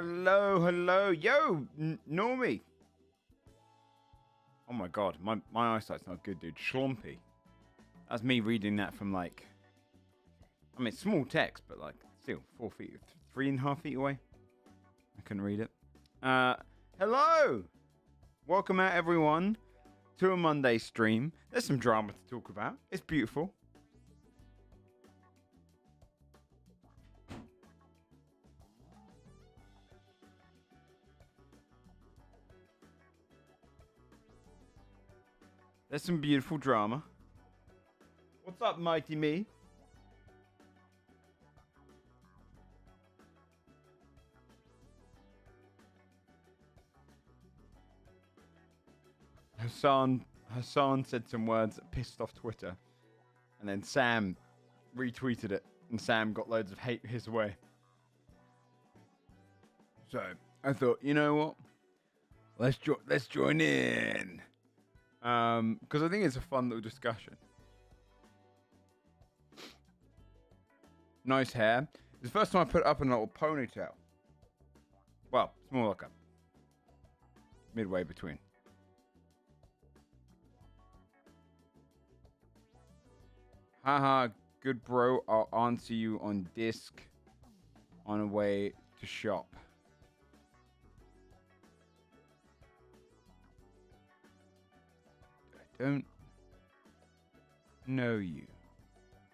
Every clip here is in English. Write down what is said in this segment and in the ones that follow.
Hello, hello. Yo, Normie. Oh my god, my eyesight's not good, dude. Schlumpy. That's me reading that from like, I mean, small text, but like still 4 feet, 3.5 feet away. I couldn't read it. Hello. Welcome out, everyone, to a Monday stream. There's some drama to talk about. It's beautiful. There's some beautiful drama. What's up, Mighty Me? Hassan said some words that pissed off Twitter. And then Sam retweeted it. And Sam got loads of hate his way. So, I thought, you know what? Let's join in. Because I think it's a fun little discussion. Nice hair. It's the first time I put it up in a little ponytail. Well, it's more like a midway between. Haha, good bro. I'll answer you on disc on a way to shop. Don't know you.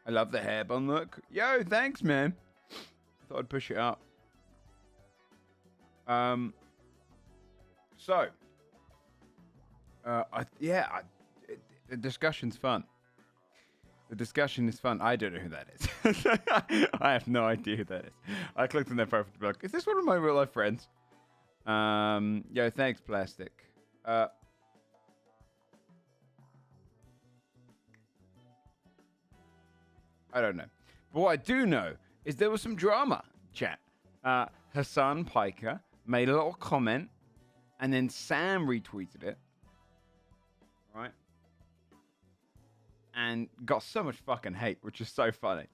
I love the hair bun look. Yo, thanks, man. Thought I'd push it up. The discussion's fun. The discussion is fun. I don't know who that is. I have no idea who that is. I clicked on their profile to be like, is this one of my real life friends? Yo, thanks, Plastic. I don't know. But what I do know is there was some drama, chat. Hassan Piker made a little comment, and then Sam retweeted it. Right? And got so much fucking hate, which is so funny.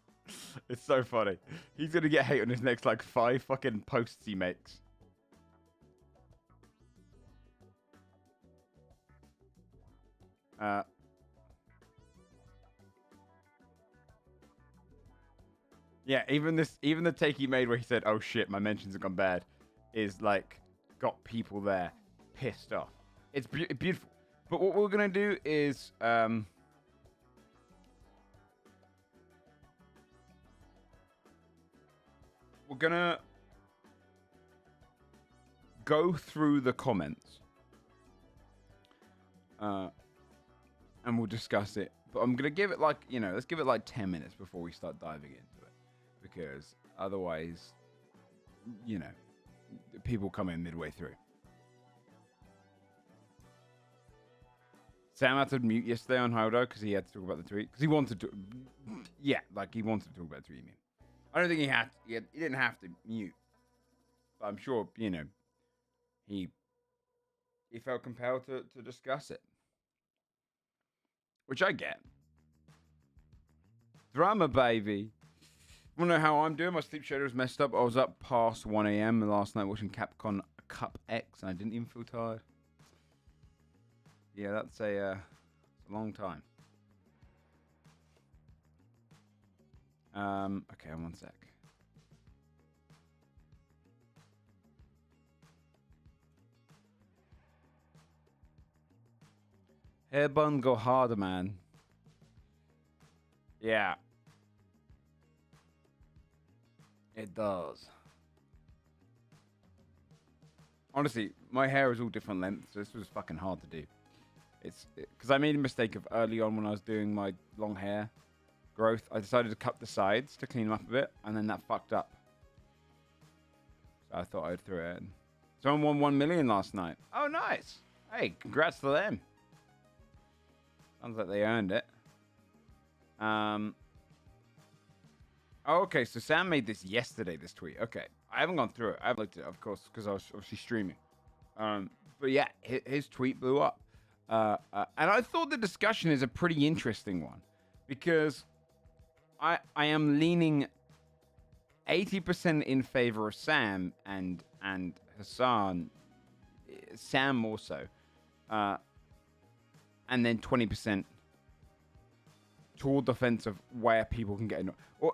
It's so funny. He's going to get hate on his next, 5 fucking posts he makes. Yeah, even the take he made where he said, "Oh shit, my mentions have gone bad," is got people there pissed off. It's beautiful. But what we're gonna do is we're gonna go through the comments, and we'll discuss it. But I'm gonna give it let's give it 10 minutes before we start diving into it. Because otherwise, people come in midway through. Sam had to mute yesterday on Hodo because he had to talk about the tweet. Because he wanted to. Yeah, he wanted to talk about the tweet, you mean. I don't think he had. He didn't have to mute. But I'm sure, he felt compelled to discuss it. Which I get. Drama, baby. Want to know how I'm doing? My sleep schedule is messed up. I was up past 1 a.m. last night watching Capcom Cup X, and I didn't even feel tired. Yeah, that's a long time. Okay, one sec. Hair bun go harder, man. Yeah. It does. Honestly, my hair is all different lengths, so this was fucking hard to do. It's because I made a mistake of early on when I was doing my long hair growth. I decided to cut the sides to clean them up a bit, and then that fucked up. So I thought I'd throw it in. Someone won 1 million last night. Oh, nice. Hey, congrats to them. Sounds like they earned it. Oh, okay, so Sam made this yesterday, this tweet. Okay, I haven't gone through it. I haven't looked at it, of course, because I was obviously streaming. But yeah, his tweet blew up. And I thought the discussion is a pretty interesting one. Because I am leaning 80% in favor of Sam and Hassan. Sam more so. And then 20% toward the fence of where people can get annoyed. Or,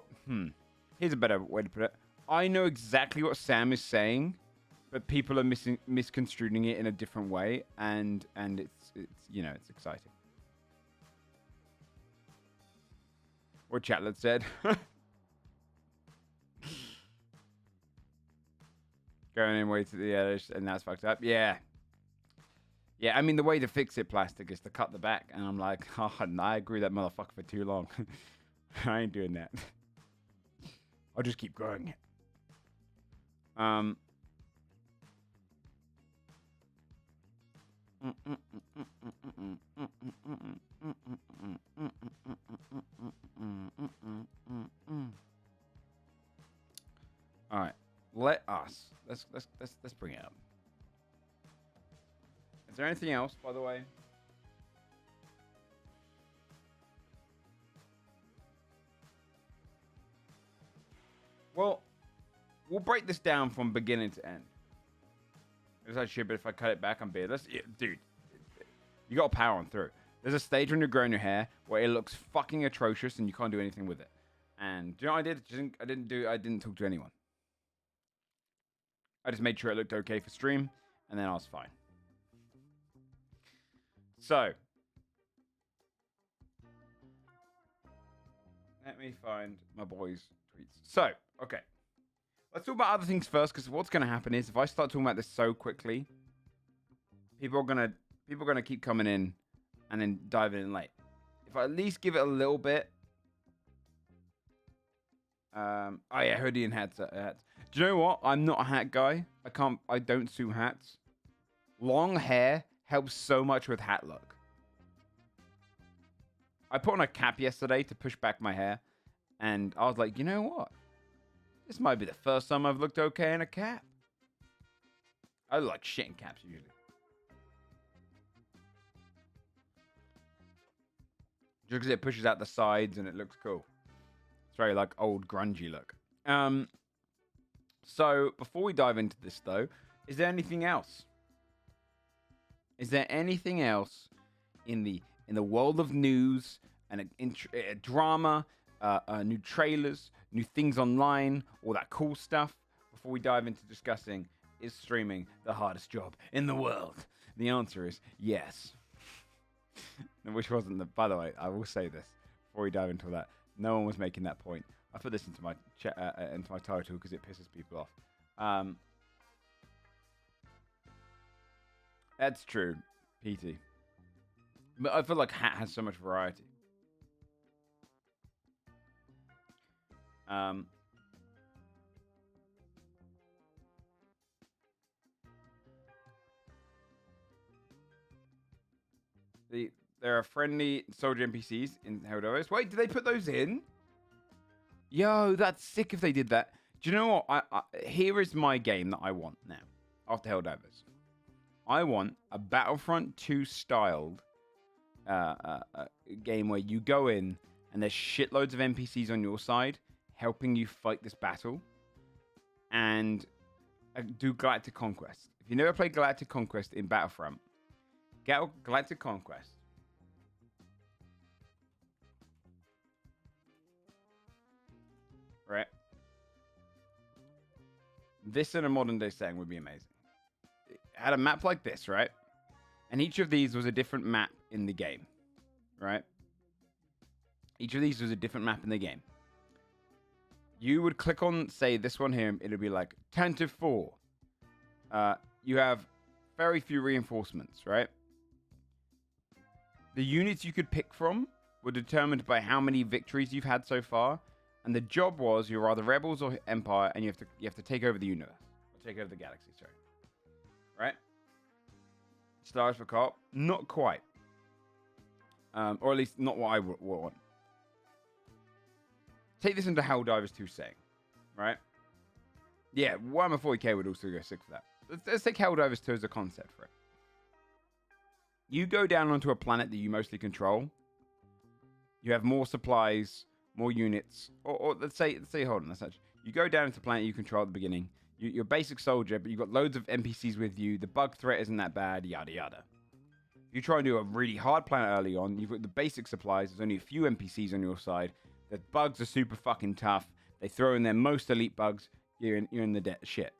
here's a better way to put it. I know exactly what Sam is saying, but people are misconstruing it in a different way, and it's it's exciting. What Chatlet said. Going in way to the edge, and that's fucked up. Yeah. Yeah, I mean, the way to fix it, plastic, is to cut the back. And I'm like, oh, no, I grew that motherfucker for too long. I ain't doing that. I'll just keep growing it. All right. Let's bring it up. Is there anything else, by the way? Well, we'll break this down from beginning to end. It's actually, but if I cut it back, I'm beardless. Yeah, dude, you got to power on through. There's a stage when you're growing your hair where it looks fucking atrocious and you can't do anything with it. And do you know what I did? I didn't talk to anyone. I just made sure it looked okay for stream, and then I was fine. So, let me find my boy's tweets. So, okay. Let's talk about other things first, because what's going to happen is if I start talking about this so quickly, people are gonna keep coming in and then diving in late. If I at least give it a little bit. Oh yeah, hoodie and hats. Do you know what? I'm not a hat guy. I don't suit hats. Long hair helps so much with hat look. I put on a cap yesterday to push back my hair, and I was like, you know what? This might be the first time I've looked okay in a cap. I look like shit in caps usually. Just because it pushes out the sides and it looks cool. It's very like old grungy look. So before we dive into this though, is there anything else? Is there anything else in the world of news and drama, new trailers, new things online, all that cool stuff? Before we dive into discussing, is streaming the hardest job in the world? The answer is yes. Which wasn't by the way, I will say this before we dive into that. No one was making that point. I put this into my into my title because it pisses people off. That's true, PT. But I feel like hat has so much variety. There are friendly soldier NPCs in Helldivers. Wait, did they put those in? Yo, that's sick if they did that. Do you know what? Here is my game that I want now. After Helldivers. I want a Battlefront 2 styled game where you go in and there's shitloads of NPCs on your side helping you fight this battle. And do Galactic Conquest. If you never played Galactic Conquest in Battlefront, get Galactic Conquest. Right? This in a modern day setting would be amazing. It had a map like this, right? And each of these was a different map in the game, right? Each of these was a different map in the game. You would click on, say, this one here, it would be like, Tantive 4. You have very few reinforcements, right? The units you could pick from were determined by how many victories you've had so far. And the job was you're either rebels or empire, and you have to take over the universe. Or take over the galaxy, sorry. Right? Stars for co-op? Not quite. Or at least not what I want. Take this into Helldivers 2 setting. Right? Yeah, Warhammer 40k would also go sick for that. Let's take Helldivers 2 as a concept for it. You go down onto a planet that you mostly control. You have more supplies, more units, or let's say, hold on, that's actually, You go down into the planet you control at the beginning. You're a basic soldier, but you've got loads of NPCs with you. The bug threat isn't that bad, yada yada. You try and do a really hard planet early on. You've got the basic supplies. There's only a few NPCs on your side. The bugs are super fucking tough. They throw in their most elite bugs. You're in the shit.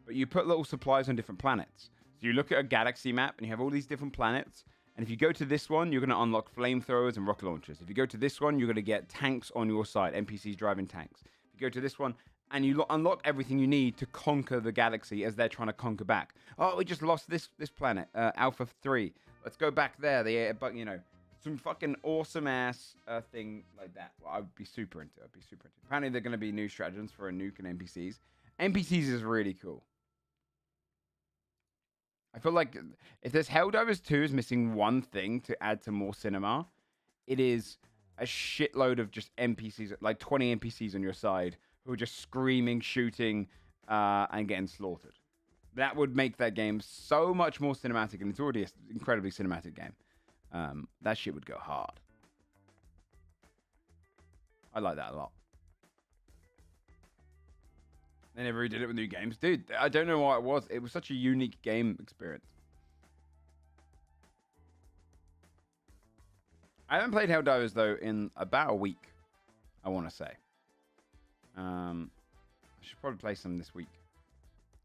But you put little supplies on different planets. So you look at a galaxy map and you have all these different planets. And if you go to this one, you're going to unlock flamethrowers and rocket launchers. If you go to this one, you're going to get tanks on your side, NPCs driving tanks. If you go to this one, and you unlock everything you need to conquer the galaxy as they're trying to conquer back. Oh, we just lost this planet, Alpha 3. Let's go back there. But you know, some fucking awesome ass thing like that. Well, I'd be super into it. Apparently, they're going to be new stratagems for a nuke and NPCs. NPCs is really cool. I feel like if there's Helldivers 2 is missing one thing to add to more cinema, it is a shitload of just NPCs, like 20 NPCs on your side who are just screaming, shooting, and getting slaughtered. That would make that game so much more cinematic, and it's already an incredibly cinematic game. That shit would go hard. I like that a lot. They never redid it with new games. Dude, I don't know why it was. It was such a unique game experience. I haven't played Helldivers, though, in about a week, I want to say. I should probably play some this week.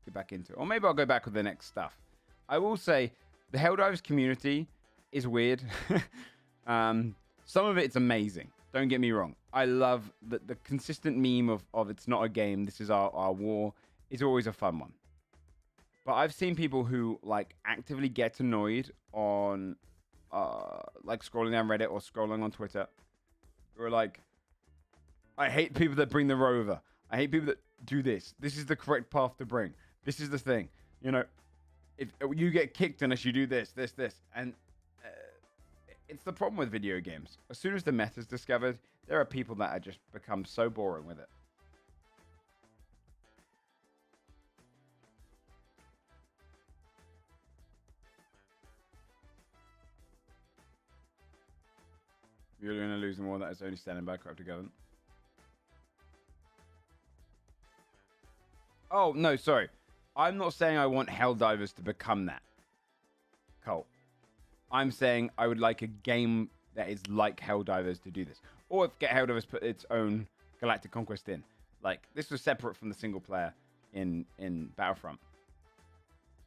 Get back into it. Or maybe I'll go back with the next stuff. I will say, the Helldivers community is weird. Some of it's amazing. Don't get me wrong. I love the consistent meme of it's not a game, this is our war, is always a fun one. But I've seen people who like actively get annoyed on like scrolling down Reddit or scrolling on Twitter, who are like, I hate people that bring the rover. I hate people that do this. This is the correct path to bring. This is the thing. You know, if you get kicked unless you do this. And it's the problem with video games. As soon as the meta's discovered, there are people that are just become so boring with it. You're going to lose more that is only standing by corrupt government. Oh, no, sorry. I'm not saying I want Helldivers to become that. Cole. I'm saying I would like a game that is like Helldivers to do this. Or if Get Helldivers put its own Galactic Conquest in. Like, this was separate from the single player in Battlefront.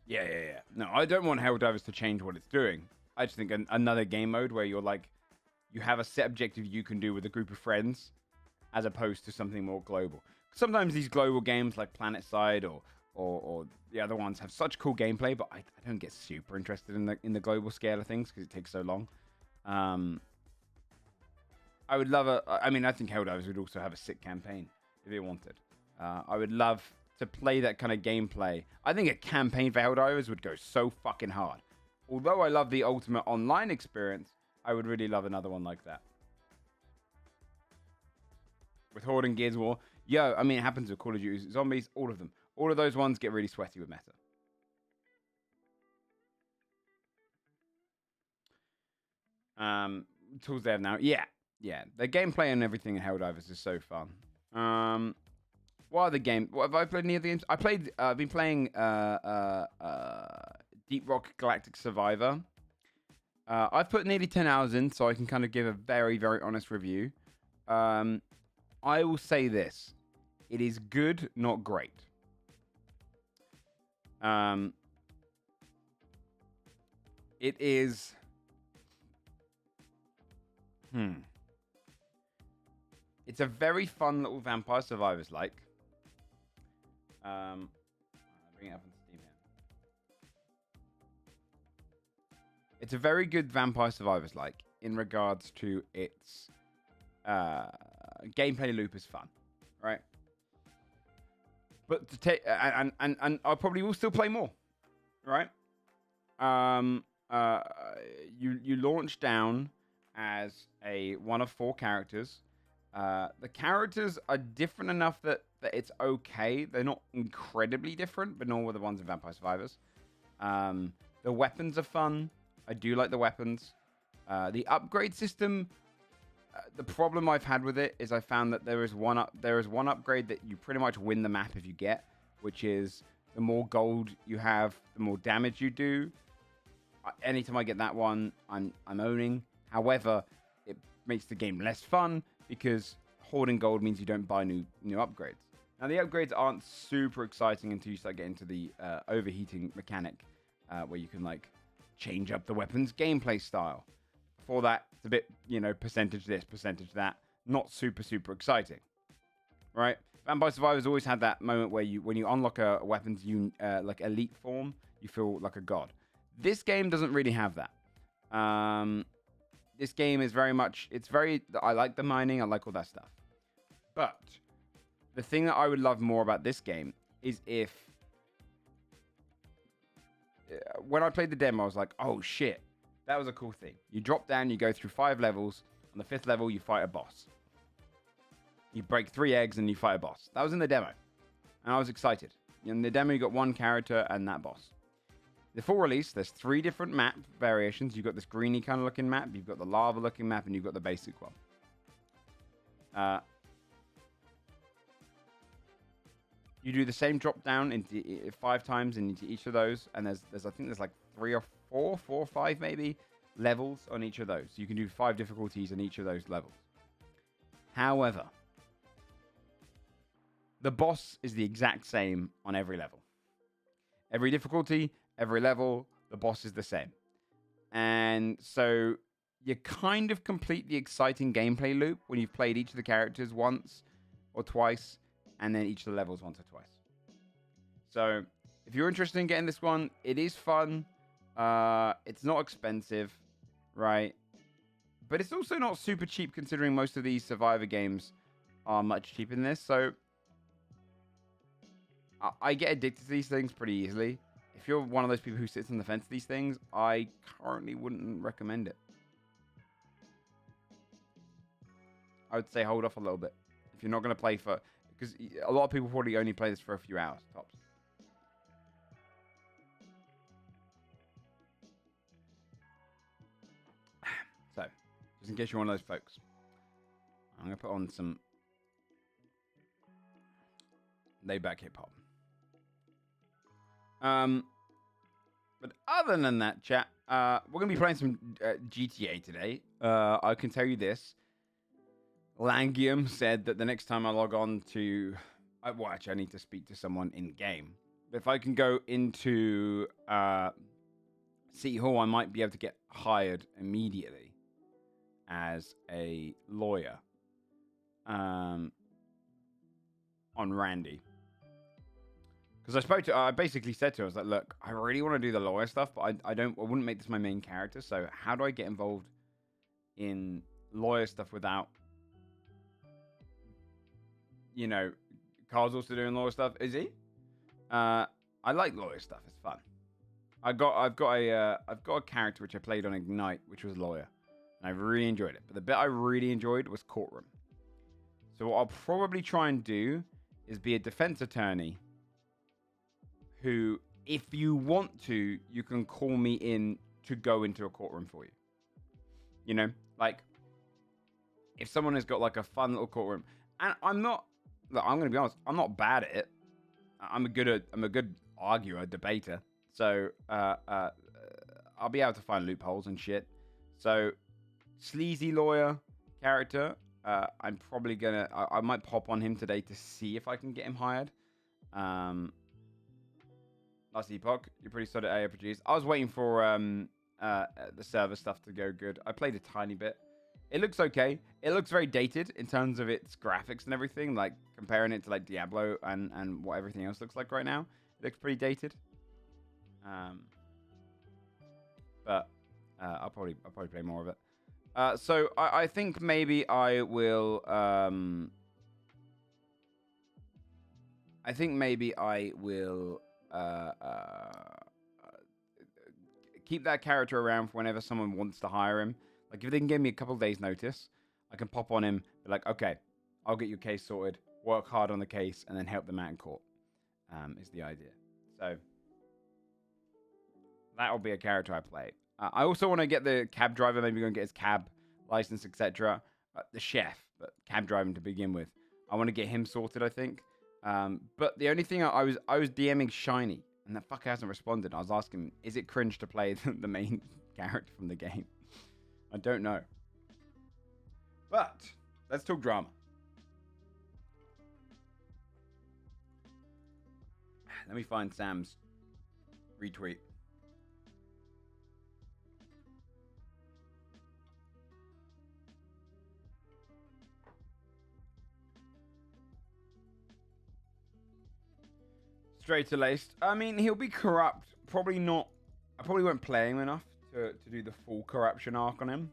Yeah. No, I don't want Helldivers to change what it's doing. I just think another game mode where you're like, you have a set objective you can do with a group of friends, as opposed to something more global. Sometimes these global games like PlanetSide or the other ones have such cool gameplay, but I don't get super interested in the global scale of things because it takes so long. I would love I think Helldivers would also have a sick campaign if it wanted. I would love to play that kind of gameplay. I think a campaign for Helldivers would go so fucking hard. Although I love the ultimate online experience, I would really love another one like that. With Horde and Gears of War. Yo, I mean, it happens with Call of Duty Zombies, all of them. All of those ones get really sweaty with meta. Tools they have now. Yeah. The gameplay and everything in Helldivers is so fun. What other game? What have I played any of the games? I've been playing Deep Rock Galactic Survivor. I've put nearly 10 hours in, so I can kind of give a very, very honest review. I will say this. It is good, not great. It is... It's a very fun little Vampire Survivors like. I'll bring it up on Steam here. It's a very good Vampire Survivors like in regards to its gameplay loop is fun, right? But to take and I probably will still play more, right? You launch down as one of 4 characters. The characters are different enough that it's okay. They're not incredibly different, but nor were the ones in Vampire Survivors. The weapons are fun. I do like the weapons. The upgrade system the problem I've had with it is I found that there is one upgrade that you pretty much win the map if you get, which is the more gold you have, the more damage you do. Anytime I get that one, I'm owning. However, it makes the game less fun because hoarding gold means you don't buy new upgrades. Now, the upgrades aren't super exciting until you start getting to the overheating mechanic, where you can like change up the weapon's gameplay style. Before that, it's a bit, percentage this, percentage that. Not super exciting, right? Vampire Survivors always had that moment where when you unlock a weapon's like elite form, you feel like a god. This game doesn't really have that. This game is very much, I like the mining, I like all that stuff. But the thing that I would love more about this game is if, when I played the demo, I was like, oh shit, that was a cool thing. You drop down, you go through 5 levels. On the 5th level, you fight a boss. You break 3 eggs and you fight a boss. That was in the demo. And I was excited. In the demo, you got 1 character and that boss. The full release, there's 3 different map variations. You've got this greeny kind of looking map, you've got the lava looking map, and you've got the basic one. You do the same drop down into 5 times into each of those, and there's I think there's like 3 or 4 or 5 maybe levels on each of those. You can do 5 difficulties on each of those levels. However, the boss is the exact same on every level. Every difficulty, every level, the boss is the same. And so you kind of complete the exciting gameplay loop when you've played each of the characters once or twice, and then each of the levels once or twice. So if you're interested in getting this one, it is fun. It's not expensive, right? But it's also not super cheap considering most of these Survivor games are much cheaper than this. So I get addicted to these things pretty easily. If you're one of those people who sits on the fence to these things, I currently wouldn't recommend it. I would say hold off a little bit. If you're not going to play for... Because a lot of people probably only play this for a few hours, tops. So, just in case you're one of those folks, I'm going to put on some laid-back hip-hop. But other than that, chat, we're going to be playing some GTA today. I can tell you this. Langium said that the next time I log on to... well, actually, I need to speak to someone in-game. But if I can go into City Hall, I might be able to get hired immediately as a lawyer on Randy. Because I basically said to her, I was like, look, I really want to do the lawyer stuff, but I wouldn't make this my main character. So how do I get involved in lawyer stuff without, Carl's also doing lawyer stuff. Is he? I like lawyer stuff. It's fun. I've got a character which I played on Ignite, which was lawyer, and I really enjoyed it. But the bit I really enjoyed was courtroom. So what I'll probably try and do is be a defense attorney who, if you want to, you can call me in to go into a courtroom for you. Like, if someone has got like a fun little courtroom, and I'm going to be honest, I'm not bad at it. I'm a good arguer, debater. So, I'll be able to find loopholes and shit. So, sleazy lawyer character, I'm probably I might pop on him today to see if I can get him hired. Last Epoch, you're pretty solid AI produced. I was waiting for the server stuff to go good. I played a tiny bit. It looks okay. It looks very dated in terms of its graphics and everything. Like comparing it to like Diablo and what everything else looks like right now. It looks pretty dated. But I'll probably play more of it. So I think maybe I will. Keep that character around for whenever someone wants to hire him. Like, if they can give me a couple of days' notice, I can pop on him, be like, okay, I'll get your case sorted, work hard on the case, and then help them out in court, is the idea. So, that'll be a character I play. I also want to get the cab driver, maybe go and get his cab license, etc. the chef, but cab driving to begin with. I want to get him sorted, I think. But the only thing I was DMing Shiny, and that fucker hasn't responded. I was asking him, is it cringe to play the main character from the game? I don't know. But let's talk drama. Let me find Sam's retweet. Straight-laced. I mean, he'll be corrupt. Probably not. I probably won't play him enough to do the full corruption arc on him.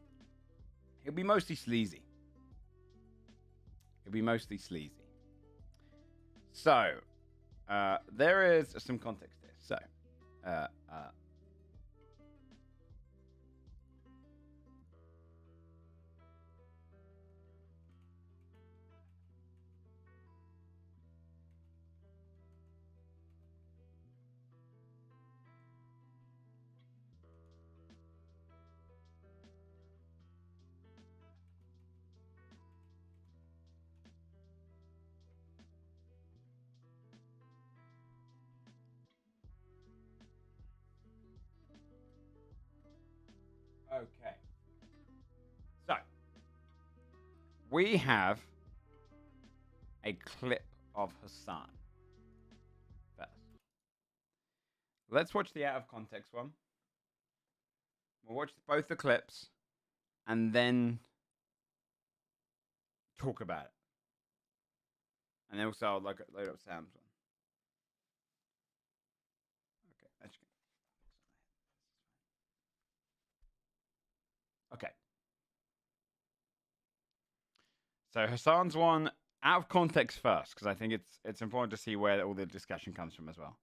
He'll be mostly sleazy. So, there is some context here. So, okay. So, we have a clip of Hassan first. Let's watch the out of context one. We'll watch both the clips and then talk about it. And then also I'll load up Sam's one. Okay, that's good. Okay. So Hassan's one out of context first, because I think it's important to see where all the discussion comes from as well.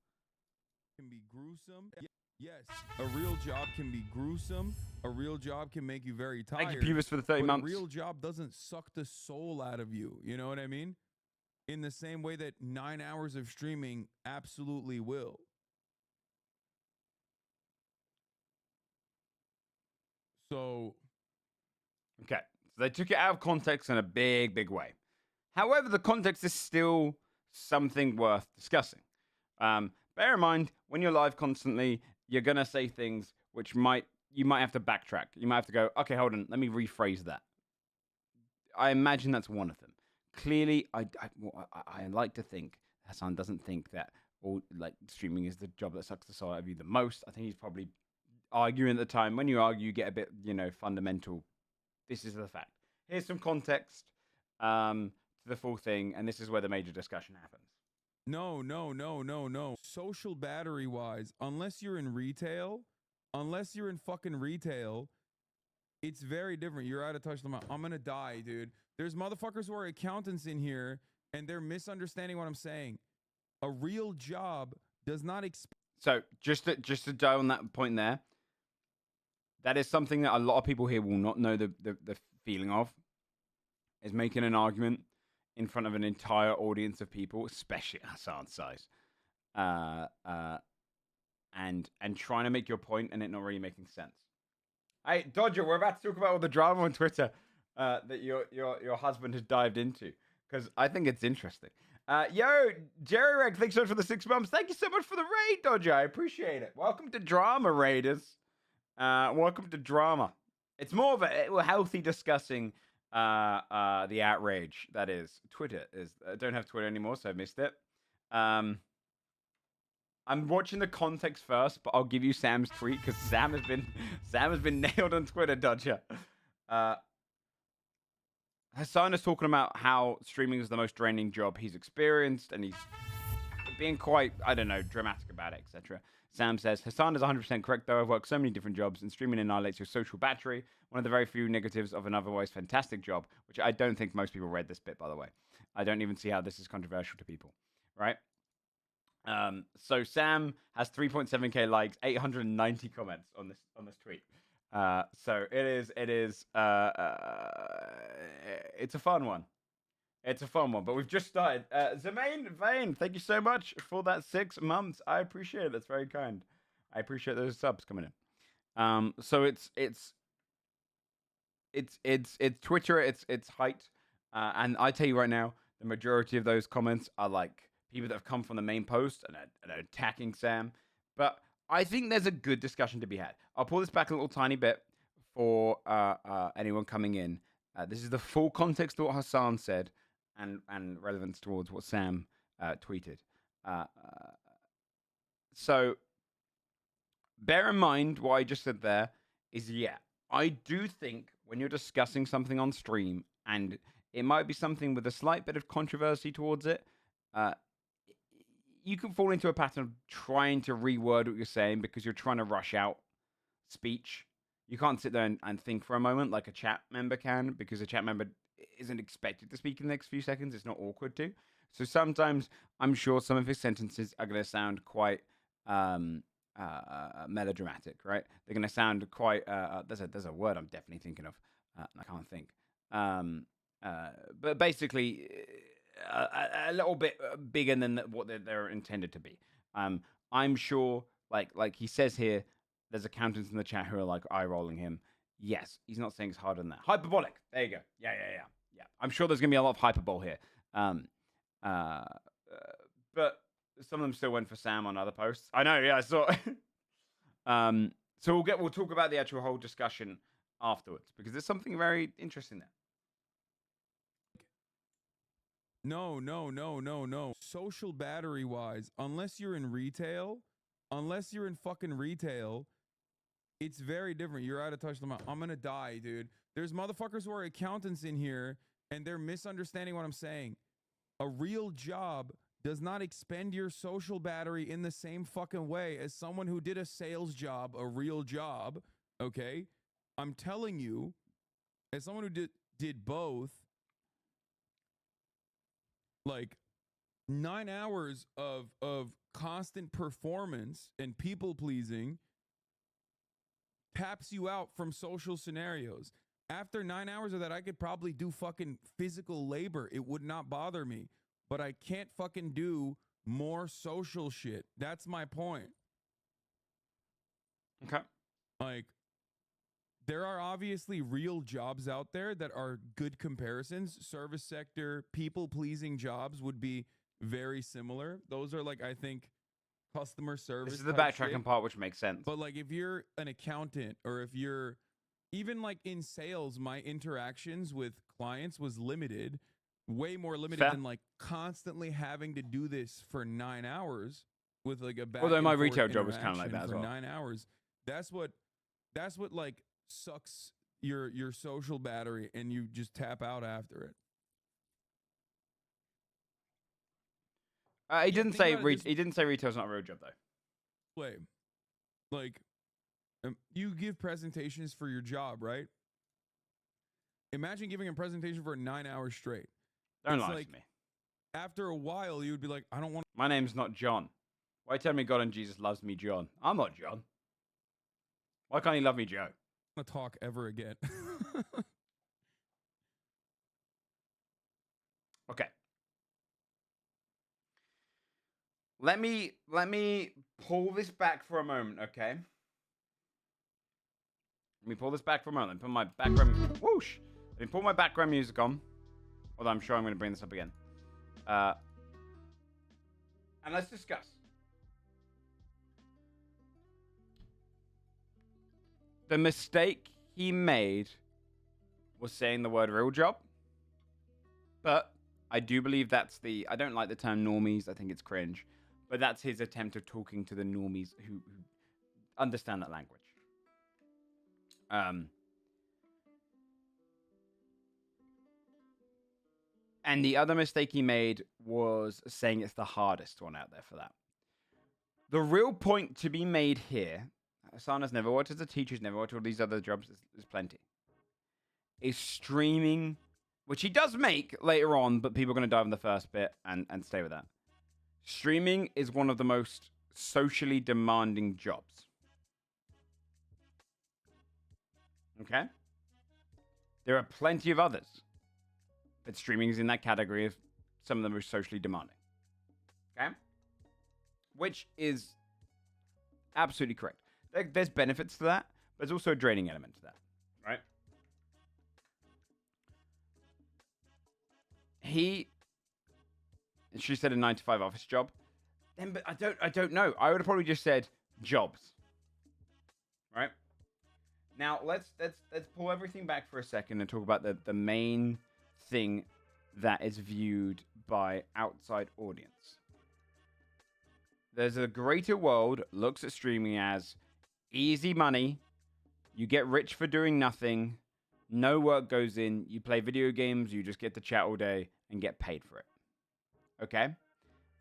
Can be gruesome. Yes, a real job can be gruesome. A real job can make you very tired. Thank you, Pubis, for the 30 months. A real job doesn't suck the soul out of you. You know what I mean? In the same way that 9 hours of streaming absolutely will. So, okay. So they took it out of context in a big, big way. However, the context is still something worth discussing. Bear in mind, when you're live constantly, you're going to say things which you might have to backtrack. You might have to go, okay, hold on, let me rephrase that. I imagine that's one of them. Clearly, I like to think Hassan doesn't think that all streaming is the job that sucks the soul out of you the most. I think he's probably arguing at the time. When you argue, you get a bit, fundamental. This is the fact. Here's some context to the full thing, and this is where the major discussion happens. No. Social battery wise, unless you're in fucking retail, it's very different. You're out of touch. I'm gonna die, dude. There's motherfuckers who are accountants in here, and they're misunderstanding what I'm saying. A real job does not expect. So just to dive on that point there, that is something that a lot of people here will not know the feeling of, is making an argument in front of an entire audience of people, especially Hassan's size, and trying to make your point and it not really making sense. Hey, Dodger, we're about to talk about all the drama on Twitter that your husband has dived into, because I think it's interesting. Yo, Jerry Reg, thanks so much for the 6 months. Thank you so much for the raid, Dodger. I appreciate it. Welcome to Drama, Raiders. Welcome to Drama. It's more of a healthy discussing the outrage that is Twitter. I don't have Twitter anymore, so I missed it. I'm watching the context first, but I'll give you Sam's tweet because Sam has been nailed on Twitter, Dodger. Hassan is talking about how streaming is the most draining job he's experienced, and he's being quite, dramatic about it, etc. Sam says, Hassan is 100% correct, though. I've worked so many different jobs, and streaming annihilates your social battery. One of the very few negatives of an otherwise fantastic job, which I don't think most people read this bit, by the way. I don't even see how this is controversial to people, right? So Sam has 3.7k likes, 890 comments on this tweet. So it's a fun one. It's a fun one, but we've just started. Zemaine Vane, thank you so much for that 6 months. I appreciate it. That's very kind. I appreciate those subs coming in. So it's it's Twitter, it's height, and I tell you right now, the majority of those comments are like people that have come from the main post and are attacking Sam. But I think there's a good discussion to be had. I'll pull this back a little tiny bit for anyone coming in. This is the full context of what Hassan said and relevance towards what Sam tweeted. So bear in mind what I just said there is, yeah, I do think when you're discussing something on stream and it might be something with a slight bit of controversy towards it, you can fall into a pattern of trying to reword what you're saying because you're trying to rush out speech. You can't sit there and think for a moment like a chat member can, because a chat member isn't expected to speak in the next few seconds. It's not awkward to. So sometimes I'm sure some of his sentences are going to sound quite melodramatic, right? They're going to sound quite. There's a word I'm definitely thinking of. I can't think. But basically, a little bit bigger than what they're intended to be. I'm sure, like he says here, there's accountants in the chat who are like eye rolling him. Yes, he's not saying it's harder than that. Hyperbolic. There you go. Yeah. I'm sure there's gonna be a lot of hyperbole here. But some of them still went for Sam on other posts. I know. Yeah, I saw. So we'll talk about the actual whole discussion afterwards because there's something very interesting there. No. Social battery wise, unless you're in fucking retail, it's very different. You're out of touch. I'm gonna die, dude. There's motherfuckers who are accountants in here and they're misunderstanding what I'm saying. A real job does not expend your social battery in the same fucking way as someone who did a sales job, a real job. Okay? I'm telling you, as someone who did both, like 9 hours of constant performance and people pleasing taps you out from social scenarios. After 9 hours of that, I could probably do fucking physical labor. It would not bother me, but I can't fucking do more social shit. That's my point. Okay. Like, there are obviously real jobs out there that are good comparisons. Service sector, people-pleasing jobs would be very similar. Those are like, I think, customer service. This is the backtracking part, which makes sense. But like, if you're an accountant or if you're even like in sales, my interactions with clients was limited, way more limited than like constantly having to do this for 9 hours with like a back. Although my retail job was kind of like that as well. 9 hours. That's what like sucks your social battery, and you just tap out after it. He didn't say retail's not a real job though. Wait, like you give presentations for your job, right? Imagine giving a presentation for 9 hours straight. Don't lie to me. After a while, you would be like, I don't want. My name's not John. Why tell me God and Jesus loves me, John? I'm not John. Why can't he love me, Joe? To talk ever again. Okay. Let me pull this back for a moment, okay? Let me pull this back for a moment. Put my background whoosh. Let me pull my background music on. Although I'm sure I'm going to bring this up again. And let's discuss. The mistake he made was saying the word real job. But I do believe I don't like the term normies. I think it's cringe. But that's his attempt of talking to the normies who understand that language. And the other mistake he made was saying it's the hardest one out there for that. The real point to be made here, Asana's never worked as a teacher, he's never worked all these other jobs, there's plenty, is streaming, which he does make later on, but people are going to dive in the first bit and stay with that. Streaming is one of the most socially demanding jobs. Okay? There are plenty of others, but streaming is in that category of some of the most socially demanding. Okay? Which is absolutely correct. There's benefits to that, but there's also a draining element to that, right? she said a 9 to 5 office job. Then, but I don't know. I would have probably just said jobs. Right? Now let's pull everything back for a second and talk about the main thing that is viewed by outside audience. There's a greater world looks at streaming as easy money. You get rich for doing nothing. No work goes in. You play video games. You just get to chat all day and get paid for it. Okay?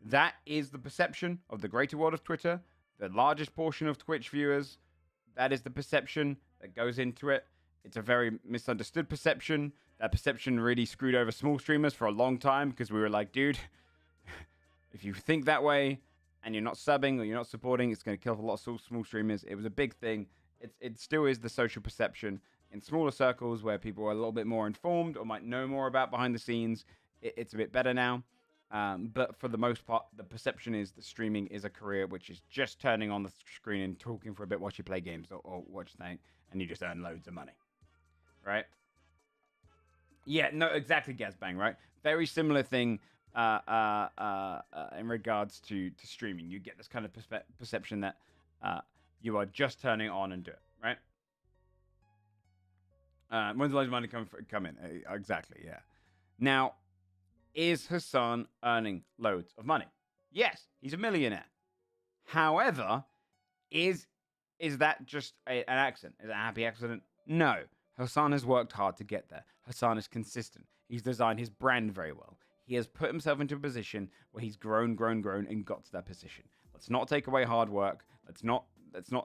That is the perception of the greater world of Twitter. The largest portion of Twitch viewers, that is the perception that goes into it. It's a very misunderstood perception. That perception really screwed over small streamers for a long time because we were like, dude, if you think that way and you're not subbing or you're not supporting, it's going to kill a lot of small streamers. It was a big thing. It still is the social perception. In smaller circles where people are a little bit more informed or might know more about behind the scenes, it's a bit better now. But for the most part, the perception is that streaming is a career which is just turning on the screen and talking for a bit while you play games or watch things, and you just earn loads of money, right? Yeah, no, exactly, Gazbang, right? Very similar thing in regards to streaming. You get this kind of perception that you are just turning on and do it, right? When's the loads of money come in? Exactly, yeah. Now, is Hassan earning loads of money? Yes, he's a millionaire. However, is that just an accident? Is it a happy accident? No. Hassan has worked hard to get there. Hassan is consistent. He's designed his brand very well. He has put himself into a position where he's grown, and got to that position. Let's not take away hard work. Let's not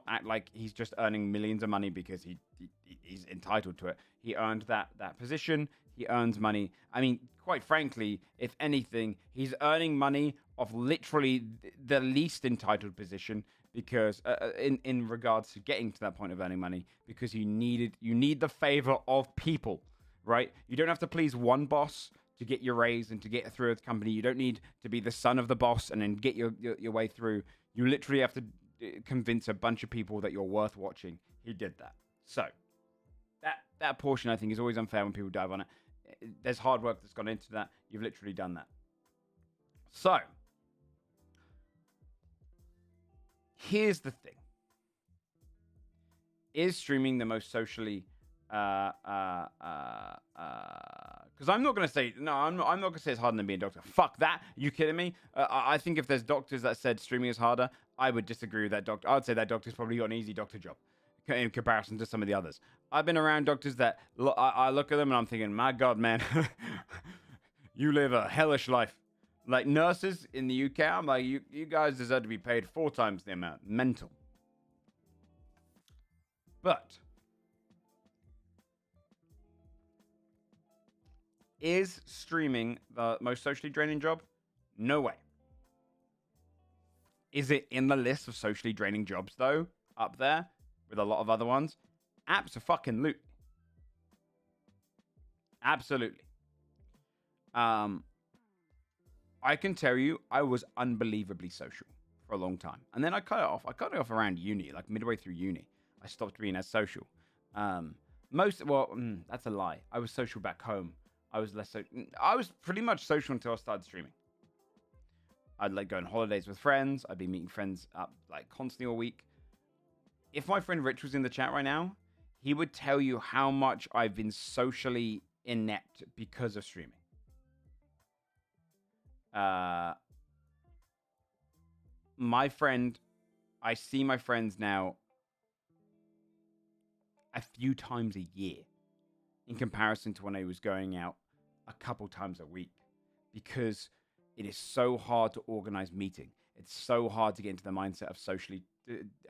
act like he's just earning millions of money because he's entitled to it. He earned that position. He earns money. I mean, quite frankly, if anything, he's earning money off literally the least entitled position because in regards to getting to that point of earning money, because you need the favor of people, right? You don't have to please one boss to get your raise and to get through the company. You don't need to be the son of the boss and then get your way through. You literally have to convince a bunch of people that you're worth watching. He did that. So that portion, I think, is always unfair when people dive on it. There's hard work that's gone into that. You've literally done that. So here's the thing. Is streaming the most socially because I'm not going to say no. I'm not going to say it's harder than being a doctor. Fuck that. Are you kidding me? I think if there's doctors that said streaming is harder, I would disagree with that doctor. I'd say that doctor's probably got an easy doctor job in comparison to some of the others. I've been around doctors that I look at them and I'm thinking, my God, man, you live a hellish life. Like nurses in the UK, I'm like, you guys deserve to be paid 4 times the amount. Mental. But is streaming the most socially draining job? No way. Is it in the list of socially draining jobs, though? Up there with a lot of other ones? Abso-fucking-lutely. Absolutely. I can tell you, I was unbelievably social for a long time. And then I cut it off. I cut it off around uni, like midway through uni. I stopped being as social. That's a lie. I was social back home. I was less so. I was pretty much social until I started streaming. I'd like go on holidays with friends. I'd be meeting friends up like constantly all week. If my friend Rich was in the chat right now, he would tell you how much I've been socially inept because of streaming. I see my friends now a few times a year in comparison to when I was going out a couple times a week, because it is so hard to organize meeting. It's so hard to get into the mindset of socially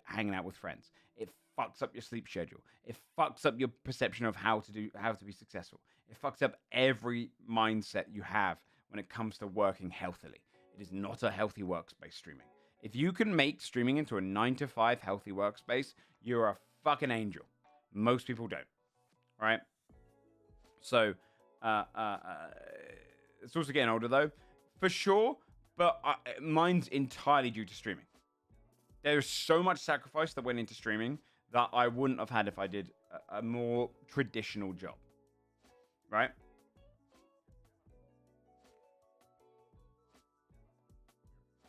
hanging out with friends. It fucks up your sleep schedule. It fucks up your perception of how to be successful. It fucks up every mindset you have when it comes to working healthily. It is not a healthy workspace, streaming. If you can make streaming into a 9-to-5 healthy workspace, you're a fucking angel. Most people don't, right? So, it's also getting older though, for sure. But mine's entirely due to streaming. There's so much sacrifice that went into streaming that I wouldn't have had if I did a more traditional job, right?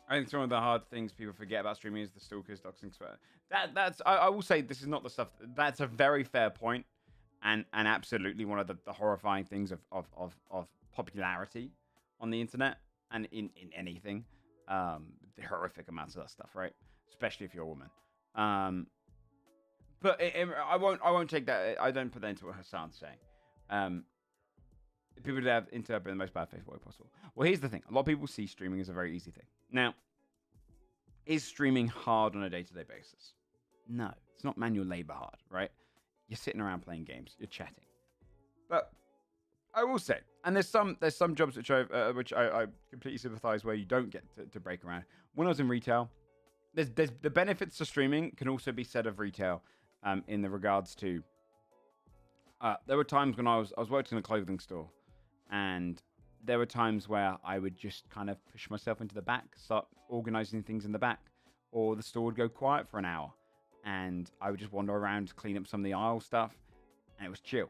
I think some of the hard things people forget about streaming is the stalkers, doxing, swear. That's I will say this is not the stuff. That's a very fair point, and absolutely one of the horrifying things of popularity on the internet and in anything. The horrific amounts of that stuff, right? Especially if you're a woman. But I won't take that. I don't put that into what Hassan's saying. People that have interpreted in the most bad faith way possible. Well, here's the thing. A lot of people see streaming as a very easy thing. Now, is streaming hard on a day-to-day basis? No. It's not manual labor hard, right? You're sitting around playing games. You're chatting. But I will say, and there's some jobs which I completely sympathize where you don't get to break around. When I was in retail, there's the benefits to streaming can also be said of retail in the regards to there were times when I was working in a clothing store, and there were times where I would just kind of push myself into the back, start organizing things in the back, or the store would go quiet for an hour, and I would just wander around, clean up some of the aisle stuff, and it was chill.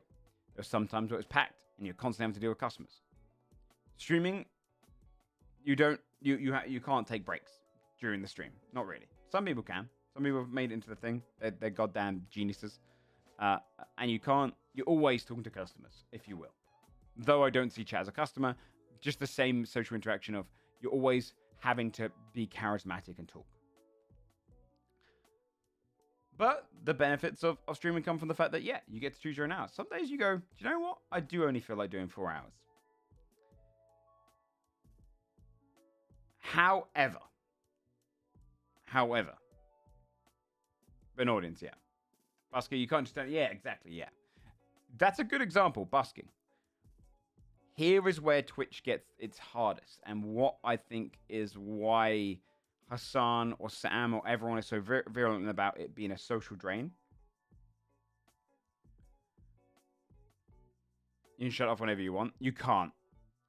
There were some times where it was packed, and you're constantly having to deal with customers. Streaming, you can't take breaks during the stream. Not really. Some people can. Some people have made it into the thing. They're goddamn geniuses. And you're always talking to customers, if you will. Though I don't see chat as a customer, just the same social interaction of you're always having to be charismatic and talk. But the benefits of streaming come from the fact that, yeah, you get to choose your own hours. Some days you go, do you know what? I do only feel like doing 4 hours. However, an audience, yeah. Busking, you can't just... Yeah, exactly, yeah. That's a good example, busking. Here is where Twitch gets its hardest, and what I think is why Hassan or Sam or everyone is so virulent about it being a social drain. You can shut off whenever you want. You can't.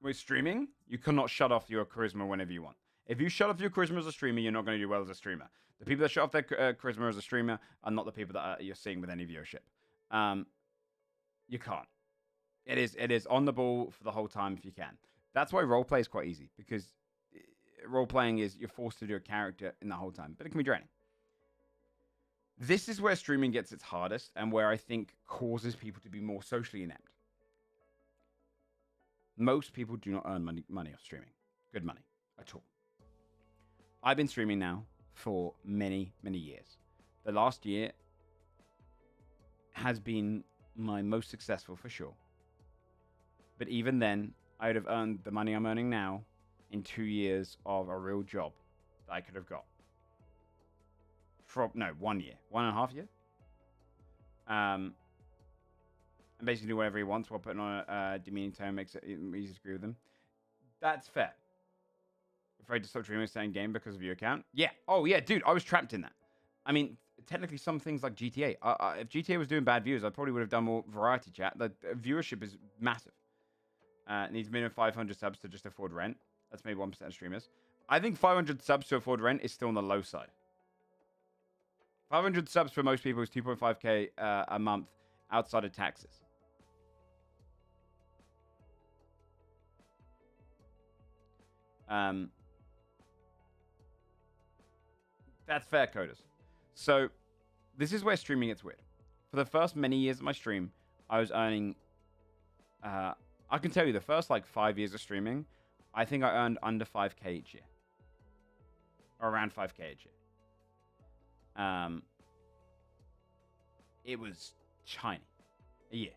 With streaming, you cannot shut off your charisma whenever you want. If you shut off your charisma as a streamer, you're not going to do well as a streamer. The people that shut off their charisma as a streamer are not the people that you're seeing with any viewership. You can't. It is on the ball for the whole time if you can. That's why roleplay is quite easy, because role-playing is you're forced to do a character in the whole time, but it can be draining. This is where streaming gets its hardest, and where I think causes people to be more socially inept. Most people do not earn money off streaming. Good money at all. I've been streaming now for many, many years. The last year has been my most successful for sure. But even then, I would have earned the money I'm earning now in 2 years of a real job that I could have got. 1 year. 1.5 years. And basically do whatever he wants while putting on a demeaning tone, makes it easy to agree with him. That's fair. Afraid to stop streaming a certain game because of your account? Yeah. Oh, yeah, dude, I was trapped in that. I mean, technically some things like GTA. If GTA was doing bad views, I probably would have done more variety chat. The viewership is massive. Needs minimum 500 subs to just afford rent. That's maybe 1% of streamers. I think 500 subs to afford rent is still on the low side. 500 subs for most people is 2.5k a month outside of taxes. That's fair, coders. So this is where streaming gets weird. For the first many years of my stream, I was earning... I can tell you the first 5 years of streaming, I think I earned under 5k each year. Or around 5k each year. It was tiny. A year.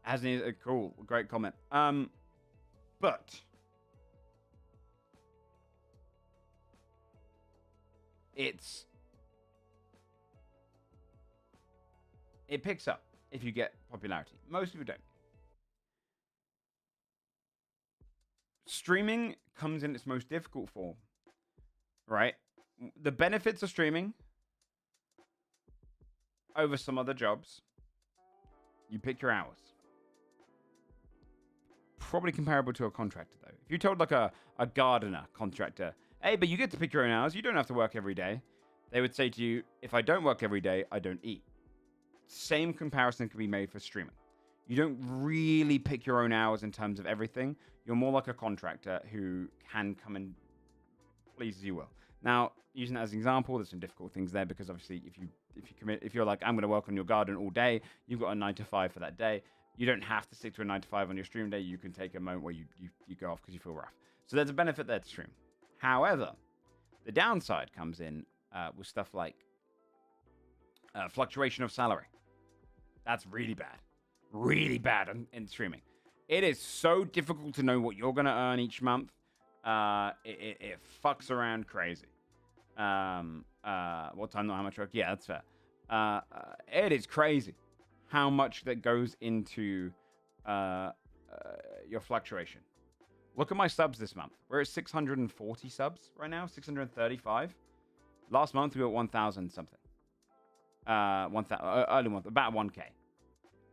Hasn't it? Cool. Great comment. But... It picks up if you get popularity. Most people don't. Streaming comes in its most difficult form, right? The benefits of streaming over some other jobs, you pick your hours. Probably comparable to a contractor, though. If you told a gardener contractor, hey, but you get to pick your own hours, you don't have to work every day, they would say to you, if I don't work every day, I don't eat. Same comparison can be made for streaming. You don't really pick your own hours in terms of everything. You're more like a contractor who can come and please as you will. Now, using that as an example, there's some difficult things there because obviously if you're like, I'm going to work on your garden all day, you've got a 9 to 5 for that day. You don't have to stick to a 9 to 5 on your stream day. You can take a moment where you go off because you feel rough. So there's a benefit there to stream. However, the downside comes in with stuff like fluctuation of salary. That's really bad. Really bad in streaming. It is so difficult to know what you're going to earn each month. It fucks around crazy. What time, not how much work? Yeah, that's fair. It is crazy how much that goes into your fluctuation. Look at my subs this month. We're at 640 subs right now, 635. Last month we were at 1,000 something. 1,000 early month, about 1K.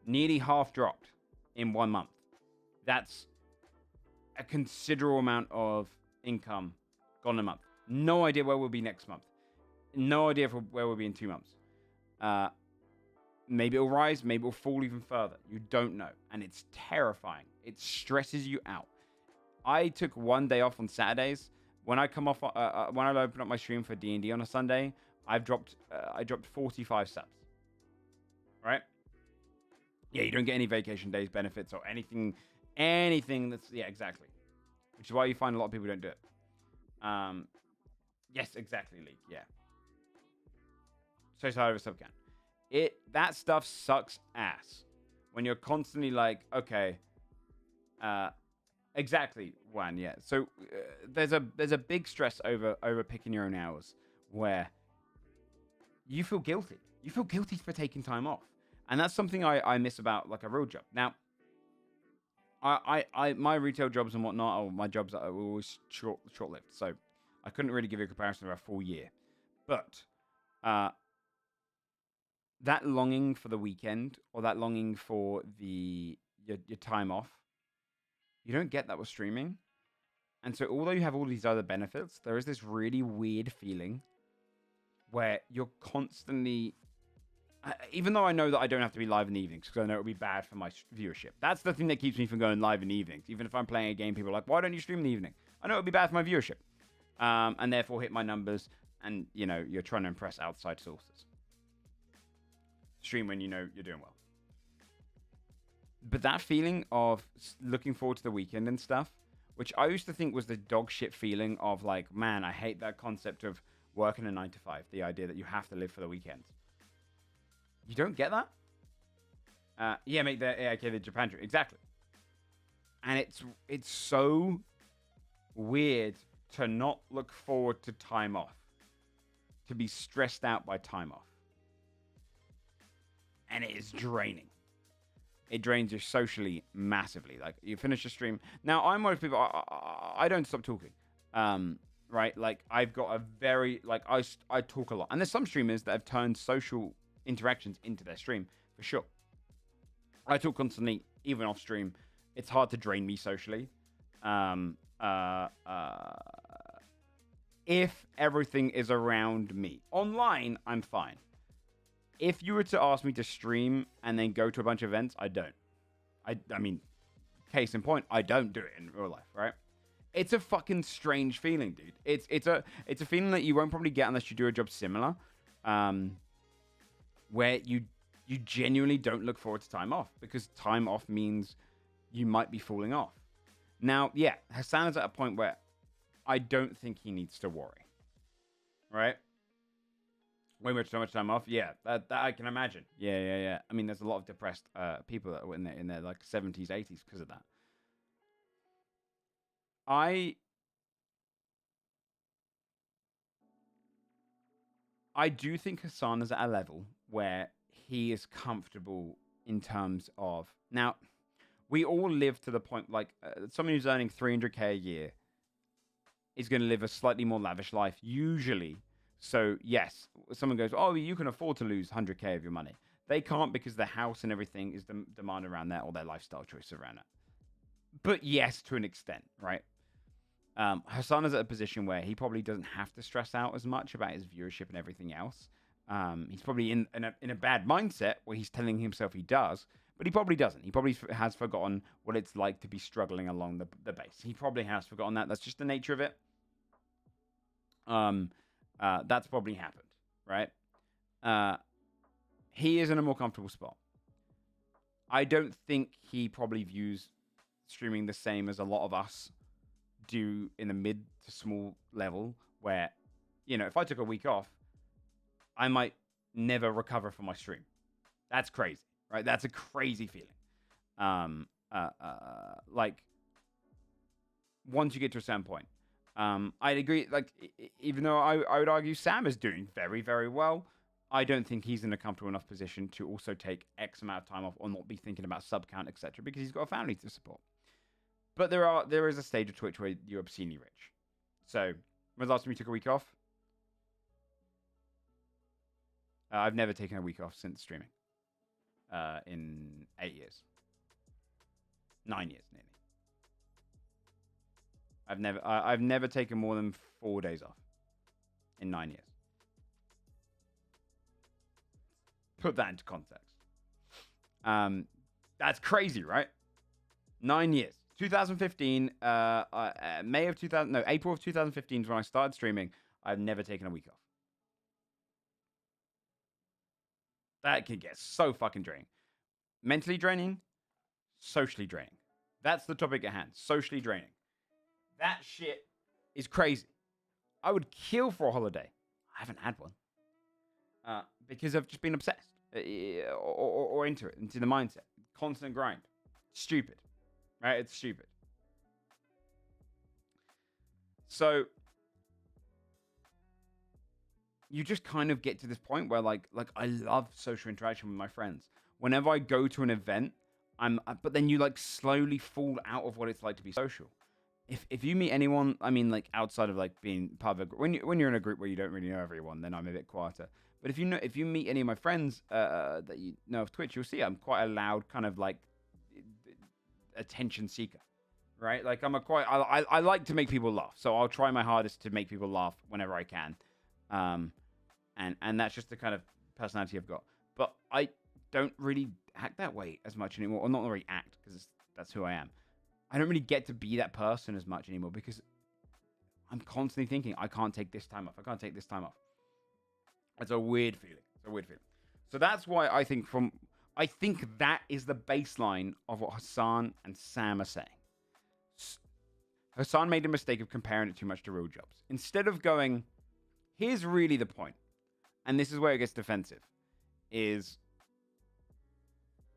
Nearly half dropped in 1 month. That's a considerable amount of income gone in a month. No idea where we'll be next month. No idea where we'll be in 2 months. Maybe it'll rise, maybe it'll fall even further. You don't know. And it's terrifying. It stresses you out. I took 1 day off on Saturdays. When I come off, when I open up my stream for D&D on a Sunday, I dropped 45 subs. Right? Yeah, you don't get any vacation days benefits or anything that's, yeah, exactly. Which is why you find a lot of people don't do it. Yes, exactly, Lee. Yeah. So tired of a sub count. That stuff sucks ass. When you're constantly like, okay, exactly, Juan, yeah. So there's a big stress over picking your own hours where you feel guilty. You feel guilty for taking time off. And that's something I miss about like a real job. Now, my retail jobs and whatnot, or my jobs are always short-lived. So I couldn't really give you a comparison of a full year. But that longing for the weekend or that longing for your time off, you don't get that with streaming. And so although you have all these other benefits, there is this really weird feeling where you're constantly... even though I know that I don't have to be live in the evenings because I know it would be bad for my viewership. That's the thing that keeps me from going live in the evenings. Even if I'm playing a game, people are like, why don't you stream in the evening? I know it would be bad for my viewership. And therefore hit my numbers and, you know, you're trying to impress outside sources. Stream when you know you're doing well. But that feeling of looking forward to the weekend and stuff, which I used to think was the dog shit feeling of like, man, I hate that concept of working a 9 to 5. The idea that you have to live for the weekends. You don't get that? Yeah, mate, the Japan trip. Exactly. And it's so weird to not look forward to time off. To be stressed out by time off. And it is draining. It drains you socially massively. Like, you finish your stream. Now, I'm one of people, I don't stop talking. Right? Like, I've got a very, like, I talk a lot. And there's some streamers that have turned social interactions into their stream, for sure. I talk constantly, even off stream. It's hard to drain me socially. If everything is around me. Online, I'm fine. If you were to ask me to stream and then go to a bunch of events, I don't. I mean, case in point, I don't do it in real life, right? It's a fucking strange feeling, dude. It's a feeling that you won't probably get unless you do a job similar. Where you genuinely don't look forward to time off because time off means you might be falling off. Now, yeah, Hassan is at a point where I don't think he needs to worry. Right? Way much time off. Yeah, that I can imagine. Yeah. I mean, there's a lot of depressed people that were in their like 70s, 80s because of that. I do think Hassan is at a level where he is comfortable in terms of... Now, we all live to the point, like, someone who's earning 300k a year is going to live a slightly more lavish life, usually. So, yes, someone goes, oh, you can afford to lose 100k of your money. They can't because the house and everything is the demand around that or their lifestyle choices around that. But yes, to an extent, right? Hassan is at a position where he probably doesn't have to stress out as much about his viewership and everything else. He's probably in a bad mindset where he's telling himself he does, But he probably doesn't. He probably has forgotten what it's like to be struggling along the base. He probably has forgotten that. That's just the nature of it. That's probably happened, right? He is in a more comfortable spot. I don't think he probably views streaming the same as a lot of us do in the mid to small level, where, you know, if I took a week off, I might never recover from my stream. That's crazy, right? That's a crazy feeling. Like, once you get to a certain point, I'd agree. Like, even though I would argue Sam is doing very, very well, I don't think he's in a comfortable enough position to also take X amount of time off or not be thinking about sub count, etc., because he's got a family to support. But there is a stage of Twitch where you're obscenely rich. So, when's the last time you took a week off? I've never taken a week off since streaming. In 8 years. 9 years, nearly. I've never taken more than 4 days off in 9 years. Put that into context. That's crazy, right? 9 years. 2015, April of 2015 is when I started streaming. I've never taken a week off. That can get so fucking draining. Mentally draining, socially draining. That's the topic at hand. Socially draining. That shit is crazy. I would kill for a holiday. I haven't had one. Because I've just been obsessed. Or into it, into the mindset. Constant grind. Stupid. Right? It's stupid. So, you just kind of get to this point where, like I love social interaction with my friends. Whenever I go to an event, but then you, like, slowly fall out of what it's like to be social. If you meet anyone, I mean, like, outside of, like, being part of a group, when you're in a group where you don't really know everyone, then I'm a bit quieter. But if you meet any of my friends that you know of Twitch, you'll see I'm quite a loud kind of, like, attention seeker, right? Like, I like to make people laugh, so I'll try my hardest to make people laugh whenever I can, and that's just the kind of personality I've got. But I don't really act that way as much anymore, or not really act, because that's who I am. I don't really get to be that person as much anymore because I'm constantly thinking, I can't take this time off. I can't take this time off. It's a weird feeling. It's a weird feeling. So that's why I think that is the baseline of what Hassan and Sam are saying. Hassan made a mistake of comparing it too much to real jobs. Instead of going, here's really the point, and this is where it gets defensive, is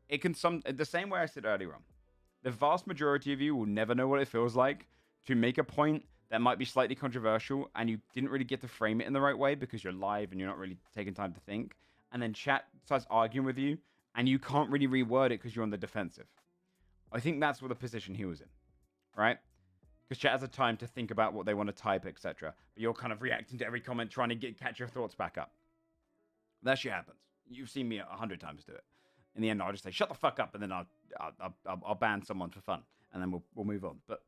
it can the same way I said earlier on. The vast majority of you will never know what it feels like to make a point that might be slightly controversial and you didn't really get to frame it in the right way because you're live and you're not really taking time to think. And then chat starts arguing with you and you can't really reword it because you're on the defensive. I think that's what the position he was in, right? Because chat has a time to think about what they want to type, etc. But you're kind of reacting to every comment, trying to catch your thoughts back up. That shit happens. You've seen me 100 times do it. In the end, I'll just say, shut the fuck up, and then I'll ban someone for fun, and then we'll move on. But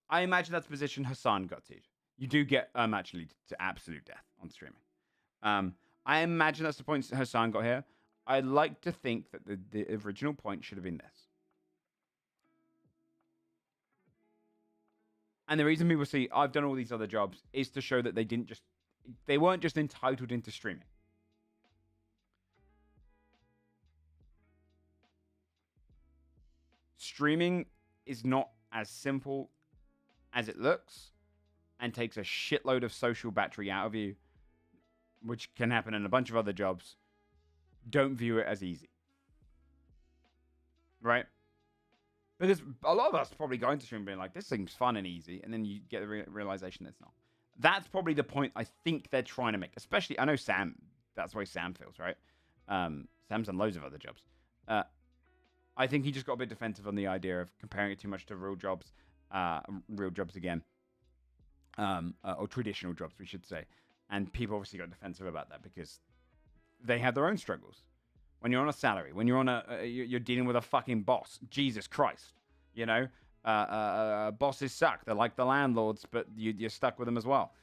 I imagine that's the position Hassan got to. You do get actually to absolute death on streaming. I imagine that's the point Hassan got here. I'd like to think that the original point should have been this. And the reason people see I've done all these other jobs is to show that they weren't just entitled into streaming. Streaming is not as simple as it looks and takes a shitload of social battery out of you, which can happen in a bunch of other jobs. Don't view it as easy. Right? Because a lot of us probably go into stream being like, this thing's fun and easy, and then you get the realization it's not. That's probably the point I think they're trying to make. Especially, I know Sam, that's the way Sam feels, right? Sam's done loads of other jobs. I think he just got a bit defensive on the idea of comparing it too much to real jobs again, or traditional jobs, we should say. And people obviously got defensive about that because they have their own struggles. When you're on a salary, when you're on you're dealing with a fucking boss. Jesus Christ, you know, bosses suck. They're like the landlords, but you're stuck with them as well.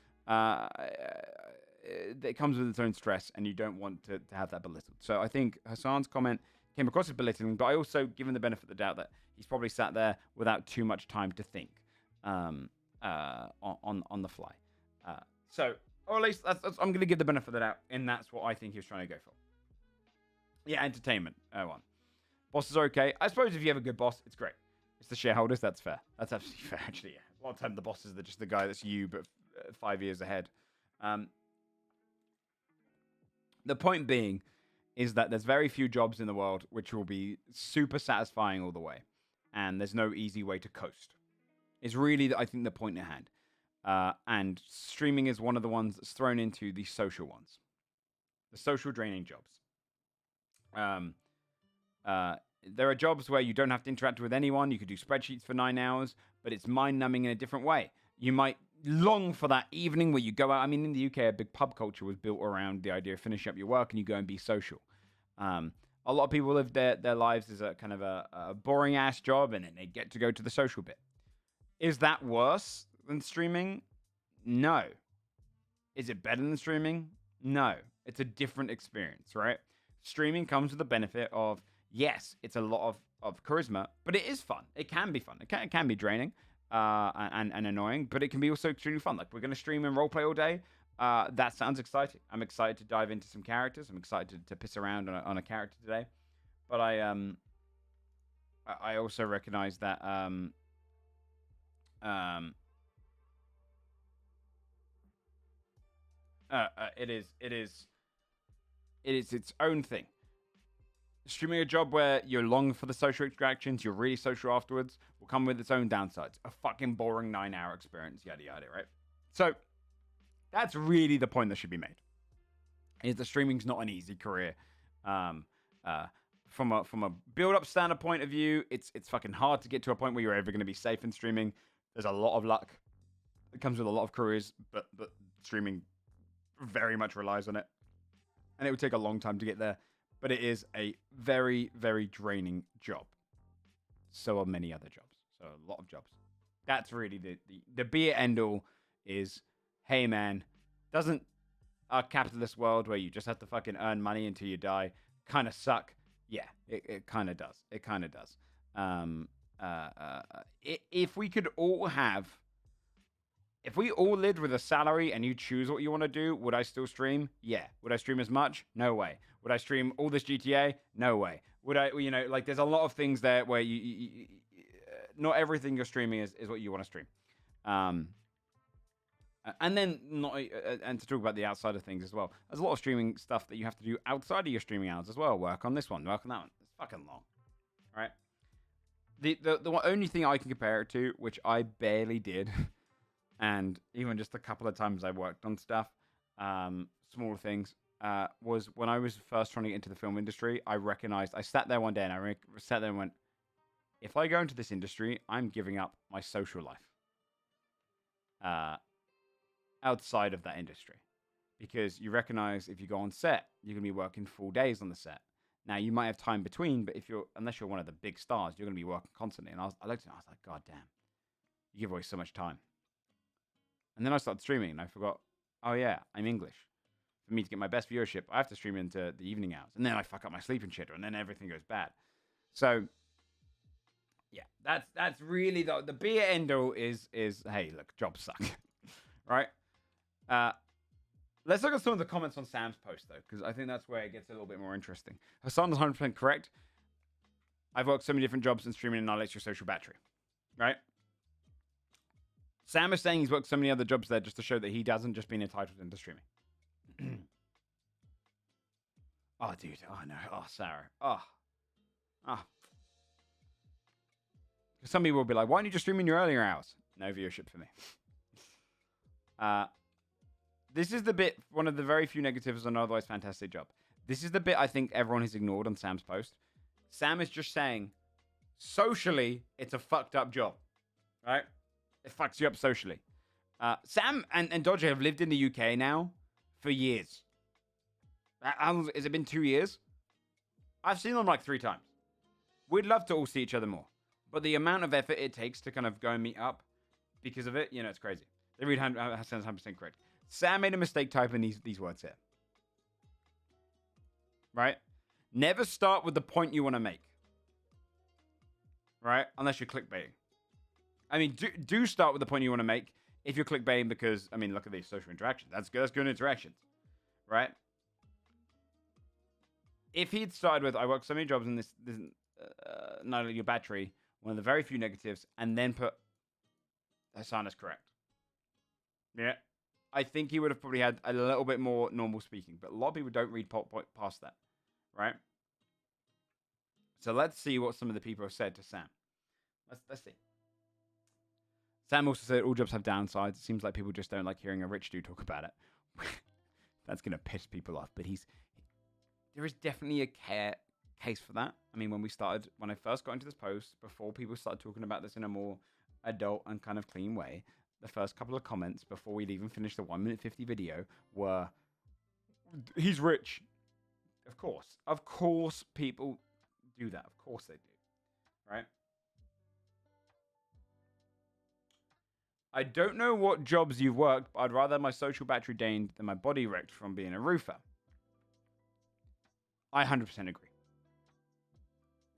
It comes with its own stress, and you don't want to have that belittled. So I think Hassan's comment came across as belittling, but I also give him the benefit of the doubt that he's probably sat there without too much time to think on the fly. Or at least I'm going to give the benefit of the doubt, and that's what I think he was trying to go for. Yeah, entertainment. One. Bosses are okay. I suppose if you have a good boss, it's great. It's the shareholders. That's fair. That's absolutely fair, actually. Yeah. A lot of time the bosses are just the guy that's you, but 5 years ahead. The point being is that there's very few jobs in the world which will be super satisfying all the way. And there's no easy way to coast. It's really, I think, the point at hand. And streaming is one of the ones that's thrown into the social ones. The social draining jobs. There are jobs where you don't have to interact with anyone. You could do spreadsheets for 9 hours, but it's mind-numbing in a different way. You might long for that evening where you go out. I mean, in the UK, a big pub culture was built around the idea of finishing up your work and you go and be social. A lot of people live their lives as a kind of a boring-ass job, and then they get to go to the social bit. Is that worse than streaming? No. Is it better than streaming? No. It's a different experience, right? Streaming comes with the benefit of, yes, it's a lot of charisma, but it is fun. It can be fun. It can be draining and annoying, but it can be also extremely fun. Like, we're going to stream and roleplay all day. That sounds exciting. I'm excited to dive into some characters. I'm excited to piss around on a character today. But I also recognize that it is its own thing. Streaming a job where you're long for the social interactions, you're really social afterwards, will come with its own downsides. A fucking boring 9-hour experience, yada yada, right? So that's really the point that should be made. Is that streaming's not an easy career. From a build-up standard point of view, it's fucking hard to get to a point where you're ever going to be safe in streaming. There's a lot of luck. It comes with a lot of careers, but streaming very much relies on it. And it would take a long time to get there. But it is a very, very draining job. So are many other jobs. So a lot of jobs. That's really the be it end all is, hey man, doesn't our capitalist world where you just have to fucking earn money until you die kind of suck? Yeah, it kind of does. It kind of does. If we could all have, if we all lived with a salary and you choose what you want to do, would I still stream? Yeah. Would I stream as much? No way. Would I stream all this GTA? No way. Would I, like, there's a lot of things there where you not everything you're streaming is what you want to stream. And then, and to talk about the outside of things as well, there's a lot of streaming stuff that you have to do outside of your streaming hours as well. Work on this one, work on that one. It's fucking long, right? The only thing I can compare it to, which I barely did, and even just a couple of times I worked on stuff, smaller things, was when I was first trying to get into the film industry. I sat there one day and I sat there and went, if I go into this industry, I'm giving up my social life outside of that industry. Because you recognize if you go on set, you're going to be working full days on the set. Now, you might have time between, but unless you're one of the big stars, you're going to be working constantly. And I looked at it and I was like, God damn, you give away so much time. And then I started streaming and I forgot, oh yeah, I'm English. For me to get my best viewership, I have to stream into the evening hours. And then I fuck up my sleeping schedule and then everything goes bad. So, yeah, that's really the be it end all is, hey, look, jobs suck. Right? Let's look at some of the comments on Sam's post, though, because I think that's where it gets a little bit more interesting. Hassan is 100% correct. I've worked so many different jobs in streaming and annihilates your social battery. Right? Sam is saying he's worked so many other jobs there just to show that he doesn't just been entitled into streaming. Oh, dude. Oh, no. Oh, Sarah. Oh. Some people will be like, why don't you just stream in your earlier hours? No viewership for me. This is the bit, one of the very few negatives on an otherwise fantastic job. This is the bit I think everyone has ignored on Sam's post. Sam is just saying, socially, it's a fucked up job. Right? It fucks you up socially. Sam and Dodger have lived in the UK now for years. Has it been 2 years? I've seen them like 3 times. We'd love to all see each other more. But the amount of effort it takes to kind of go and meet up because of it, it's crazy. They read Hassan's 100% correct. Sam made a mistake typing these words here. Right? Never start with the point you want to make. Right? Unless you're clickbaiting. I mean, do start with the point you want to make if you're clickbaiting because, I mean, look at these social interactions. That's good. That's good interactions. Right? If he'd started with, I work so many jobs in this not your battery, one of the very few negatives, and then put Hassan is correct. Yeah. I think he would have probably had a little bit more normal speaking, but a lot of people don't read past that. Right? So let's see what some of the people have said to Sam. Let's see. Sam also said all jobs have downsides. It seems like people just don't like hearing a rich dude talk about it. That's going to piss people off. But there is definitely a case for that. I mean, when I first got into this post, before people started talking about this in a more adult and kind of clean way, the first couple of comments before we'd even finished the 1 minute 50 video were, he's rich. Of course people do that. Of course they do. Right? I don't know what jobs you've worked, but I'd rather my social battery drained than my body wrecked from being a roofer. I 100% agree.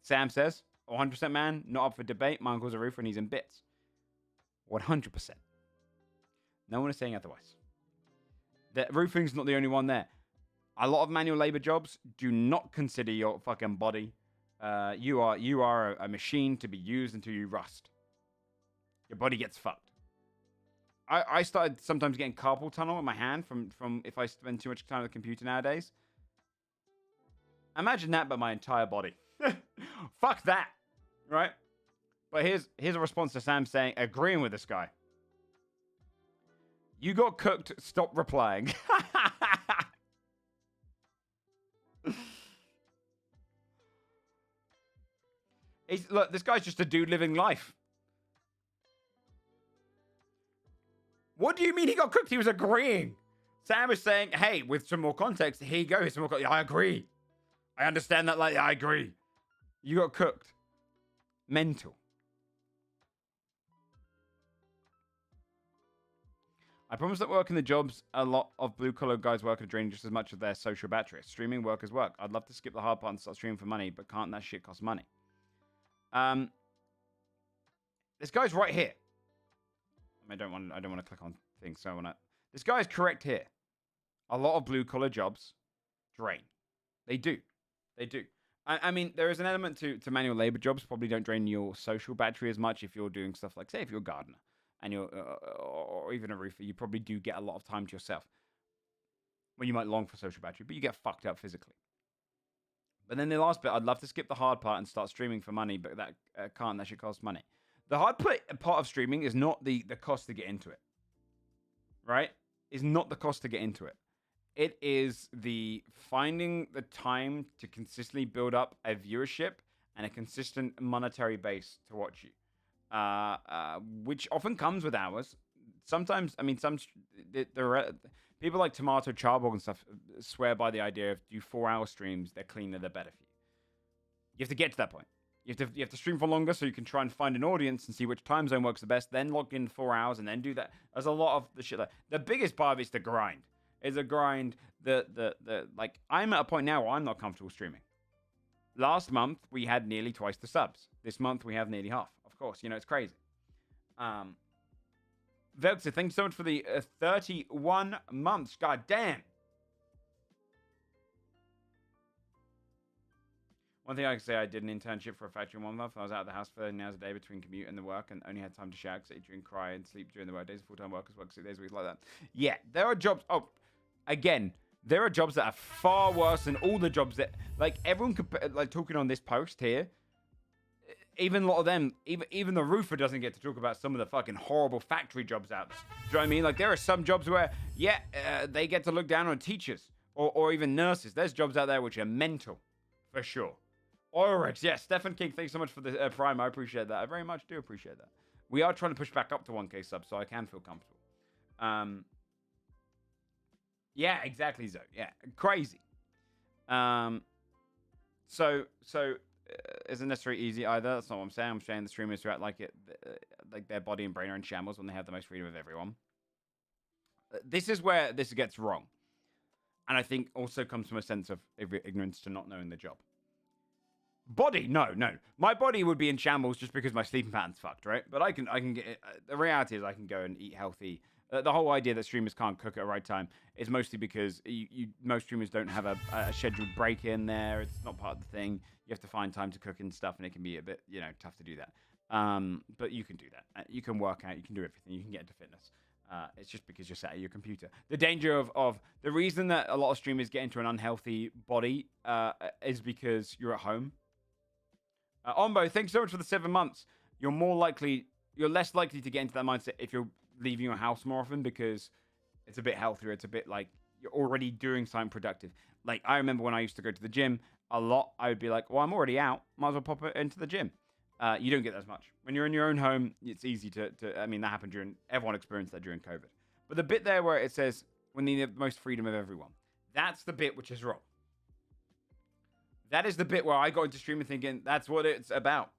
Sam says, 100% man, not up for debate. My uncle's a roofer and he's in bits. 100%. No one is saying otherwise. The roofing's not the only one there. A lot of manual labor jobs do not consider your fucking body. You are a machine to be used until you rust. Your body gets fucked. I started sometimes getting carpal tunnel in my hand from if I spend too much time on the computer nowadays. Imagine that, but my entire body. Fuck that, right? But here's a response to Sam saying, agreeing with this guy. You got cooked. Stop replying. Look, this guy's just a dude living life. What do you mean he got cooked? He was agreeing. Sam is saying, hey, with some more context, here you go. Here's some more I agree. I understand that. I agree. You got cooked. Mental. I promise that working the jobs, a lot of blue-collar guys work are draining just as much of their social battery. Streaming workers work. I'd love to skip the hard part and start streaming for money, but can't that shit cost money? This guy's right here. I don't want to click on things, so I want to. This guy's correct here. A lot of blue-collar jobs drain. They do. I mean, there is an element to manual labor jobs. Probably don't drain your social battery as much if you're doing stuff like, say, if you're a gardener and you're, or even a roofer, you probably do get a lot of time to yourself. Well, you might long for social battery, but you get fucked up physically. But then the last bit, I'd love to skip the hard part and start streaming for money, but that can't. That should cost money. The hard part of streaming is not the cost to get into it, right? Is not the cost to get into it. It is the finding the time to consistently build up a viewership and a consistent monetary base to watch you, which often comes with hours. Sometimes, I mean, people like Tomato Charbog and stuff swear by the idea of do 4-hour streams, they're cleaner, they're better for you. You have to get to that point. You have to stream for longer so you can try and find an audience and see which time zone works the best, then log in 4 hours and then do that. There's a lot of the shit. The biggest part of it is the grind. Is a grind. Like, I'm at a point now where I'm not comfortable streaming. Last month, we had nearly twice the subs. This month, we have nearly half. Of course, it's crazy. Velxer, thank you so much for the 31 months. God damn. One thing I can say, I did an internship for a factory in 1 month. I was out of the house for 30 hours a day between commute and the work and only had time to shower, eat, drink, cry, and sleep during the work days. Full-time workers work 6 days a week like that. Yeah, there are jobs. Oh, again, there are jobs that are far worse than all the jobs that, like, everyone could, like, talking on this post here, even a lot of them, even the roofer doesn't get to talk about some of the fucking horrible factory jobs out there. Do you know what I mean? Like, there are some jobs where, they get to look down on teachers or even nurses. There's jobs out there which are mental, for sure. Oryx, yes. Stephen King, thanks so much for the Prime. I appreciate that. I very much do appreciate that. We are trying to push back up to 1K subs, so I can feel comfortable. Yeah, exactly, Zoe. Yeah, crazy. So isn't necessarily easy either. That's not what I'm saying. I'm saying the streamers who act like like their body and brain are in shambles when they have the most freedom of everyone. This is where this gets wrong. And I think also comes from a sense of ignorance to not knowing the job. Body, no. My body would be in shambles just because my sleeping pattern's fucked, right? But I can get. The reality is, I can go and eat healthy. The whole idea that streamers can't cook at the right time is mostly because most streamers don't have a scheduled break in there. It's not part of the thing. You have to find time to cook and stuff, and it can be a bit, tough to do that. But you can do that. You can work out. You can do everything. You can get into fitness. It's just because you're sat at your computer. The danger of the reason that a lot of streamers get into an unhealthy body is because you're at home. Ombo, thanks so much for the 7 months. You're less likely to get into that mindset if you're leaving your house more often because it's a bit healthier. It's a bit like you're already doing something productive. Like, I remember when I used to go to the gym a lot, I would be like, well, I'm already out. Might as well pop it into the gym. You don't get that as much. When you're in your own home, it's easy to I mean, that happened everyone experienced that during COVID. But the bit there where it says, we need the most freedom of everyone, that's the bit which is wrong. That is the bit where I got into streaming thinking that's what it's about.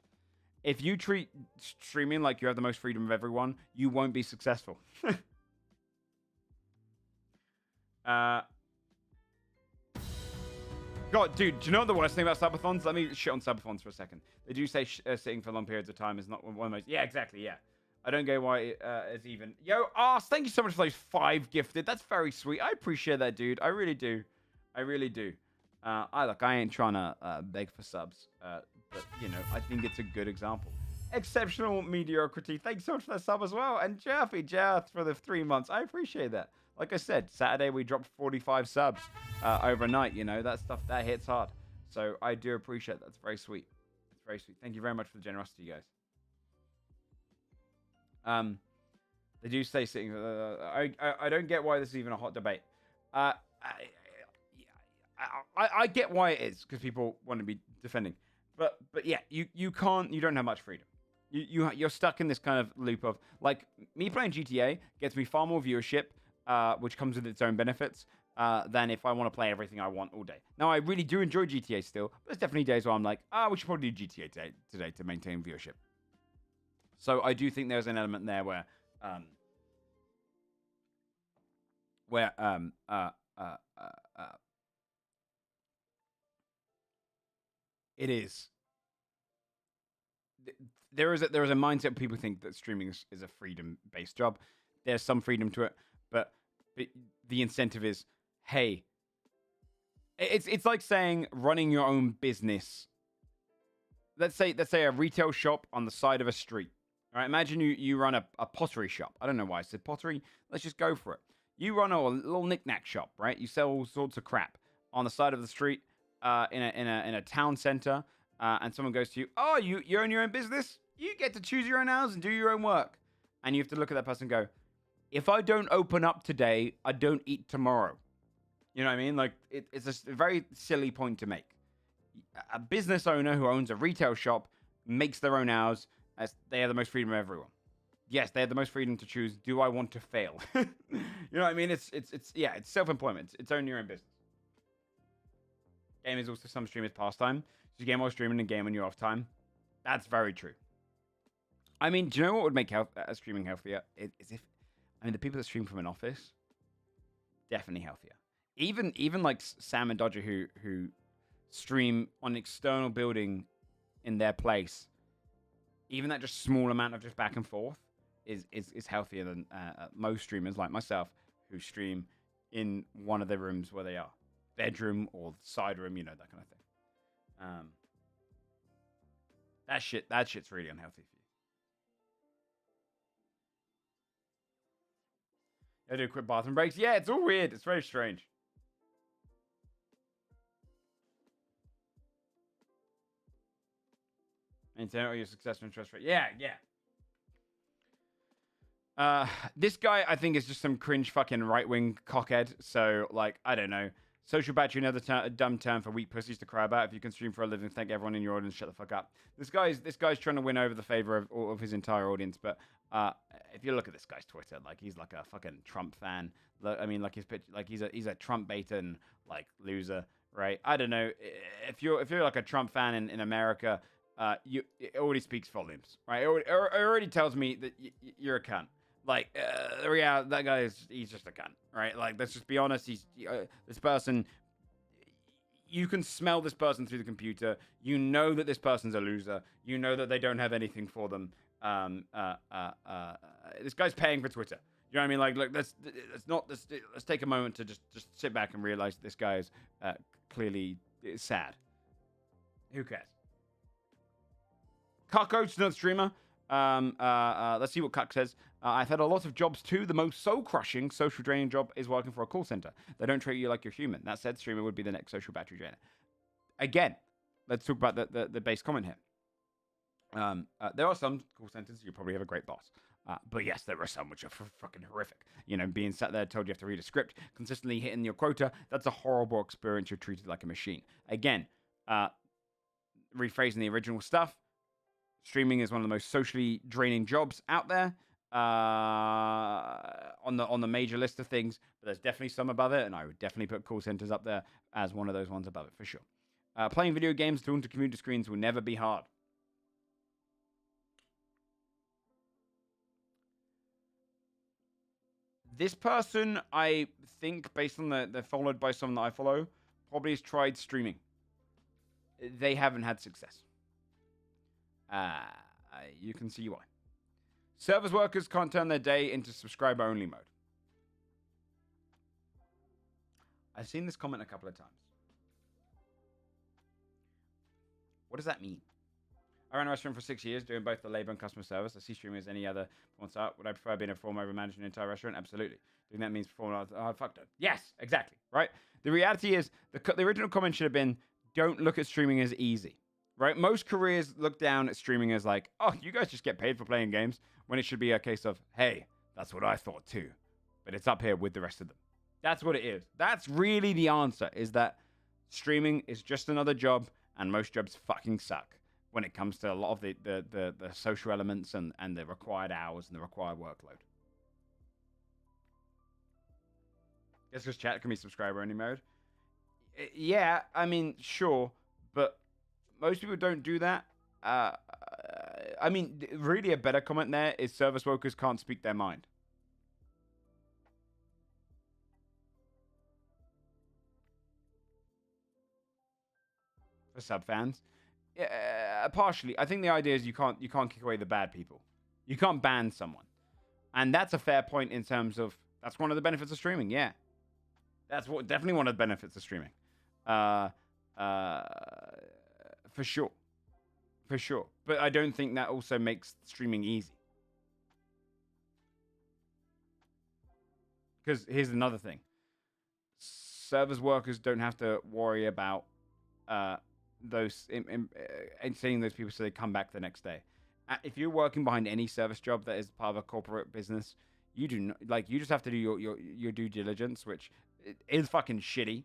If you treat streaming like you have the most freedom of everyone, you won't be successful. God, dude, do you know what the worst thing about subathons? Let me shit on subathons for a second. They do say sitting for long periods of time is not one of the most... Yeah, exactly, yeah. I don't get why it's even... Yo, Ars, thank you so much for those 5 gifted. That's very sweet. I appreciate that, dude. I really do. I really do. I ain't trying to beg for subs, but, I think it's a good example. Exceptional mediocrity. Thanks so much for that sub as well. And Jerfy Jerth for the 3 months. I appreciate that. Like I said, Saturday we dropped 45 subs overnight. That stuff, that hits hard. So I do appreciate that. That's very sweet. It's very sweet. Thank you very much for the generosity, guys. They do say sitting... I don't get why this is even a hot debate. I get why it is, because people want to be defending. But yeah, you don't have much freedom. You're stuck in this kind of loop of, like, me playing GTA gets me far more viewership, which comes with its own benefits, than if I want to play everything I want all day. Now, I really do enjoy GTA still, but there's definitely days where I'm like, we should probably do GTA today to maintain viewership. So I do think there's an element there where it is. There is a mindset people think that streaming is a freedom-based job. There's some freedom to it, but the incentive is, hey, it's like saying running your own business. Let's say a retail shop on the side of a street. All right, imagine you run a pottery shop. I don't know why I said pottery. Let's just go for it. You run a little knick-knack shop, right? You sell all sorts of crap on the side of the street. In a town center, and someone goes to you, oh, you own your own business? You get to choose your own hours and do your own work. And you have to look at that person and go, if I don't open up today, I don't eat tomorrow. You know what I mean? Like, it's a very silly point to make. A business owner who owns a retail shop makes their own hours, as they have the most freedom of everyone. Yes, they have the most freedom to choose, do I want to fail? You know what I mean? It's self-employment. It's owning your own business. Game is also some streamers' pastime. So you game while streaming and game when you're off time. That's very true. I mean, do you know what would make streaming healthier? The people that stream from an office, definitely healthier. Even like Sam and Dodger who stream on an external building in their place, even that just small amount of just back and forth is healthier than most streamers like myself who stream in one of the rooms where they are. Bedroom or side room, that kind of thing. That shit's really unhealthy for you. I do quick bathroom breaks. Yeah, it's all weird. It's very strange. Maintain all your success and interest rate. Yeah. This guy, I think, is just some cringe fucking right-wing cockhead. So, like, I don't know. Social battery, another dumb term for weak pussies to cry about. If you can stream for a living, thank everyone in your audience. Shut the fuck up. This guy's trying to win over the favor of his entire audience. But if you look at this guy's Twitter, like, he's like a fucking Trump fan. I mean, like, his pitch, like, he's a Trump baiting, like, loser, right? I don't know. If you're like a Trump fan in America, it already speaks volumes, right? It already tells me that you're a cunt. Like, that guy he's just a cunt, right? Like, let's just be honest. This person, you can smell this person through the computer. You know that this person's a loser. You know that they don't have anything for them. This guy's paying for Twitter. You know what I mean? Like, look, let's take a moment to just sit back and realize that this guy is clearly sad. Who cares? Cuckcoach, not streamer. Let's see what Cuck says. I've had a lot of jobs too. The most soul-crushing, social draining job is working for a call center. They don't treat you like you're human. That said, streamer would be the next social battery drainer. Again, let's talk about the base comment here. There are some call centers you probably have a great boss. But yes, there are some which are fucking horrific. You know, being sat there told you have to read a script, consistently hitting your quota, that's a horrible experience. You're treated like a machine. Again, rephrasing the original stuff, streaming is one of the most socially draining jobs out there on the major list of things, but there's definitely some above it, and I would definitely put call centers up there as one of those ones above it for sure. Playing video games talking to computer screens will never be hard. This person, I think, based on they're followed by someone that I follow, probably has tried streaming. They haven't had success. You can see why. Service workers can't turn their day into subscriber-only mode. I've seen this comment a couple of times. What does that mean? I ran a restaurant for 6 years, doing both the labor and customer service. I see streaming as any other on site. Would I prefer being a performer over managing an entire restaurant? Absolutely. Doing that means performing. Oh, fuck that. Yes, exactly. Right? The reality is, the original comment should have been, don't look at streaming as easy. Right? Most careers look down at streaming as like, oh, you guys just get paid for playing games, when it should be a case of, hey, that's what I thought too. But it's up here with the rest of them. That's what it is. That's really the answer, is that streaming is just another job, and most jobs fucking suck when it comes to a lot of the social elements and the required hours and the required workload. Guess because chat can be subscriber-only mode. Yeah, I mean, sure, but most people don't do that. I mean, really a better comment there is service workers can't speak their mind. For sub fans. Partially. I think the idea is you can't kick away the bad people. You can't ban someone. And that's a fair point in terms of, that's one of the benefits of streaming, yeah. That's definitely one of the benefits of streaming. For sure. For sure. But I don't think that also makes streaming easy. Because here's another thing. Service workers don't have to worry about seeing those people so they come back the next day. If you're working behind any service job that is part of a corporate business, you do not, like, you just have to do your due diligence, which is fucking shitty.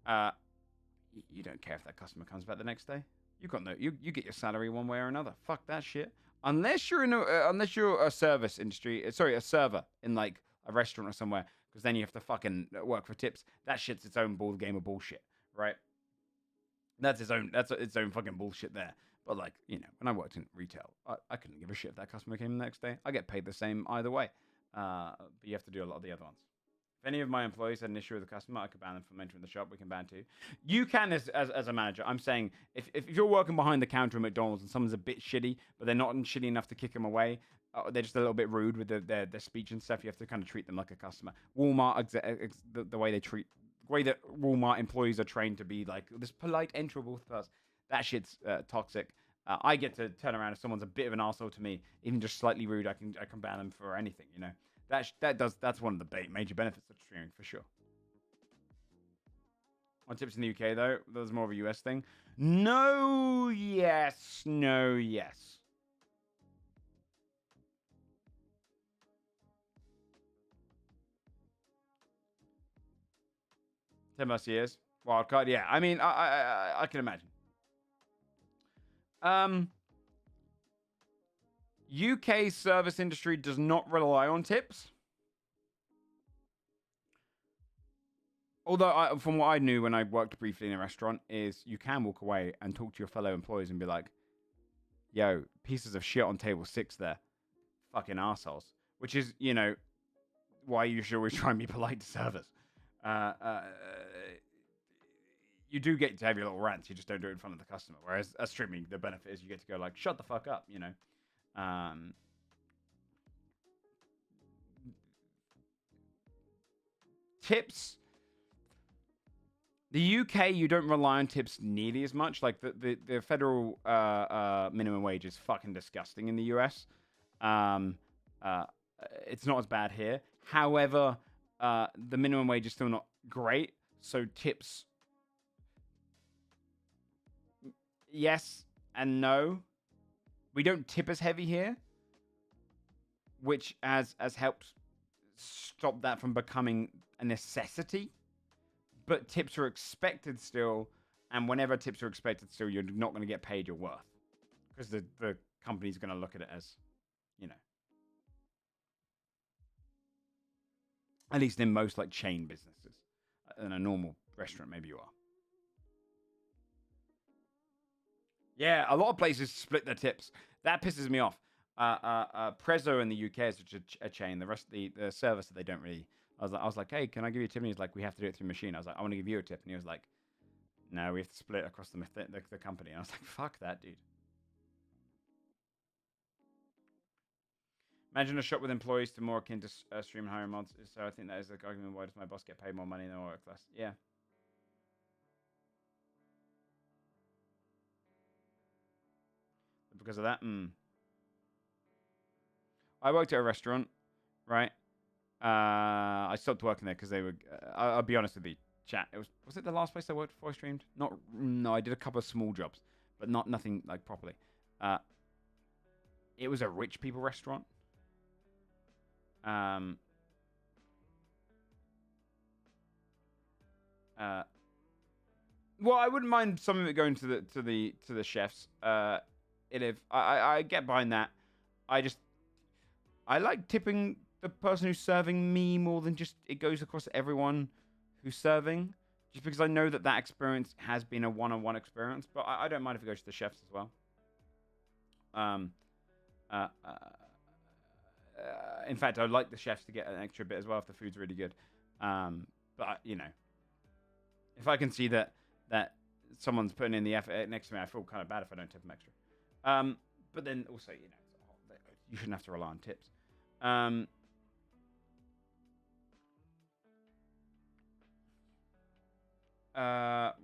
You don't care if that customer comes back the next day. You get your salary one way or another. Fuck that shit. Unless you're in a service industry, a server in like a restaurant or somewhere, because then you have to fucking work for tips. That shit's its own ball game of bullshit, right? That's its own fucking bullshit there. But like, you know, when I worked in retail, I couldn't give a shit if that customer came the next day. I get paid the same either way. But you have to do a lot of the other ones. If any of my employees had an issue with a customer, I could ban them from entering the shop. We can ban too. You can as a manager. I'm saying if you're working behind the counter at McDonald's and someone's a bit shitty, but they're not shitty enough to kick them away, they're just a little bit rude with their speech and stuff, you have to kind of treat them like a customer. Walmart, the way that Walmart employees are trained to be like this polite, entrable person, that shit's toxic. I get to turn around if someone's a bit of an arsehole to me, even just slightly rude. I can ban them for anything, you know. That's one of the major benefits of streaming for sure. On tips in the UK though, there's more of a US thing. No, yes. 10 plus years. Wildcard, yeah. I mean, I can imagine. UK service industry does not rely on tips. Although, from what I knew when I worked briefly in a restaurant, is you can walk away and talk to your fellow employees and be like, yo, pieces of shit on table 6 there. fucking assholes. Which is, you know, why you should always try and be polite to servers. You do get to have your little rants. You just don't do it in front of the customer. Whereas as streaming, the benefit is you get to go like, shut the fuck up, you know. Tips. The UK, you don't rely on tips nearly as much. Like the federal minimum wage is fucking disgusting in the US. It's not as bad here. However, the minimum wage is still not great. So tips, yes and no. We don't tip as heavy here, which has helped stop that from becoming a necessity. But tips are expected still, and whenever tips are expected still, you're not going to get paid your worth. Because the company's going to look at it as, you know. At least in most like chain businesses. In a normal restaurant, maybe you are. Yeah, a lot of places split their tips. That pisses me off. Prezzo in the UK is a chain. The rest of the service that they don't really. I was like, hey, can I give you a tip? And he's like, we have to do it through a machine. I was like, I want to give you a tip. And he was like, no, we have to split it across the company. And I was like, fuck that, dude. Imagine a shop with employees to more akin to stream hiring mods. So I think that is the argument. Why does my boss get paid more money than I work less? Yeah. Because of that, I worked at a restaurant, right? I stopped working there because they were. I'll be honest with you, chat. Was it the last place I worked before I streamed? No. I did a couple of small jobs, but nothing like properly. It was a rich people restaurant. Well, I wouldn't mind some of it going to the chefs. I get behind that. I like tipping the person who's serving me more than just it goes across everyone who's serving, just because I know that experience has been a one-on-one experience. But I don't mind if it goes to the chefs as well. In fact, I'd like the chefs to get an extra bit as well if the food's really good. But you know, if I can see that someone's putting in the effort next to me, I feel kind of bad if I don't tip them extra. But then also, you know, you shouldn't have to rely on tips.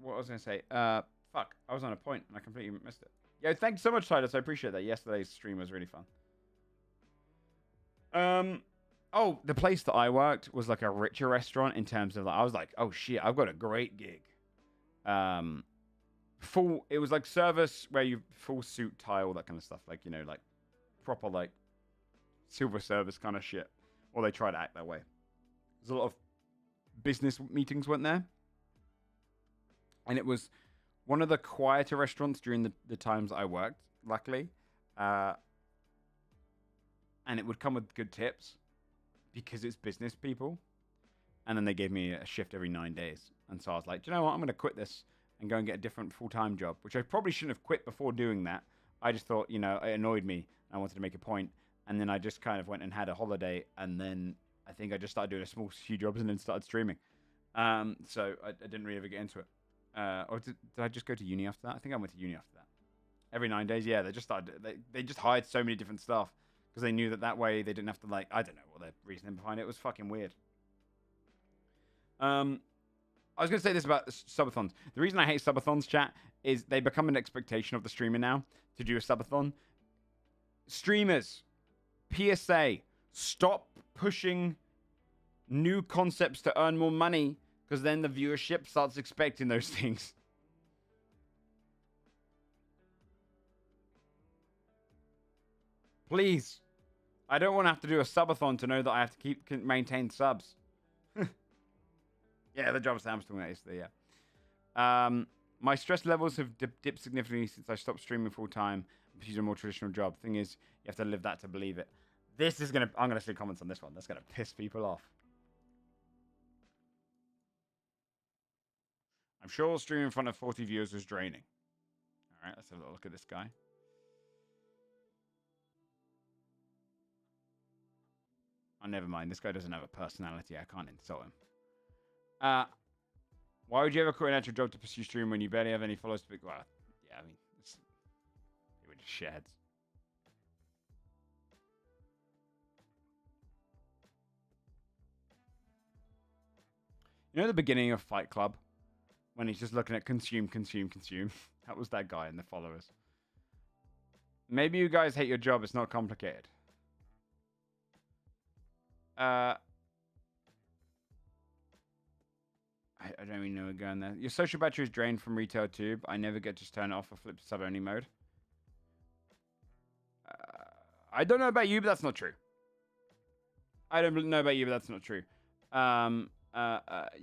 What was I going to say? Fuck, I was on a point and I completely missed it. Yo, thanks so much, Titus. I appreciate that. Yesterday's stream was really fun. Oh, the place that I worked was like a richer restaurant in terms of, like, I was like, oh shit, I've got a great gig. It was like service where you full suit, tie, all that kind of stuff. Like, you know, like proper like silver service kind of shit. Or they try to act that way. There's a lot of business meetings went there. And it was one of the quieter restaurants during the times I worked, luckily. And it would come with good tips because it's business people. And then they gave me a shift every 9 days. And so I was like, do you know what? I'm going to quit this and go and get a different full-time job, which I probably shouldn't have quit before doing that. I just thought, you know, it annoyed me. I wanted to make a point. And then I just kind of went and had a holiday. And then I think I just started doing a few jobs and then started streaming. So I didn't really ever get into it. Or did I just go to uni after that? I think I went to uni after that. Every 9 days, yeah. They just hired so many different staff because they knew that way they didn't have to, like, I don't know what their reasoning behind it. It was fucking weird. I was going to say this about subathons. The reason I hate subathons, chat, is they become an expectation of the streamer now to do a subathon. Streamers, PSA, stop pushing new concepts to earn more money, because then the viewership starts expecting those things. Please. I don't want to have to do a subathon to know that I have to maintain subs. Yeah, the job Sam's talking about yesterday, yeah. My stress levels have dipped significantly since I stopped streaming full time and pursued a more traditional job. Thing is, you have to live that to believe it. I'm gonna see comments on this one. That's gonna piss people off. I'm sure streaming in front of 40 viewers was draining. All right, let's have a look at this guy. Oh, never mind. This guy doesn't have a personality. I can't insult him. Why would you ever quit an actual job to pursue stream when you barely have any followers to pick? Well, yeah, I mean, they were just shitheads. You know the beginning of Fight Club? When he's just looking at consume, consume, consume. That was that guy and the followers. Maybe you guys hate your job. It's not complicated. I don't even know where we're going there. Your social battery is drained from retail too, but I never get to turn it off or flip to sub-only mode. I don't know about you, but that's not true. I don't know about you, but that's not true.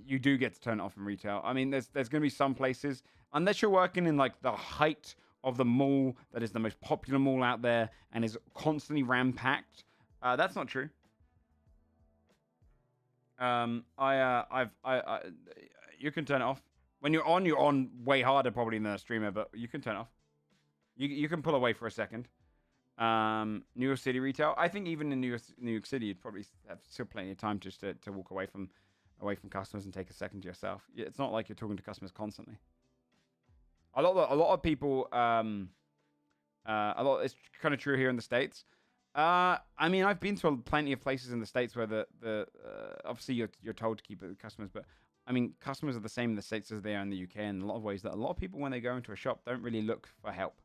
You do get to turn it off in retail. I mean, there's going to be some places, unless you're working in like the height of the mall that is the most popular mall out there and is constantly ram-packed. That's not true. You can turn it off. When you're on way harder probably than a streamer, but you can turn it off. You can pull away for a second. New York City retail. I think even in New York City, you'd probably have still plenty of time just to walk away from customers and take a second to yourself. It's not like you're talking to customers constantly. A lot of people. It's kind of true here in the States. I mean, I've been to plenty of places in the States where the obviously you're told to keep it with customers, but I mean, customers are the same in the States as they are in the UK in a lot of ways. That a lot of people, when they go into a shop, don't really look for help.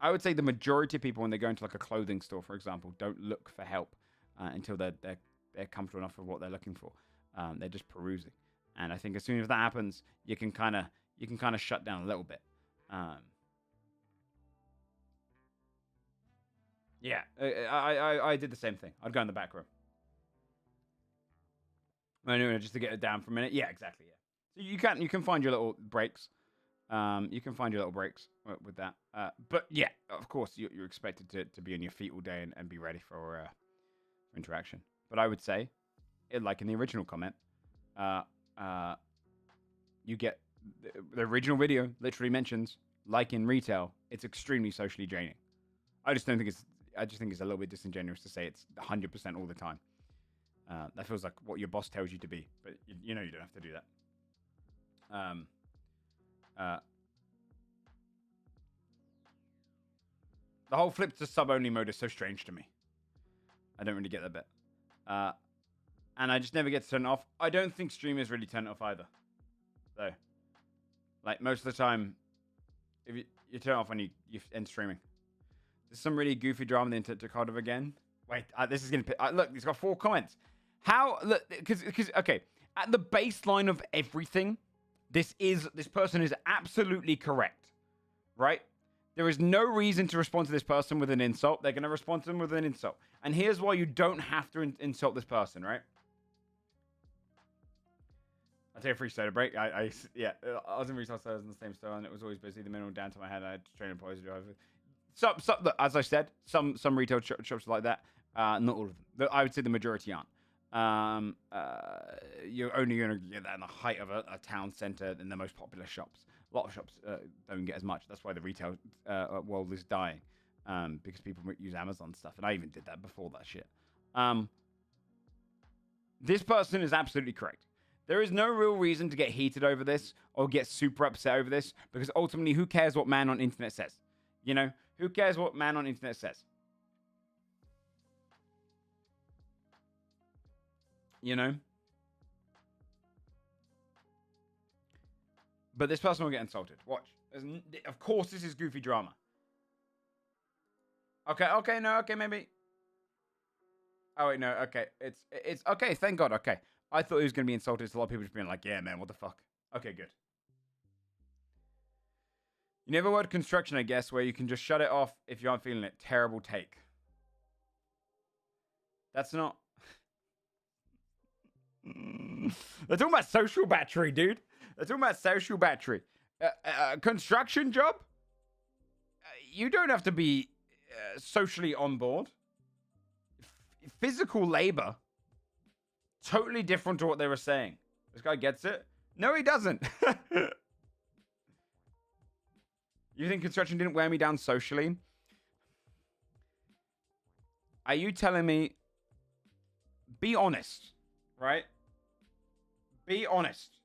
I would say the majority of people, when they go into like a clothing store, for example, don't look for help until they're comfortable enough with what they're looking for. They're just perusing, and I think as soon as that happens, you can kind of shut down a little bit. Yeah, I did the same thing. I'd go in the back room. Anyway, just to get it down for a minute. Yeah, exactly. Yeah, so you can find your little breaks. You can find your little breaks with that. But yeah, of course, you're expected to be on your feet all day and be ready for interaction. But I would say, like in the original comment, you get the original video literally mentions, like in retail, it's extremely socially draining. I just think it's a little bit disingenuous to say it's 100% all the time. That feels like what your boss tells you to be, but you know you don't have to do that. The whole flip to sub-only mode is so strange to me. I don't really get that bit. And I just never get to turn it off. I don't think streamers really turn it off either. So, like most of the time, if you turn it off when you end streaming. There's some really goofy drama in Takotov again. Wait, this is going to... look, he's got 4 comments. How... Look, because... Okay, at the baseline of everything, this person is absolutely correct. Right? There is no reason to respond to this person with an insult. They're going to respond to them with an insult. And here's why you don't have to insult this person, right? I'll take a free soda break. I was in retail stores in the same store, and it was always busy. The minimum down to my head. I had to train employees to drive it. Look, as I said, some retail shops are like that. Not all of them. I would say the majority aren't. You're only going to get that in the height of a town center in the most popular shops. A lot of shops don't get as much. That's why the retail world is dying, because people use Amazon stuff. And I even did that before that shit. This person is absolutely correct. There is no real reason to get heated over this or get super upset over this, because ultimately, who cares what man on internet says? You know, who cares what man on internet says? You know? But this person will get insulted. Watch. Of course, this is goofy drama. Okay, maybe. Oh, wait, no, okay. It's okay, thank God, okay. I thought he was going to be insulted. It's a lot of people just being like, yeah, man, what the fuck? Okay, good. You never worked construction, I guess, where you can just shut it off if you aren't feeling it. Terrible take. That's not... They're talking about social battery, dude. They're talking about social battery. Construction job? You don't have to be socially on board. Physical labor. Totally different to what they were saying. This guy gets it? No, he doesn't. You think construction didn't wear me down socially? Are you telling me, be honest, right? Be honest.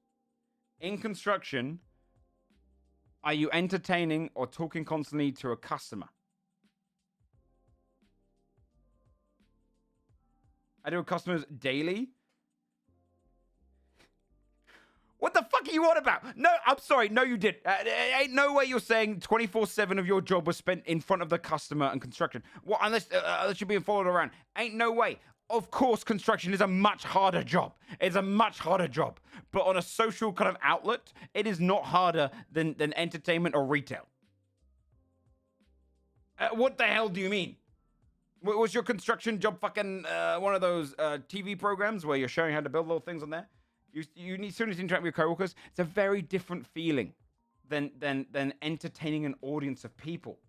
In construction, are you entertaining or talking constantly to a customer? I deal with customers daily. What the fuck are you on about? No, I'm sorry. No, you did. Ain't no way you're saying 24/7 of your job was spent in front of the customer and construction. Well, unless you're being followed around. Ain't no way. Of course, construction is a much harder job. It's a much harder job. But on a social kind of outlet, it is not harder than entertainment or retail. What the hell do you mean? Was your construction job fucking one of those TV programs where you're showing how to build little things on there? You need soon as you interact with your coworkers. It's a very different feeling than entertaining an audience of people.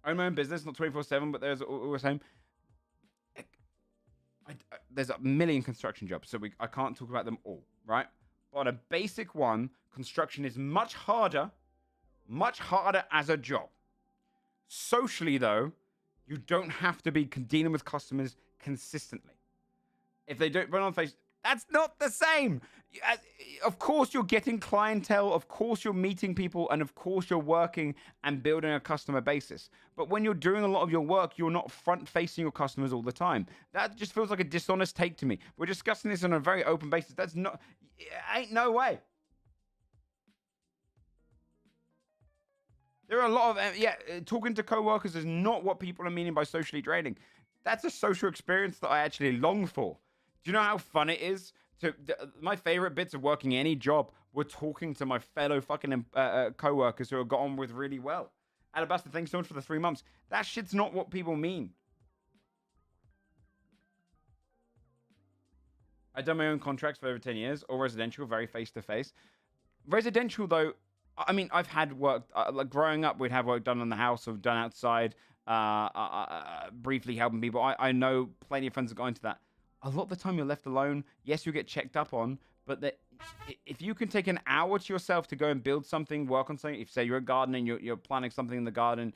I own my own business, not 24/7, but there's always home. There's a million construction jobs, so I can't talk about them all, right? But on a basic one, construction is much harder as a job. Socially, though, you don't have to be dealing with customers consistently. If they don't run on face, that's not the same. Of course, you're getting clientele. Of course, you're meeting people. And of course, you're working and building a customer basis. But when you're doing a lot of your work, you're not front-facing your customers all the time. That just feels like a dishonest take to me. We're discussing this on a very open basis. That's not... Ain't no way. There are a lot of... talking to coworkers is not what people are meaning by socially draining. That's a social experience that I actually long for. Do you know how fun it is? My favorite bits of working any job were talking to my fellow fucking co-workers who have got on with really well. Alabaster, thanks so much for the 3 months. That shit's not what people mean. I've done my own contracts for over 10 years, all residential, very face-to-face. Residential, though, I mean, I've had work, like growing up, we'd have work done on the house or done outside, briefly helping people. I know plenty of friends that got into that. A lot of the time you're left alone. Yes, you get checked up on, but if you can take an hour to yourself to go and build something, work on something, if say you're a gardener and you're planning something in the garden,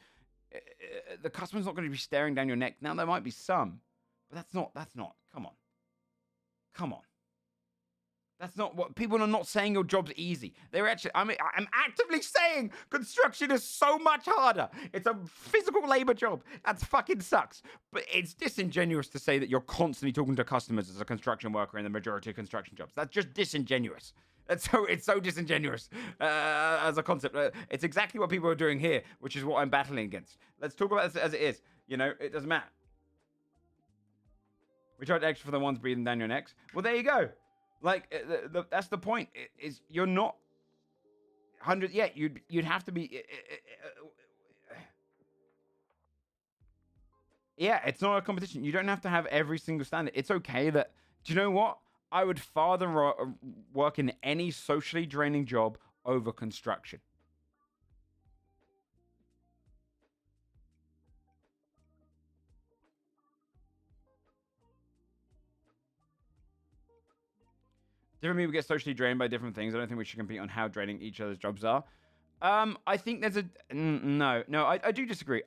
the customer's not going to be staring down your neck. Now, there might be some, but that's not, come on. That's not what people are not saying. Your job's easy. They're actually, I'm actively saying construction is so much harder. It's a physical labor job. That fucking sucks. But it's disingenuous to say that you're constantly talking to customers as a construction worker in the majority of construction jobs. That's just disingenuous. It's so disingenuous as a concept. It's exactly what people are doing here, which is what I'm battling against. Let's talk about this as it is. You know, it doesn't matter. We charge extra for the ones breathing down your necks. Well, there you go. Like, that's the point. Is you're not 100 yet. You'd have to be. Yeah, it's not a competition. You don't have to have every single standard. It's okay that. Do you know what? I would far work in any socially draining job over construction. Different people get socially drained by different things. I don't think we should compete on how draining each other's jobs are. I think there's a... No, I do disagree.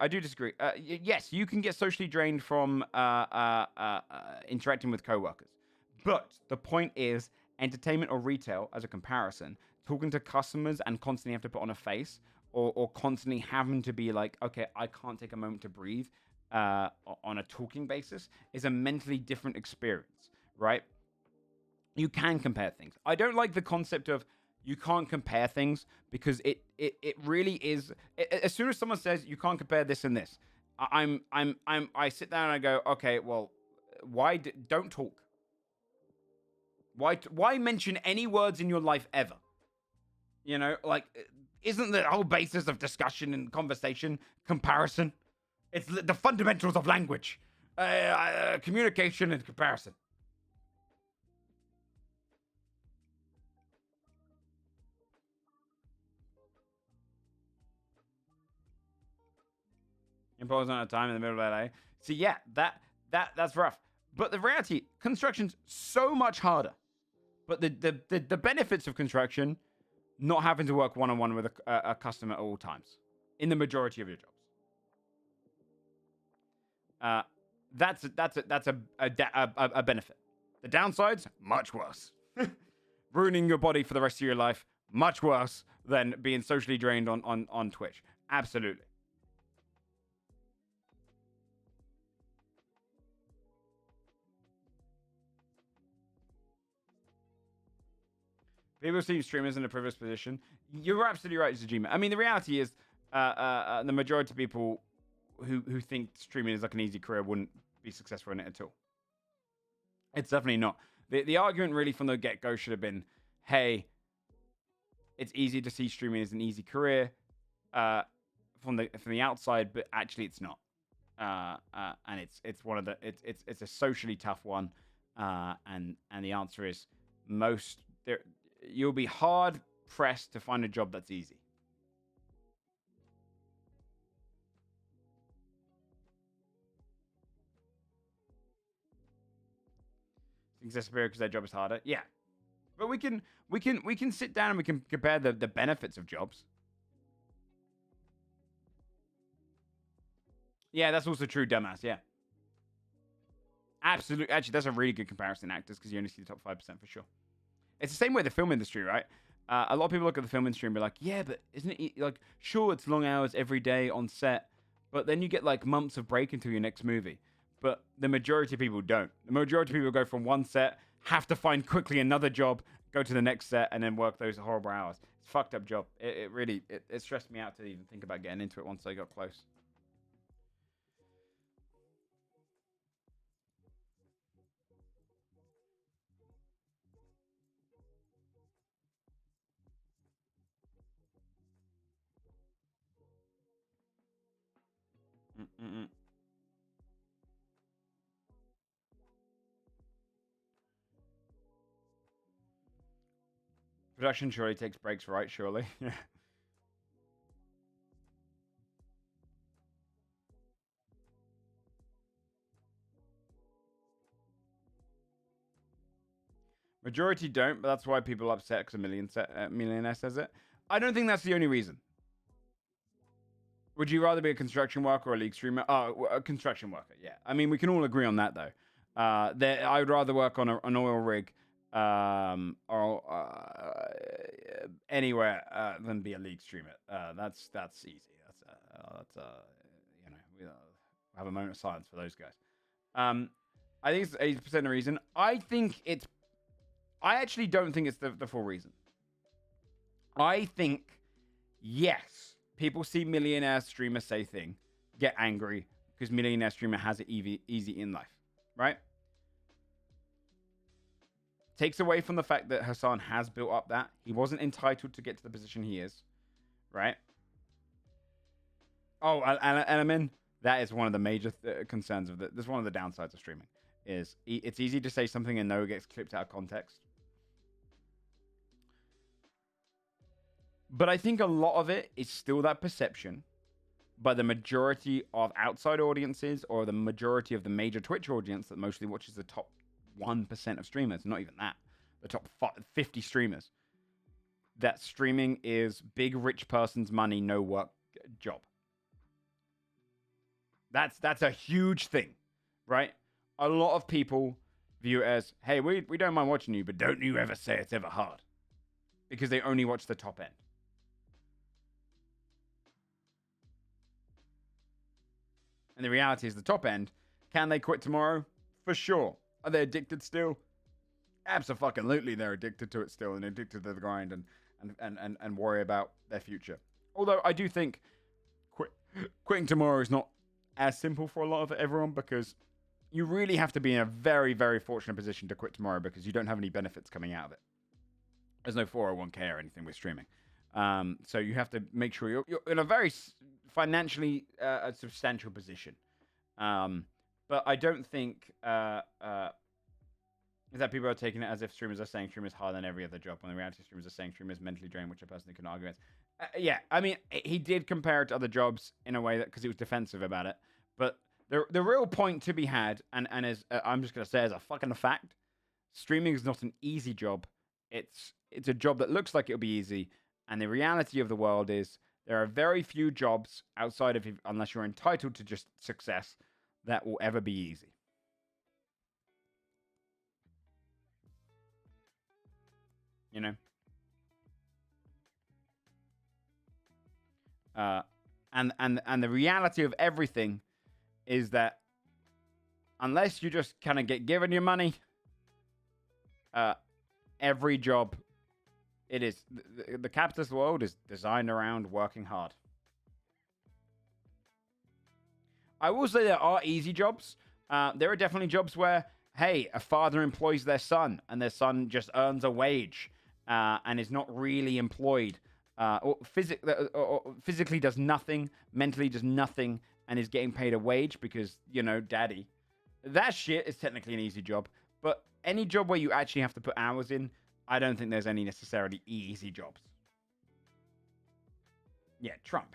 Yes, you can get socially drained from interacting with coworkers. But the point is, entertainment or retail, as a comparison, talking to customers and constantly have to put on a face or constantly having to be like, okay, I can't take a moment to breathe on a talking basis is a mentally different experience, right? You can compare things. I don't like the concept of you can't compare things because it really is. As soon as someone says you can't compare this and this, I sit down and I go, okay, well, why don't talk? Why mention any words in your life ever? You know, like, isn't the whole basis of discussion and conversation comparison? It's the fundamentals of language, communication and comparison. Imposed on a time in the middle of LA. So yeah, that's rough. But the reality, construction's so much harder. But the benefits of construction, not having to work one-on-one with a customer at all times, in the majority of your jobs. That's a benefit. The downsides, much worse. Ruining your body for the rest of your life, much worse than being socially drained on Twitch. Absolutely. People see streamers in a privileged position. You're absolutely right, Zajima. I mean, the reality is, the majority of people who think streaming is like an easy career wouldn't be successful in it at all. It's definitely not. The argument really from the get-go should have been, hey, it's easy to see streaming as an easy career from the outside, but actually it's not. And it's one of the it's a socially tough one, and the answer is you'll be hard pressed to find a job that's easy. Exasperate because their job is harder. Yeah, but we can sit down and we can compare the benefits of jobs. Yeah, that's also true, dumbass. Yeah, absolutely. Actually, that's a really good comparison, actors, because you only see the top 5% for sure. It's the same way the film industry, right? A lot of people look at the film industry and be like, yeah, but isn't it like, sure, it's long hours every day on set, but then you get like months of break until your next movie. But the majority of people don't. The majority of people go from one set, have to find quickly another job, go to the next set, and then work those horrible hours. It's a fucked up job. It really stressed me out to even think about getting into it once I got close. Mm-mm-mm. Production surely takes breaks, right? Surely. Yeah. Majority don't, but that's why people are upset because a millionaire says it. I don't think that's the only reason. Would you rather be a construction worker or a league streamer? Oh, a construction worker. Yeah. I mean, we can all agree on that though. I would rather work on an oil rig, or anywhere than be a league streamer. That's easy. We have a moment of silence for those guys. I think it's 80% the reason. I actually don't think it's the full reason. I think, yes, people see millionaire streamer say thing, get angry because millionaire streamer has it easy in life, right? Takes away from the fact that Hassan has built up that. He wasn't entitled to get to the position he is, right? Oh, Elemen, that is one of the major concerns of That's one of the downsides of streaming. Is it's easy to say something and know it gets clipped out of context. But I think a lot of it is still that perception by the majority of outside audiences or the majority of the major Twitch audience that mostly watches the top 1% of streamers, not even that, the top 50 streamers, that streaming is big rich person's money, no work job. That's a huge thing, right? A lot of people view it as, hey, we don't mind watching you, but don't you ever say it's ever hard. Because they only watch the top end. And the reality is the top end. Can they quit tomorrow? For sure. Are they addicted still? Absolutely, they're addicted to it still and addicted to the grind and worry about their future. Although I do think quitting tomorrow is not as simple for a lot of everyone, because you really have to be in a very, very fortunate position to quit tomorrow because you don't have any benefits coming out of it. There's no 401k or anything with streaming. So you have to make sure you're in a very financially substantial position. But I don't think that people are taking it as if streamers are saying streamers harder than every other job, when the reality streamers are saying streamers mentally drained, which I personally can argue against. Yeah, I mean, he did compare it to other jobs in a way that, because he was defensive about it. But the real point to be had, and as I'm just going to say as a fucking fact, streaming is not an easy job. It's a job that looks like it'll be easy. And the reality of the world is there are very few jobs outside of, unless you're entitled to just success, that will ever be easy. You know? And the reality of everything is that unless you just kind of get given your money, every job, it is the capitalist world is designed around working hard. I will say there are easy jobs. There are definitely jobs where, hey, a father employs their son, and their son just earns a wage and is not really employed, or physically does nothing, mentally does nothing, and is getting paid a wage because, you know, daddy. That shit is technically an easy job. But any job where you actually have to put hours in, I don't think there's any necessarily easy jobs. Yeah, Trump.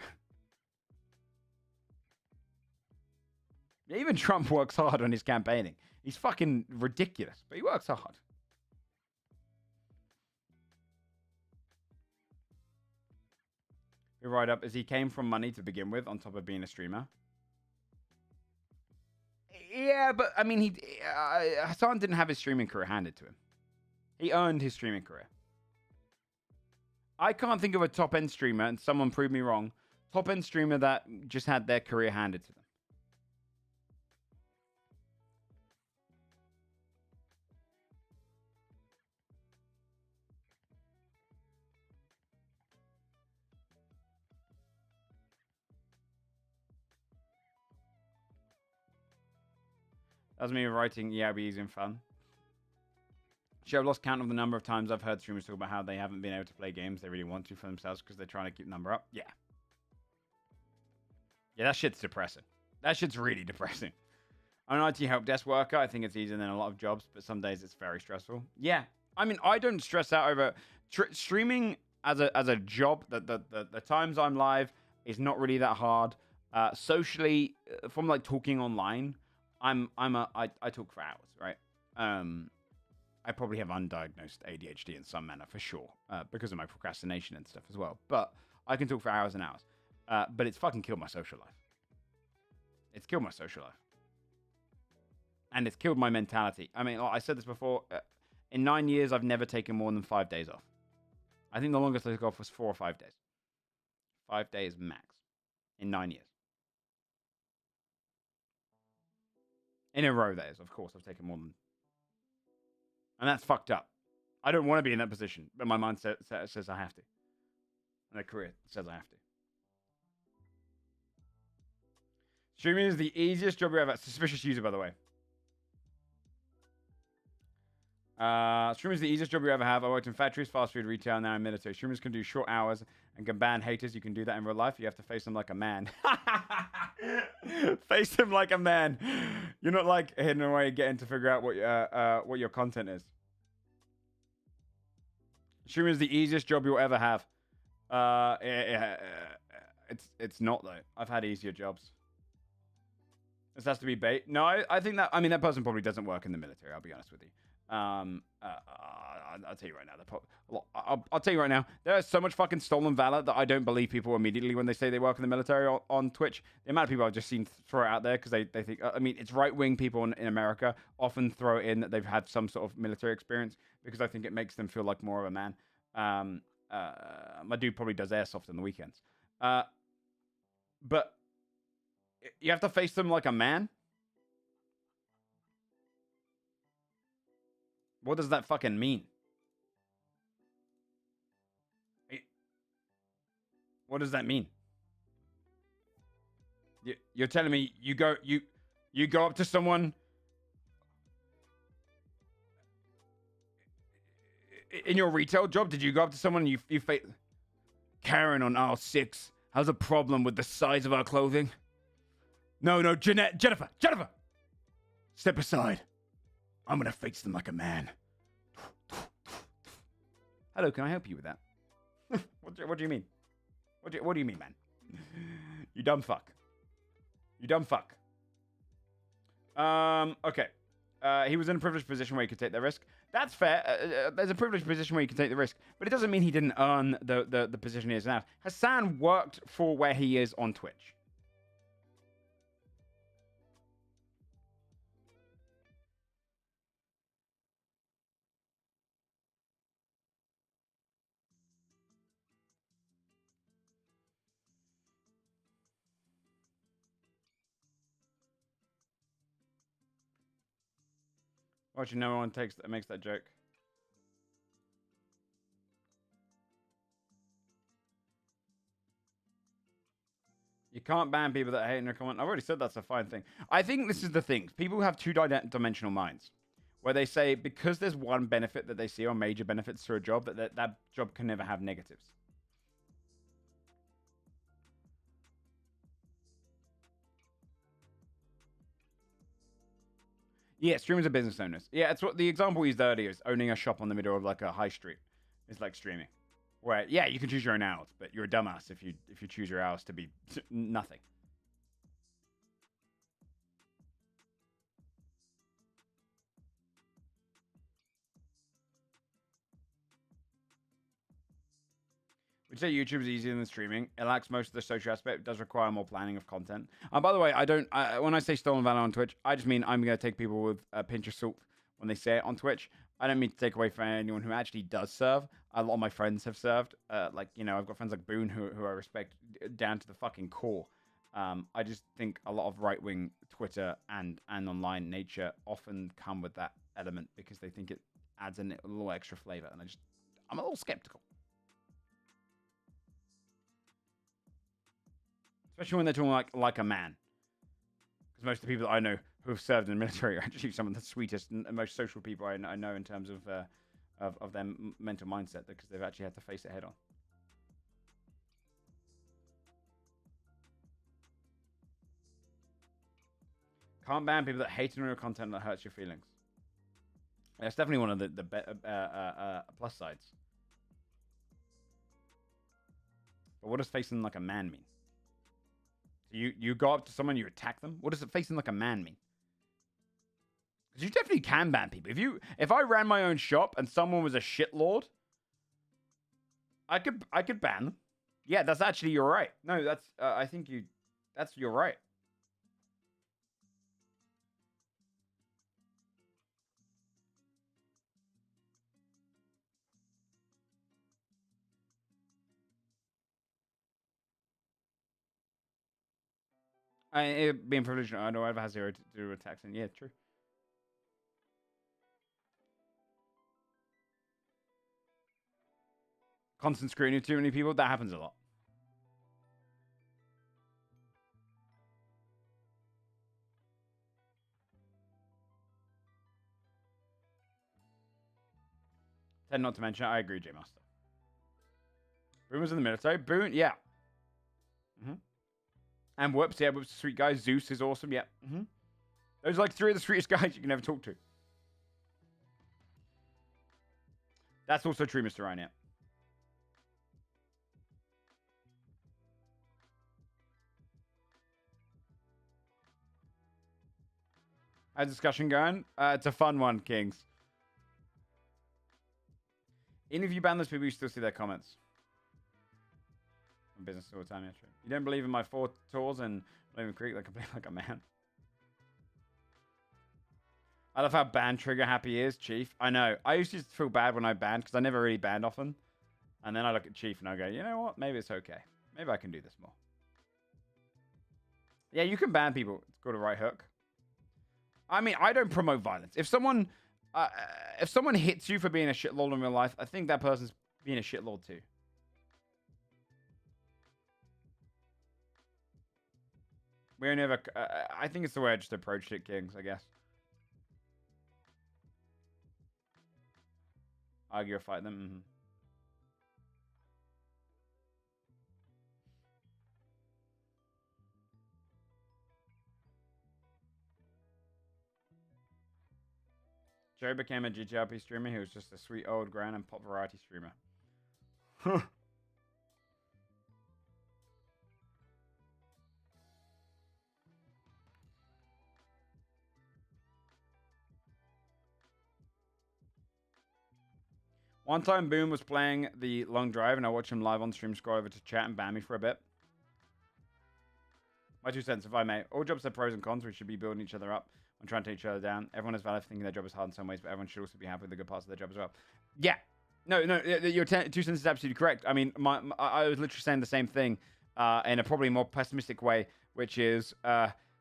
Even Trump works hard on his campaigning. He's fucking ridiculous, but he works hard. We write up as he came from money to begin with, on top of being a streamer. Yeah, but I mean, Hassan didn't have his streaming career handed to him. He earned his streaming career. I can't think of a top-end streamer, and someone proved me wrong, top-end streamer that just had their career handed to them. That's me writing, yeah, it'll be easy and fun. Sure, I've lost count of the number of times I've heard streamers talk about how they haven't been able to play games they really want to for themselves because they're trying to keep the number up. Yeah. Yeah, that shit's depressing. That shit's really depressing. I'm an IT help desk worker. I think it's easier than a lot of jobs, but some days it's very stressful. Yeah. I mean, I don't stress out over streaming as a job. The times I'm live is not really that hard. Socially, from like talking online, I talk for hours, right? I probably have undiagnosed ADHD in some manner for sure, because of my procrastination and stuff as well. But I can talk for hours and hours. But it's fucking killed my social life. It's killed my social life. And it's killed my mentality. I mean, like I said this before, in 9 years, I've never taken more than 5 days off. I think the longest I took off was 4 or 5 days. 5 days max in 9 years. In a row, that is. Of course, I've taken more than... And that's fucked up. I don't want to be in that position, but my mind says I have to. And a career says I have to. Streaming is the easiest job you ever... Suspicious user, by the way. Streaming is the easiest job you ever have. I worked in factories, fast food, retail, now in military. Streamers can do short hours and can ban haters. You can do that in real life. You have to face them like a man. Face them like a man. You're not like hidden away getting to figure out what your content is. Streaming is the easiest job you'll ever have. It's not though. I've had easier jobs. This has to be bait. No, I think that. I mean, that person probably doesn't work in the military. I'll be honest with you. I'll tell you right now. I'll tell you right now. There is so much fucking stolen valor that I don't believe people immediately when they say they work in the military on Twitch. The amount of people I've just seen throw it out there because they think. I mean, it's right wing people in America often throw in that they've had some sort of military experience because I think it makes them feel like more of a man. My dude probably does airsoft on the weekends. But you have to face them like a man. What does that fucking mean? What does that mean? You're telling me you go up to someone in your retail job? Did you go up to someone and you face Karen on R6 has a problem with the size of our clothing? No, Jennifer, step aside. I'm gonna face them like a man. Hello, can I help you with that? What do you mean? What do you mean, man? You dumb fuck. Okay. He was in a privileged position where he could take the risk. That's fair. There's a privileged position where you can take the risk, but it doesn't mean he didn't earn the position he is now. Hassan worked for where he is on Twitch. Watching no one makes that joke. You can't ban people that hate in a comment. I've already said that's a fine thing. I think this is the thing. People have two-dimensional minds, where they say because there's one benefit that they see or major benefits to a job, that job can never have negatives. Yeah, streamers are business owners. Yeah, it's what the example we used earlier is owning a shop on the middle of like a high street. It's like streaming. Where, yeah, you can choose your own hours, but you're a dumbass if you choose your hours to be nothing. Would say YouTube is easier than streaming. It lacks most of the social aspect. It does require more planning of content. By the way, when I say stolen valor on Twitch, I just mean I'm going to take people with a pinch of salt when they say it on Twitch. I don't mean to take away from anyone who actually does serve. A lot of my friends have served. I've got friends like Boone who I respect down to the fucking core. I just think a lot of right-wing Twitter and online nature often come with that element because they think it adds a little extra flavor. And I'm a little skeptical. Especially when they're talking like a man. Because most of the people that I know who have served in the military are actually some of the sweetest and most social people I know in terms of their mental mindset, because they've actually had to face it head on. Can't ban people that hate on your content that hurts your feelings. That's definitely one of the plus sides. But what does facing like a man mean? So you go up to someone, you attack them? What does it facing like a man mean? Because you definitely can ban people. If I ran my own shop and someone was a shitlord, I could ban them. Yeah, that's actually, you're right. No, you're right. Being privileged, I know it has zero to do with taxing. Yeah, true. Constant scrutiny of too many people, that happens a lot. Tend not to mention it. I agree, J Master. Boone was in the military. Boone, yeah. Mm-hmm. And Whoops, yeah, Whoops is a sweet guy. Zeus is awesome, yeah. Mm-hmm. Those are like three of the sweetest guys you can ever talk to. That's also true, Mr. Ryan, yeah. How's discussion going? It's a fun one, Kings. Even if you ban those people, you still see their comments. In business all the time, yeah, true. You don't believe in my 4 tours and believe in Creek like a man. I love how ban trigger happy is, Chief. I know. I used to feel bad when I banned because I never really banned often. And then I look at Chief and I go, you know what? Maybe it's okay. Maybe I can do this more. Yeah, you can ban people. It's called a right hook. I mean, I don't promote violence. If someone hits you for being a shitlord in real life, I think that person's being a shitlord too. We only have I think it's the way I just approached it, Kings, I guess. Argue or fight them. Mm-hmm. Joe became a GTARP streamer. He was just a sweet old grand and pop variety streamer. One time, Boom was playing the long drive, and I watched him live on stream, scroll over to chat, and ban me for a bit. My 2 cents, if I may. All jobs have pros and cons. We should be building each other up and trying to take each other down. Everyone is valid for thinking their job is hard in some ways, but everyone should also be happy with the good parts of their job as well. Yeah. No, your 2 cents is absolutely correct. I mean, I was literally saying the same thing in a probably more pessimistic way, which is,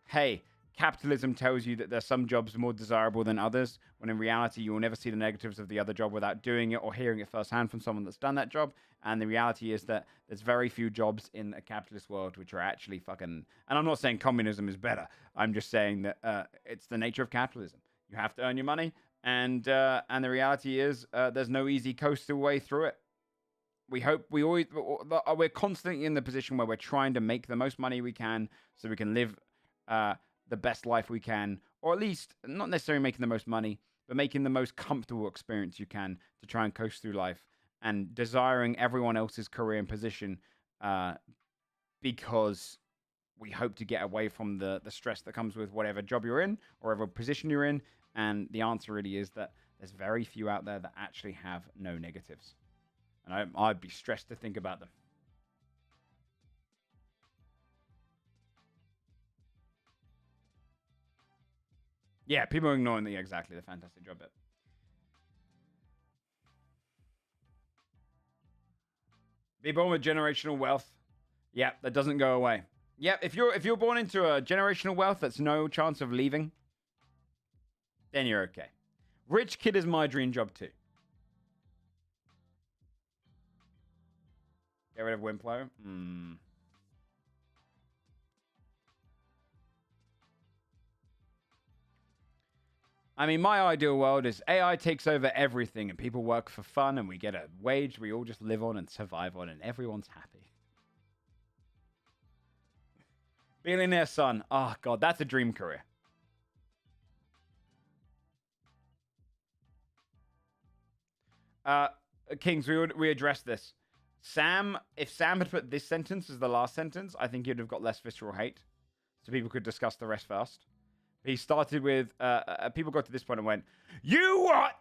hey, capitalism tells you that there's some jobs more desirable than others, when in reality you will never see the negatives of the other job without doing it or hearing it firsthand from someone that's done that job. And the reality is that there's very few jobs in a capitalist world which are actually fucking. And I'm not saying communism is better. I'm just saying that it's the nature of capitalism. You have to earn your money, and the reality is there's no easy coastal way through it. We're constantly in the position where we're trying to make the most money we can so we can live the best life we can, or at least not necessarily making the most money, but making the most comfortable experience you can to try and coast through life, and desiring everyone else's career and position because we hope to get away from the stress that comes with whatever job you're in or whatever position you're in. And the answer really is that there's very few out there that actually have no negatives. And I'd be stressed to think about them. Yeah, people are ignoring the fantastic job bit. Be born with generational wealth. Yeah, that doesn't go away. Yeah, if you're born into a generational wealth that's no chance of leaving, then you're okay. Rich kid is my dream job too. Get rid of Wimplo. I mean, my ideal world is AI takes over everything and people work for fun and we get a wage we all just live on and survive on and everyone's happy. Billionaire son. Oh, God, that's a dream career. Kings, we addressed this. If Sam had put this sentence as the last sentence, I think he'd have got less visceral hate. So people could discuss the rest first. He started with, people got to this point and went, "You what?"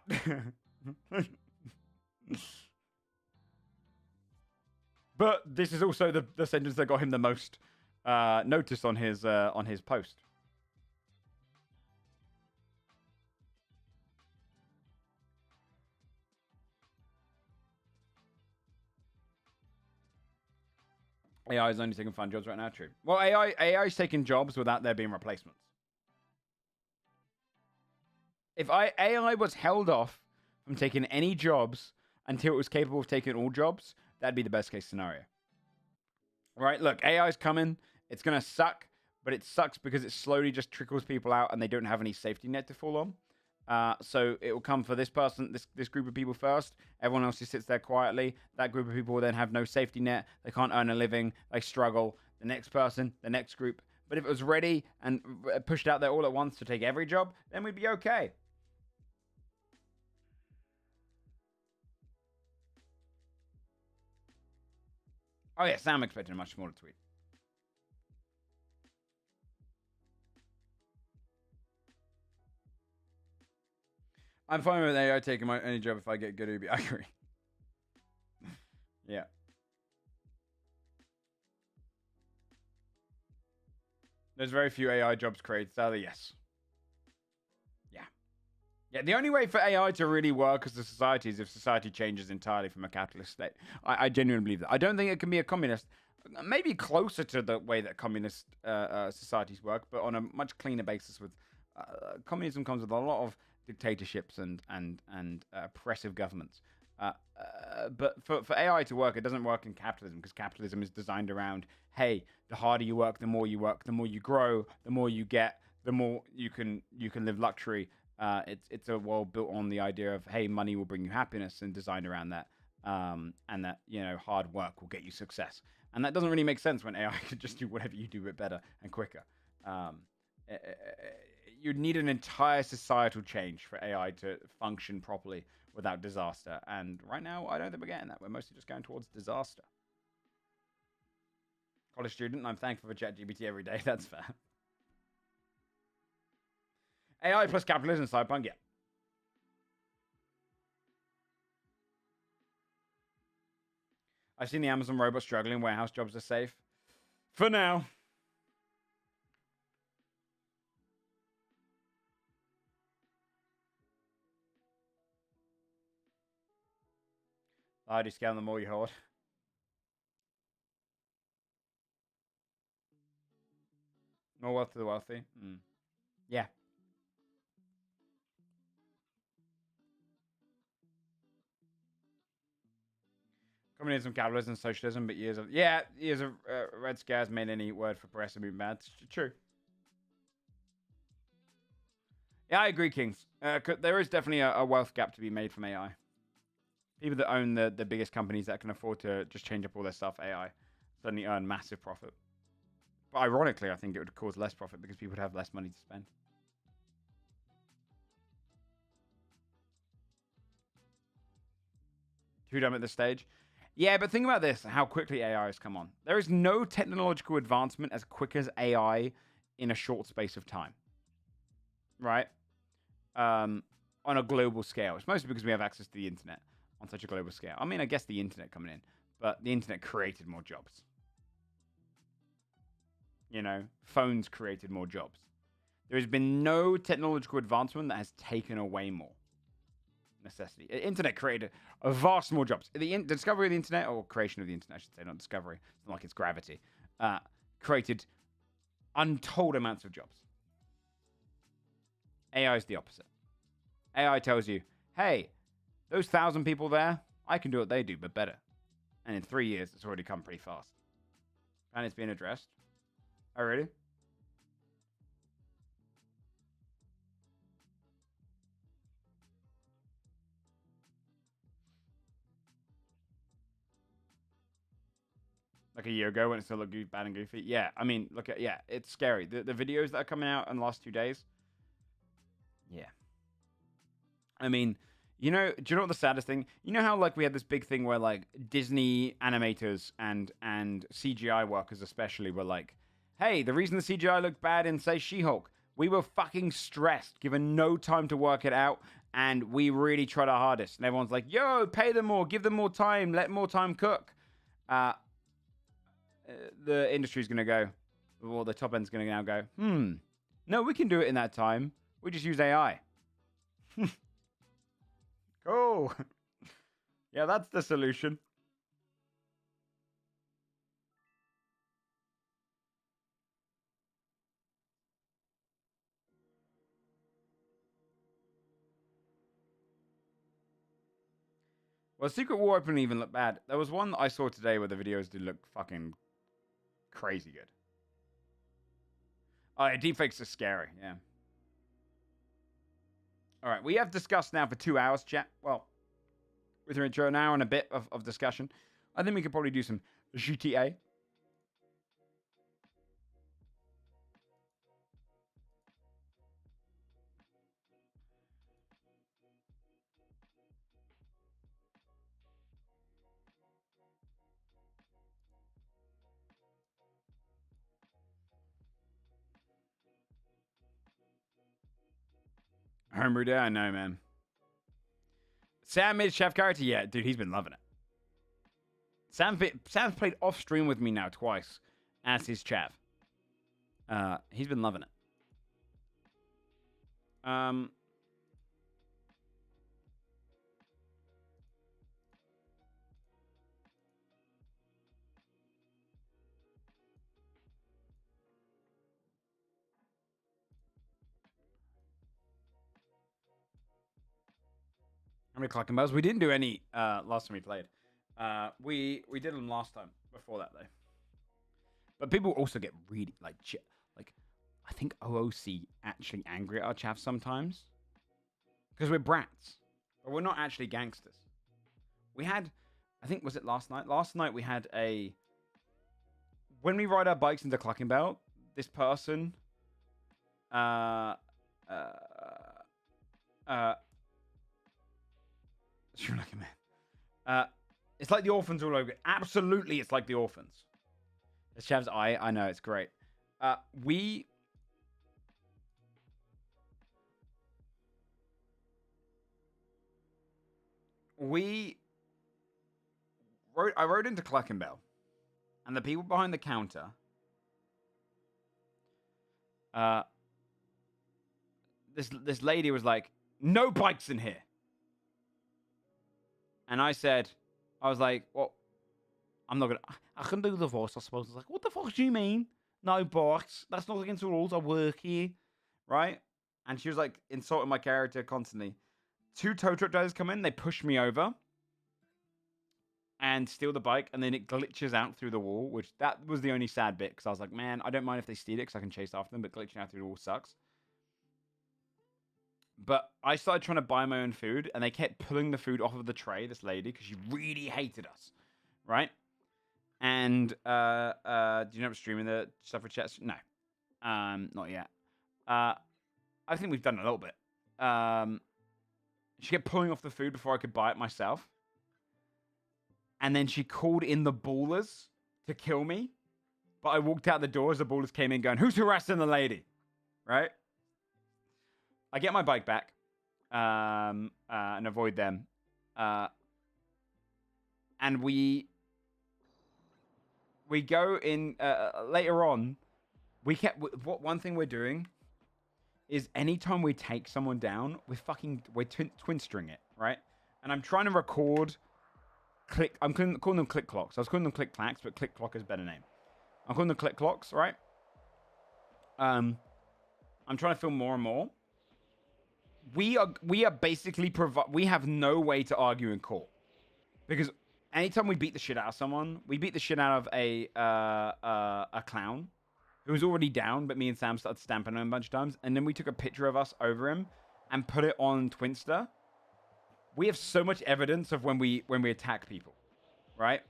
But this is also the sentence that got him the most notice on his post. AI is only taking fun jobs right now. True. Well, AI is taking jobs without there being replacements. If AI was held off from taking any jobs until it was capable of taking all jobs, that'd be the best case scenario. Right? Look, AI is coming. It's gonna suck, but it sucks because it slowly just trickles people out, and they don't have any safety net to fall on. So it will come for this person, this group of people first. Everyone else just sits there quietly. That group of people will then have no safety net. They can't earn a living. They struggle. The next person, the next group. But if it was ready and pushed out there all at once to take every job, then we'd be okay. Oh yeah, Sam expected a much smaller tweet. I'm fine with AI taking any job if I get good Ubi. I agree. Yeah. There's very few AI jobs created, sadly, yes. Yeah. Yeah, the only way for AI to really work as a society is if society changes entirely from a capitalist state. I genuinely believe that. I don't think it can be a communist. Maybe closer to the way that communist societies work, but on a much cleaner basis. With communism comes with a lot of dictatorships and oppressive governments. But for AI to work, it doesn't work in capitalism, because capitalism is designed around, hey, the harder you work, the more you grow, the more you get, the more you can live luxury. It's a world built on the idea of, hey, money will bring you happiness, and designed around that, and that, hard work will get you success. And that doesn't really make sense when AI could just do whatever you do, but better and quicker. You'd need an entire societal change for AI to function properly without disaster. And right now, I don't think we're getting that. We're mostly just going towards disaster. College student, I'm thankful for ChatGPT every day. That's fair. AI plus capitalism, Cyberpunk, yeah. I've seen the Amazon robot struggling. Warehouse jobs are safe. For now. The harder you scale, the more you hoard. More wealth to the wealthy. Yeah. Communism, capitalism, socialism, but years of Red Scares made any word for progressive movement bad. It's true. Yeah, I agree, Kings. There is definitely a wealth gap to be made from AI. People that own the biggest companies that can afford to just change up all their stuff, AI, suddenly earn massive profit. But ironically, I think it would cause less profit because people would have less money to spend. Too dumb at this stage? Yeah, but think about this, how quickly AI has come on. There is no technological advancement as quick as AI in a short space of time. Right? On a global scale. It's mostly because we have access to the internet on such a global scale. I mean, I guess the internet coming in, but the internet created more jobs. You know, phones created more jobs. There has been no technological advancement that has taken away more necessity. Internet created a vast more jobs. The discovery of the internet, or creation of the internet, I should say, not discovery. It's not like it's gravity. Created untold amounts of jobs. AI is the opposite. AI tells you, hey, those 1,000 people there, I can do what they do, but better. And in 3 years, it's already come pretty fast. And it's being addressed. Oh, really? Like a year ago when it still looked bad and goofy? Yeah, I mean, it's scary. The videos that are coming out in the last 2 days, yeah. I mean, do you know what the saddest thing? You know how, like, we had this big thing where, like, Disney animators and CGI workers especially were like, hey, the reason the CGI looked bad in, say, She-Hulk, we were fucking stressed, given no time to work it out, and we really tried our hardest. And everyone's like, yo, pay them more, give them more time, let more time cook. The industry's going to go, well, the top end's going to now go, no, we can do it in that time. We just use AI. Cool. Yeah, that's the solution. Well, Secret War didn't even look bad. There was one that I saw today where the videos did look fucking crazy good. Oh, yeah, deepfakes are scary, yeah. All right, we have discussed now for 2 hours, chat. Well, with your intro, an hour and a bit of discussion. I think we could probably do some GTA. Homebrew Day, I know, man. Sam made chef character, yeah, dude, he's been loving it. Sam's played off stream with me now twice as his chav. He's been loving it. I'm How many clock and bells? We didn't do any last time we played. We did them last time before that though. But people also get really like I think OOC actually angry at our chav sometimes because we're brats, but we're not actually gangsters. We had, I think, was it last night? Last night we had when we ride our bikes into Clockenbell, this person, Sure, like a man. It's like the orphans all over. Absolutely, it's like the orphans. The chav's I know, it's great. We I rode into Clockenbell, and the people behind the counter, this lady was like, "No bikes in here," and I was like, "Well, I'm not gonna. I can do the voice, I suppose." I was like, "What the fuck do you mean? No bikes? That's not against the rules. I work here." right? And she was like insulting my character constantly. 2 tow truck drivers come in, they push me over and steal the bike, and then it glitches out through the wall, which that was the only sad bit, because I was like, man, I don't mind if they steal it because I can chase after them, but glitching out through the wall sucks. But I started trying to buy my own food, and they kept pulling the food off of the tray, this lady, because she really hated us, right? And do you know I'm streaming the suffragettes? No, not yet. I think we've done a little bit. She kept pulling off the food before I could buy it myself. And then she called in the ballers to kill me. But I walked out the door as the ballers came in going, who's harassing the lady? Right? I get my bike back and avoid them. And we go in later on. One thing we're doing is anytime we take someone down, we're twin string it, right? And I'm trying to record I'm calling them click clocks. I was calling them click clacks, but click clock is a better name. I'm calling them click clocks, right? I'm trying to film more and more. We are basically we have no way to argue in court, because anytime we beat the shit out of someone, we beat the shit out of a clown who was already down, but me and Sam started stamping him a bunch of times, and then we took a picture of us over him and put it on Twinster. We have so much evidence of when we attack people, right?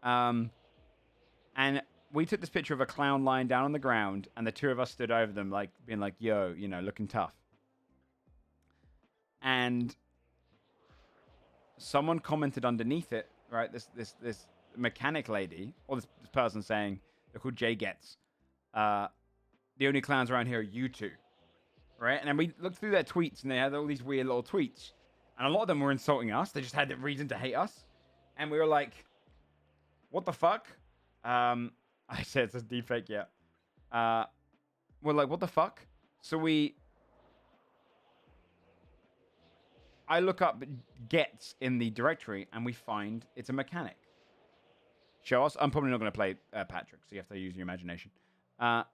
And we took this picture of a clown lying down on the ground, and the 2 of us stood over them, like being like, "Yo, looking tough." And someone commented underneath it, right? This mechanic lady, or this person saying, they're called Jay Getz. The only clowns around here are you 2, right? And then we looked through their tweets, and they had all these weird little tweets. And a lot of them were insulting us. They just had a reason to hate us. And we were like, what the fuck? I said it's a deepfake, yeah. We're like, what the fuck? So I look up Getz in the directory, and we find it's a mechanic. Show us. I'm probably not going to play Patrick, so you have to use your imagination. And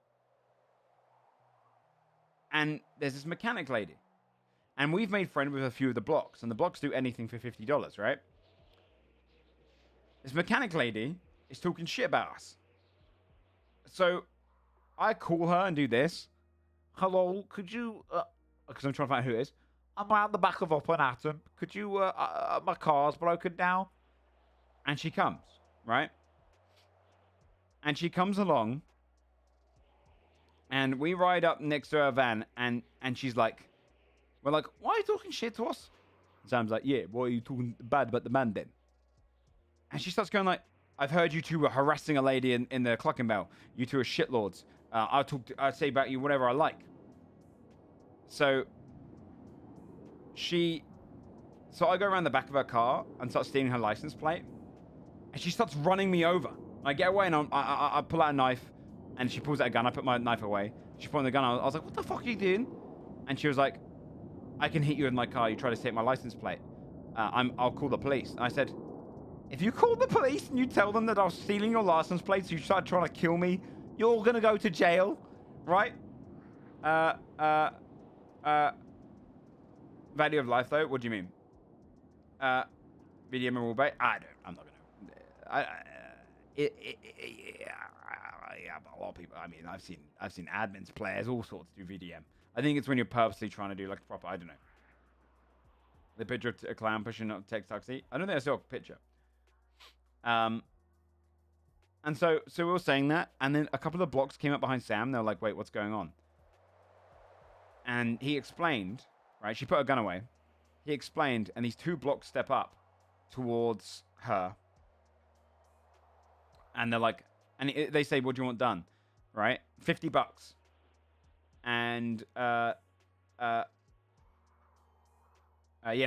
there's this mechanic lady. And we've made friends with a few of the blocks, and the blocks do anything for $50, right? This mechanic lady is talking shit about us. So I call her and do this. Hello, could you... because I'm trying to find out who it is. I'm out the back of Up and Atom. Could you... my car's broken down. And she comes, right? And she comes along, and we ride up next to her van, and she's like... We're like, why are you talking shit to us? Sam's like, yeah, why are you talking bad about the man then? And she starts going like, I've heard you 2 were harassing a lady in the Cluckenbell. You 2 are shitlords. I'll say about you whatever I like. So I go around the back of her car and start stealing her license plate. And she starts running me over. I get away, and I pull out a knife, and she pulls out a gun. I put my knife away. She pointed the gun. I was like, what the fuck are you doing? And she was like, I can hit you in my car. You try to take my license plate. I'll call the police. And I said, if you call the police and you tell them that I was stealing your license plate, so you start trying to kill me, you're going to go to jail, right? Value of life, though? What do you mean? Video rule bait? I'm not going to. Yeah, but a lot of people. I mean, I've seen admins, players, all sorts do VDM. I think it's when you're purposely trying to do like a proper, I don't know. The picture of a clown pushing up text taxi. I don't think I saw a picture. And so we were saying that, and then a couple of blocks came up behind Sam. They were like, wait, what's going on? And he explained, right? She put her gun away. He explained, and these 2 blocks step up towards her. And they're like, and they say, what do you want done? Right? $50. And, yeah,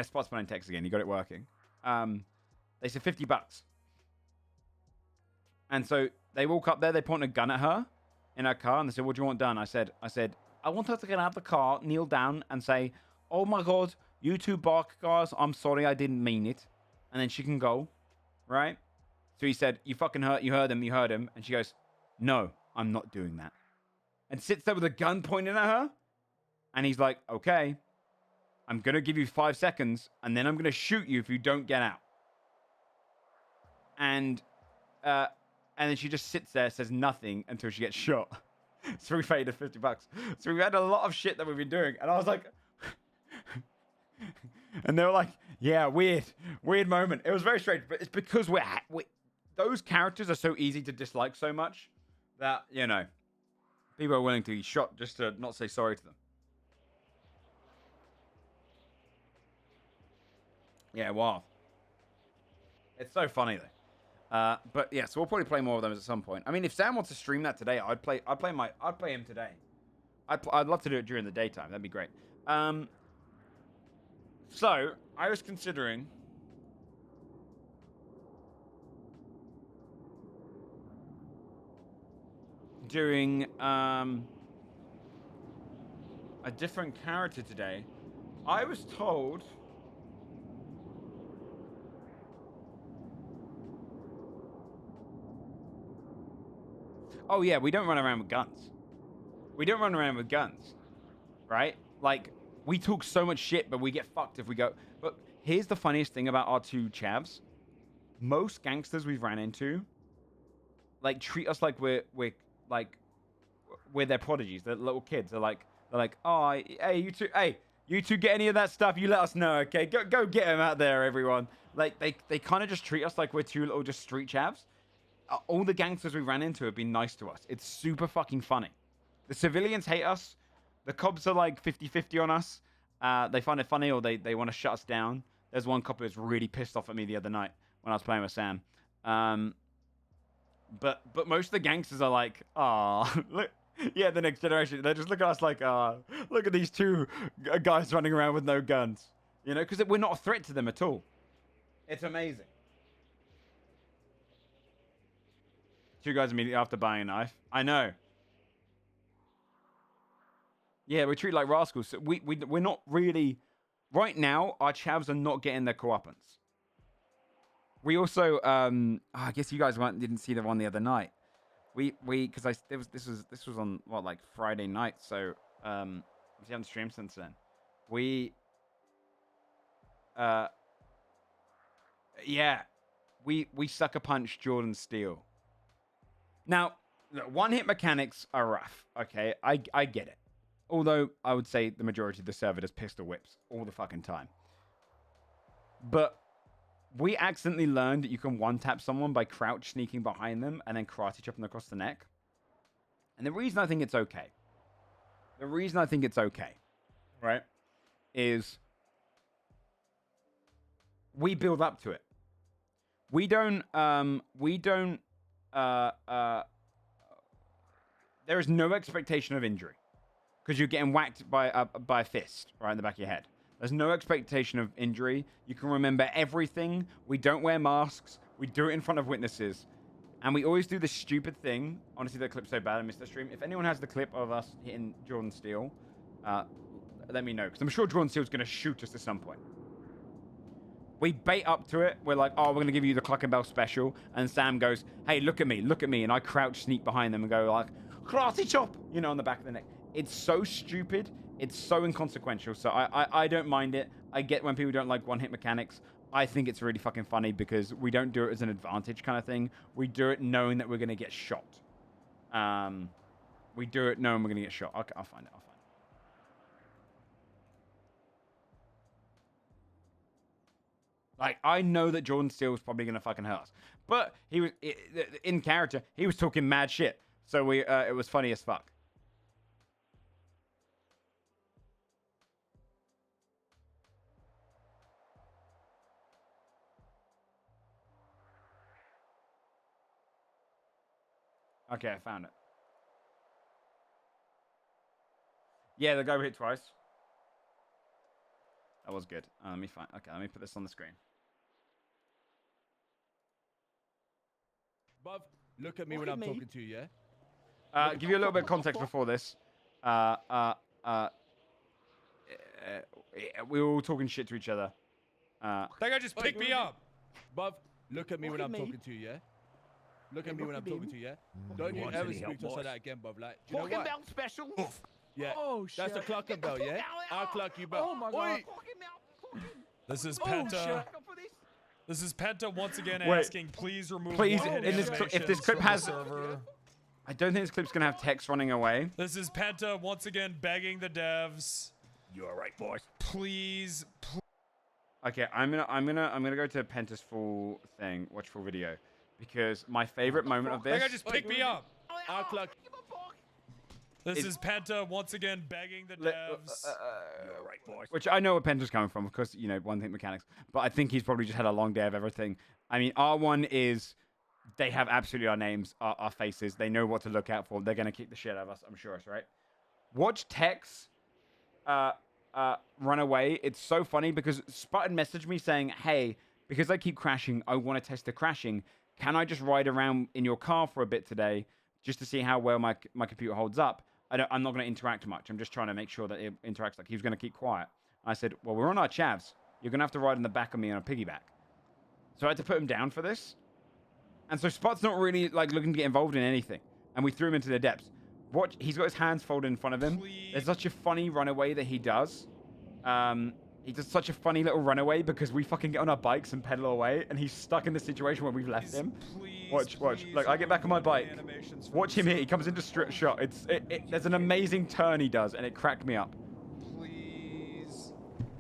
Spot's playing text again. You got it working. They said $50. And so they walk up there. They point a gun at her in her car, and they said, what do you want done? I said, I want her to get out of the car, kneel down, and say, oh my God, you 2 bark guys, I'm sorry, I didn't mean it. And then she can go, right? So he said, you fucking heard him. And she goes, no, I'm not doing that. And sits there with a gun pointing at her. And he's like, okay, I'm going to give you 5 seconds, and then I'm going to shoot you if you don't get out. And then she just sits there, says nothing until she gets shot. So we paid her $50. So we had a lot of shit that we've been doing. And I was like... and they were like, yeah, weird moment. It was very strange. But it's because those characters are so easy to dislike so much that, you know, people are willing to be shot just to not say sorry to them. Yeah, wow. It's so funny though. But yeah, so we'll probably play more of them at some point. I mean, if Sam wants to stream that today, I'd play him today. I'd love to do it during the daytime. That'd be great. So I was considering doing a different character today. I was told. Oh yeah, we don't run around with guns. We don't run around with guns, right? Like, we talk so much shit, but we get fucked if we go. But here's the funniest thing about our two chavs. Most gangsters we've ran into, like, treat us like we're their prodigies. They're little kids. They're like, oh, hey, you two get any of that stuff? You let us know, okay? Go get them out there, everyone. Like, they kind of just treat us like we're two little just street chavs. All the gangsters we ran into have been nice to us. It's super fucking funny. The civilians hate us. The cops are like 50-50 on us. They find it funny or they want to shut us down. There's one cop who was really pissed off at me the other night when I was playing with Sam. But most of the gangsters are like, ah, look, yeah, the next generation. They just look at us like, ah, look at these two guys running around with no guns. You know, because we're not a threat to them at all. It's amazing. 2 guys immediately after buying a knife. I know. Yeah, we treat like rascals. So we're not really... Right now, our chavs are not getting their co-uppance. We also... I guess you guys didn't see the one the other night. Because this was on, what, like Friday night. So, we haven't streamed since then. Yeah. We sucker punch Jordan Steele. Now, look, one-hit mechanics are rough, okay? I get it. Although, I would say the majority of the server does pistol whips all the fucking time. But we accidentally learned that you can one-tap someone by crouch sneaking behind them and then karate chop them across the neck. And the reason I think it's okay, right, is we build up to it. We don't, there is no expectation of injury because you're getting whacked by a fist right in the back of your head. There's no expectation of injury. You can remember everything. We don't wear masks. We do it in front of witnesses. And we always do this stupid thing. Honestly, that clip's so bad I missed the stream. If anyone has the clip of us hitting Jordan Steele, let me know. Because I'm sure Jordan Steele's going to shoot us at some point. We bait up to it. We're like, oh, we're going to give you the Cluck and Bell special. And Sam goes, hey, look at me. And I crouch, sneak behind them and go like, karate chop, you know, on the back of the neck. It's so stupid. It's so inconsequential. So I don't mind it. I get when people don't like one-hit mechanics. I think it's really fucking funny because we don't do it as an advantage kind of thing. We do it knowing that we're going to get shot. We do it knowing we're going to get shot. Okay, I'll find it. Like, I know that Jordan Steele was probably going to fucking hurt us. But he was, in character, he was talking mad shit. So it was funny as fuck. Okay, I found it. Yeah, the guy who hit twice. That was good. Let me find. Okay, let me put this on the screen. Bruv, look at me when I'm talking to you, yeah? Give you a little bit of context before this. We were all talking shit to each other. That guy just picked me up. Bruv, look at me when I'm talking to you, yeah? Look at me when I'm talking to you, yeah? Don't you ever speak to us like that again, bruv. Like, do you know what? Special. Yeah. Oh, That's the shit. clock him, though, yeah? I'll clock you back. Oh, my God. This is Oh, Penta. shit. This is Penta once again Wait. asking, please remove Please, one-hit in this if this animations clip from the has, server. I don't think this clip's gonna have text running away. This is Penta once again begging the devs. You all right, boys? Please. Okay, I'm gonna go to Penta's full thing, watch full video, because my favorite moment of That guy this. just picked me up. I'll clock. This is Penta once again begging the devs. You all right, boys? Which I know where Penta's coming from, because, you know, one thing mechanics. But I think he's probably just had a long day of everything. I mean, R1 is, they have absolutely our names, our faces. They know what to look out for. They're going to kick the shit out of us, I'm sure, right? Watch Tex run away. It's so funny because Spartan messaged me saying, hey, because I keep crashing, I want to test the crashing. Can I just ride around in your car for a bit today just to see how well my computer holds up? I'm not going to interact much. I'm just trying to make sure that it interacts. Like, he was going to keep quiet. I said, well, we're on our chavs. You're going to have to ride in the back of me on a piggyback. So I had to put him down for this. And so Spot's not really, like, looking to get involved in anything. And we threw him into the depths. Watch, he's got his hands folded in front of him. Please. There's such a funny runaway that he does. He does such a funny little runaway because we fucking get on our bikes and pedal away. And he's stuck in the situation where we've left him. Watch. Like, I get back on my bike. Watch him here. He comes into straight shot. There's an amazing turn he does, and it cracked me up. Please.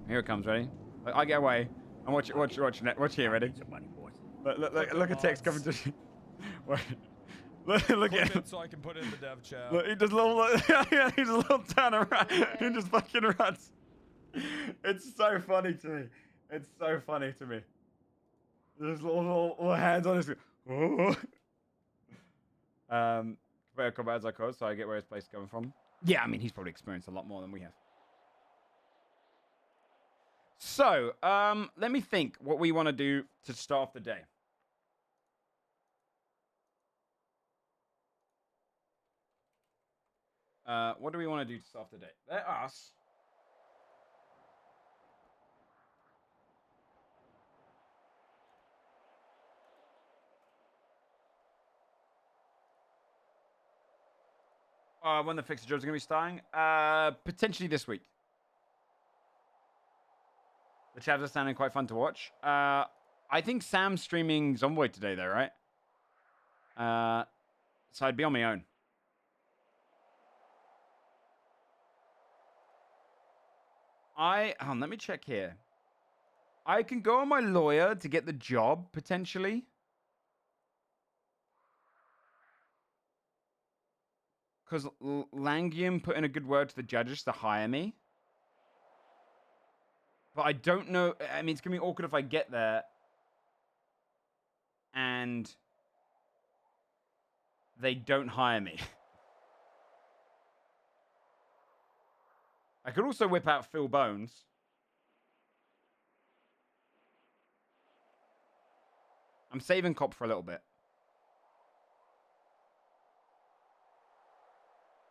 Here it comes. Ready? I get away. And watch here. Ready? Look at Tex coming to. Wait. Look at him. So I can put it in the dev chat. Look, he does a little. Yeah, he's a little turn around. He just fucking runs. It's so funny to me. It's so funny to me. There's little hands on his. Better combat as I could, so I get where his place is coming from. Yeah, I mean, he's probably experienced a lot more than we have. So, let me think what we want to do to start off the day. What do we want to do to start off the day? Let us. When the fixer jobs are going to be starting? Potentially this week. The chavs are sounding quite fun to watch. I think Sam's streaming Zomboid today, though, right? So I'd be on my own. Let me check here. I can go on my lawyer to get the job, potentially. Because Langium put in a good word to the judges to hire me. But I don't know. I mean, it's going to be awkward if I get there and they don't hire me. I could also whip out Phil Bones. I'm saving Cop for a little bit.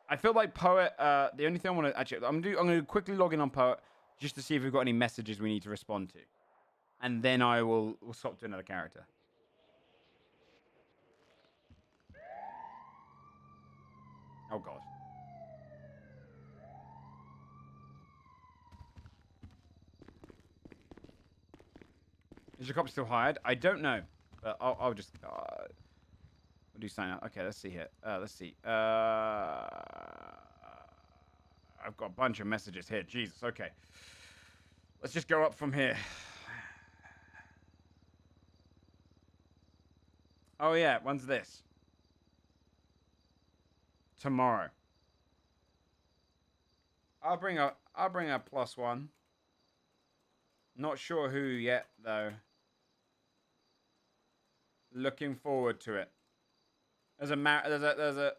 I feel like Poet, the only thing I want to actually, I'm going to quickly log in on Poet just to see if we've got any messages we need to respond to. And then we'll swap to another character. Oh, God. Is your cop still hired? I don't know. But I'll just... What do you sign up? Okay, let's see here. Let's see. I've got a bunch of messages here. Jesus, okay. Let's just go up from here. Oh, yeah. When's this? Tomorrow. I'll bring a +1. Not sure who yet, though. Looking forward to it. There's a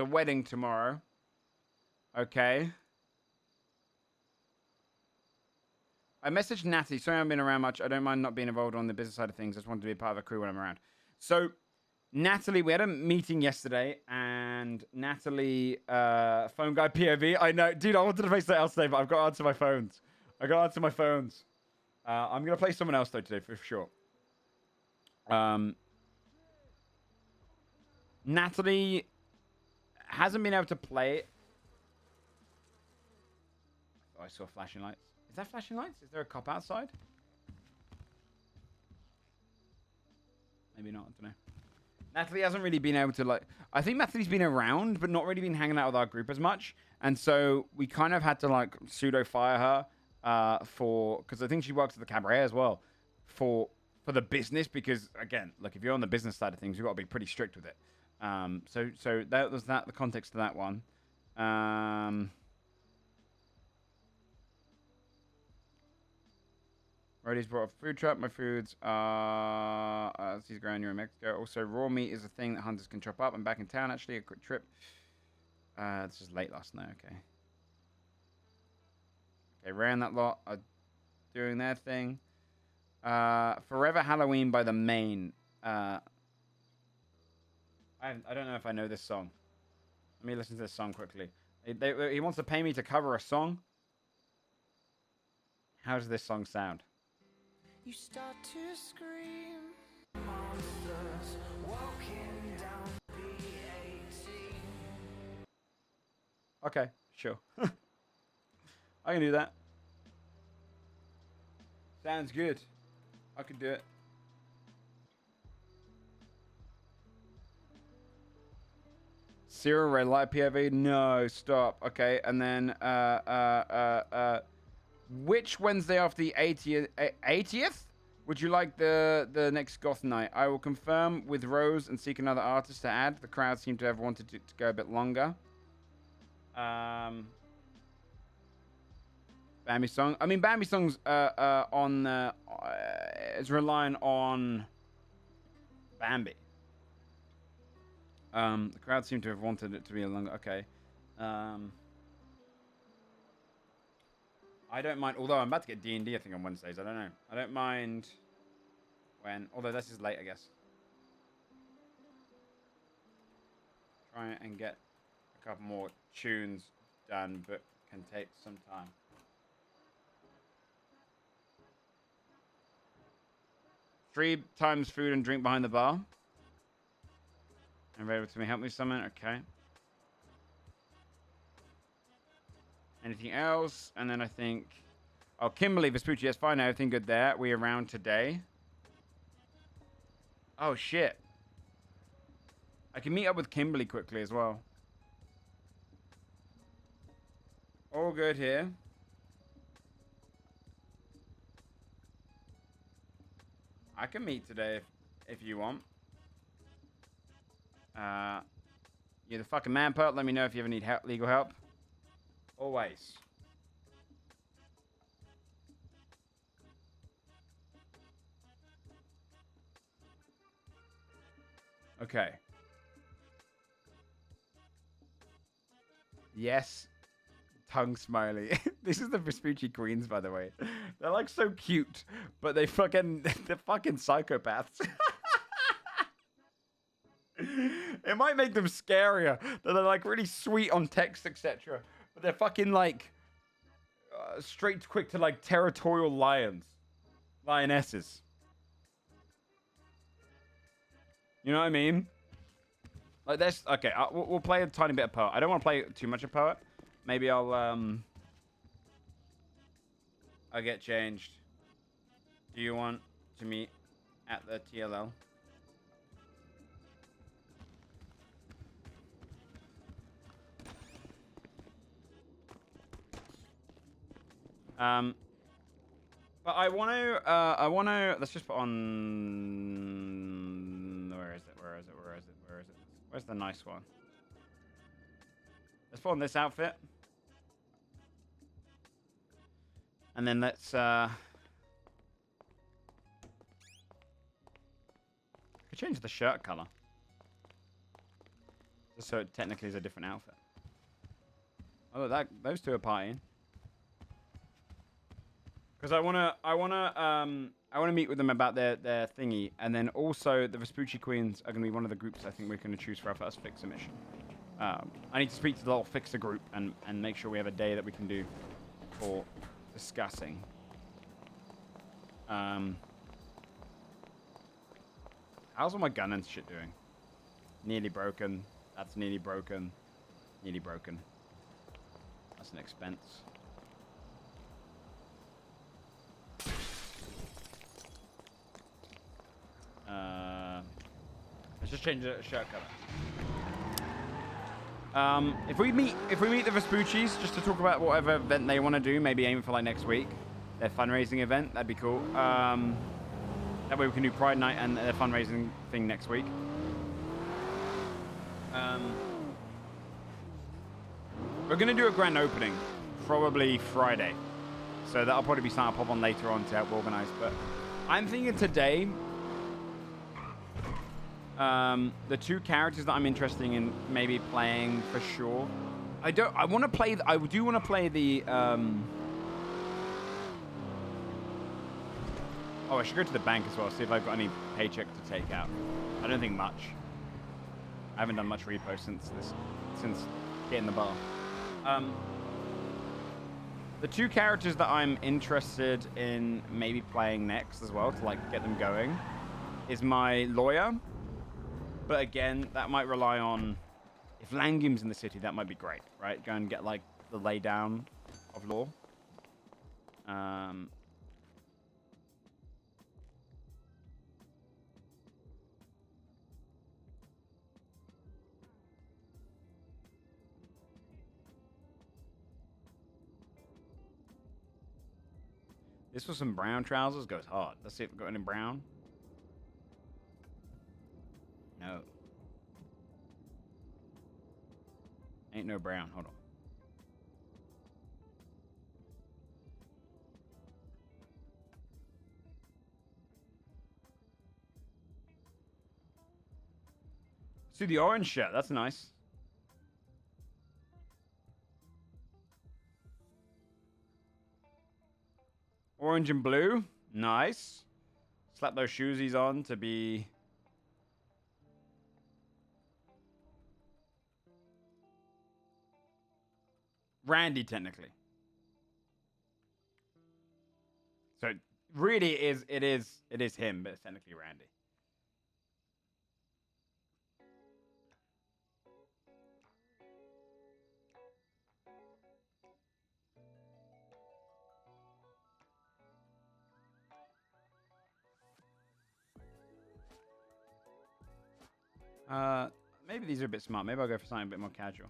wedding tomorrow. Okay. I messaged Natty. Sorry I haven't been around much. I don't mind not being involved on the business side of things. I just wanted to be a part of a crew when I'm around. So, Natalie, we had a meeting yesterday, and Natalie, phone guy POV. I know, dude, I wanted to play something else today, but I've got to answer my phones. I'm going to play someone else, though, today, for sure. Natalie hasn't been able to play it I saw flashing lights. Is that flashing lights? Is there a cop outside? Maybe not. I don't know. Natalie hasn't really been able to, like... I think Natalie's been around, but not really been hanging out with our group as much. And so we kind of had to, like, pseudo-fire her for... Because I think she works at the cabaret as well. For the business, because, again, look, if you're on the business side of things, you've got to be pretty strict with it. So that was the context of that one. Rody's brought a food truck. My foods are these ground in Mexico. Also, raw meat is a thing that hunters can chop up. I'm back in town, actually. A quick trip. This is late last night. Okay. Okay, ran that lot are doing their thing. Forever Halloween by The Main. I don't know if I know this song. Let me listen to this song quickly. He wants to pay me to cover a song. How does this song sound? You start to scream. Monsters walking down B18. Okay, sure. I can do that. Sounds good. I can do it. Zero red light POV? No, stop. Okay, and then which Wednesday after the 80th? Would you like the next goth night? I will confirm with Rose and seek another artist to add. The crowd seem to have wanted to go a bit longer. Bambi song. I mean, Bambi song's is relying on Bambi. The crowd seem to have wanted it to be a longer. Okay. I don't mind. Although I'm about to get D&D, I think, on Wednesdays. I don't know. I don't mind when. Although this is late, I guess. Try and get a couple more tunes done, but can take some time. 3 times food and drink behind the bar. And able to help me with something? Okay. Anything else? And then I think... Oh, Kimberly, Vespucci, yes, fine. Everything good there. We around today. Oh, shit. I can meet up with Kimberly quickly as well. All good here. I can meet today if you want. You're the fucking man, Pert. Let me know if you ever need legal help. Always. Okay. Yes. Tongue smiley. This is the Vespucci Queens, by the way. They're like so cute, but they're fucking psychopaths. It might make them scarier. They're like really sweet on text, etc. But they're fucking like straight quick to like territorial lionesses. You know what I mean? Like this. Okay, we'll play a tiny bit of Poet. I don't want to play too much of Poet. Maybe I'll get changed. Do you want to meet at the TLL? But I want to, let's just put on, where is it? Where's the nice one? Let's put on this outfit. And then let's, I could change the shirt color. Just so it technically is a different outfit. Oh, those two are partying. Because I wanna meet with them about their thingy, and then also the Vespucci Queens are gonna be one of the groups I think we're gonna choose for our first Fixer mission. I need to speak to the little Fixer group and make sure we have a day that we can do for discussing. How's all my gun and shit doing? Nearly broken. That's nearly broken. Nearly broken. That's an expense. Just change the shirt color. If we meet the Vespuccis just to talk about whatever event they want to do, maybe aim for like next week, their fundraising event, that'd be cool. That way we can do Pride Night and their fundraising thing next week. We're gonna do a grand opening, probably Friday. So that'll probably be something I'll pop on later on to help organize. But I'm thinking today, the two characters that I'm interested in maybe playing for sure. I do want to play the, oh, I should go to the bank as well, see if I've got any paycheck to take out. I don't think much. I haven't done much repo since getting the bar. The two characters that I'm interested in maybe playing next as well to like get them going is my lawyer. But again, that might rely on if Langim's in the city, that might be great, right? Go and get like the laydown of law. This was some brown trousers, goes hard. Let's see if we've got any brown. No. Ain't no brown, hold on. See the orange shirt, that's nice. Orange and blue, nice. Slap those shoesies on to be... Randy, technically. So it really it is him, but it's technically Randy. Maybe these are a bit smart. Maybe I'll go for something a bit more casual.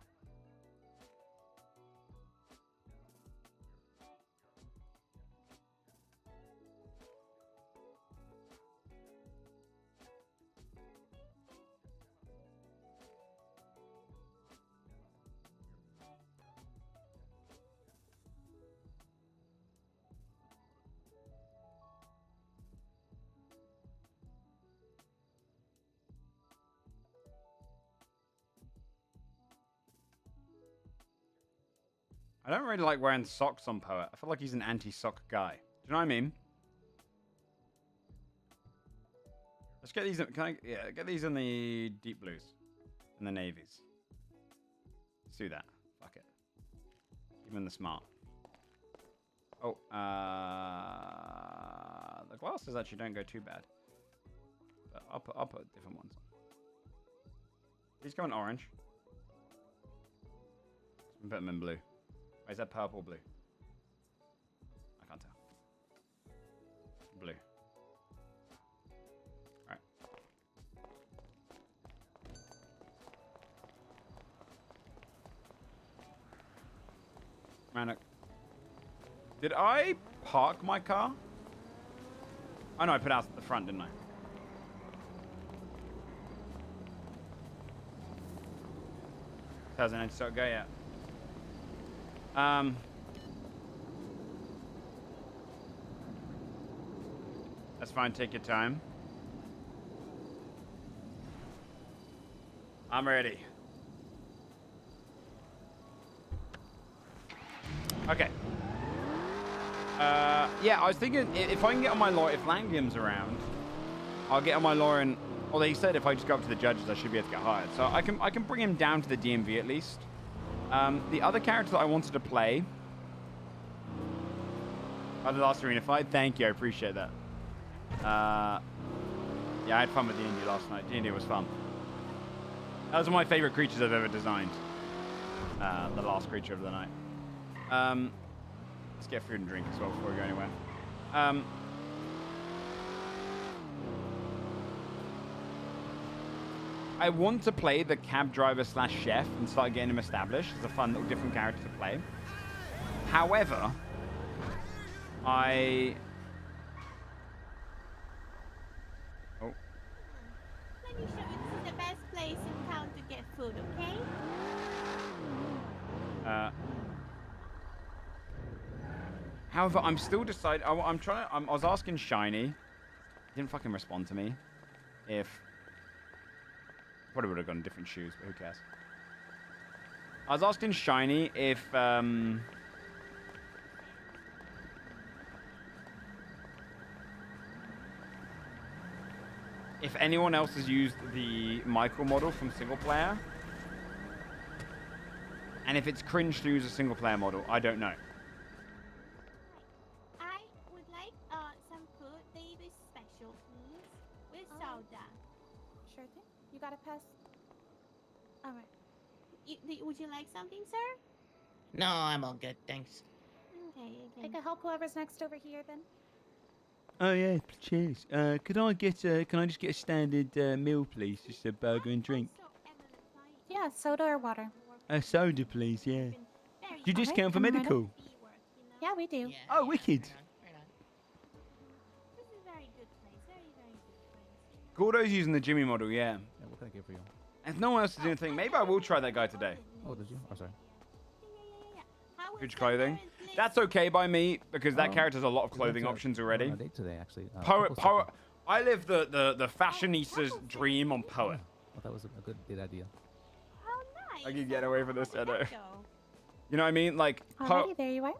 I don't really like wearing socks on Poet. I feel like he's an anti-sock guy. Do you know what I mean? Let's get these. Get these in the deep blues, and the navies. Let's do that. Fuck it. Even the smart. Oh, the glasses actually don't go too bad. But I'll put different ones on. These go in orange. Put them in blue. Or is that purple or blue? I can't tell. Blue. Alright. Man, did I park my car? Oh no, I put out at the front, didn't I? Doesn't it start go yet? That's fine, take your time. I'm ready. Okay. Yeah, I was thinking if I can get on my lawyer, if Langham's around, I'll get on my lawyer and, although he said if I just go up to the judges, I should be able to get hired. So I can bring him down to the DMV at least. The other character that I wanted to play... Oh, the last arena fight? Thank you, I appreciate that. Yeah, I had fun with D&D last night. D&D was fun. That was one of my favorite creatures I've ever designed. The last creature of the night. Let's get food and drink as well before we go anywhere. I want to play the cab driver slash chef and start getting him established as a fun little different character to play. However, I... Oh. Let me show you. This is the best place in town to get food, okay? However, I'm still deciding. I was asking Shiny. He didn't fucking respond to me. If probably would have gone different shoes, but who cares? I was asking Shiny if anyone else has used the Michael model from single player, and if it's cringe to use a single player model. I don't know. I would like some food. They is special, please. With soda. Sure thing. You got a pass? All right. Would you like something, sir? No, I'm all good, thanks. Okay. I could help whoever's next over here then. Oh yeah, cheers. Can I just get a standard meal, please? Just a burger and drink. Yeah, soda or water. A soda, please. Yeah. Do you Alright, discount for I'm ready. medical? Yeah, we do. Yeah, Oh, wicked. This is very good place. Very, very good place. Gordo's using the Jimmy model, yeah. Yeah, what can I get for you? If no one else is doing anything, maybe I will try that guy today. Oh, did you? Oh, sorry. How is Good the clothing. current place? That's okay by me because that Oh, character has a lot of we went clothing to- options we went already. on a date today, actually. Poet. couple I live the fashionista's dream on Poet. Well, that was a good date idea. How nice. I can get away from this, I know. Go. You know what I mean? Like, Alrighty, there you are.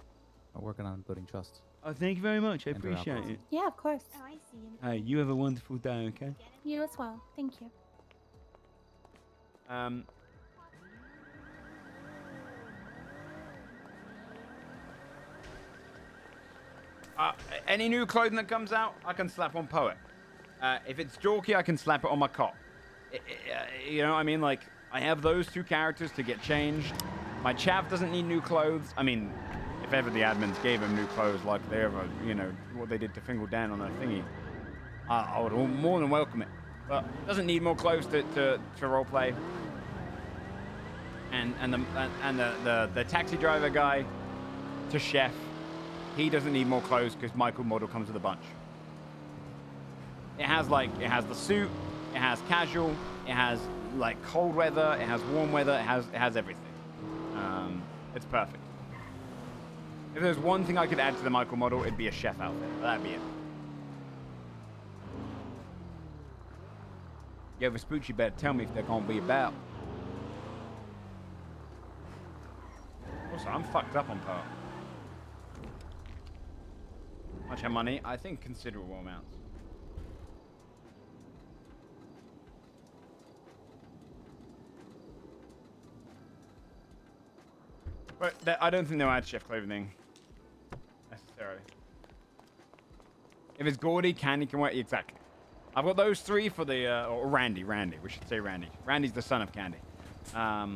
I'm working on building trust. Oh, thank you very much. I And they're appreciate apples. it. Yeah, of course. Oh, I see. Hey, you have a wonderful day, okay? You as well. Thank you. Any new clothing that comes out, I can slap on Poet. If it's Jorky, I can slap it on my cop. You know what I mean? Like, I have those two characters to get changed. My chav doesn't need new clothes. I mean, if ever the admins gave him new clothes like they ever, you know, what they did to Fingal Dan on a thingy, I would more than welcome it. But doesn't need more clothes to roleplay. And the taxi driver guy to chef, he doesn't need more clothes because Michael model comes with a bunch. It has the suit, it has casual, it has like cold weather, it has warm weather, it has everything. It's perfect. If there's one thing I could add to the Michael model, it'd be a chef outfit. But that'd be it. Yo, Vespucci better tell me if they're gonna be about. Also, I'm fucked up on power. Much money? I think considerable amounts. But I don't think they'll add chef clothing necessarily. If it's Gordy, Candy can wear exactly. I've got those three for the or Randy. We should say Randy. Randy's the son of Candy. I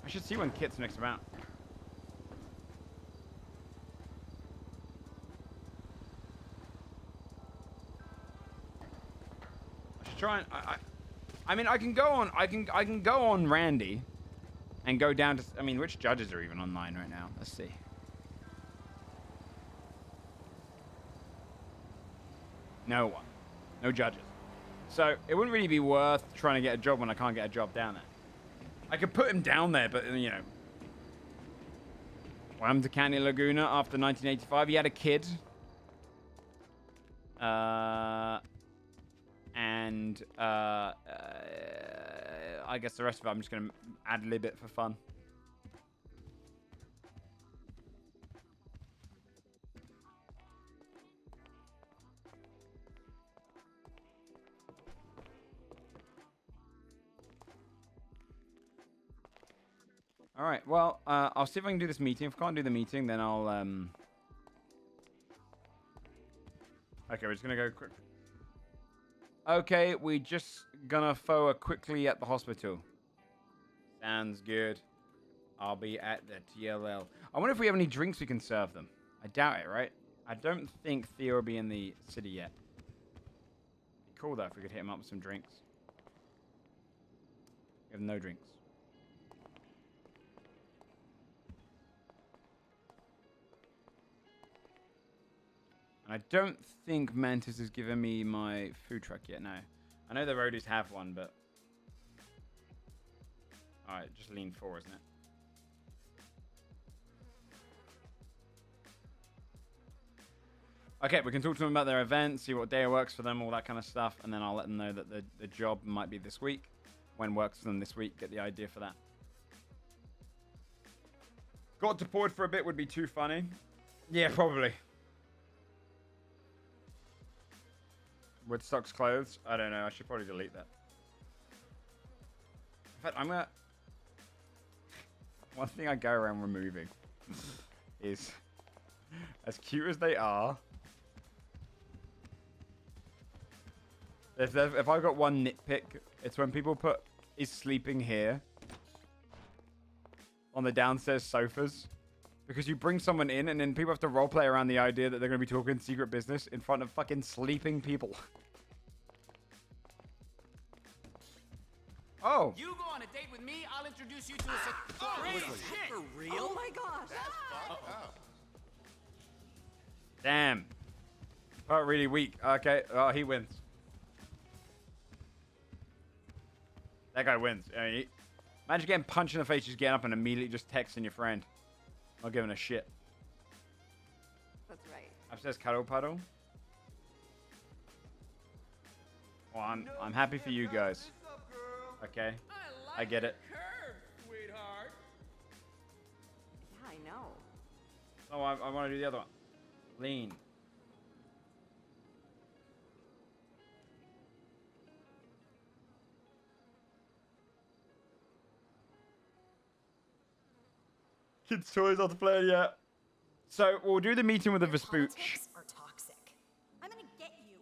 should see when Kit's next about. I should try and I mean I can go on Randy and go down to, I mean, which judges are even online right now? Let's see. No one. No judges. So it wouldn't really be worth trying to get a job when I can't get a job down there. I could put him down there, but, you know. What happened to Candy Laguna after 1985? He had a kid. I guess the rest of it I'm just going to ad-lib it for fun. All right, well, I'll see if I can do this meeting. If I can't do the meeting, then I'll... Okay, we're just going to go quick. Okay, we just gonna FOA quickly at the hospital. Sounds good. I'll be at the TLL. I wonder if we have any drinks we can serve them. I doubt it, right? I don't think Theo will be in the city yet. Be cool though if we could hit him up with some drinks. We have no drinks. And I don't think Mantis has given me my food truck yet, no. I know the roadies have one, but... Alright, just lean 4, isn't it? Okay, we can talk to them about their event, see what day works for them, all that kind of stuff, and then I'll let them know that the job might be this week. When works for them this week, get the idea for that. Got deployed for a bit would be too funny. Yeah, probably. With Stocks clothes? I don't know, I should probably delete that. In fact, I'm gonna... One thing I go around removing is, as cute as they are, if I've got one nitpick, it's when people put "is sleeping here" on the downstairs sofas. Because you bring someone in and then people have to roleplay around the idea that they're going to be talking secret business in front of fucking sleeping people. Oh. You go on a date with me, I'll introduce you to a crazy shit. For real? Oh my gosh. That's fucked up. Damn. Oh, really weak. Okay. Oh, he wins. That guy wins. Imagine getting punched in the face, just getting up and immediately just texting your friend. Not giving a shit. That's right. Upstairs cuddle puddle. Well, I'm happy for you guys. Okay. I get it. Curve, sweetheart. Yeah, I know. Oh, I want to do the other one. Lean. Kids' toys off the plane yet. So we'll do the meeting with the Vespucci. Are toxic. I'm gonna get you.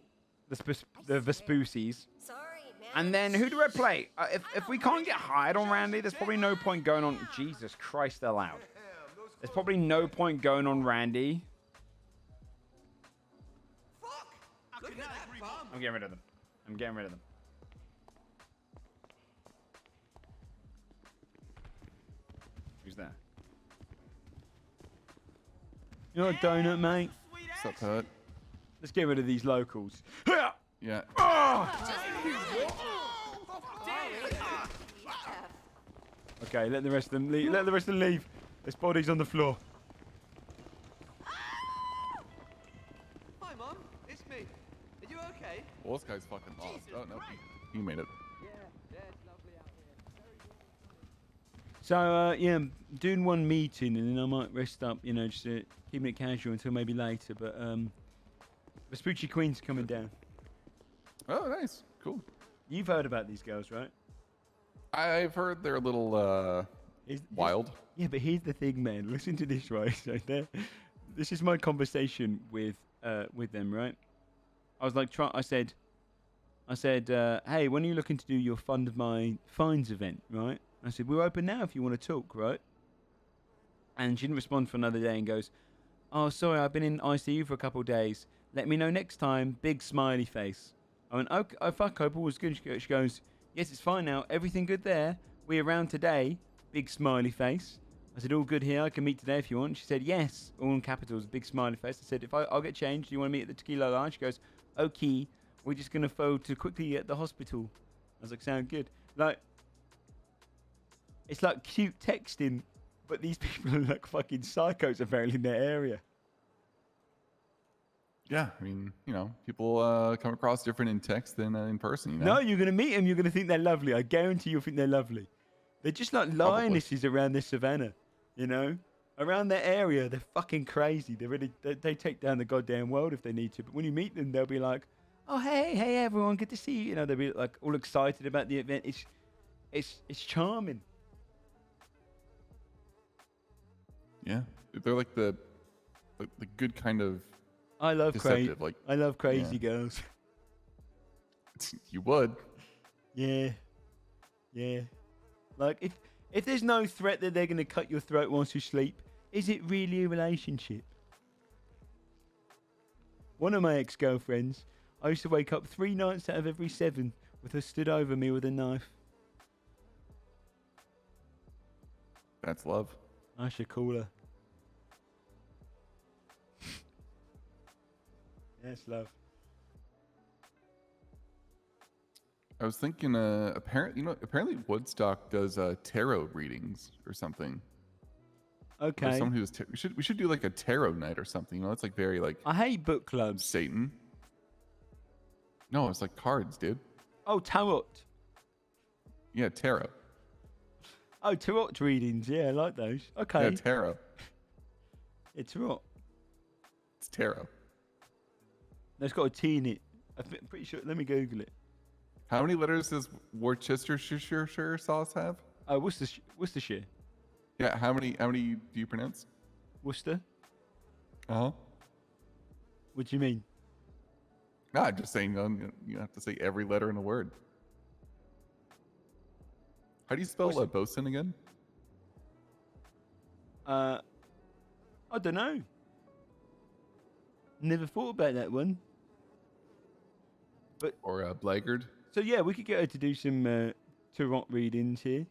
The Vespuccis. Sorry, man. And then who do I play? If we can't get hired on Randy, there's probably no point going on. Jesus Christ, they're loud. There's probably no point going on Randy. I'm getting rid of them. I'm getting rid of them. Who's there? You know a donut, mate? What's up, Hut? Let's get rid of these locals. Yeah. Okay, let the rest of them leave. Let the rest of them leave. There's bodies on the floor. Hi, Mom. It's me. Are you okay? Well, this guy's fucking lost. Oh, no. He made it. Yeah, it's lovely out here. So, yeah, I'm doing one meeting and then I might rest up, you know, just keeping it casual until maybe later. But, Vespucci Queens coming down. Oh, nice. Cool. You've heard about these girls, right? I've heard they're a little, wild. Yeah, but here's the thing, man. Listen to this, right? So this is my conversation with them, right? I was like, I said, hey, when are you looking to do your Fund My Finds event, right? I said, we're open now if you want to talk, right? And she didn't respond for another day and goes, oh, sorry, I've been in ICU for a couple of days. Let me know next time. Big smiley face. I went, okay, oh, fuck, hope all was good. She goes, yes, it's fine now. Everything good there? We around today? Big smiley face. I said, all good here. I can meet today if you want. She said, yes. All in capitals, big smiley face. I said, I'll get changed. Do you want to meet at the Tequila Lounge? She goes, okay. We're just going to phone to quickly at the hospital. I was like, sound good. Like, it's like cute texting, but these people are like fucking psychos apparently in their area. Yeah, I mean, you know, people come across different in text than in person, you know? No, you're going to meet them. You're going to think they're lovely. I guarantee you'll think they're lovely. They're just like lionesses around this savannah, you know? Around their area, they're fucking crazy. They take down the goddamn world if they need to. But when you meet them, they'll be like, oh, hey, everyone, good to see you. You know, they'll be like all excited about the event. It's charming. Yeah, they're like the good kind of. I love crazy. Like, I love crazy girls. You would. Yeah. Like if there's no threat that they're gonna cut your throat once you sleep, is it really a relationship? One of my ex-girlfriends, I used to wake up 3 nights out of every 7 with her stood over me with a knife. That's love. I should call her. Yes, love. I was thinking, apparently Woodstock does tarot readings or something. Okay. Or someone who's we should do like a tarot night or something. It's like very like. I hate book clubs. Satan. No, it's like cards, dude. Oh, tarot. Yeah, tarot. Oh, tarot readings. Yeah, I like those. Okay. Yeah, tarot. It's tarot. It's tarot. There's got a T in it. I'm pretty sure. Let me Google it. How many letters does Worcestershire sauce have? Oh, Worcestershire. Yeah, how many do you pronounce? Worcester. Uh-huh. What do you mean? No, I'm just saying you have to say every letter in a word. How do you spell bosun again? I don't know. Never thought about that one. But or blackguard. So yeah, we could get her to do some tarot readings here.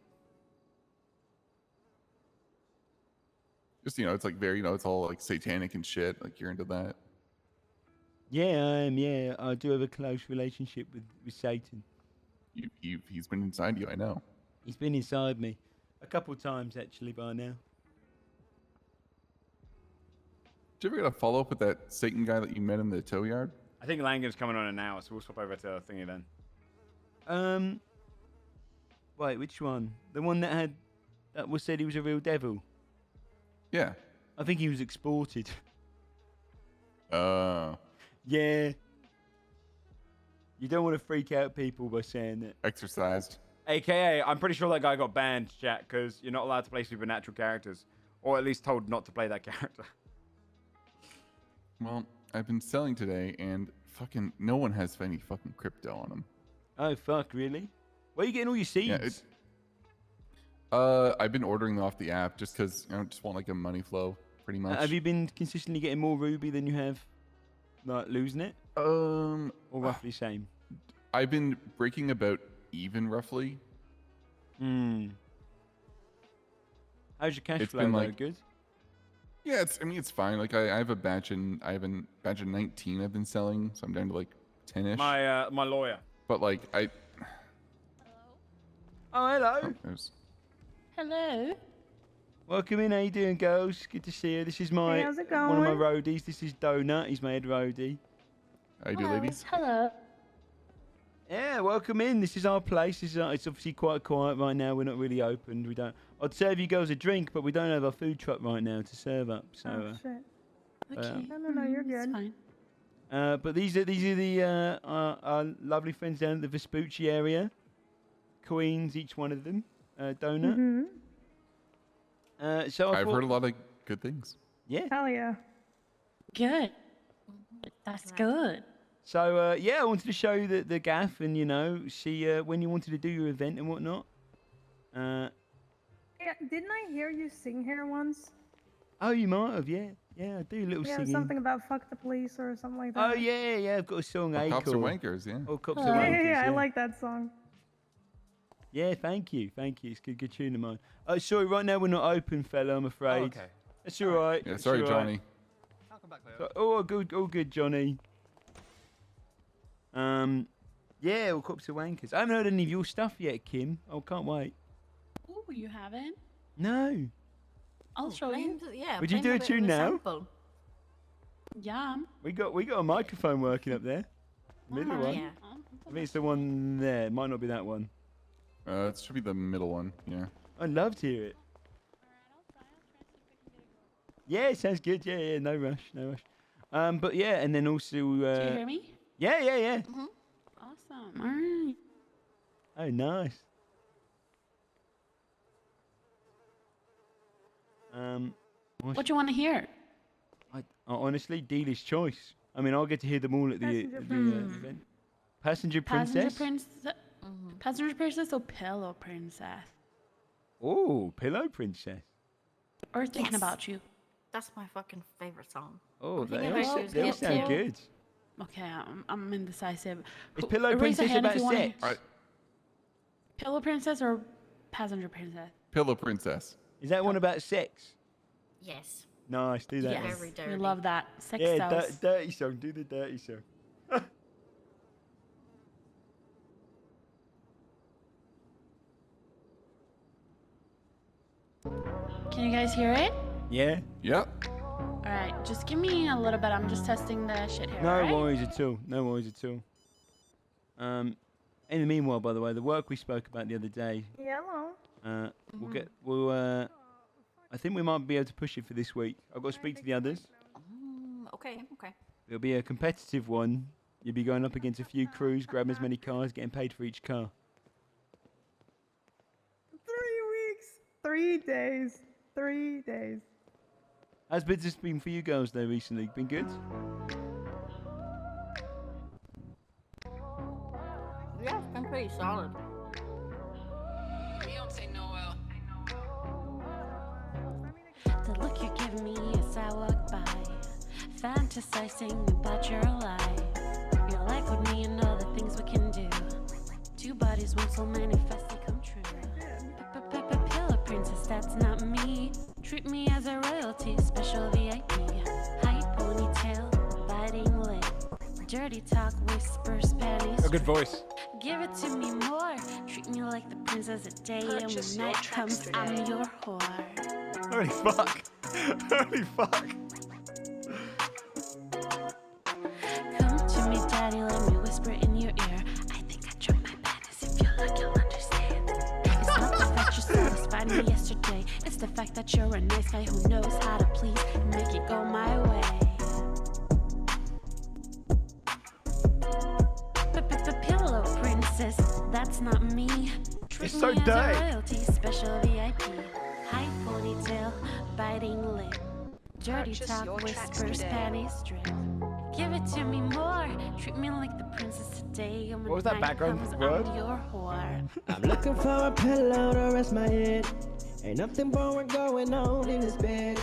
Just it's like very it's all like satanic and shit. Like you're into that. Yeah, I am. Yeah, I do have a close relationship with Satan. He's been inside you, I know. He's been inside me a couple times actually by now. Did you ever get a follow up with that Satan guy that you met in the tow yard? I think Langan's coming on it now, so we'll swap over to thingy then. Wait, which one? The one that said he was a real devil. Yeah. I think he was exported. Yeah. You don't want to freak out people by saying that. Exercised. AKA, I'm pretty sure that guy got banned, chat, because you're not allowed to play supernatural characters. Or at least told not to play that character. Well, I've been selling today, and fucking no one has any fucking crypto on them. Oh, fuck, really? Where are you getting all your seeds? Yeah, I've been ordering off the app just because I just want like a money flow, pretty much. Have you been consistently getting more Ruby than you have, like, losing it? Or roughly same? I've been breaking about even, roughly. How's your cash It's flow, been though? like, Good? Yeah, it's fine. Like I have a batch in, I have a batch of 19 I've been selling, so I'm down to like 10ish. My lawyer. But like Oh, hello. Hello. Welcome in. How you doing, girls? Good to see you. This is my how's it one of my going? roadies. This is Donut. He's my head roadie. How you doing, ladies? Hello. Yeah, welcome in. This is our place. It's obviously quite quiet right now. We're not really open. We don't. I'd serve you girls a drink, but we don't have our food truck right now to serve up. So. Shit. Okay. No, you're good. Fine. But these are the our lovely friends down at the Vespucci area. Queens, each one of them. Donut. So I've heard a lot of good things. Yeah. Hell yeah. Good. That's good. So yeah, I wanted to show you the gaff and see when you wanted to do your event and whatnot. Yeah, didn't I hear you sing here once? Oh, you might have, yeah. Yeah, I do a little Yeah, singing. something about fuck the police or something like that. Oh yeah, I've got a song. Oh, Acorn. Cops are Wankers, yeah. Oh, Cops Yeah, are Wankers. yeah, I like that song. Yeah, thank you. It's good tune of mine. Oh, sorry, right now we're not open, fella. I'm afraid. Oh, okay. That's all right. Yeah, It's sorry, all right. Johnny. I'll come back later. Oh, good, Johnny. Yeah, well, Cops are Wankers. I haven't heard any of your stuff yet, Kim. Oh, can't wait. Ooh, you haven't? No. I'll show you. Yeah. Would you do a tune now? Yeah. We got a microphone working up there. Middle one. Yeah. I think it's the one there. It might not be that one. It should be the middle one, yeah. I'd love to hear it. Yeah, it sounds good. Yeah, no rush. But yeah, and then also. Do you hear me? Yeah. Mm-hmm. Awesome. All right. Oh, nice. What do you want to hear? I honestly, dealer's choice. I mean, I'll get to hear them all at the event. Passenger Princess. Passenger Princess or Pillow Princess? Oh, Pillow Princess. Or Thinking About You. That's my fucking favorite song. Oh, Thinking they About all You is they all good sound too. good. Okay, I'm indecisive. Is Pillow Raise a Princess hand if about you wanna- sex? All right. Pillow Princess or Passenger Princess? Pillow Princess. Is that one about sex? Yes. Nice, do that. Yes. Then. Very dirty. We love that. Sex Yeah, sells. dirty song. Do the dirty song. Can you guys hear it? Yeah. Yep. All right, just give me a little bit. I'm just testing the shit here. No all right? worries at all. No worries at all. In the meanwhile, by the way, the work we spoke about the other day. Yellow. We'll get. We'll. I think we might be able to push it for this week. I've got to speak to the others. Okay, okay. It'll be a competitive one. You'll be going up against a few crews, grabbing as many cars, getting paid for each car. 3 weeks. 3 days. 3 days. How's business been for you girls though recently? Been good? Yeah, it's been pretty solid. The look you're giving me as I walk by, fantasizing about your life. Your life with me and all the things we can do. Two bodies, one soul, manifest to come true. Pillar princess, that's not me. Treat me as a royalty, special VIP. High ponytail, biting lip. Dirty talk, whispers, panties. A good voice. Give it to me more. Treat me like the princess a day, and when night comes, I'm your whore. Holy fuck! Holy fuck! Come to me, daddy, let me whisper in your ear. I think I dropped my panties. If you look, you'll understand. It's not the fact you satisfied me yesterday. It's the fact that you're a nice guy who knows how to please and make it go my way. Pillow princess, that's not me. Treat It's so me as dirty. a royalty, special VIP. High ponytail, biting lip. Dirty talk, whispers, panties strip. Give it to me more. Treat me like the princess today. And when What was that night background comes, word? I'm your whore. I'm looking for a pillow to rest my head. Ain't nothing boring going on in this bed.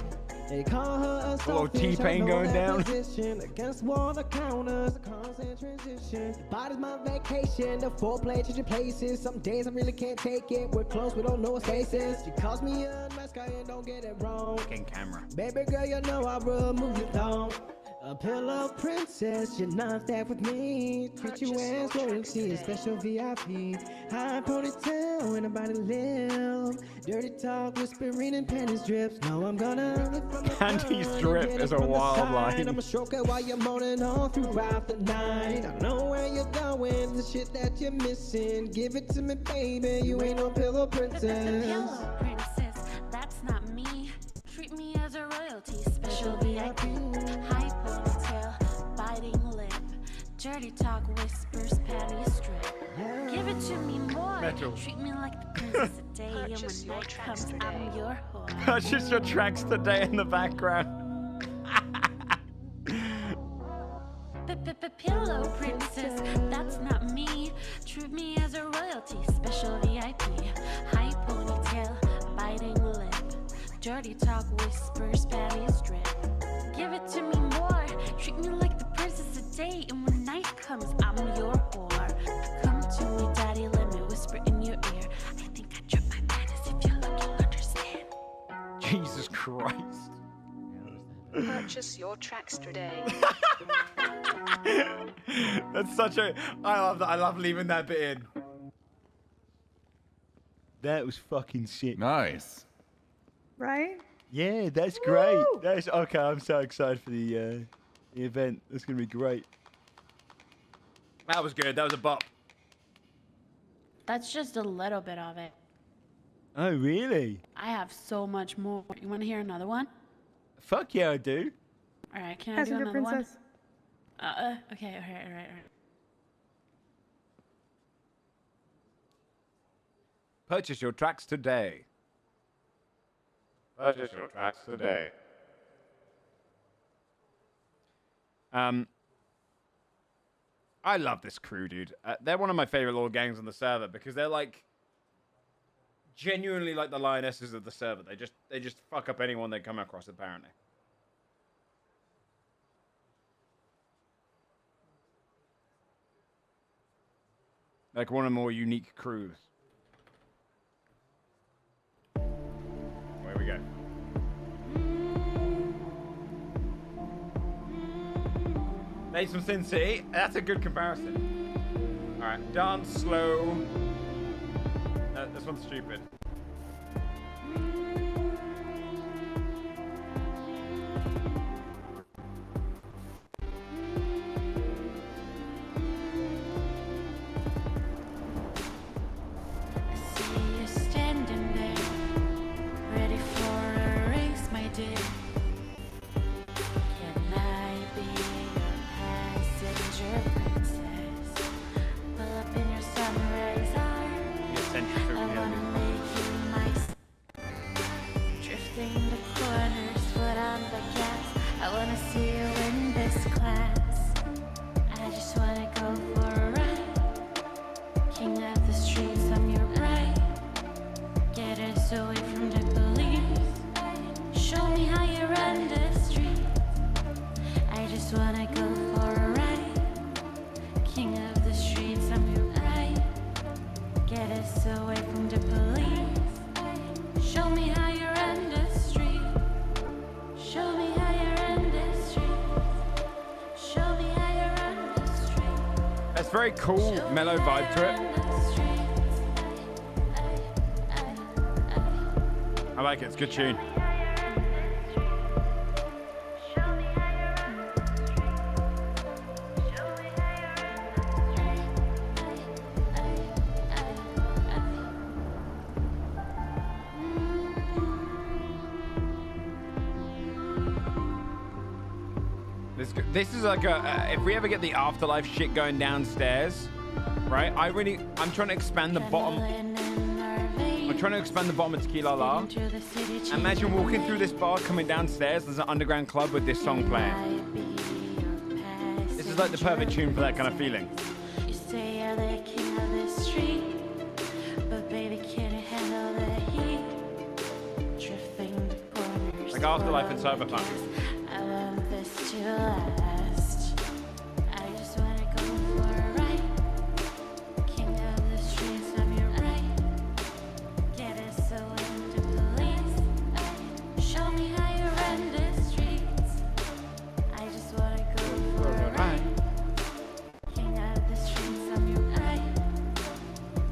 They call her a little T-Pain going down. Against wall, the counters, a constant transition. The body's my vacation, the foreplay changing places. Some days I really can't take it. We're close, we don't know what faces. She calls me a nice guy and don't get it wrong. Fucking camera. Baby girl, you know I remove your thong. A pillow princess, you're not that with me. Treat you as royalty, a special VIP. High ponytail and a body lip. Dirty talk, whispering and panties drips. No, I'm gonna live from the Panties front, drip get it is a from the wild side. line. I'ma stroke it while you're moaning all throughout the night. I know where you're going, the shit that you're missing. Give it to me, baby. You ain't no pillow princess. Pillow princess, that's not me. Treat me as a royalty, special VIP. High ponytail, biting lip. Dirty talk, whispers, panties strip. Give it to me more. Metal. Treat me like the princess a day, and when night comes, I'm your whore. Purchase your tracks today in the background. Pillow princess, that's not me. Treat me as a royalty, special VIP. High ponytail, biting lip. Dirty talk, whispers, panties drip. Give it to me more. Treat me like the princess a day, and when night comes, I'm your whore. Come to me, daddy, let me whisper in your ear. I think I dropped my panties. If you look, you'll understand. Jesus Christ. Purchase your tracks today. That's such a. I love that. I love leaving that bit in. That was fucking shit. Nice. Right? Yeah, that's great. That's okay. I'm so excited for the event. That's gonna be great. That was good. That was a bop. That's just a little bit of it. Oh really? I have so much more. You want to hear another one? Fuck yeah, I do. All right, can I do Passenger another princess. one? Okay, all right. Purchase your tracks today. Purchase your tracks today. I love this crew, dude. They're one of my favorite little gangs on the server because they're like genuinely like the lionesses of the server. They just fuck up anyone they come across, apparently. Like one of the more unique crews. Wait, Days from Sin City. That's a good comparison. All right, dance slow. This one's stupid. Very cool, mellow vibe to it. I like it. It's a good tune. This is like a, if we ever get the afterlife shit going downstairs, right? I'm trying to expand the bottom. I'm trying to expand the bottom of Tequila La. Imagine walking through this bar, coming downstairs, there's an underground club with this song playing. This is like the perfect tune for that kind of feeling. You say you're the king of the street, but baby, can you handle the heat? Drifting the corners. Like Afterlife and Cyberpunk. I want this to last. I just wanna go for a ride. King of the streets, I'm your right. Get us so into police. Show me how you run the streets. I just wanna go for a ride. King of the streets, I'm your right.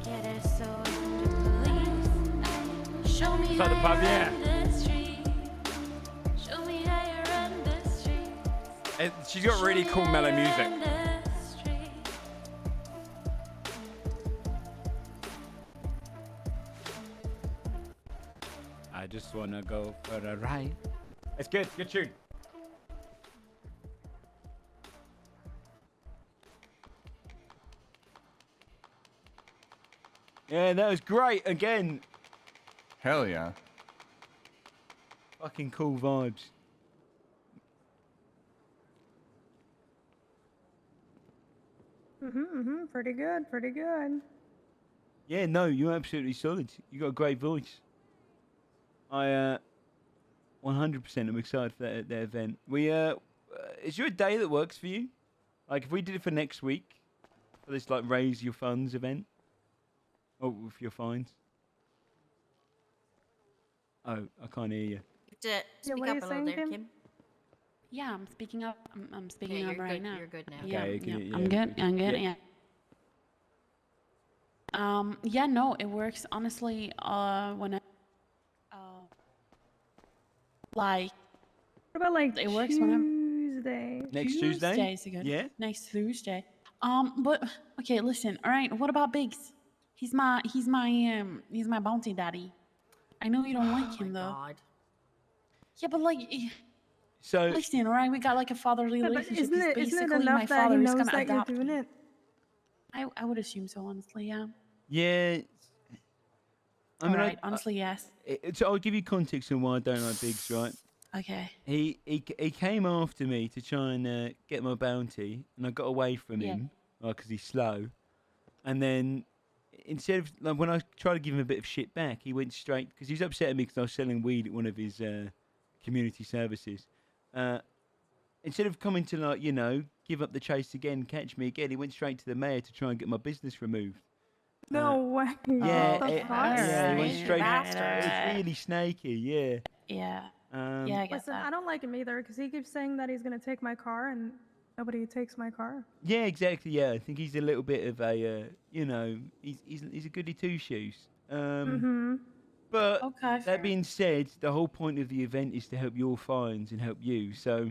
Get us so into police. Show me how you run the streets. Show me how you run the streets. She's got really cool mellow music. I just wanna go for a ride. It's good tune. Yeah, that was great again. Hell yeah. Fucking cool vibes. Pretty good, pretty good. Yeah, no, you're absolutely solid. You got a great voice. I 100% am excited for that event. Is there a day that works for you? Like if we did it for next week, for this like raise your funds event, or with your fines. Oh, I can't hear you. Speak what up are a you little saying, there, Kim? Kim. Yeah, I'm speaking up. I'm speaking Yeah, up you're right good, now. you're good now. Yeah, Okay, yeah, yeah, I'm good. I'm good. yeah. Yeah. Yeah, no, it works honestly. When like, What about like it works whenever. Tuesday? Next Tuesday? Tuesday's good. Yeah. Next Tuesday. But okay, listen. All right, what about Biggs? He's my bounty daddy. I know you don't like him though. God. Yeah, but like, So listen, all right, we got like a fatherly Yeah, but relationship. isn't He's it basically my enough that he father. He's knows gonna that you're adopt doing me. it? I would assume so, honestly. Yeah. yeah. I mean, All right. Honestly, yes. so I'll give you context on why I don't like Biggs, right? Okay. He came after me to try and get my bounty, and I got away from Yeah. him because he's slow. And then instead of like, when I tried to give him a bit of shit back, he went straight because he was upset at me because I was selling weed at one of his community services. Instead of coming to like give up the chase again, catch me again, he went straight to the mayor to try and get my business removed. No way. Yeah, What the fuck? he went straight. Bastard. It's really snaky. Yeah. Yeah. Um, Yeah, I guess Listen, that. I don't like him either because he keeps saying that he's gonna take my car, and Nobody takes my car. Yeah, exactly. Yeah, I think he's a little bit of a, he's a goody two shoes. But Okay, fair. that being said, the whole point of the event is to help your fines and help you. So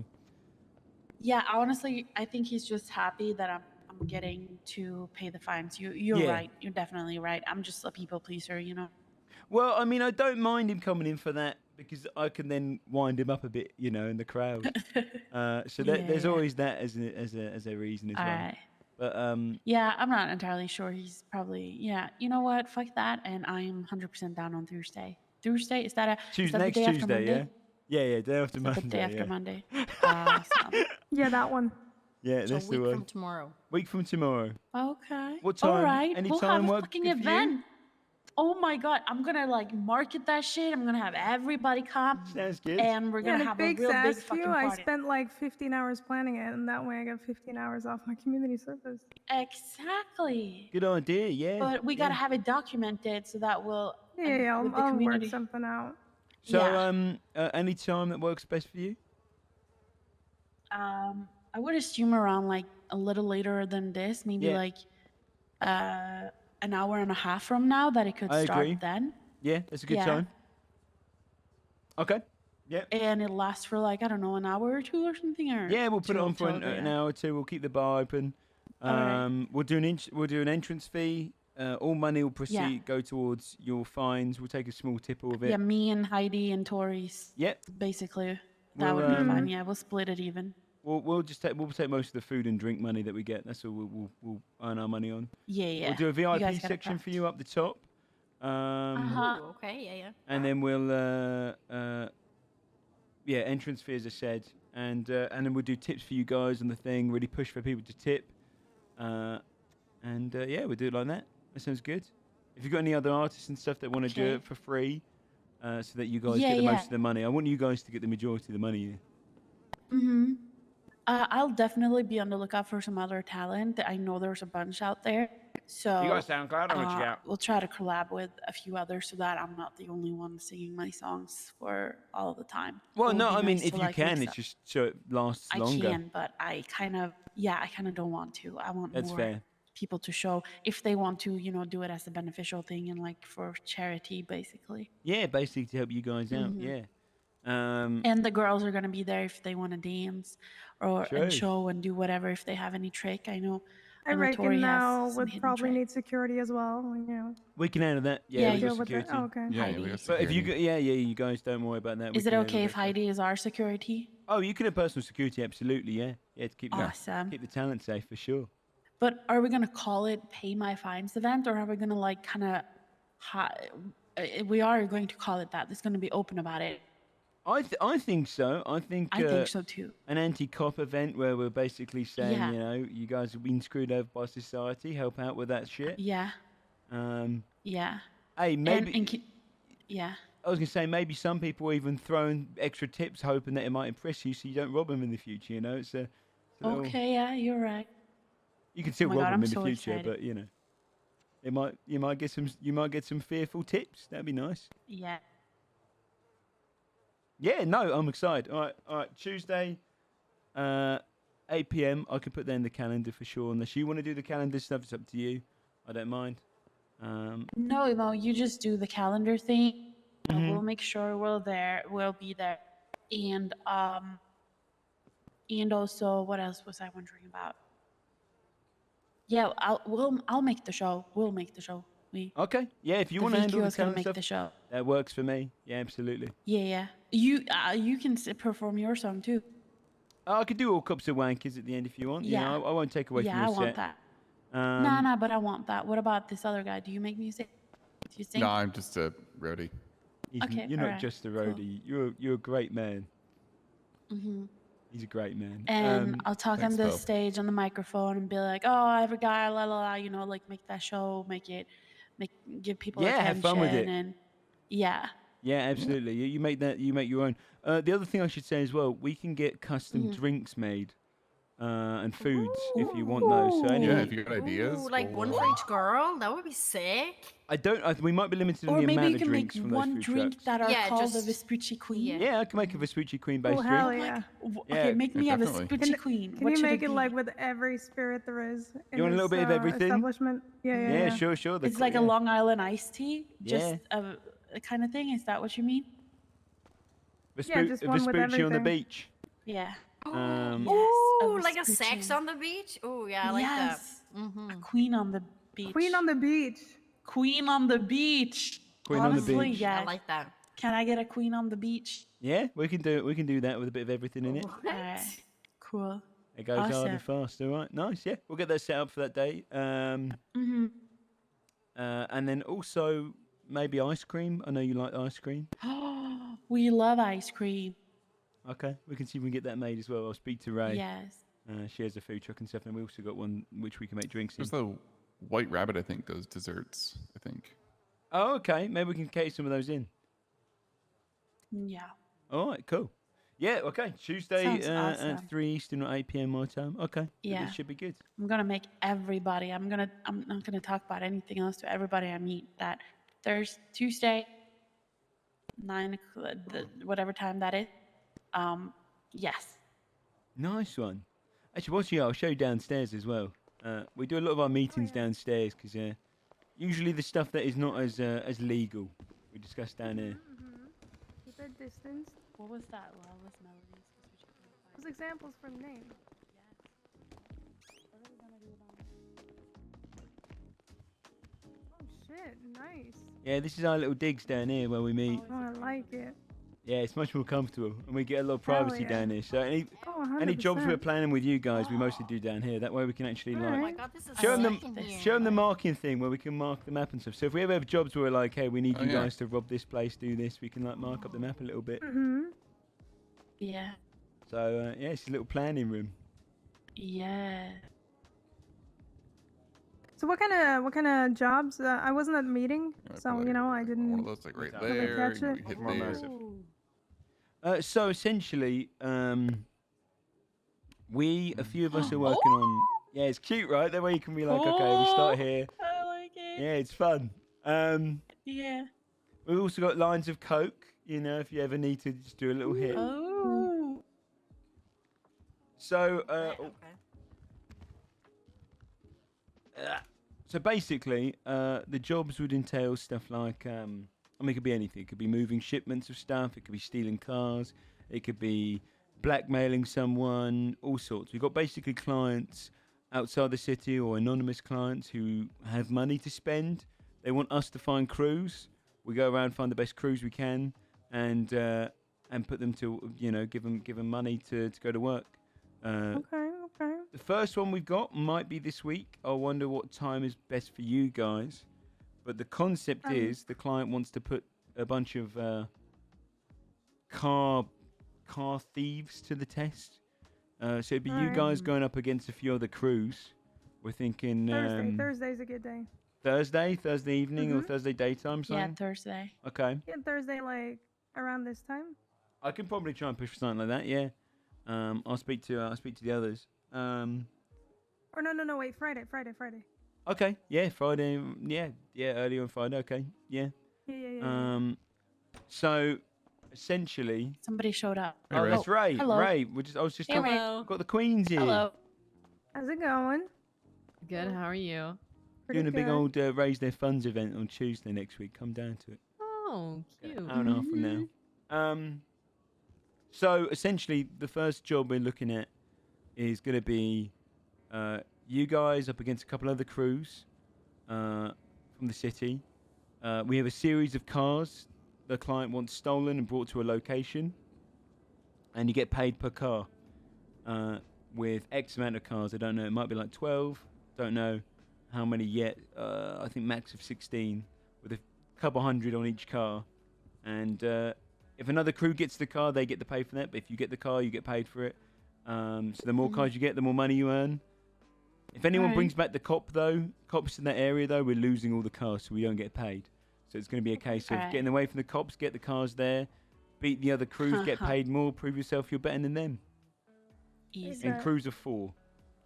Yeah, honestly, I think he's just happy that I'm getting to pay the fines. You're Yeah. right. You're definitely right. I'm just a people pleaser, you know. well, I mean, I don't mind him coming in for that because I can then wind him up a bit, in the crowd. So there's Yeah. always that as a reason as well. Alright. But Yeah, I'm not entirely sure. He's probably you know what? Fuck that. And I am 100% down on Thursday. Thursday is that Tuesday, the next day after Tuesday, Monday? yeah, day after Is that Monday. the day after yeah. Monday? Awesome. Yeah, that one. Yeah, So that's a the week one. from tomorrow. Week from tomorrow. Okay. What time? All right. Any we'll time have a work fucking good for you? event. Oh my god, I'm gonna market that shit. I'm gonna have everybody come. Sounds good. And we're Yeah, gonna and if have a Biggs real big asks fucking you, I party. spent like 15 hours planning it, and that way I got 15 hours off my community service. Exactly. Good idea. Yeah. But we yeah. gotta have it documented so that we'll Yeah, with the I'll work community. something out. So Yeah. any time that works best for you? I would assume around like a little later than this, maybe Yeah. like an hour and a half from now that it could I start agree. then. Yeah, that's a good Yeah. time. Okay. Yeah. And it lasts for like, I don't know, an hour or two or something, or Yeah, we'll put it till- on for till an the- hour or two. We'll keep the bar open. Alright. We'll do an entrance fee. All money will go towards your fines. We'll take a small tipple of it. Yeah, me and Heidi and Tori's. Yep. Basically, that We'll, would be fine. Yeah, we'll split it even. We'll take most of the food and drink money that we get. That's all we'll earn our money on. Yeah. We'll do a You VIP guys gotta section prep. for you up the top. Ooh, okay, yeah. And then we'll entrance fee as I said, and then we'll do tips for you guys on the thing. Really push for people to tip, we'll do it like that. That sounds good. If you've got any other artists and stuff that want to do Okay. it for free, so that you guys Yeah, get the yeah. most of the money, I want you guys to get the majority of the money here. Mm-hmm. I'll definitely be on the lookout for some other talent. I know there's a bunch out there. So You got a SoundCloud or what you got? we'll try to collab with a few others so that I'm not the only one singing my songs for all the time. Well, It would no, be I mean nice if to, you like, can, mix it's up. just so it lasts I longer. can, but I kind of don't want to. I want That's more fair. people to show if they want to, do it as a beneficial thing and like for charity, basically. Yeah, basically to help you guys out. Mhm. Yeah. And the girls are gonna be there if they want to dance or True. and show and do whatever if they have any trick. I know I know reckon Tori now has some would hidden probably trick. need security as well. We can handle that. Yeah, Yeah, we you got deal with it. security. Oh, okay. Yeah, Heidi. we got But if you security. you guys don't worry about that. we Is it can handle okay if that stuff. Heidi is our security? Oh, you can have personal security, absolutely. Yeah, yeah, to keep Awesome. keep the talent safe for sure. But are we gonna call it "Pay My Fines" event, or are we gonna like kind of? We are going to call it that. It's gonna be open about it. I think so. I think so too. An anti-cop event where we're basically saying, Yeah. you guys have been screwed over by society. Help out with that shit. Yeah. Hey, And, maybe. yeah. I was gonna say maybe some people even throwing extra tips, hoping that it might impress you, so you don't rob them in the future. It's a little- Okay. Yeah, you're right. You can still my rob God, them I'm in the so future, excited. but you might get some fearful tips. That'd be nice. Yeah. Yeah, no, I'm excited. All right. Tuesday, 8 p.m. I can put that in the calendar for sure. Unless you want to do the calendar stuff, it's up to you. I don't mind. No, you just do the calendar thing. Mhm. We'll make sure we'll be there, and also what else was I wondering about? Yeah, I'll make the show. We'll make the show. Okay. Yeah, if you The want to handle VQ the is gonna calendar make stuff, the show. that works for me. Yeah, absolutely. Yeah. You can perform your song too. I could do all cups of wankers at the end if you want. Yeah. I won't take away from Yeah, your I want set. that. Um, Nah, but I want that. What about this other guy? Do you make music? Do you sing? No, I'm just a roadie. Okay, You're not alright, just a cool. roadie. You're a great man. Mhm. He's a great man. And I'll talk on thanks, the Bill. stage on the microphone and be like, "Oh, every guy, la la la," like make that show, give people Yeah, attention, have fun with it. and yeah. Yeah, absolutely. You make that. You make your own. The other thing I should say as well, we can get custom Mhm. drinks made. and foods if you want those. So Yeah, if you got ideas. Ooh, like one for each girl. That would be sick. We might be limited on Or the maybe amount you of can drinks make from those one food drink trucks. that are Yeah, called the just- Vespucci Queen. Yeah, I can make a Vespucci Queen based Oh, hell drink. yeah. Yeah, Okay, make me a definitely. Vespucci Queen. Can What you should make it be? like with every spirit there is in You want a little this, bit of everything? establishment? Yeah, sure. It's like a Long Island iced tea, just Yeah. a kind of thing. Is that what you mean? just one with Vespucci on the everything. beach. Yeah. Ooh, like a Vespucci. sex on the beach. Ooh, yeah, I like that. A queen on the beach. Queen on the beach. Queen on the beach. Queen on the Honestly, beach. yeah. I like that. Can I get a queen on the beach? Yeah, we can do it. We can do that with a bit of everything in it. Alright. Cool. It goes hard Awesome. and fast. All right, nice. Yeah, we'll get that set up for that day. And then also maybe ice cream. I know you like ice cream. We love ice cream. Okay, we can see if we can get that made as well. I'll speak to Ray. Yes. She has a food truck and stuff, and we also got one which we can make drinks in. There's the White Rabbit, I think, does desserts. I think. Oh, okay. Maybe we can cater some of those in. Yeah. All right, cool. Yeah, okay. Tuesday Sounds at awesome. 3 Eastern or 8 p.m. my time. Okay. Yeah. It should be good. I'm gonna make everybody. I'm not gonna talk about anything else to everybody I meet. That Tuesday, 9 o'clock, whatever time that is. Yes. Nice one. Actually, I'll show you downstairs as well. We do a lot of our meetings downstairs because usually the stuff that is not as legal we discuss down here. Keep it distance. What was that? Well, was melodies. Those examples from the name. Oh shit! Nice. Yeah, this is our little digs down here where we meet. Oh, I like it. Yeah, it's much more comfortable, and we get a lot of Hell privacy yeah. down here. So any Oh, jobs we're 100%. planning with you guys, we mostly do down here. That way we can actually like Oh my god, this is show them sick in here. show them the marking thing where we can mark the map and stuff. So if we ever have jobs where we're like, hey, we need Oh, you yeah. guys to rob this place, do this, we can like mark up the map a little bit. Yeah. So yeah, it's a little planning room. Yeah. So what kind of jobs? I wasn't at the meeting, so like you know I didn't. One of those like right Really there. catch You it? hit More there. massive. So essentially, a few of us are working on. Yeah, it's cute, right? That way you can be like, okay, we start here. I like it. Yeah, it's fun. Yeah. We've also got lines of Coke. You know, if you ever need to just do a little hit. Oh. So, Okay. so basically, the jobs would entail stuff like, I mean, it could be anything. It could be moving shipments of stuff. It could be stealing cars. It could be blackmailing someone. All sorts. We've got basically clients outside the city or anonymous clients who have money to spend. They want us to find crews. We go around, find the best crews we can, and put them to, you know, give them money to go to work. Okay. The first one we've got might be this week. I wonder what time is best for you guys. But the concept is the client wants to put a bunch of car thieves to the test. So it'd be you guys going up against a few other crews. We're thinking Thursday's a good day. Thursday evening or Thursday daytime. Yeah, Something? Thursday. Okay. Yeah, Thursday like around this time. I can probably try and push for something like that. Yeah. I'll speak to the others. Or no, wait, Friday. Okay. Yeah, Friday. Yeah, early on Friday. Okay. Yeah. Yeah. So essentially, Somebody showed up. oh, that's Ray. Hello. Ray. I was just talking. Hello. I've got the Queens here. Hello. How's it going? Good, how are you? Pretty Doing a big good. old Raise Their Funds event on Tuesday next week. Come down to it. Oh, cute. An hour and a half from now. So essentially, the first job we're looking at is going to be you guys up against a couple other crews from the city. We have a series of cars the client wants stolen and brought to a location, and you get paid per car with X amount of cars. I don't know. It might be like 12. Don't know how many yet. I think max of 16 with a couple hundred on each car. And if another crew gets the car, they get to pay for that. But if you get the car, you get paid for it. So the more cars you get, the more money you earn. If anyone brings back the cops in that area, though, we're losing all the cars, so we don't get paid. So it's going to be a case of getting away from the cops, get the cars there, beat the other crews, get paid more, prove yourself you're better than them. Easy. And crews of 4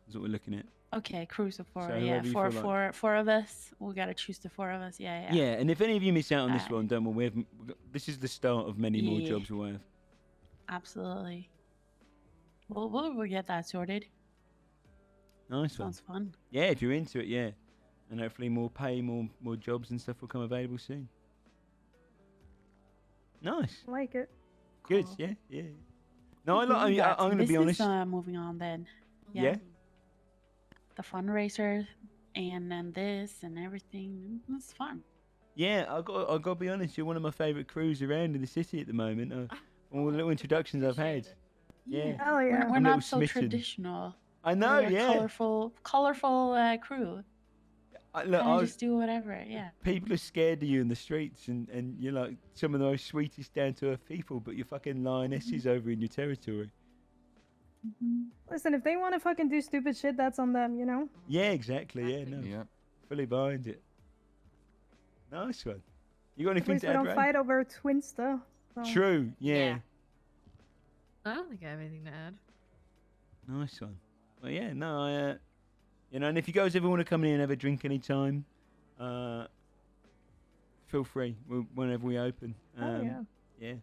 is what we're looking at. Okay, crews of 4. So Yeah, whoever you feel like. four of us. We gotta choose the 4 of us. Yeah. Yeah, and if any of you miss out on this Alright. one, don't worry. This is the start of many more Yeah. jobs we'll have. Absolutely. We'll get that sorted. Nice one. Sounds fun. Yeah, if you're into it, yeah. And hopefully more pay, more jobs and stuff will come available soon. Nice. Like it. Good, Cool. yeah. No, I'm going to be honest. Moving on then. Yeah. The fundraiser, and then this and everything. It's fun. Yeah, I got to be honest. You're one of my favourite crews around in the city at the moment. All the little introductions I've had. Yeah. Hell yeah. We're I'm a not little so smitten. traditional. I know, We're a yeah. colorful crew. Look, And just do whatever. Yeah. people are scared of you in the streets, and you're like some of the most sweetest, down-to-earth people, but you're fucking lionesses over in your territory. Listen, if they want to fucking do stupid shit, that's on them, you know? Yeah, exactly. Yeah, no. Yeah. Fully behind it. Nice one. You got At anything least to we add, don't Ray? fight over twin stuff. So. True. Yeah. I don't think I have anything to add. Nice one. Well, yeah. No, and if you guys ever want to come in and have a drink anytime, feel free whenever we open. Oh, yeah. Yeah.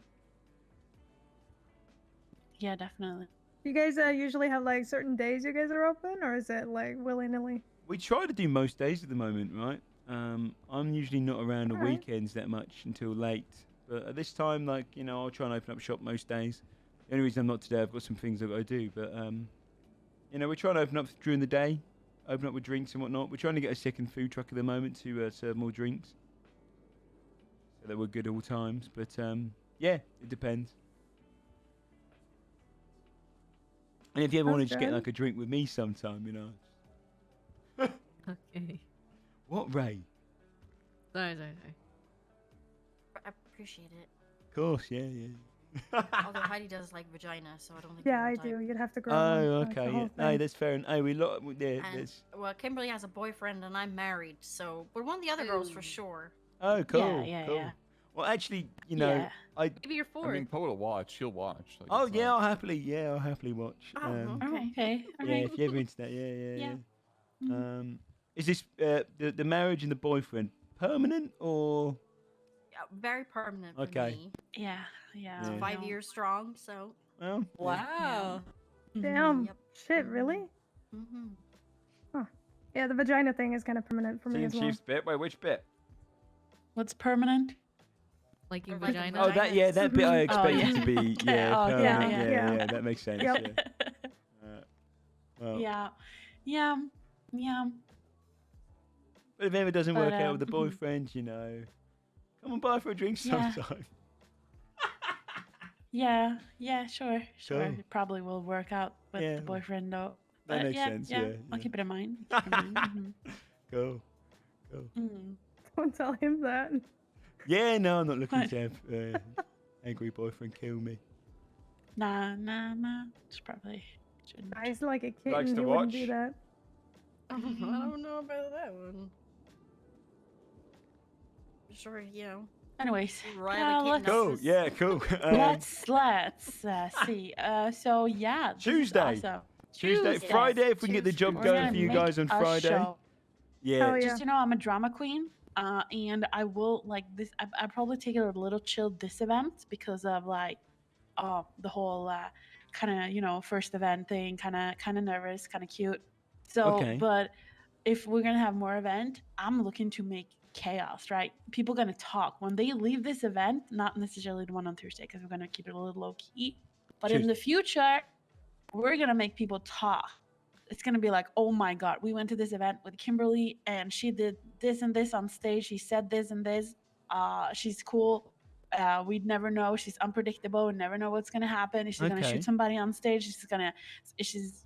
Yeah, definitely. You guys usually have like certain days you guys are open, or is it like willy-nilly? We try to do most days at the moment, right? I'm usually not around the Alright. weekends that much until late. But at this time, like, I'll try and open up shop most days. The only reason I'm not today, I've got some things I've got to do. But, we're trying to open up during the day, open up with drinks and whatnot. We're trying to get a second food truck at the moment to serve more drinks. So that we're good all times. But, yeah, it depends. And if you ever want to just get good. like a drink with me sometime, Okay. What, Ray? Sorry. I appreciate it. Of course, yeah. Although Heidi does like vagina, so I don't think. Yeah, we I have time. do. You'd have to grow Oh, one, like, the okay. whole Yeah. No, thing. that's fair. And And, that's. well, Kimberly has a boyfriend and I'm married, so we're one of the other girls for sure. Oh, cool. Yeah, cool. yeah. Well, actually, Yeah. Maybe you're I fourth. mean, Poe will watch. She'll watch. Like, Oh it's yeah, not- I'll happily watch. Oh, Okay. Yeah, if you're ever into that, yeah. Yeah. Is this the marriage and the boyfriend permanent or? Yeah, very permanent for Okay. me. Yeah. Yeah. 5 years strong, so. Well, Wow. Damn. Yep. Shit, really? Mm-hmm. Huh. Yeah, the vagina thing is kind of permanent for me as well. Chief's bit. Wait, which bit? What's permanent? Liking Like vagina. Oh, that that bit I expect yeah. it to be Okay, yeah, oh, permanent, yeah, yeah. that makes sense. Yep. Yeah. Well, Yeah. but if it ever doesn't But, work out with the mhm. boyfriend, come and buy for a drink Yeah. sometime. Yeah, sure. Cool. It probably will work out with Yeah. the boyfriend though. That But makes sense, yeah, I'll yeah. keep it in mind. Mhm. Cool. Mm. Don't tell him that. Yeah, no, I'm not looking What? to have angry boyfriend kill me. Nah. It's probably shouldn't. Guy's like a kitten. Likes to He wouldn't watch. do that. I don't know about that one. Sure, Anyways, Ride a let's, kitten Cool. Yeah, cool. let's see. So yeah, this is Tuesday. awesome. Tuesday, Friday, if we can get the job We're going gonna for you make guys on a Friday. show. Yeah. Hell yeah. Just I'm a drama queen, and I will like this. I probably take it a little chill this event because of like, the whole kind of first event thing, kind of nervous, kind of cute. So, Okay. but if we're gonna have more event, I'm looking to make chaos, right? People gonna talk when they leave this event, not necessarily the one on Thursday because we're gonna keep it a little low key. But in the future, we're gonna make people talk. It's gonna be like, oh my god, we went to this event with Kimberly and she did this and this on stage. She said this and this. She's cool. We'd never know. She's unpredictable. We never know what's gonna happen. Is she gonna Okay. shoot somebody on stage? Is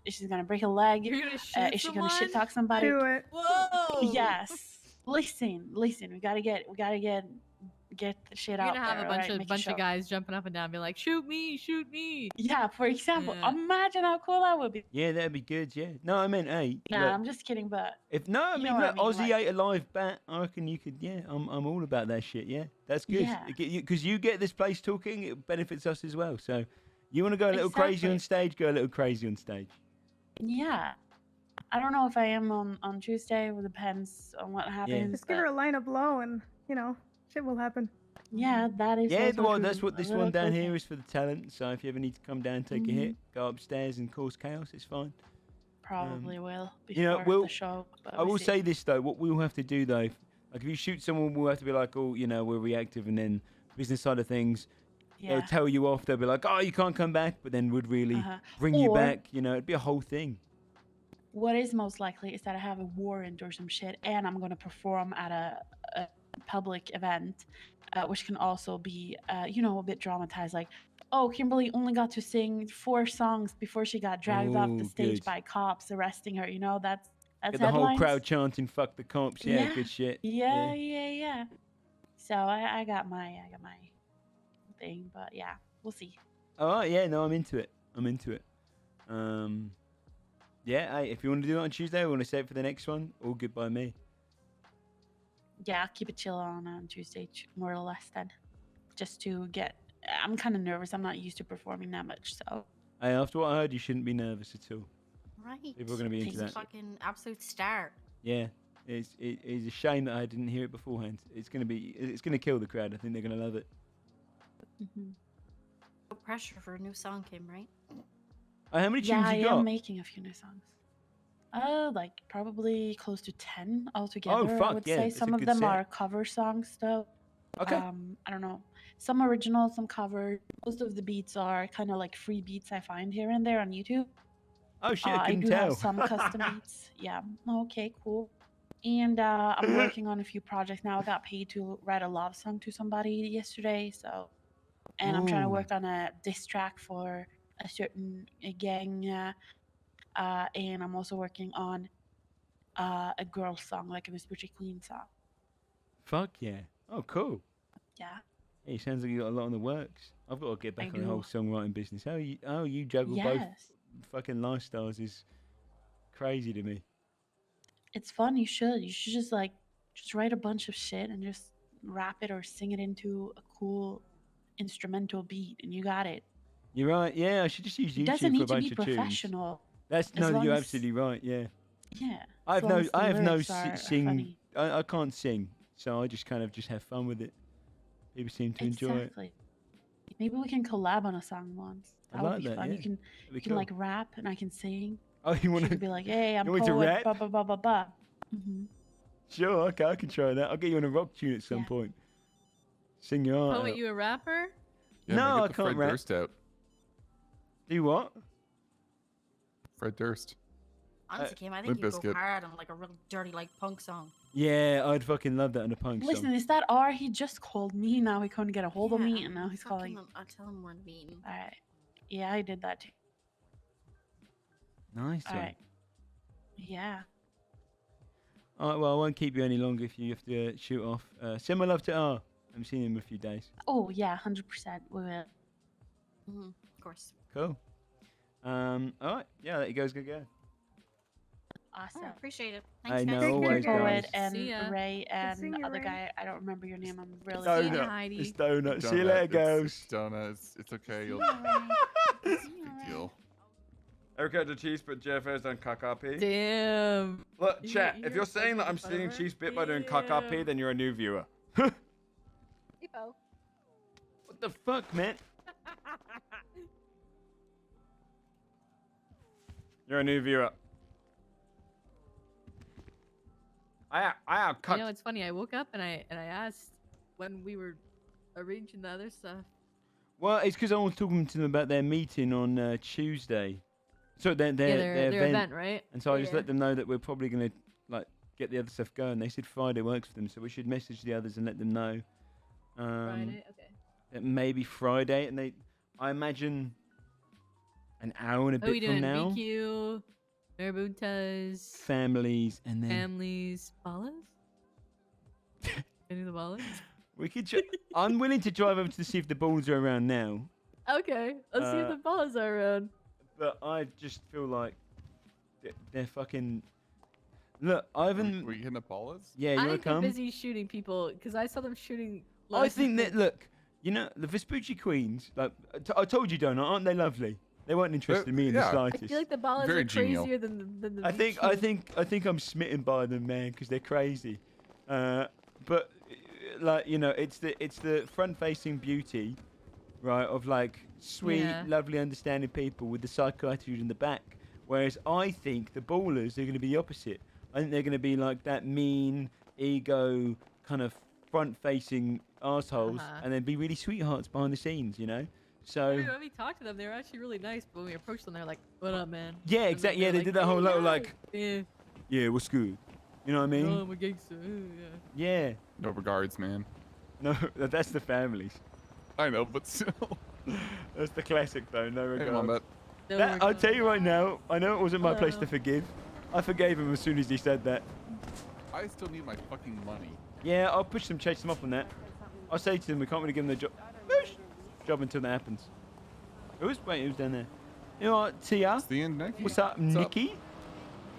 she gonna break a leg? You're gonna shoot Is she gonna someone? shit talk somebody? Do it. Whoa. Yes. Listen. We gotta get the shit You're out gonna have there, a bunch alright? of Make it bunch show. of guys jumping up and down, be like, "Shoot me! Shoot me!" Yeah, for example, Yeah. imagine how cool that would be. Yeah, that'd be good. Yeah. No, I mean, hey. Nah, look, I'm just kidding, but if no, I you mean, know what I look, mean, Aussie like- ate a live bat. I reckon you could. Yeah, I'm all about that shit. Yeah, that's good. Yeah. Because you get this place talking, it benefits us as well. So, You want to go a little crazy on Exactly. stage? Go a little crazy on stage. Yeah. I don't know if I am on Tuesday. It depends on what happens. Just give her a line of blow and, shit will happen. Yeah, that is Yeah, also well, true. that's what A this little one down cocaine. here is for the talent. So if you ever need to come down, take a hit, go upstairs and cause chaos, it's fine. Probably will before You know, we'll, the show. But I we'll will see. say this though, what we'll have to do though, like if you shoot someone, we'll have to be like, oh, we're reactive, and then business side of things, they'll Yeah. tell you off. They'll be like, oh, you can't come back, but then would really bring you Or- back. It'd be a whole thing. What is most likely is that I have a warrant or some shit, and I'm gonna perform at a public event, which can also be, a bit dramatized. Like, oh, Kimberly only got to sing 4 songs before she got dragged off the Ooh, stage good. by cops arresting her. That's Get the whole headlines. crowd chanting "fuck the cops." Yeah, good shit. Yeah. So I got my thing, but yeah, we'll see. All right, yeah, no, I'm into it. Yeah, hey, if you want to do it on Tuesday, we want to save it for the next one. All good by me. Yeah, I'll keep it chill on Tuesday, more or less then. Just to get, I'm kind of nervous. I'm not used to performing that much, so. Hey, after what I heard, you shouldn't be nervous at all. Right. People are going to be into He's a that. fucking absolute star. Yeah, it's a shame that I didn't hear it beforehand. It's going to kill the crowd. I think they're going to love it. No pressure for a new song came, right? How many tunes Yeah, I you got? am making a few new songs. Like probably close to 10 altogether. I fuck, would yeah, say it's a some of good them set. are cover songs though. Okay. I don't know. Some original, some covered. Most of the beats are kind of like free beats I find here and there on YouTube. Oh shit, I I couldn't do tell. have some custom beats. Yeah. Okay, cool. And I'm working on a few projects now. I got paid to write a love song to somebody yesterday, so. And I'm trying to Ooh. work on a diss track for a certain gang. And I'm also working on a girl song, like a Vespucci Queens song. Fuck yeah. Oh, cool. Yeah. Hey, sounds like you got a lot on the works. I've got to get back I on the whole do. songwriting business. How you juggle both Yes. fucking lifestyles is crazy to me. It's fun. You should just write a bunch of shit and just rap it or sing it into a cool instrumental beat, and you got it. You're right. Yeah, I should just use It YouTube doesn't for a need to bunch be of tunes. professional. That's as long you're as- absolutely right. Yeah. Yeah. I as long as the have no lyrics are sing. funny. I can't sing, so I just kind of just have fun with it. People seem to enjoy it. Exactly. Maybe we can collab on a song once. I That would like be that, fun. yeah. You can That'd be you can cool. like rap and I can sing. Oh, you want She to could be like, "Hey, I'm you want me to poet." rap? Blah blah blah blah blah. Mm-hmm. Sure, okay, I can try that. I'll get you on a rock tune at some point. Sing your heart Poet, out. you a rapper? Yeah, No, man, I get the can't Fred rap. Durst out. Do what? Fred Durst. Honestly, Kim, I Limp think you go Bizkit. hard on like a real dirty like punk song. Yeah, I'd fucking love that on a punk Listen, song. is that R? He just called me. Now he couldn't get a hold of Yeah, me, and now I'm he's fucking calling. I'll tell him we're in a meeting. All right. Yeah, I did that too. Nice All one. right. Yeah. All right, well, I won't keep you any longer if you have to shoot off. Send my love to R. I haven't seen him in a few days. Oh yeah, 100%. We will. Of course. Cool. All right. Yeah, let you guys go. Awesome. I appreciate it. I Thanks, know, guys. always, Poet guys. and See ya. Ray and seeing the you, other Ray. guy. I don't remember your name. I'm really Donut. sorry. Heidi. It's donut. See you Donut, later, it's- girls. It's donut. It's okay. You'll Big big deal. Erica the cheese, but JFO's done cock RP. Damn. Look, You- chat. If you're you're saying that fucking I'm stealing clever. cheese bit by doing cock RP, then you're a new viewer. Hippo. What the fuck, man? You're a new viewer. I have You cut. know, it's funny. I woke up and I asked when we were arranging the other stuff. Well, it's because I was talking to them about their meeting on Tuesday. So their event, right? And so I just Yeah. let them know that we're probably gonna like get the other stuff going. They said Friday works for them, so we should message the others and let them know. Friday, okay. That maybe Friday, and I imagine an hour and a What are we bit doing? from now. BQ, Marabuntas, Families, and then families, ballas? Any of the ballas? we could. I'm willing to drive over to see if the balls are around now, Okay, let's see if the ballas are around. but I just feel like they're fucking. Look, Ivan. Were you hitting the ballas? Yeah, you I wanna think they're come? busy shooting people because I saw them shooting. I think that look, You know, the Vespucci Queens, like I told you, Donut, aren't they lovely? They weren't interested in me in the yeah. slightest. I feel like the ballers Very are genial. crazier than the I think I'm smitten by them, man, because they're crazy. But like you know, it's the front-facing beauty, right, of like sweet, Yeah. lovely, understanding people with the psycho attitude in the back. Whereas I think the ballers are going to be the opposite. I think they're going to be like that mean, ego, kind of front-facing assholes, and then be really sweethearts behind the scenes, you know. So When we talked to them, they were actually really nice. But when we approached them, they're like, "What up, man?" yeah, And then exactly. they're Yeah, they like, did that whole "Hey, little guys." like, Yeah. yeah, what's good? You know what I mean? Oh, I'm a gangster. Yeah. No regards, man. No, that's the families. I know, but still. That's the classic though. No Hey, regards. Mom, bet. That, I'll tell you right now. I know it wasn't my place to forgive. I forgave him as soon as he said that. I still need my fucking money. Yeah, I'll push them, chase them up on that. I'll say to them, we can't really give them the job until that happens. Who's down there? You know what, Tia? It's the end, Nicky. What's up, Nikki?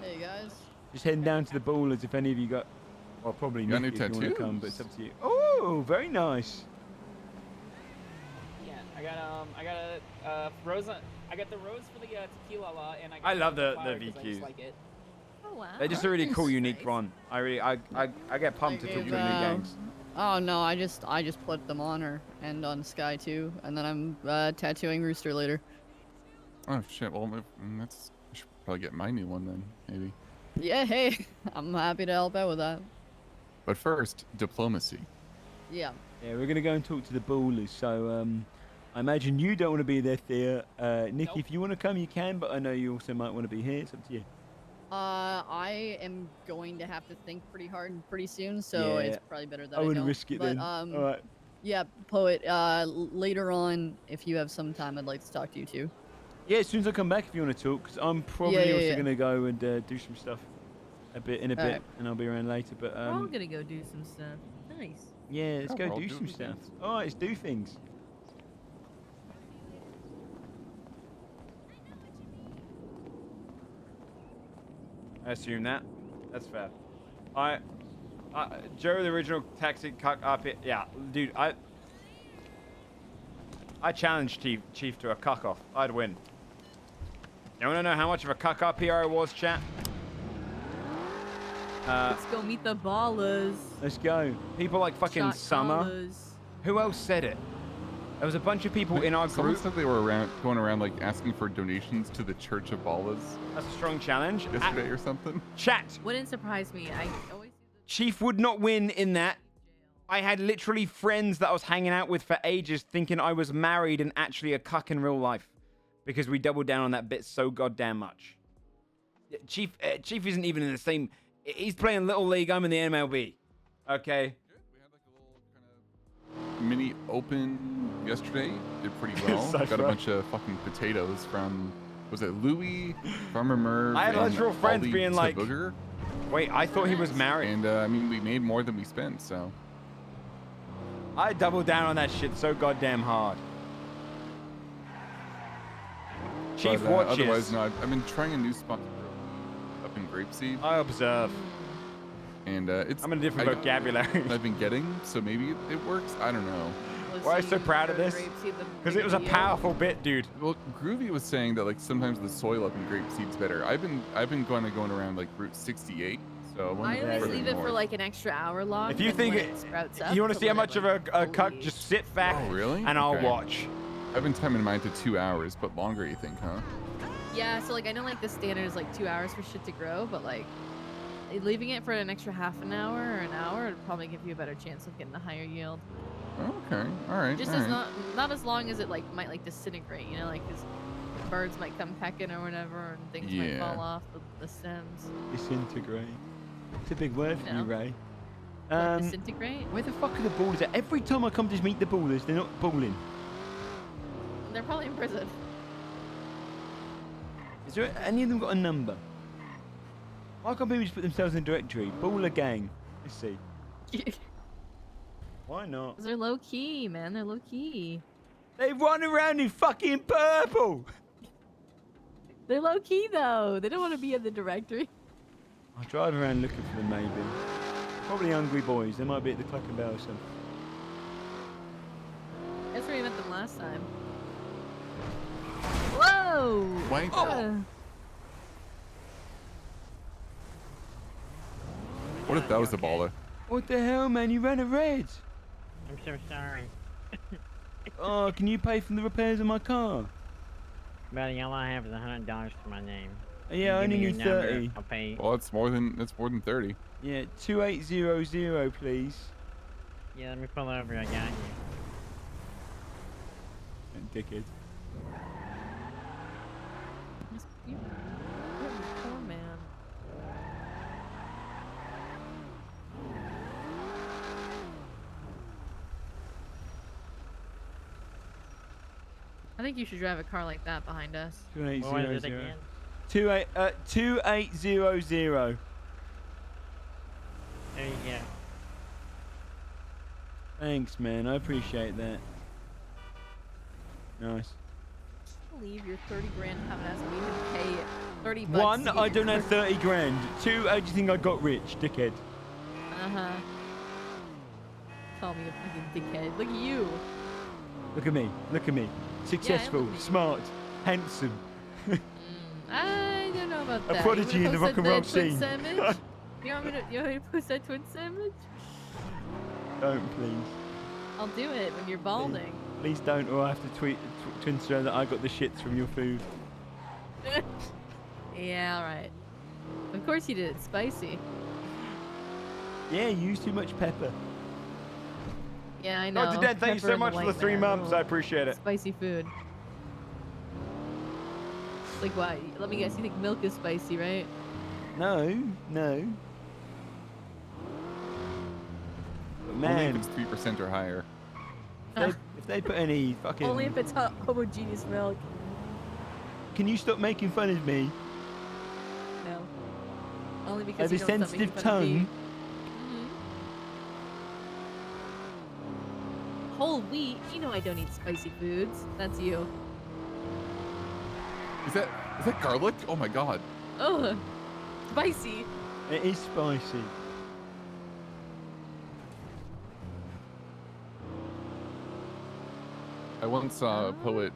Hey guys. Just heading down to the ballers if any of you got. Well, probably You got Nikki new if you want to come, but tattoos? it's up to you. Oh, very nice. Yeah, I got a rose. I got the rose for the tequila, and I got I love the flower 'cause I just VQs. like it. Oh wow. They're just a really cool, unique one. I get pumped to talk to new gangs. Oh no, I just put them on her and on Sky too, and then I'm tattooing Rooster later. Oh shit. Well, I should probably get my new one then, maybe. Yeah, hey, I'm happy to help out with that. But first, diplomacy. Yeah. Yeah, we're gonna go and talk to the ballers. So I imagine you don't want to be there, Thea. Nikki, if you want to come, you can, but I know you also might want to be here. It's up to you. I am going to have to think pretty hard and pretty soon, so Yeah. it's probably better that I I wouldn't don't. risk it but, then. All right. Yeah, Poet. Later on, if you have some time, I'd like to talk to you too. Yeah, as soon as I come back, if you want to talk, because I'm probably also yeah. gonna go and do some stuff in a bit, Alright. and I'll be around later. But We're all gonna go do some stuff. Nice. yeah, let's Yeah, go we're all do doing some stuff. things. All right, let's do things. I assume that. That's fair. Joe, the original taxi cuck up it. Yeah, dude, I challenged Chief to a cuck off. I'd win. You wanna know how much of a cuck up here I was, chat? Let's go meet the ballers. Let's go. People like fucking Shot Summer. callers. Who else said it? There was a bunch of people in our Someone group. said they were going around like asking for donations to the Church of Ballas That's a strong challenge. yesterday or something. Chat. Wouldn't surprise me. I always. Chief would not win in that. I had literally friends that I was hanging out with for ages thinking I was married and actually a cuck in real life because we doubled down on that bit so goddamn much. Chief isn't even in the same. He's playing Little League. I'm in the MLB. Okay. Mini open yesterday. Did pretty well. So Got a fun. bunch of fucking potatoes from, was it Louis, Farmer Merv, I had and literal friends Ollie being like, Booger. wait, I thought he was married. And I mean, we made more than we spent, so. I doubled down on that shit so goddamn hard. Chief But, watches. Otherwise, no. I've been trying a new spot up in Grapeseed. I observe. And it's. I'm in a different vocabulary. I've been getting, so maybe it works. I don't know. Why are you so proud of this? Because it was a powerful bit, dude. Well, Groovy was saying that like sometimes the soil up in Grapeseed's better. I've been going around like Route 68. So I wonder I always further leave it for north. like an extra hour long. If you and think when it, sprouts up you want to to see how let much it, of a like, cuck, just sit back Oh, really? and I'll Okay. watch. I've been timing mine to 2 hours, but longer, you think, huh? Yeah, so like I know like the standard is like 2 hours for shit to grow, but like leaving it for an extra half an hour or an hour would probably give you a better chance of getting a higher yield. Okay, all right. Just all as right. not as long as it like might like disintegrate, you know, like 'cause birds might come pecking or whatever, and things might Yeah. fall off the stems. Disintegrate. It's a big word for you, No. Ray. Like disintegrate? Where the fuck are the ballers at? Every time I come to meet the ballers, they're not balling. They're probably in prison. Is there any of them got a number? Why can't people just put themselves in a directory? Baller gang. Let's see. Why not? 'Cause they're low key, man. They're low key. They run around in fucking purple. They're low key though. They don't want to be in the directory. I'll drive around looking for them maybe. Probably hungry boys. They might be at the Cluck and Bell or something. last time. Whoa! Why? What if that was the baller? What the hell, man? You ran a red. I'm so sorry. Oh, can you pay for the repairs of my car? Buddy, all I have is $100 for my name. Yeah, I only need 30. I'll pay. Well, it's more than 30. Yeah, 2800, please. Yeah, let me pull over. I got you. Dickhead. You poor man. I think you should drive a car like that behind us. 2800. 2800. There you go. Thanks, man. I appreciate that. Nice. Believe you're 30 grand having us and we can pay 30 bucks. One, I don't have 30 grand. Two, how do you think I got rich, dickhead? Uh-huh. Call me a fucking dickhead. Look at you. Look at me. Look at me. Successful, look at you. smart, handsome. I don't know about that. A prodigy in the rock and roll scene. You want me to post that twin sandwich? Don't, please. I'll do it when you're balding. Please don't, or I have to tweet to Instagram that I got the shits from your food. Yeah, alright. Of course you did. It's spicy. Yeah, you use too much pepper. Yeah, I know. Dr. Dad, thank you so much for the 3 months. I appreciate it. Spicy food. Like what? Let me guess. You think milk is spicy, right? No, no. But man, only if it's 3% or higher. If they put any fucking... Only if it's homogeneous milk. Can you stop making fun of me? No. Only I because have you a don't stop making sensitive fun of me. tongue. Whole wheat. You know I don't eat spicy foods. That's you. Is that garlic? Oh my god. Ugh. Spicy. It is spicy. I once saw a poet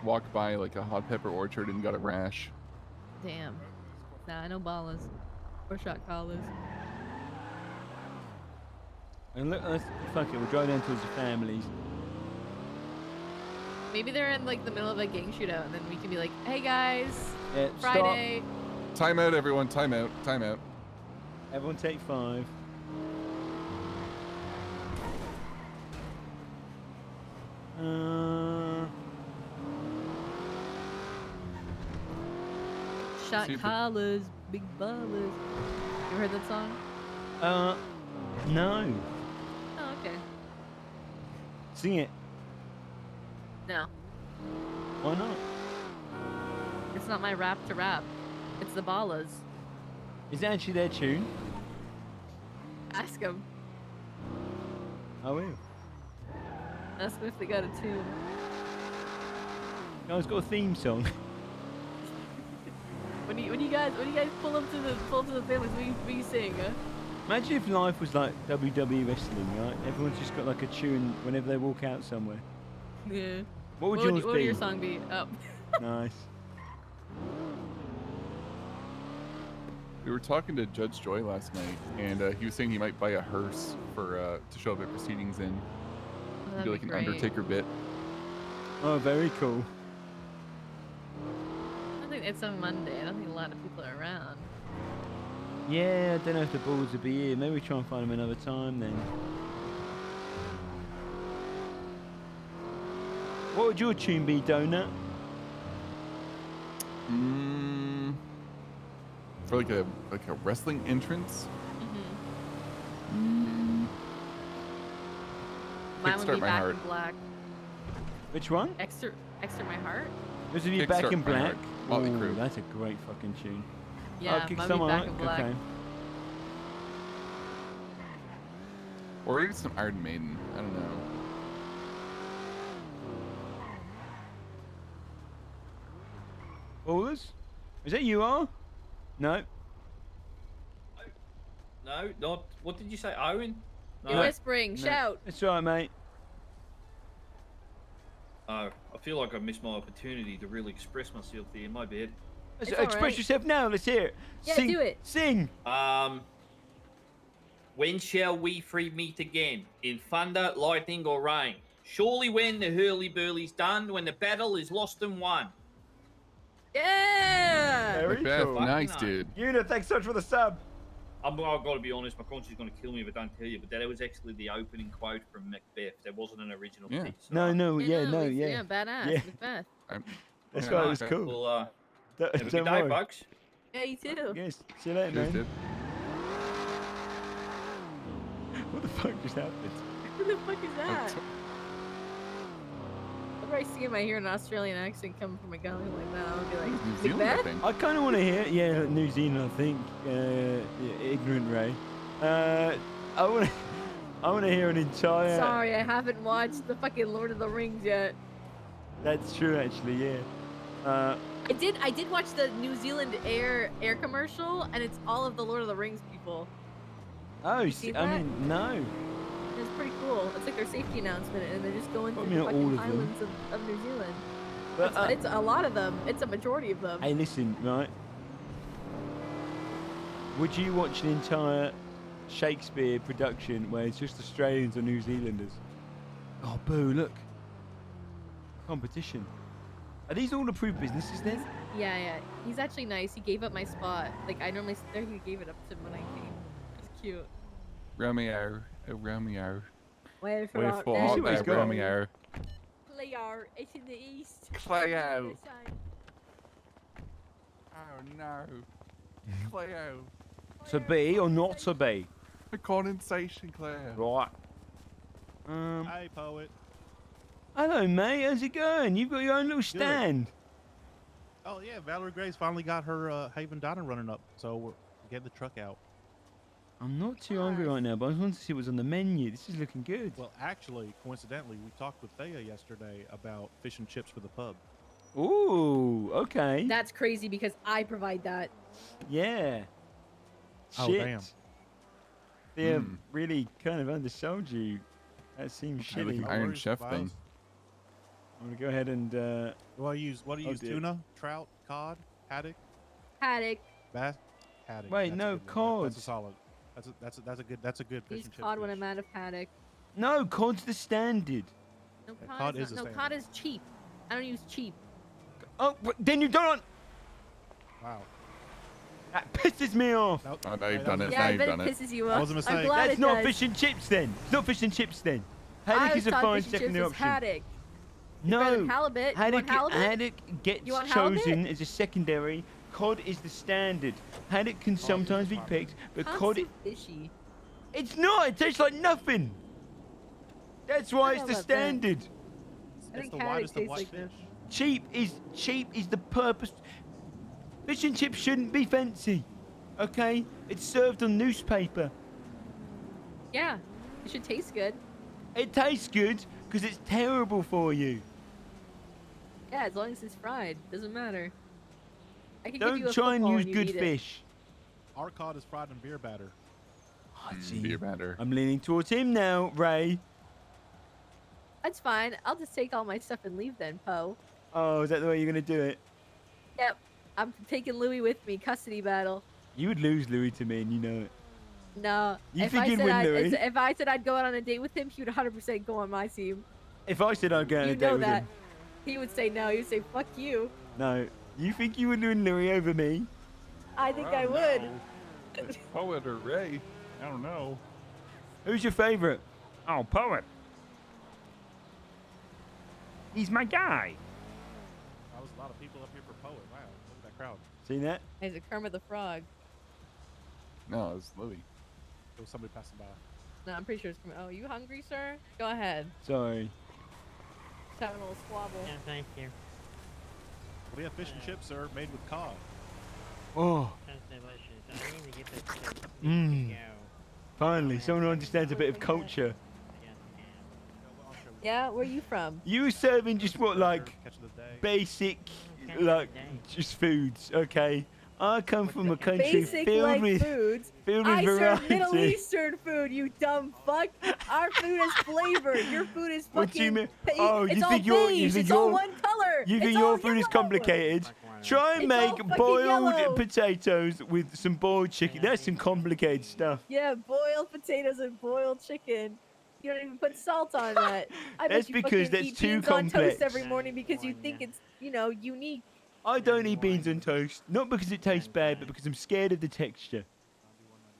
walk by like a hot pepper orchard and got a rash. Damn. Nah, I know ballas. Or shot callers. And look, fuck it, we'll drive down towards the families. Maybe they're in like the middle of a gang shootout and then we can be like, hey guys, Yeah, Friday. Time out, everyone. Time out. Time out. Everyone take 5. Shot Super. collars, big ballers. You heard that song? No. Oh, okay. Sing it. No. Why not? It's not my rap to rap. It's the ballas. Is that actually their tune? Ask them. I will. Ask them if they got a tune. No, it's got a theme song. When you guys pull up to the families, what do you sing? Imagine if life was like WWE wrestling, right? Everyone's just got like a tune whenever they walk out somewhere. Yeah. What would yours What would be? your song be? Oh. Nice. We were talking to Judge Joy last night, and he was saying he might buy a hearse for to show up at proceedings in. that'd Do like be an great. Undertaker bit. Oh, very cool. I think it's a Monday. I don't think a lot of people are around. Yeah, I don't know if the balls will be here. Maybe we try and find them another time then. What would your tune be, Donut? For like a wrestling entrance. Mine would Kickstart be My Back Heart. in Black. Which one? Extra My Heart? This would be Kickstart Back in My Black. Heart. Motley Ooh, Crue. that's a great fucking tune. Yeah, Kick mine would be someone Back out. in Black. Okay. Or even some Iron Maiden. I don't know. Ballers? Is that you, R? No. No, not. What did you say, Owen? You're whispering. No. Shout. It's alright, mate. I feel like I missed my opportunity to really express myself there. My bad. Express yourself now. Let's hear it. Yeah, Sing, do it. Sing. When shall we three meet again? In thunder, lightning, or rain? Surely when the hurly-burly's done, when the battle is lost and won. Yeah! Very cool. Nice, dude. Una, thanks so much for the sub. I've got to be honest, my conscience is going to kill me if I don't tell you, but that was actually the opening quote from Macbeth. That wasn't an original piece. No, Yeah, yeah. badass. Yeah. Macbeth. That's why it was Okay, cool. Well, have a Don't good day, worry. folks. Yeah, you too. Yes. See you later, Cheers, man. dude. What the fuck just happened? What the fuck is that? I'll probably see if I hear an Australian accent coming from a guy like that. I'll be like, New Zealand, I Macbeth? think. I kind of want to hear it. Yeah, New Zealand, I think. Ignorant Ray. I want to hear an entire. Sorry, I haven't watched the fucking Lord of the Rings yet. That's true, actually. Yeah. I did watch the New Zealand air commercial, and it's all of the Lord of the Rings people. Oh, You see I that? mean, no. It's pretty cool. It's like their safety announcement, and they're just going I through mean, the not fucking all of them. highlands of New Zealand. But, It's a lot of them. It's a majority of them. Hey, listen, right? Would you watch an entire Shakespeare production where it's just Australians or New Zealanders? Oh, boo! Look, competition. Are these all approved businesses then? Yeah. He's actually nice. He gave up my spot. Like, I normally sit there, he gave it up to him when I came. It's cute. Romeo. Romeo. Wait for Wherefore You see art what he's thou, got? Romeo? Cleo, it's in the east. Cleo. Oh no. Cleo. To be or not to be? A condensation, Cleo. Right. Hey, poet. Hello, mate. How's it going? You've got your own little stand. Oh yeah, Valerie Grace finally got her Haven Diner running up, so we're getting the truck out. I'm not too hungry right now, but I just wanted to see what's on the menu. This is looking good. Well, actually, coincidentally, we talked with Thea yesterday about fish and chips for the pub. Ooh, okay. That's crazy because I provide that. Yeah. Oh, Shit. damn. They have really kind of undersold you. That seems Like shitty. an Iron Chef thing. I'm gonna go ahead and. What do you use? dear. Tuna, trout, cod, haddock, Haddock. bass, haddock. Wait, That's no, a good one. cod. That's a solid. That's a good fish Use and chip cod when dish. I'm out of haddock. No, cod's the standard. No, Yeah, cod, cod is is not, the no, cod is cheap. I don't use cheap. Oh, then you don't. Wow. That pisses me off. Nope. Oh, now you've done it. Yeah, Now I you've bet done it it. pisses you That off. was a I'm mistake. glad That's it not does. fish and chips then. It's not fish and chips then. I Haddock always is a thought fine fish and chips secondary was option. Haddock. No, Rather than halibut. You want halibut? haddock gets You want chosen halibut? as a secondary. Cod is the standard. Haddock can sometimes be picked, but Cod's cod. too fishy. It's not. It tastes like nothing. That's why I it's know the about that. standard. I It's think the haddock widest of tastes like whitefish. this. Cheap is the purpose. Fish and chips shouldn't be fancy. Okay? It's served on newspaper. Yeah, it should taste good. It tastes good because it's terrible for you. Yeah, as long as it's fried, doesn't matter. I can give you Don't a try and football use you good eat it. fish. Our cod is fried in beer batter. Beer batter. I'm leaning towards him now, Ray. That's fine. I'll just take all my stuff and leave then, Poe. Oh, is that the way you're going to do it? Yep. I'm taking Louis with me. Custody battle. You would lose Louis to me, and you know it. No. You if think I you'd said win, I'd, Louis? if I said I'd go out on a date with him, he would 100% go on my team. If I said I'd go on a You date know with that. him. He would say no. He would say, fuck you. No. You think you would win Louis over me? I think I would. Poet or Ray? I don't know. Who's your favourite? Oh, Poet. He's my guy. That was a lot of people up here for poet. Wow, look at that crowd. Seen that? He's a Kermit the Frog. No, it's Louis. There was somebody passing by. No, I'm pretty sure it's Kermit. Oh, you hungry, sir? Go ahead. Sorry. Just having a little squabble. Yeah, thank you. We have fish and chips, sir, made with cod. Oh. That's delicious. I need to get this to Mmm. go. Finally, someone who understands a bit of culture. Yeah, where are you from? You were serving just what, like, Catch of the day. basic, like, just foods, okay? I come from a country Basic filled like with foods. filled with I serve Middle variety. Eastern food, you dumb fuck. Our food is flavor. Your food is fucking. What do you mean? Oh, you it's all think your beige. you think it's all your one color. you think it's your all food is yellow. complicated? Try and It's all make fucking boiled yellow. potatoes with some boiled chicken. That's some complicated stuff. Yeah, boiled potatoes and boiled chicken. You don't even put salt on that. I That's bet you because fucking that's eat too beans on complex. toast every morning because you think it's, unique. I don't eat beans on toast, not because it tastes bad, but because I'm scared of the texture.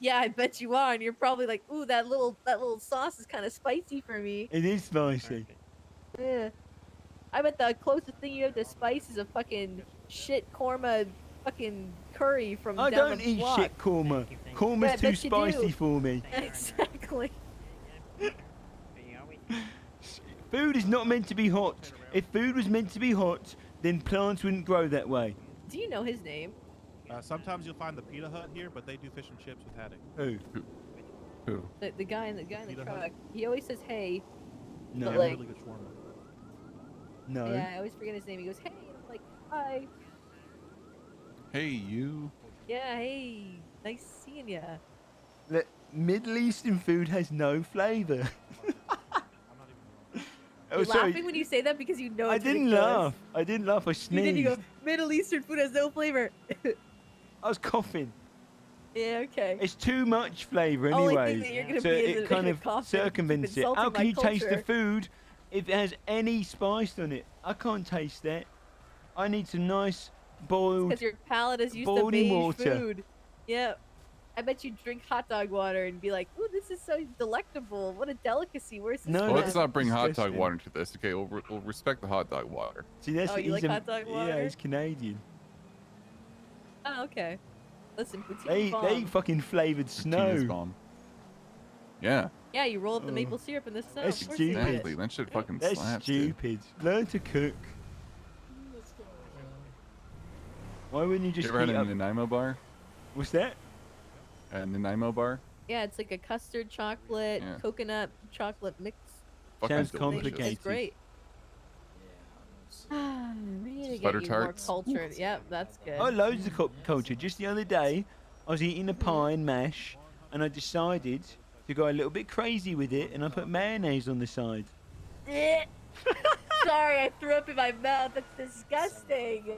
Yeah, I bet you are, and you're probably like, ooh, that little sauce is kind of spicy for me. It is spicy. Yeah. I bet the closest thing you have to spice is a fucking shit korma fucking curry from I down don't the eat block. shit korma. Korma's Yeah, I too bet you spicy do. for me. Exactly. Food is not meant to be hot. If food was meant to be hot, then plants wouldn't grow that way. Do you know his name? Sometimes you'll find the Pita Hut here, but they do fish and chips with haddock. Who? The guy in the Pita truck. Hut? He always says hey. No. But like, Really good shawarma. No. yeah, I always forget his name. He goes, hey. And I'm like, hi. Hey, you. Yeah, hey. Nice seeing ya. Look, Middle Eastern food has no flavor. You're laughing when you say that because you know I it's didn't ridiculous. laugh. I didn't laugh. I You sneezed. did. You go, Middle Eastern food has no flavor. I was coughing. Yeah, okay. It's too much flavor Only anyway, thing that you're gonna so be is it a- kind of coughing. circumvents Keep it. How insulting can my you taste the culture. food if it has any spice on it? I can't taste that. I need some nice boiled. Because your palate is used to boiling beige water. food. Yeah. I bet you drink hot dog water and be like, ooh, this is so delectable. What a delicacy. Where's this No, Well, from?" let's not bring hot dog disgusting. water to this. Okay, we'll respect the hot dog water. See, that's Oh, what you he's like hot dog Yeah, water? he's Canadian. Oh, okay. Listen, poutine They bomb. fucking flavored Martinez snow. bomb. Yeah. Yeah, you roll up the maple syrup in the snow. That's Of course you stupid. did. Exactly. That shit fucking That's slaps, dude. stupid. Learn to cook. Why wouldn't you just You ever had heat a up? Nanaimo bar? What's that? A Nanaimo bar? Yeah, it's like a custard chocolate, Yeah. coconut chocolate mix. Fucking Sounds delicious. complicated. It's great. We need to get Butter you tarts? more cultured. Yep, that's good. Oh, loads of culture. Just the other day, I was eating a pie and mash, and I decided to go a little bit crazy with it, and I put mayonnaise on the side. Eh. Sorry, I threw up in my mouth. That's disgusting.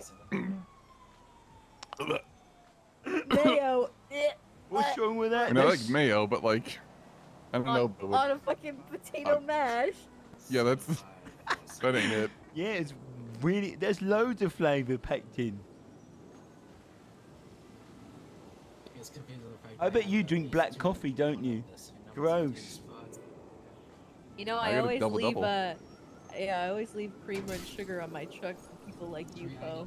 Mayo. Eh. What's wrong with I that? mean, I like That's- mayo, but like, I don't know. But On a fucking potato mash. yeah, that ain't it. Yeah, it's really. There's loads of flavour packed in. I bet you drink black coffee, don't you? Gross. You know, I I got a always leave. double-double. I always leave creamer and sugar on my truck for people like you, Poe.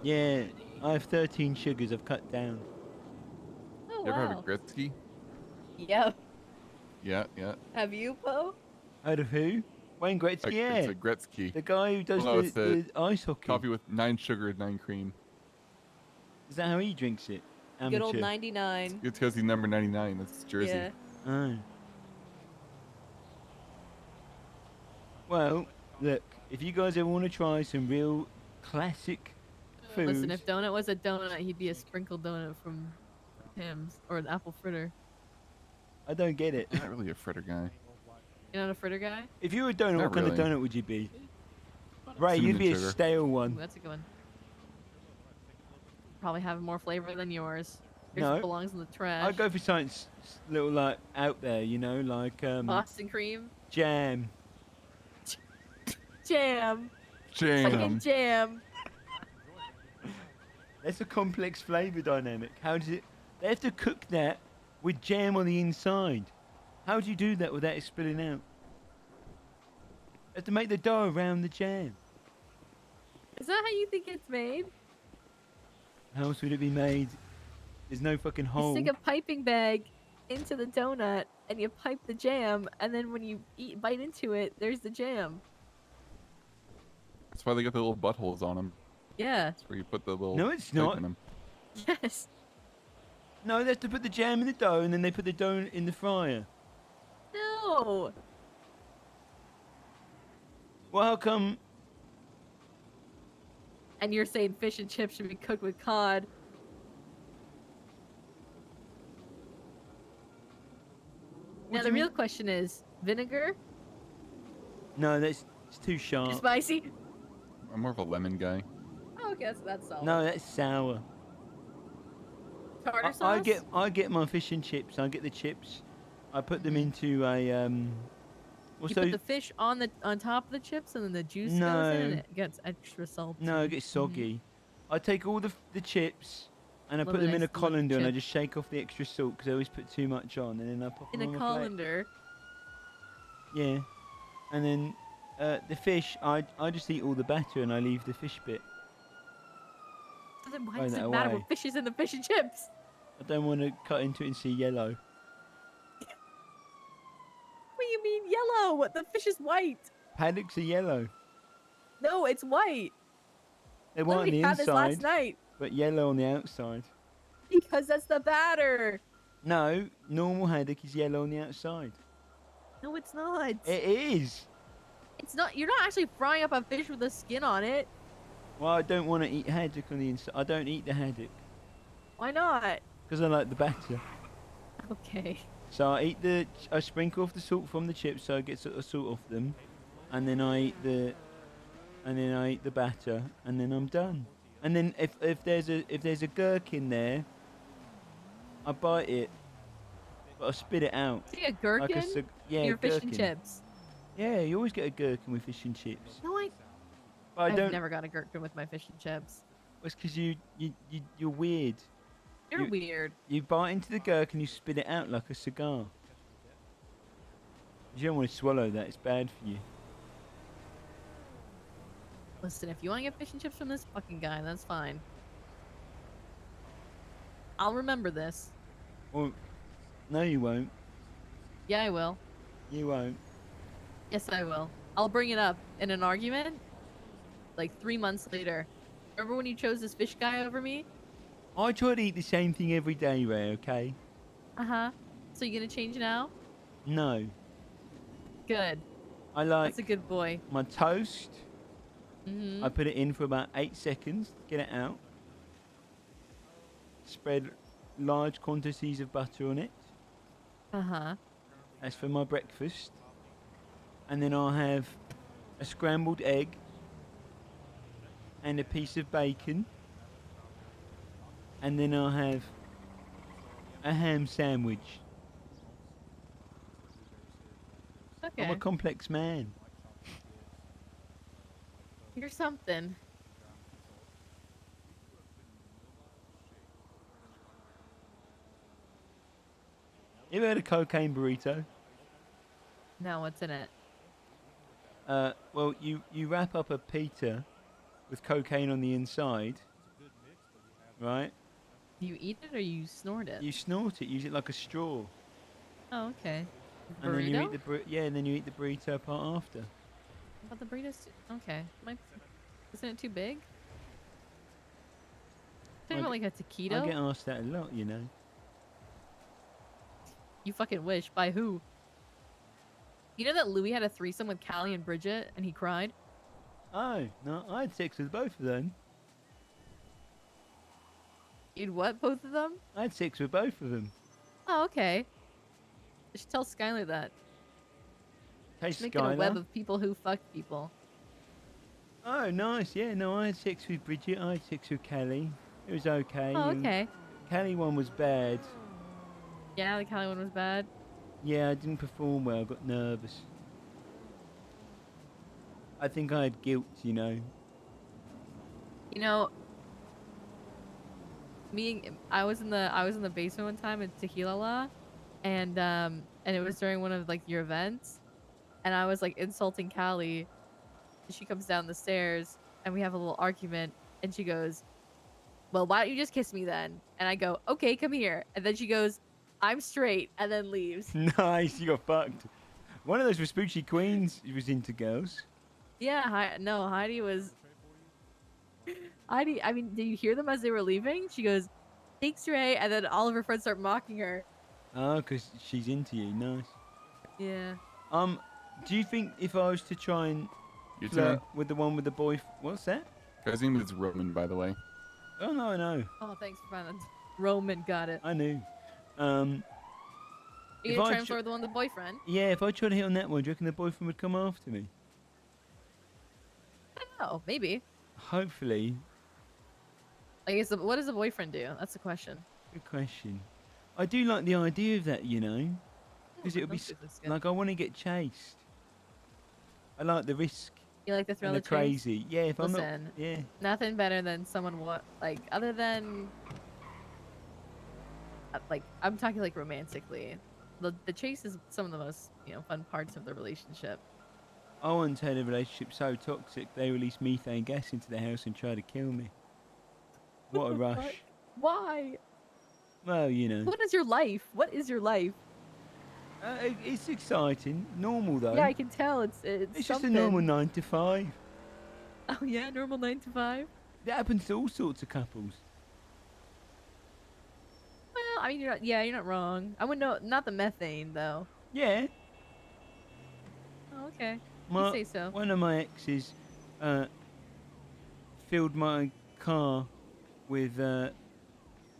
Yeah, I have 13 sugars I've cut down. Oh You ever have wow. a Gretzky? Yep. Yeah, yeah. Have you, Poe? Heard of who? Wayne Gretzky, yeah. It's a Gretzky. The guy who does Well, no, the, it's the ice hockey. Coffee with 9 sugar, 9 cream. Is that how he drinks it? Good old Amateur. 99. It's because he's number 99. That's his jersey. Yeah. Oh. Well, look, if you guys ever want to try some real classic food, Listen, if donut was a donut, he'd be a sprinkled donut from Tim's or an apple fritter. I don't get it. I'm not really a fritter guy. You're not a fritter guy? If you were a donut, Not what kind of really. donut would you be? Ray, you'd Cinnamon be a sugar. stale Ooh, one. that's a good one. Probably have more flavor than yours. Yours No. belongs in the trash. I'd go for something little like out there, you know, like Boston cream. jam. Jam. Jam. Fucking jam. That's a complex flavor dynamic. How does it? They have to cook that with jam on the inside. How do you do that without it spilling out? They have to make the dough around the jam. Is that how you think it's made? How else would it be made? There's no fucking hole. You stick a piping bag into the donut and you pipe the jam, and then when you bite into it, there's the jam. That's why they got the little buttholes on them. Yeah. That's where you put the little. No, it's pipe not. in 'em. Yes. No, they have to put the jam in the dough and then they put the dough in the fryer. No. Well, how come? And you're saying fish and chips should be cooked with cod. Now the real question is vinegar, No, it's too sharp. too spicy. I'm more of a lemon guy. Oh, okay, that's solid. No, that's sour. Tartar sauce. I get my fish and chips. I get the chips. I put them into a What's You those? put the fish on top of the chips, and then the juice goes in, and it gets extra salty. No, it gets soggy. I take all the chips and I put Little them in a nice little colander and I chip. just shake off the extra salt because I always put too much on, and then I pop In them a on my plate. colander. Yeah, and then the fish, I just eat all the batter and I leave the fish bit. So then why Throw does that it matter away. what fish is in the fish and chips? I don't want to cut into it and see yellow. What do you mean yellow? The fish is white. Paddocks are yellow. No, it's white. They're white on Literally the had this last inside, night. but yellow on the outside. Because that's the batter. No, normal haddock is yellow on the outside. No, it's not. It is. It's not. You're not actually frying up a fish with the skin on it. Well, I don't want to eat haddock on the inside. I don't eat the haddock Why not? because I like the batter. Okay. So I sprinkle off the salt from the chips, so I get sort of salt off them, and then I eat the batter, and then I'm done. And then if there's a gherkin there, I bite it, but I spit it out. See a gherkin? Yeah, Your fish gherkin. and chips. Yeah, you always get a gherkin with fish and chips. No, But I I've don't. never got a gherkin with my fish and chips. It's because you're weird. You're weird. You bite into the gherkin, you spit it out like a cigar. You don't want to swallow that; it's bad for you. Listen, if you want to get fish and chips from this fucking guy, that's fine. I'll remember this. Well, no, you won't. Yeah, I will. You won't. Yes, I will. I'll bring it up in an argument, like 3 months later. Remember when you chose this fish guy over me? I try to eat the same thing every day, Ray. Okay? Uh-huh. So you gonna change now? No. Good. I like. That's a good boy. My toast. Mm-hmm. I put it in for about 8 seconds. Get it out. Spread large quantities of butter on it. Uh-huh. That's for my breakfast. And then I'll have a scrambled egg and a piece of bacon. And then I'll have a ham sandwich. Okay. I'm a complex man. You're something. You ever had a cocaine burrito? No, what's in it? Well, you wrap up a pita with cocaine on the inside, right? You eat it or you snort it? You snort it, use it like a straw. Oh, okay. And then you Burrito? eat and then you eat the burrito part after. But the burrito's okay. Isn't it too big? Talking about like a I taquito? get asked that a lot, you know. You fucking wish. By who? You know that Louis had a threesome with Callie and Bridget and he cried? Oh, no, I had sex with both of them. You'd what, both of them? I had sex with both of them. Oh, okay. I should tell Skylar that. Hey, Making a web Skylar. of people who fuck people. Oh, nice. Yeah, no, I had sex with Bridget. I had sex with Kelly. It was okay. Oh, and okay. Kelly one was bad. Yeah, the Callie one was bad. Yeah, I didn't perform well. I got nervous. I think I had guilt, you know. You know, I was in the basement one time at Tequila La, and it was during one of like your events, and I was like insulting Callie. She comes down the stairs and we have a little argument, and she goes, "Well, why don't you just kiss me then?" And I go, "Okay, come here." And then she goes, "I'm straight," and then leaves. Nice, you got fucked. One of those Vespucci Queens was into girls. Yeah, Heidi was. Heidi, I mean, did you hear them as they were leaving? She goes, "Thanks, Ray," and then all of her friends start mocking her. Oh, because she's into you. Nice. Yeah. Do you think if I was to try and Your flirt turn. with the one with the boy... What's that? Guy's name is Roman, by the way. Oh, no, I know. Oh, thanks for finding. Roman got it. I knew. You If gonna I try and tr- flirt with the one with the boyfriend? Yeah, if I tried to hit on that one, do you reckon the boyfriend would come after me? I don't know. Maybe. Hopefully. I guess. What does the boyfriend do? That's the question. Good question. I do like the idea of that, you know, because it would be that's good. like I want to get chased. I like the risk. You like the thrill and the of chase? crazy. Yeah, if I'm not. Listen, Yeah. nothing better than someone like other than like I'm talking like romantically. The chase is some of the most fun parts of the relationship. I once had a relationship so toxic they released methane gas into the house and tried to kill me. What a rush. Why? Well, you know. What is your life? What is your life? It's exciting. Normal though. Yeah, I can tell. It's just a something. normal 9 to 5. Oh yeah, normal 9 to 5. That happens to all sorts of couples. Well, I mean, you're not wrong. I wouldn't know. Not the methane though. Yeah. Oh, okay. My, You say so. One of my exes filled my car with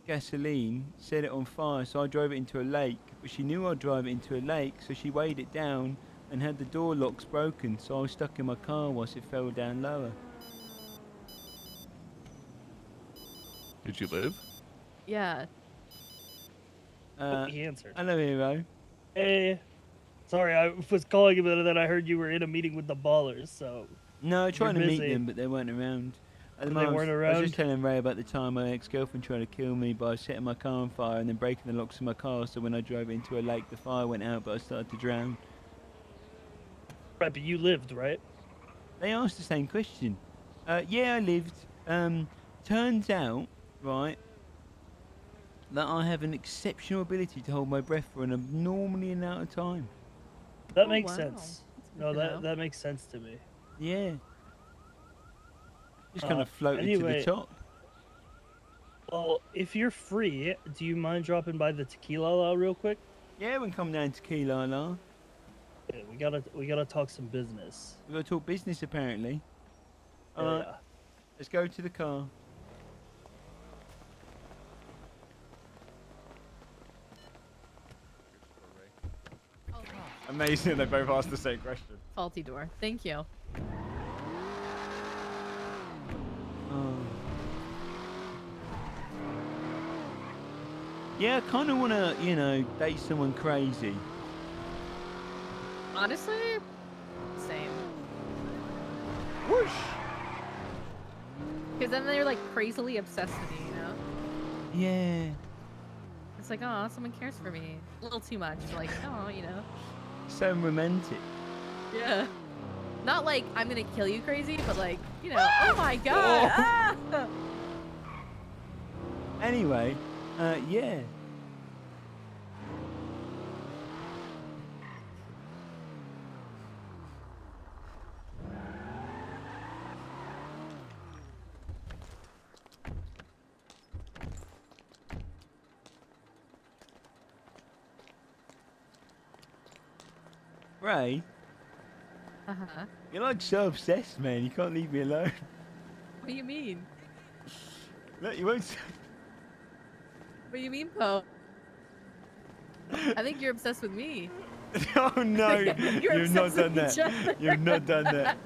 gasoline, set it on fire, so I drove it into a lake. But she knew I'd drive it into a lake, so she weighed it down and had the door locks broken, so I was stuck in my car whilst it fell down lower. Did you live? Yeah. He answered. Hello, hero. Hey. Sorry, I was calling him and then I heard you were in a meeting with the ballers, so... No, I tried to meet busy. them, but they weren't around. At the They moment, weren't I was around? just telling Ray about the time my ex-girlfriend tried to kill me by setting my car on fire and then breaking the locks of my car, so when I drove it into a lake, the fire went out, but I started to drown. Right, but you lived, right? They asked the same question. Yeah, I lived. Turns out, right, that I have an exceptional ability to hold my breath for an abnormally amount of time. That makes sense. No, that makes sense to me. Yeah. Just kind of floated to the top. Well, if you're free, do you mind dropping by the Tequila real quick? Yeah, we can come down to Tequila. Yeah, we gotta talk some business. We gotta talk business apparently. Alright. Yeah. Let's go to the car. Amazing, they both asked the same question. Faulty door. Thank you. Yeah, I kind of want to, date someone crazy. Honestly, same. Whoosh! Because then they're like crazily obsessed with you, Yeah. It's like, oh, someone cares for me. A little too much. Like, oh, So romantic. Yeah. Not like I'm gonna kill you crazy, but like, oh my god. Ah! Anyway, yeah. Ray, Uh-huh. you're like so obsessed, man. You can't leave me alone. What do you mean? Look, you won't. What do you mean, Poe? I think you're obsessed with me. Oh no, you've not done obsessed with each that. other. You've not done that.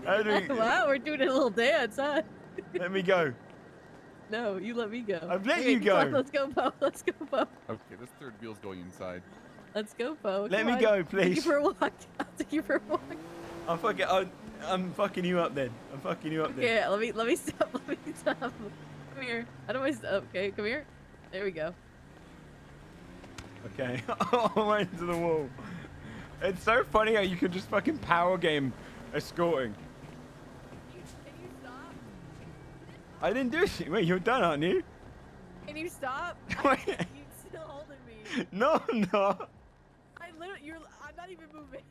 How do we... Wow, we're doing a little dance, huh? Let me go. No, you let me go. I've let Okay, you come on, go. let's go, Poe. Let's go, Poe. Okay, this third wheel's going inside. Let's go, Poe. Let Come me on. go, I'll take you please. for a walk. I'll take you for a walk. I'm fucking you up then. I'm fucking you up then. Okay, let me stop. Let me stop. Come here. How do I stop? Okay, come here. There we go. Okay. Oh, I went into the wall. It's so funny how you can just fucking power game escorting. Can you stop? I didn't do shit. Wait, you're done, aren't you? Can you stop? Wait. You're still holding me. No, I'm not. I'm not even moving.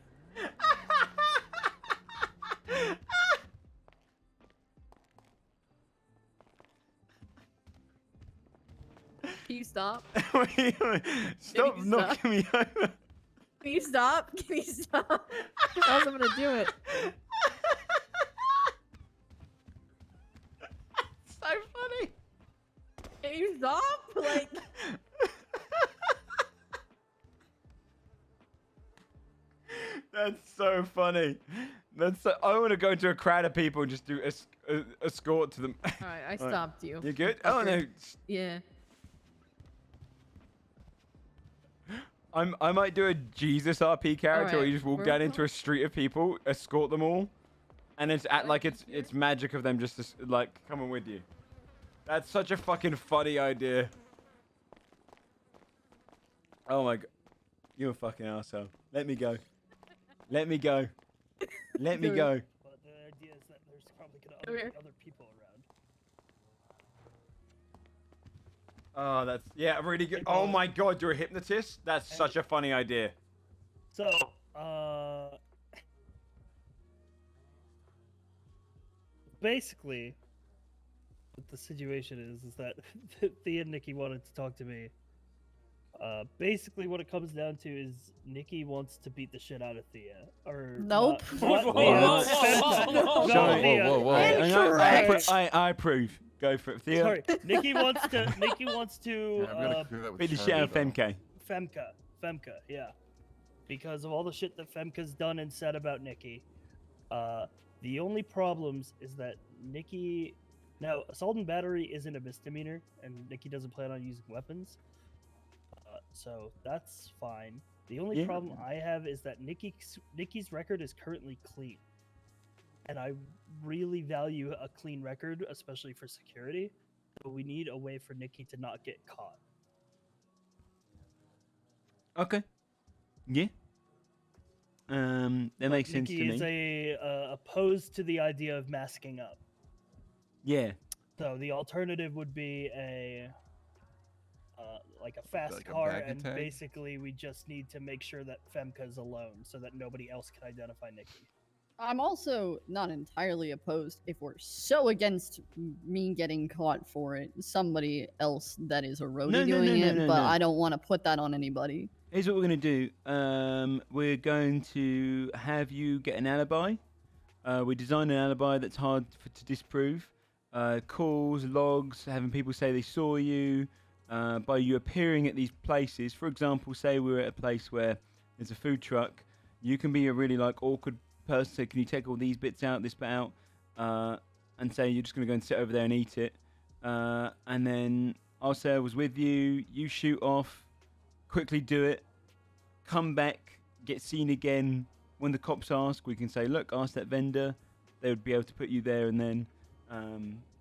Can you stop? Wait, stop you knocking stop? me over. Can you stop? Can you stop? Or else I'm gonna do it. So funny. Can you stop? Like. That's so funny. That's so, I want to go into a crowd of people and just do escort to them. All right, I stopped you. You good? Oh no. Yeah. I might do a Jesus RP character where you just walk we're down into a street of people, escort them all, and it's at like it's magic of them just to, like coming with you. That's such a fucking funny idea. Oh my god. You're a fucking arsehole. Let me go. Let me go. Let me go. But the idea is that there's probably gonna be other people around. Oh, that's really good. Oh my god, you're a hypnotist? That's such a funny idea. So, basically, what the situation is that Thea and Nikki wanted to talk to me. Basically, what it comes down to is Nikki wants to beat the shit out of Thea. Or Nope. not Thea, Thea. Whoa. I approve. Go for it, Thea. Sorry, Nikki wants to beat the shit out of Femke. Femke, yeah. Because of all the shit that Femke's done and said about Nikki. The only problems is that Nikki... Now, assault and battery isn't a misdemeanor, and Nikki doesn't plan on using weapons. So that's fine. The only problem I have is that Nikki's record is currently clean. And I really value a clean record, especially for security. But we need a way for Nikki to not get caught. Okay. Yeah. That makes sense to me. Nikki is opposed to the idea of masking up. Yeah. So the alternative would be like a fast car, and basically we just need to make sure that Femke's alone so that nobody else can identify Nikki. I'm also not entirely opposed if we're so against me getting caught for it. Somebody else that is a roadie doing it, but I don't want to put that on anybody. Here's what we're going to do. We're going to have you get an alibi. We designed an alibi that's hard to disprove. Calls, logs, having people say they saw you, by you appearing at these places. For example, say we're at a place where there's a food truck. You can be a really awkward person. So can you take all these bits out, this bit out, and say you're just going to go and sit over there and eat it. And then I'll say I was with you. You shoot off, quickly do it, come back, get seen again. When the cops ask, we can say, look, ask that vendor. They would be able to put you there, and then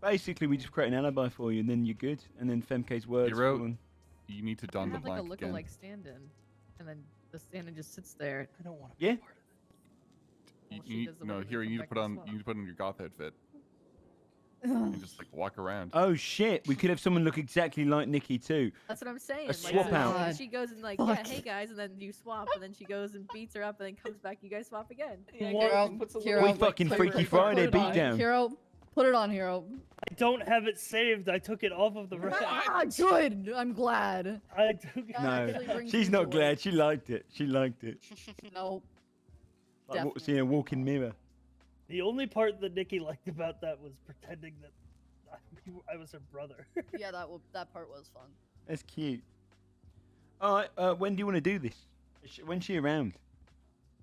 basically we just create an alibi for you, and then you're good. And then Femke's words. You need to don the black like a again. look-alike stand-in, and then the stand-in just sits there. I don't want to. Yeah. You need to put on your goth outfit. And just walk around. Oh shit! We could have someone look exactly like Nikki too. That's what I'm saying. A swap out. She goes and Fuck. hey guys, and then you swap, and then she goes and beats her up, and then comes back. You guys swap again. We fucking Freaky Friday beatdown. Hero, put it on, Hero. I don't have it saved. I took it off of the rack. Ah, good. I'm glad. I took it. No, she's not glad. She liked it. She liked it. No. Like seeing a walking mirror. The only part that Nikki liked about that was pretending that I was her brother. Yeah, that part was fun. That's cute. All right. When do you want to do this? When's she around?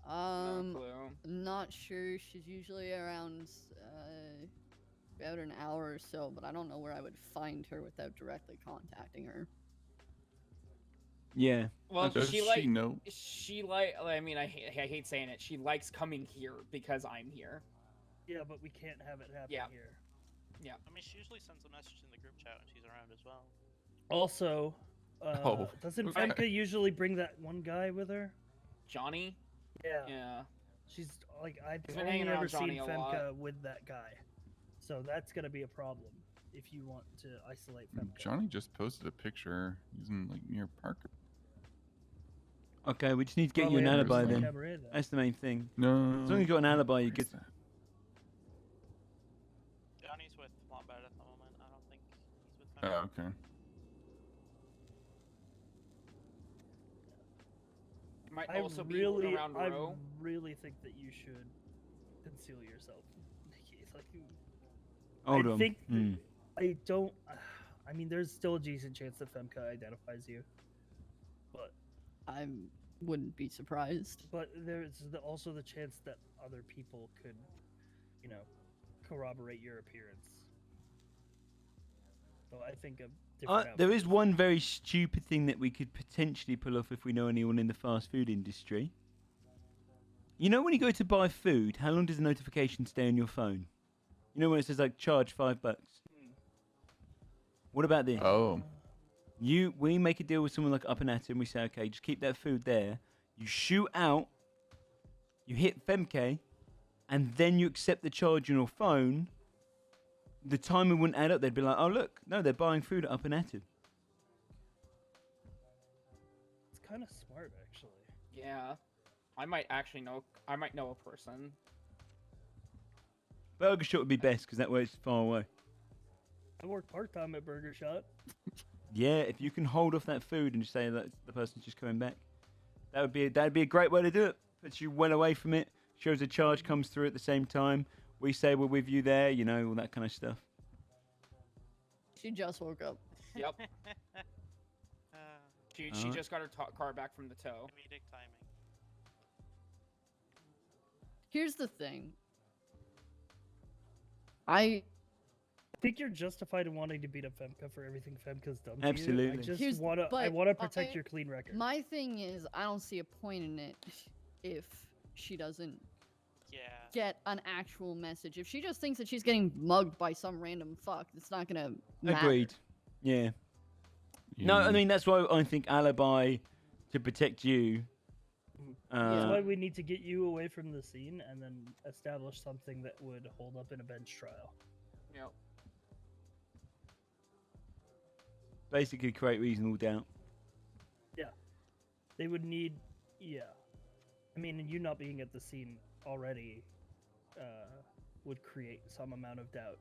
Not sure. She's usually around about an hour or so, but I don't know where I would find her without directly contacting her. Yeah. Well, Does she know? I mean, I hate saying it. She likes coming here because I'm here. Yeah, but we can't have it happen here. Yeah. I mean, she usually sends a message in the group chat when she's around as well. Also, doesn't Femke usually bring that one guy with her? Johnny? Yeah. Yeah. She's I've She's been only hanging ever around seen Johnny a lot. Femke with that guy. So that's gonna be a problem if you want to isolate Femke. Johnny just posted a picture using near Parker. Okay, we just need to get you an alibi then. That's the main thing. No. As long as you got an alibi, you're good. Johnny's with Wombat at the moment. I don't think he's with Femke. Oh, okay. Might I also be around Row. really think that you should conceal yourself, Nikki. Hold I on. think I don't. I mean, there's still a decent chance that Femke identifies you, but I'm wouldn't be surprised. But there's also the chance that other people could, you know, corroborate your appearance. So I think a different There is one very stupid thing that we could potentially pull off if we know anyone in the fast food industry. You know when you go to buy food, how long does the notification stay on your phone? You know when it says like charge $5? What about this? Oh. We make a deal with someone like Up and At and we say, okay, just keep that food there. You shoot out, you hit Femke, and then you accept the charge on your phone. The timer wouldn't add up. They'd be like, oh look, no, they're buying food at Up and At. It's kind of smart, actually. Yeah, I might actually know. I might know a person. Burger Shot would be best because that way it's far away. I work part-time at Burger Shot. Yeah, if you can hold off that food and just say that the person's just coming back, that'd be a great way to do it. Puts you well away from it. Shows a charge comes through at the same time. We say we're with you there, you know, all that kind of stuff. She just woke up. Yep. She just got her car back from the tow. Comedic timing. Here's the thing. I think you're justified in wanting to beat up Femke for everything Femke's done to Absolutely. you. I just Here's- want to. I but want to protect I- your clean record. My thing is, I don't see a point in it if she doesn't get an actual message. If she just thinks that she's getting mugged by some random fuck, it's not gonna matter. Agreed. Yeah. No, I mean that's why I think alibi to protect you. That's why we need to get you away from the scene and then establish something that would hold up in a bench trial. Yep. Basically, create reasonable doubt. Yeah. They would need. Yeah. I mean, you not being at the scene already would create some amount of doubt.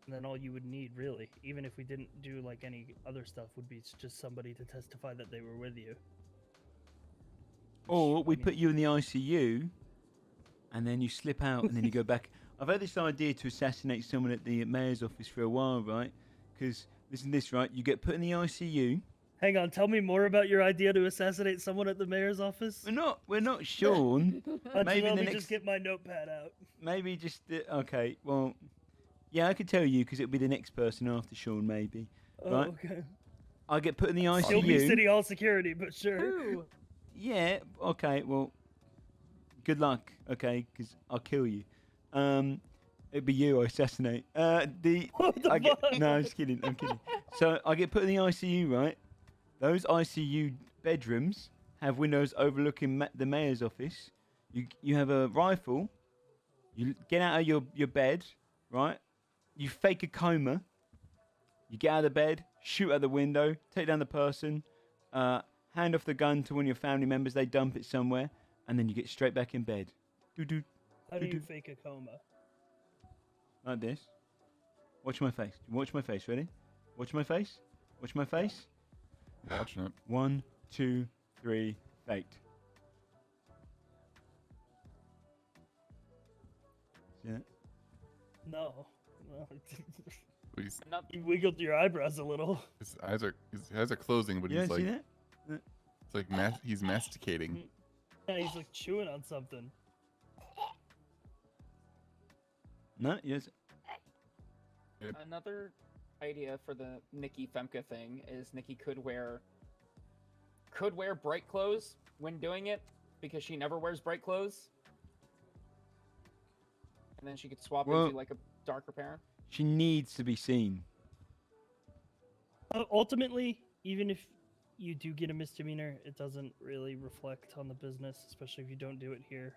And then all you would need, really, even if we didn't do like any other stuff, would be just somebody to testify that they were with you. Or we put you in the ICU, and then you slip out, and then you go back. I've had this idea to assassinate someone at the mayor's office for a while, right? Because listen to this, right? You get put in the ICU. Hang on, tell me more about your idea to assassinate someone at the mayor's office. We're not Sean. Maybe let the me next. just get my notepad out. Maybe just okay. Well, yeah, I could tell you because it'll be the next person after Sean, maybe. Oh, Right? okay. I get put in the ICU. Still be City Hall security, but sure. Yeah. Okay. Well, good luck. Okay, because I'll kill you. It'd be you I assassinate. No, I'm just kidding. I'm kidding. So I get put in the ICU, right? Those ICU bedrooms have windows overlooking the mayor's office. You have a rifle. You get out of your bed, right? You fake a coma. You get out of the bed, shoot out the window, take down the person, hand off the gun to one of your family members. They dump it somewhere, and then you get straight back in bed. Doo-doo. How do you fake a coma? Like this. Watch my face. Watch my face. Ready? Watch my face. Watch my face. Watching it. 1, 2, 3, faked. See that? No. He's- You wiggled your eyebrows a little. His eyes are closing, but You he's don't like see that? it's like he's masticating. Yeah, he's like chewing on something. No, yes. Another idea for the Nikki Femke thing is Nikki could wear bright clothes when doing it because she never wears bright clothes. And then she could swap Well- into like a darker pair. She needs to be seen. Ultimately, even if you do get a misdemeanor, it doesn't really reflect on the business, especially if you don't do it here.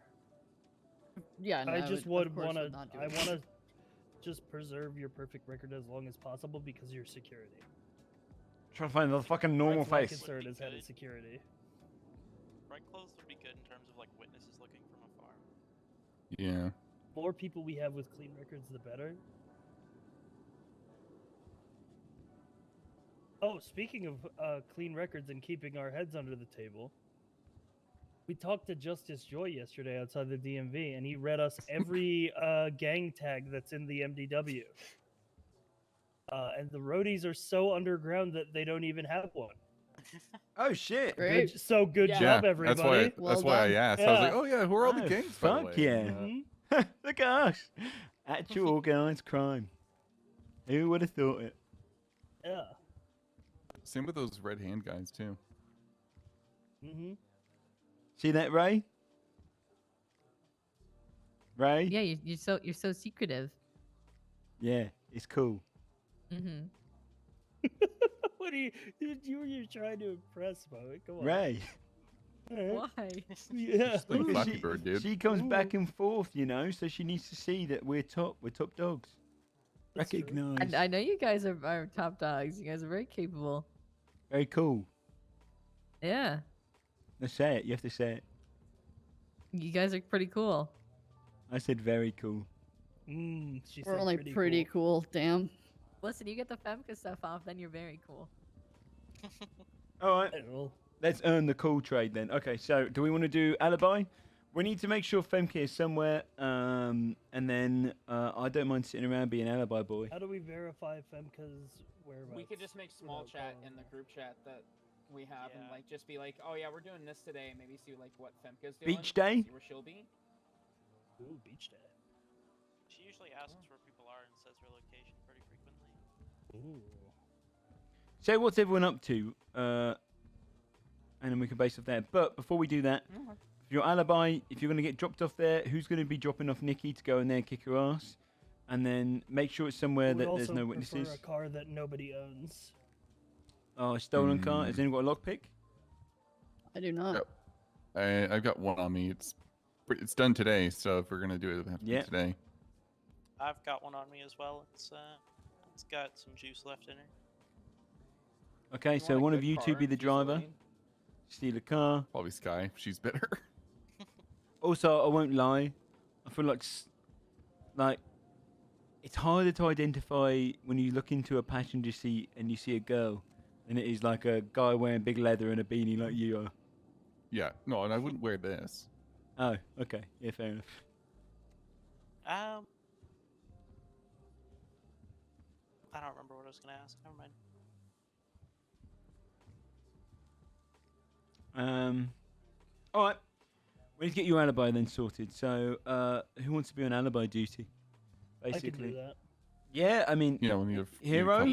Yeah, no, I just of would course want to. would not do I it. want to just preserve your perfect record as long as possible because you're security. Try to find the fucking normal That's my face. concern is headed security. Bright clothes would be good in terms of like witnesses looking from afar. Yeah. More people we have with clean records, the better. Oh, speaking of clean records and keeping our heads under the table, we talked to Justice Joy yesterday outside the DMV, and he read us every gang tag that's in the MDW. And the roadies are so underground that they don't even have one. Oh shit! Great. Good Yeah, job, everybody. That's why I asked. I was like, oh yeah, who are all the Oh, gangs? By the fuck way? yeah. Look at us. Actual organised crime. Who would have thought it? Yeah. Same with those red hand guys too. See that, Ray? Ray? Yeah, you're so secretive. Yeah, it's cool. Mm-hmm. What are you're trying to impress, Mo? Come on. Ray. Why? Yeah. Just like Flappy Bird, dude. She comes back and forth, you know, so she needs to see that we're top dogs. Recognize. And I know you guys are top dogs. You guys are very capable. Very cool. Yeah. Let's say it. You have to say it. You guys are pretty cool. I said very cool. We're only pretty cool. Damn. Listen, you get the Femke stuff off, then you're very cool. All right. Let's earn the cool trade then. Okay, so do we want to do alibi? We need to make sure Femke is somewhere, and then I don't mind sitting around being alibi boy. How do we verify Femke's whereabouts? We could just make small chat in the group chat that we have and like just be like, oh yeah, we're doing this today. Maybe see like what Femke's doing. Beach day? See where she'll be. Ooh, beach day. She usually asks where people are and says her location pretty frequently. Ooh. So what's everyone up to? And then we can base off there. But before we do that, if your alibi, if you're going to get dropped off there, who's going to be dropping off Nikki to go in there and kick her ass? And then make sure it's somewhere that there's no witnesses. A car that nobody owns. Oh, a stolen car. Has anyone got a lockpick? I do not. Yep. I've got one on me. It's done today, so if we're gonna do it, it'll have to be today. I've got one on me as well. It's got some juice left in it. Okay, so one of you two be the driver. Steal a car. Probably Sky. She's better. Also, I won't lie. I feel like it's harder to identify when you look into a passenger seat and you see a girl than it is like a guy wearing big leather and a beanie like you are. Yeah. No, and I wouldn't wear this. Oh, okay. Yeah, fair enough. I don't remember what I was gonna ask. Never mind. All right. We need to get your alibi then sorted. So, who wants to be on alibi duty? Basically. I can do that. Yeah, I mean, yeah, when you hero.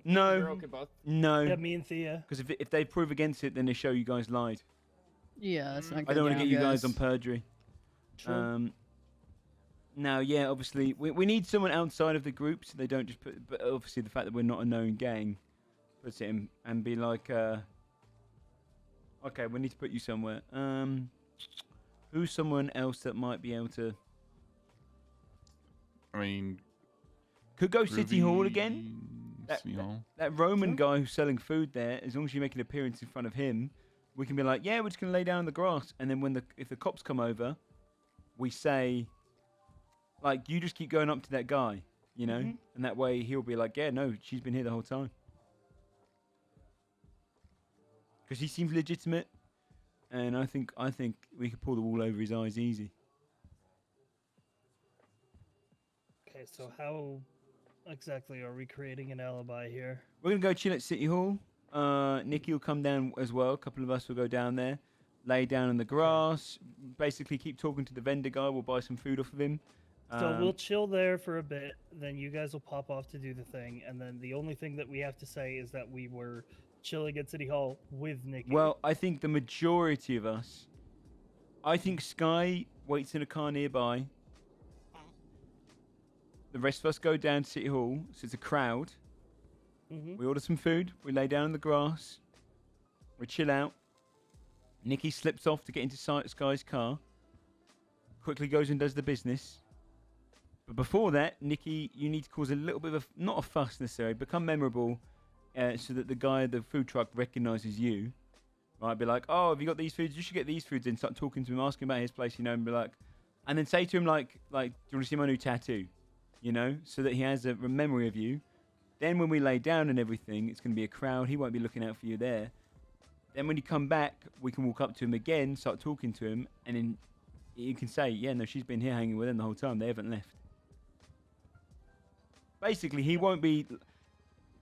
No. Yeah, me and Thea. Because if they prove against it, then they show you guys lied. Yeah, that's not good. I don't want to get you guys on perjury. True. Now, yeah, obviously, we need someone outside of the group so they don't just put. But obviously, the fact that we're not a known gang puts it in and be like, okay, we need to put you somewhere. Who's someone else that might be able to? I mean, could go City Hall again. City Hall. That Roman guy who's selling food there, as long as you make an appearance in front of him, we can be like, yeah, we're just gonna lay down in the grass, and then if the cops come over, we say, like, you just keep going up to that guy, you know, and that way he'll be like, yeah, no, she's been here the whole time, because he seems legitimate, and I think we could pull the wool over his eyes easy. Okay, so how exactly are we creating an alibi here? We're gonna go chill at City Hall. Nikki will come down as well. A couple of us will go down there, lay down in the grass, basically keep talking to the vendor guy. We'll buy some food off of him. So we'll chill there for a bit, then you guys will pop off to do the thing, and then the only thing that we have to say is that we were chilling at City Hall with Nikki. Well, I think the majority of us, I think Sky waits in a car nearby. The rest of us go down to City Hall, so it's a crowd. We order some food, we lay down in the grass, we chill out. Nikki slips off to get into Sky's car, quickly goes and does the business. But before that, Nikki, you need to cause a little bit of, not a fuss necessarily, become memorable so that the guy at the food truck recognises you. Right, be like, oh, have you got these foods? You should get these foods in. Start talking to him, asking about his place, you know, and be like, and then say to him like, do you want to see my new tattoo? You know, so that he has a memory of you. Then when we lay down and everything, it's going to be a crowd. He won't be looking out for you there. Then when you come back, we can walk up to him again, start talking to him, and then you can say, yeah, no, she's been here hanging with him the whole time. They haven't left. Basically, he won't be...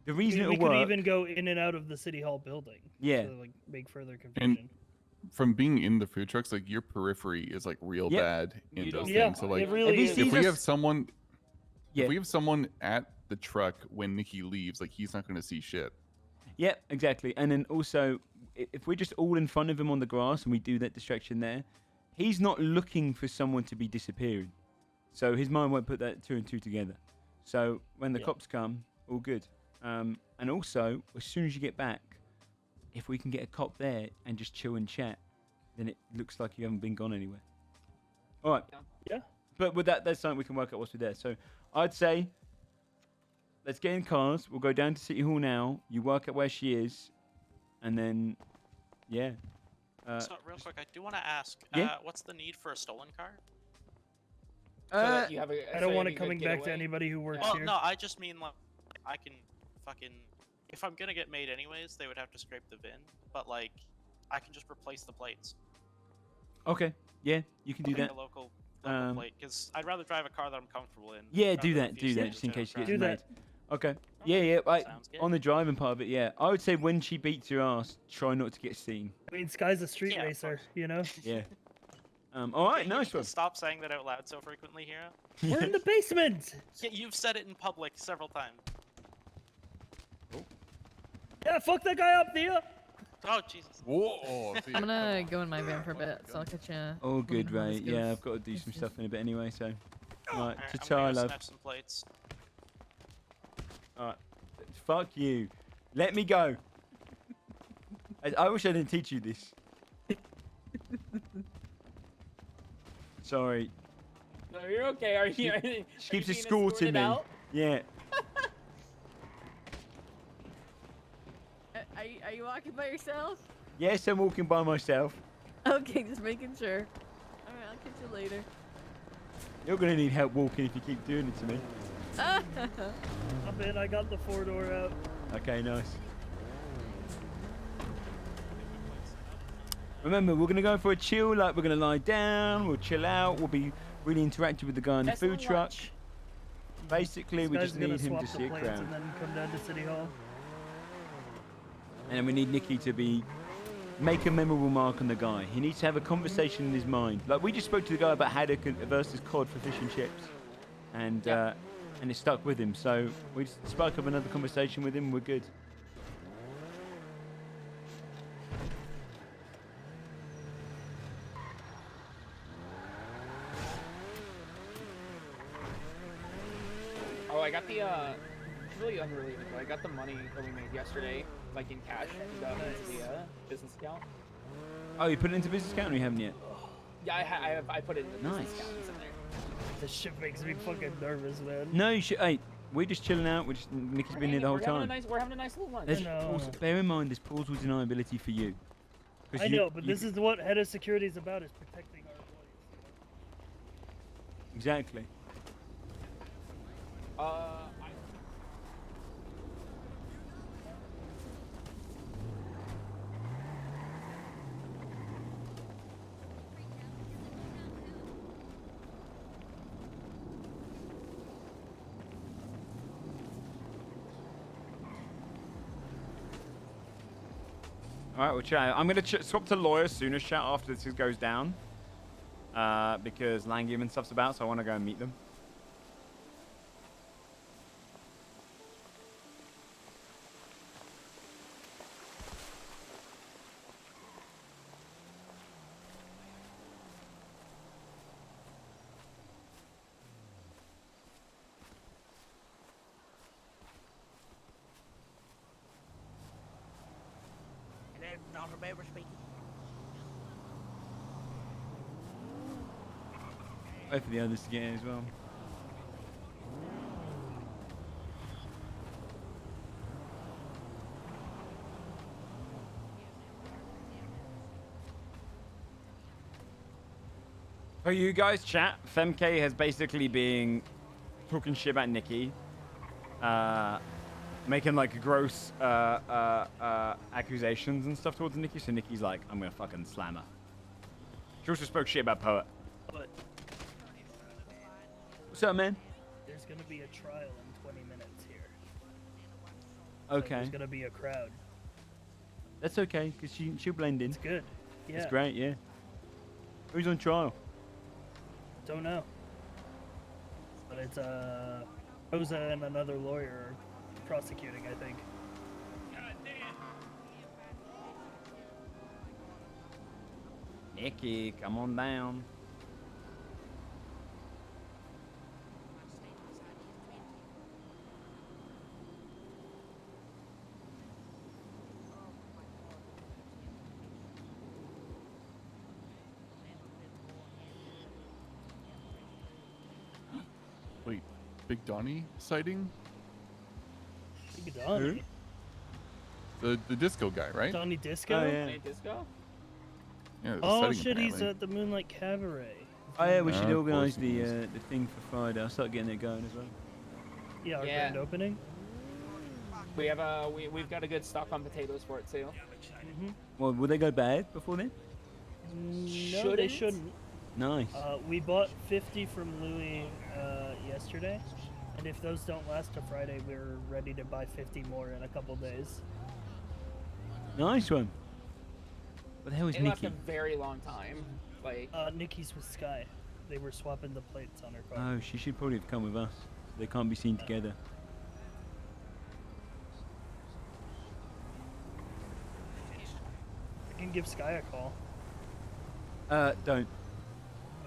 The reason we it'll could work. even go in and out of the city hall building. Yeah. To, like, make further confusion. And from being in the food trucks, like your periphery is like real Yep. bad in You those don't- Yeah, things. So like, it really is. if we have someone, Yeah. if we have someone at the truck when Nikki leaves, like he's not going to see shit. Yeah, exactly. And then also, if we're just all in front of him on the grass and we do that distraction there, he's not looking for someone to be disappearing. So his mind won't put that 2 and 2 together. So when the cops come, all good. And also, as soon as you get back, if we can get a cop there and just chill and chat, then it looks like you haven't been gone anywhere. All right. Yeah. But with that, that's something we can work out once we're there. So I'd say, let's get in cars. We'll go down to City Hall now. You work out where she is, and then, yeah. So real quick, I do want to ask, Yeah? what's the need for a stolen car? I don't want it coming back to anybody who works Well, here. no, I just mean like I can fucking if I'm gonna get made anyways, they would have to scrape the VIN, but like I can just replace the plates. Okay. Yeah, you can do Like that. a local plate, because I'd rather drive a car that I'm comfortable in. Yeah, rather do than that. refuse Do to that, just in return case a you car. get made. Okay. Yeah. On the driving part of it, yeah. I would say when she beats your ass, try not to get seen. I mean, Sky's a street racer, you know? Yeah. All right, nice one. Stop saying that out loud so frequently here. We're in the basement! Yeah, you've said it in public several times. Yeah, fuck that guy up, Thea! Oh, Jesus. Whoa. I'm gonna go in my van for a bit, so I'll catch you. All good, when Ray. this Yeah, goes. I've got to do some stuff in a bit anyway, so. Right, Alright, to I'm try, gonna go love. snatch some plates. Alright. Fuck you. Let me go. I wish I didn't teach you this. Sorry. No, you're okay. Are you? She are you keeps being escorting me. out? Yeah. Are you walking by yourself? Yes, I'm walking by myself. Okay, just making sure. Alright, I'll catch you later. You're gonna need help walking if you keep doing it to me. I'm in, I got the 4-door out. Okay, nice. Remember, we're gonna go for a chill. Like, we're gonna lie down. We'll chill out. We'll be really interactive with the guy in the food truck. Basically, we This just guy's gonna need him swap to the see a plates crowd. and then come down to City Hall. And then we need Nikki to make a memorable mark on the guy. He needs to have a conversation in his mind. Like, we just spoke to the guy about haddock versus cod for fish and chips. And it stuck with him. So we just spoke up another conversation with him and we're good. Oh, I got the it's really unrelated, but I got the money that we made yesterday, like in cash, into the business account. Oh, you put it into business account or you haven't yet? Yeah, I put it in the Nice. business account. It's in there. This shit makes me fucking nervous, man. No, you should. Hey, we're just chilling out. Nikki's been here the whole We're having a time. we're having a nice little lunch. There's also, bear in mind, there's plausible deniability for you. 'Cause I you- know, but you this is what head of security is about, is protecting our employees. Exactly. All right, well, chat. I'm going to swap to lawyer sooner, chat, after this goes down. Because Langham and stuff's about, so I want to go and meet them. Dr. Beaver speaking. Wait for the others to get in as well. For you guys, chat, Femke has basically been talking shit about Nikki. Making like gross accusations and stuff towards Nikki, so Nikki's like, I'm gonna fucking slam her. She also spoke shit about Poet. But What's up, man? there's gonna be a trial in 20 minutes here. So Okay. there's gonna be a crowd. That's okay, because she'll blend in. It's good. Yeah. It's great, yeah. Who's on trial? Don't know. But it's Rosa and another lawyer prosecuting, I think. Nikki, come on down. Wait, Big Donnie sighting? Big Donnie? The disco guy, right? Donnie Disco? Oh, yeah. Donnie Disco? Yeah, there's a Oh sighting shit, he's apparently. at the Moonlight Cabaret. Oh yeah, we should of organise course he the thing for Friday. I'll start getting it going as well. Yeah, our Yeah. grand opening. We have we've got a good stock on potatoes for it too. Well, will they go bad before then? No, they shouldn't. Nice. We bought 50 from Louis yesterday, and if those don't last to Friday, we're ready to buy 50 more in a couple days. Nice one. What the hell is It left Nikki? a very long time. Like Nikki's with Sky. They were swapping the plates on her car. Oh, she should probably have come with us. They can't be seen together. I can give Sky a call. Don't.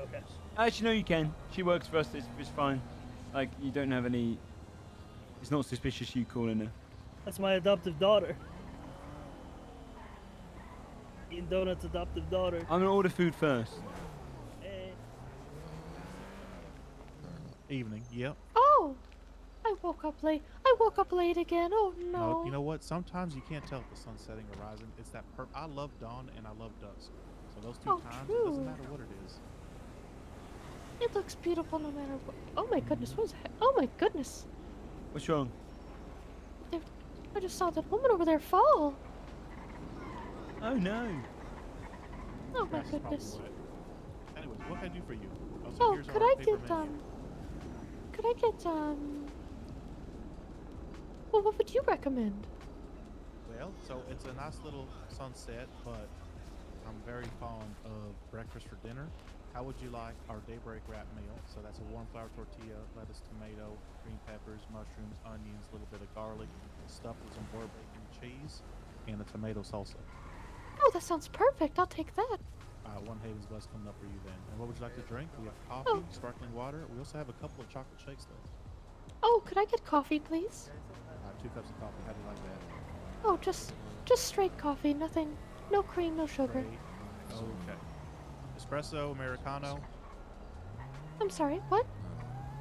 Okay. Actually, no, you can. She works for us. It's fine. Like, you don't have any. It's not suspicious you calling her. That's my adoptive daughter. Eating Donuts' adoptive daughter. I'm gonna order food first. Hey. Evening. Yep. Oh, I woke up late. I woke up late again. Oh no. No, you know what? Sometimes you can't tell if the sun's setting or rising. It's that I love dawn and I love dusk. So those two Oh, times, true. it doesn't matter what it is. It looks beautiful no matter what. Oh my goodness, what is that? Oh my goodness. What's wrong? I just saw that woman over there fall. Oh no. Oh my Grass is probably goodness. wet. Anyways, what can I do for you? Also, Oh, here's could our I paper get menu. well, what would you recommend? Well, so it's a nice little sunset, but I'm very fond of breakfast for dinner. How would you like our daybreak wrap meal? So that's a warm flour tortilla, lettuce, tomato, green peppers, mushrooms, onions, a little bit of garlic, stuffed with some boiled bacon and cheese, and a tomato salsa. Oh, that sounds perfect. I'll take that. One Haven's Bless coming up for you then. And what would you like to drink? We have coffee, Oh. sparkling water. We also have a couple of chocolate shakes though. Oh, could I get coffee, please? 2 cups of coffee. How do you like that? Oh, just straight coffee. Nothing. No cream, no sugar. Great. Okay. Espresso, Americano. I'm sorry, what?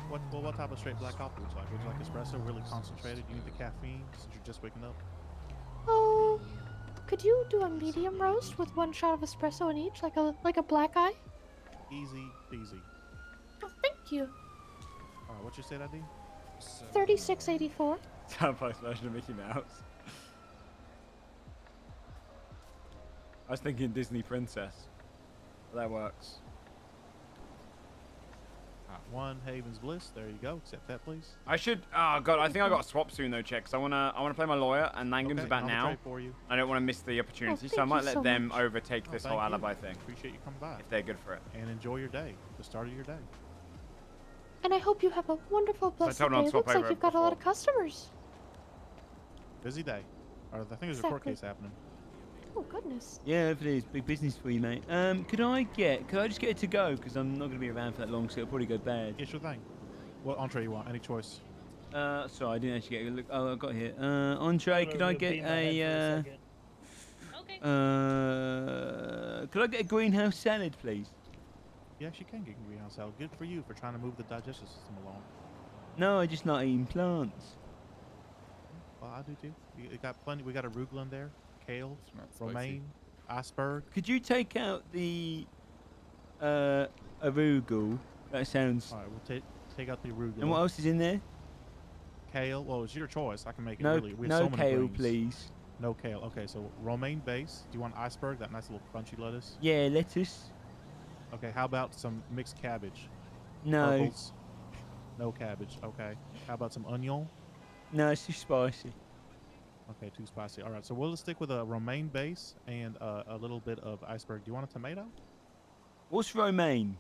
What type of straight black coffee would you like? Would you like espresso, really concentrated? You need the caffeine since you're just waking up? Oh, could you do a medium roast with 1 shot of espresso in each, like a black eye? Easy peasy. Oh, thank you. Alright, what's your state ID? 3684. Soundbite's version of Mickey Mouse. I was thinking Disney Princess. But that works. 1 Haven's Bliss. There you go. Accept that, please. I should. Oh god, I think I got to swap soon though, Check. 'cause I wanna play my lawyer, and Langham's Okay, about I'll now. trade for you. I don't want to miss the opportunity, so I thank might you let so them much. overtake this whole Thank you. alibi thing. Appreciate you coming by. If they're good for it. And enjoy your day. The start of your day. And I hope you have a wonderful, blessed told day. them I'll It swap looks like over you've got a lot of customers. Busy day. I think there's a court Exactly. case happening. Oh goodness. Yeah, hopefully it's big business for you, mate. Could I just get it to go? Because I'm not gonna be around for that long, so it'll probably go bad. Yeah, sure thing. What entree you want? Any choice? Sorry, I didn't actually get a look. Oh, I got here. Entree. Could I get a? Could I get a greenhouse salad, please? Yes, you can get greenhouse salad. Good for you for trying to move the digestive system along. No, I just not eating plants. Well, I do too. We got plenty. We got arugula in there, kale, spicy. romaine, iceberg. Could you take out the arugula? That sounds. All right, we'll take out the arugula. And what else is in there? Kale. Well, it's your choice. I can make it No, really. We have no so many kale, greens. please. No kale. Okay, so romaine base. Do you want iceberg? That nice little crunchy lettuce. Yeah, lettuce. Okay, how about some mixed cabbage? No. Purples? No cabbage. Okay. How about some onion? No, it's too spicy. Okay, too spicy. All right, so we'll stick with a romaine base and a little bit of iceberg. Do you want a tomato? What's romaine?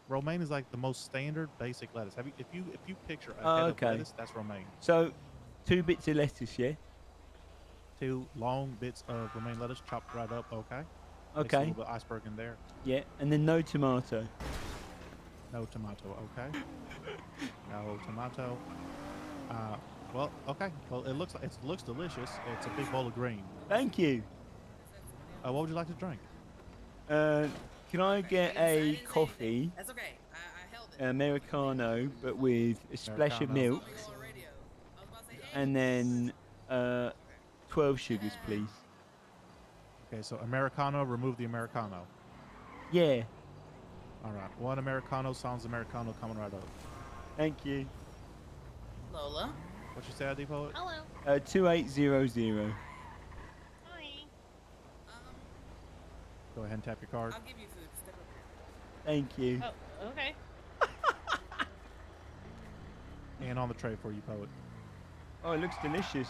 Romaine is like the most standard basic lettuce. If you picture a head of lettuce, that's romaine. So, 2 bits of lettuce, yeah. 2 long bits of romaine lettuce chopped right up. Okay. Mix a Okay. little bit of iceberg in there. Yeah, and then no tomato. No tomato. Okay. No tomato. Well, okay. Well, it looks delicious. It's a big bowl of green. Thank you. What would you like to drink? Can I get a coffee? That's okay. I held it. Americano, but with a splash of Americano. milk. And then 12 sugars, please. Okay, so Americano, remove the Americano. Yeah. All right. 1 Americano, sounds Americano coming right up. Thank you. Lola. What you say, ID Poet? Hello. 2800. Hi. Go ahead and tap your card. I'll give you food. Step over here. Thank you. Oh, okay. And on the tray for you, Poet. Oh, it looks delicious.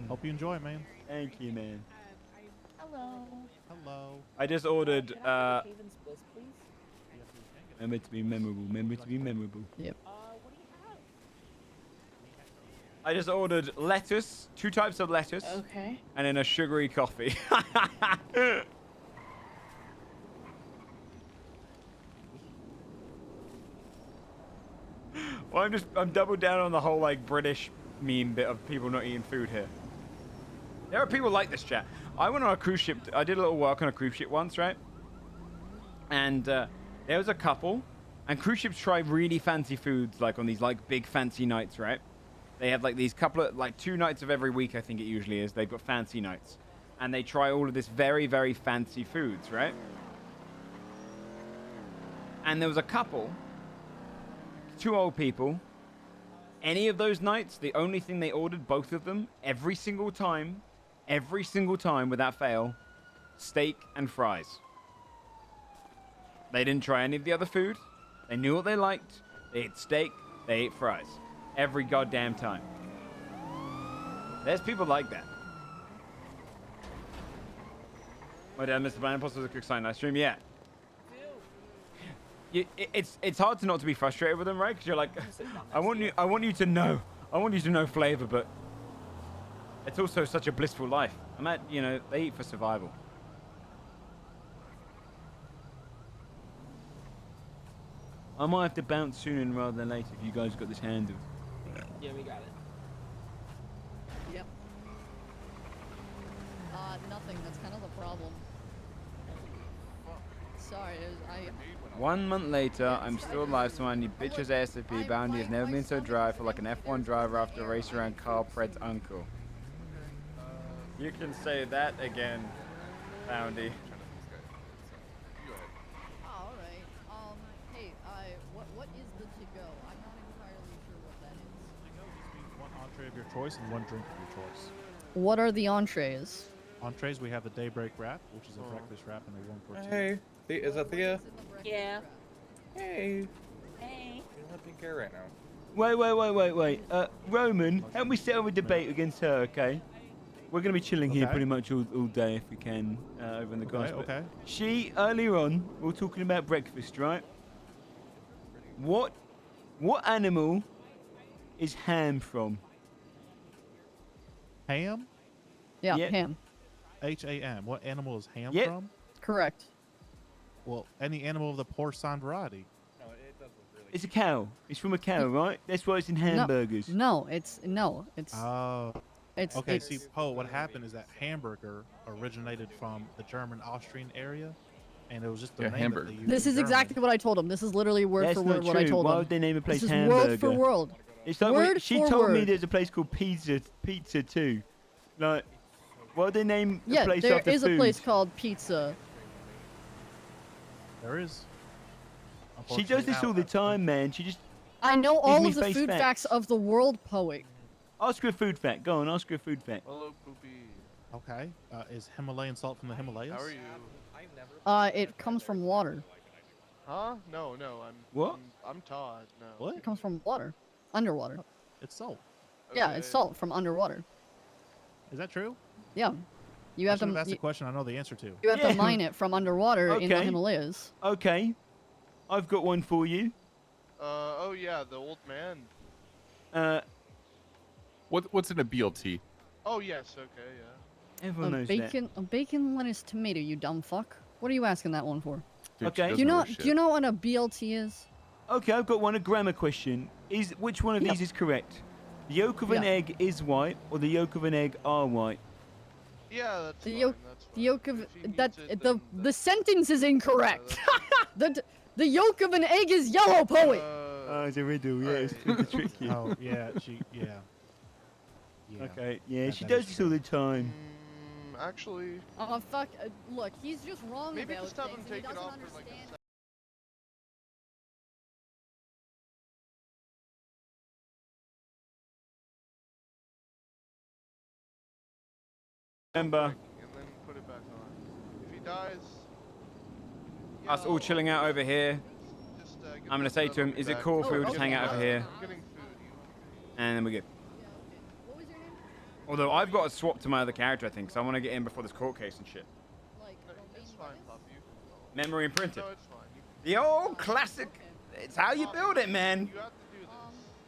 Hope you enjoy it, man. Thank you, man. Hello. Hello. I just ordered. Remember to be memorable. Remember to be memorable. Yep. I just ordered lettuce, 2 types of lettuce. Okay. And then a sugary coffee. Well, I'm doubled down on the whole like British meme bit of people not eating food here. There are people like this, chat. I went on a cruise ship. I did a little work on a cruise ship once, right? And there was a couple, and cruise ships try really fancy foods, like on these like big fancy nights, right? They have like these couple of like 2 nights of every week, I think it usually is. They've got fancy nights, and they try all of this very, very fancy foods, right? And there was a couple, 2 old people. Any of those nights, the only thing they ordered, both of them, every single time without fail, steak and fries. They didn't try any of the other food. They knew what they liked. They ate steak, they ate fries. Every goddamn time. There's people like that. My dad, Mr. Bannon, posted a quick sign live stream. Yeah. It's hard to not to be frustrated with them, right? Because you're like, I want you to know flavor, but it's also such a blissful life. They eat for survival. I might have to bounce sooner rather than later if you guys got this handled. Yeah, we got it. Yep. Nothing. That's kind of the problem. Sorry, 1 month later, I'm still alive, so my bitch's ASAP bounty has never been so dry for like an F1 driver after a race around Carl Pred's uncle. You can say that again, Bounty. Oh, alright. Hey, what is the to-go? I'm not entirely sure what that is. To-go just means 1 entree of your choice and 1 drink of your choice. What are the entrees? Entrees, we have the daybreak wrap, which is a breakfast wrap and a warm tortilla. Hey, is that Thea? Yeah. Hey. Hey. You're not being care right now. Wait. Roman, help me settle a debate against her, okay? We're going to be chilling here pretty much all day if we can over in the grass. Okay. She, earlier on, we were talking about breakfast, right? What animal is ham from? Ham? Yeah, Yep. ham. H-A-M. What animal is ham Yep. from? Correct. Well, any animal of the porcine variety. No, it doesn't really. It's a cow. It's from a cow, right? That's why it's in hamburgers. No, it's Okay, it's, see, Poe, what happened is that hamburger originated from the German Austrian area, and it was just the name hamburger. that they used This in is German. exactly what I told him. This is literally word That's for not word what I true. told Why him. would they name a place this is hamburger? word for word. It's like Word she for told me word. there's a place called Pizza too. Like, why would they name a Yeah, place there after is food? a place called Pizza. There is. She does this all the time, man. She just I know gives all me of the face food facts of the world, Poet. Ask her a food fact. Go on, ask her a food fact. Hello, Poopy. Okay. Is Himalayan salt from the Himalayas? How are you? It comes from water. Huh? No, I'm. What? I'm Todd. No. What? It comes from water. Underwater. It's salt. Yeah, it's salt from underwater. Is that true? Yeah. You have to. That's the question I know the answer to. You have to mine it from underwater in the Himalayas. Okay. I've got one for you. Oh yeah, the old man. What's in a BLT? Oh yes, okay, yeah. Everyone knows A bacon, lettuce, tomato. You dumb fuck. What are you asking that one for? Dude, okay. Do you know what a BLT is? Okay, I've got one. A grammar question. Which one of these is correct? The yolk of an egg is white, or the yolk of an egg are white? Yeah, that's the fine. yolk. That's fine. The yolk of the sentence is incorrect. the yolk of an egg is yellow, poet. Oh, it's a riddle. Yeah, it's to trick you. Oh yeah, yeah. Okay, yeah, she does this all the time. Actually. Oh fuck! Look, he's just wrong Maybe about just have him things. And he take it doesn't off for like understand. Remember. And then put it back on. If he dies. Us all chilling out over here. Just, I'm gonna say to him, "Is it cool if we all just hang out over here?" And then we get. Although I've got to swap to my other character, I think, so I want to get in before this court case and shit. It's fine, puppy. Memory imprinted. No, it's fine. The old classic. It's how you build it, man. You have to do this.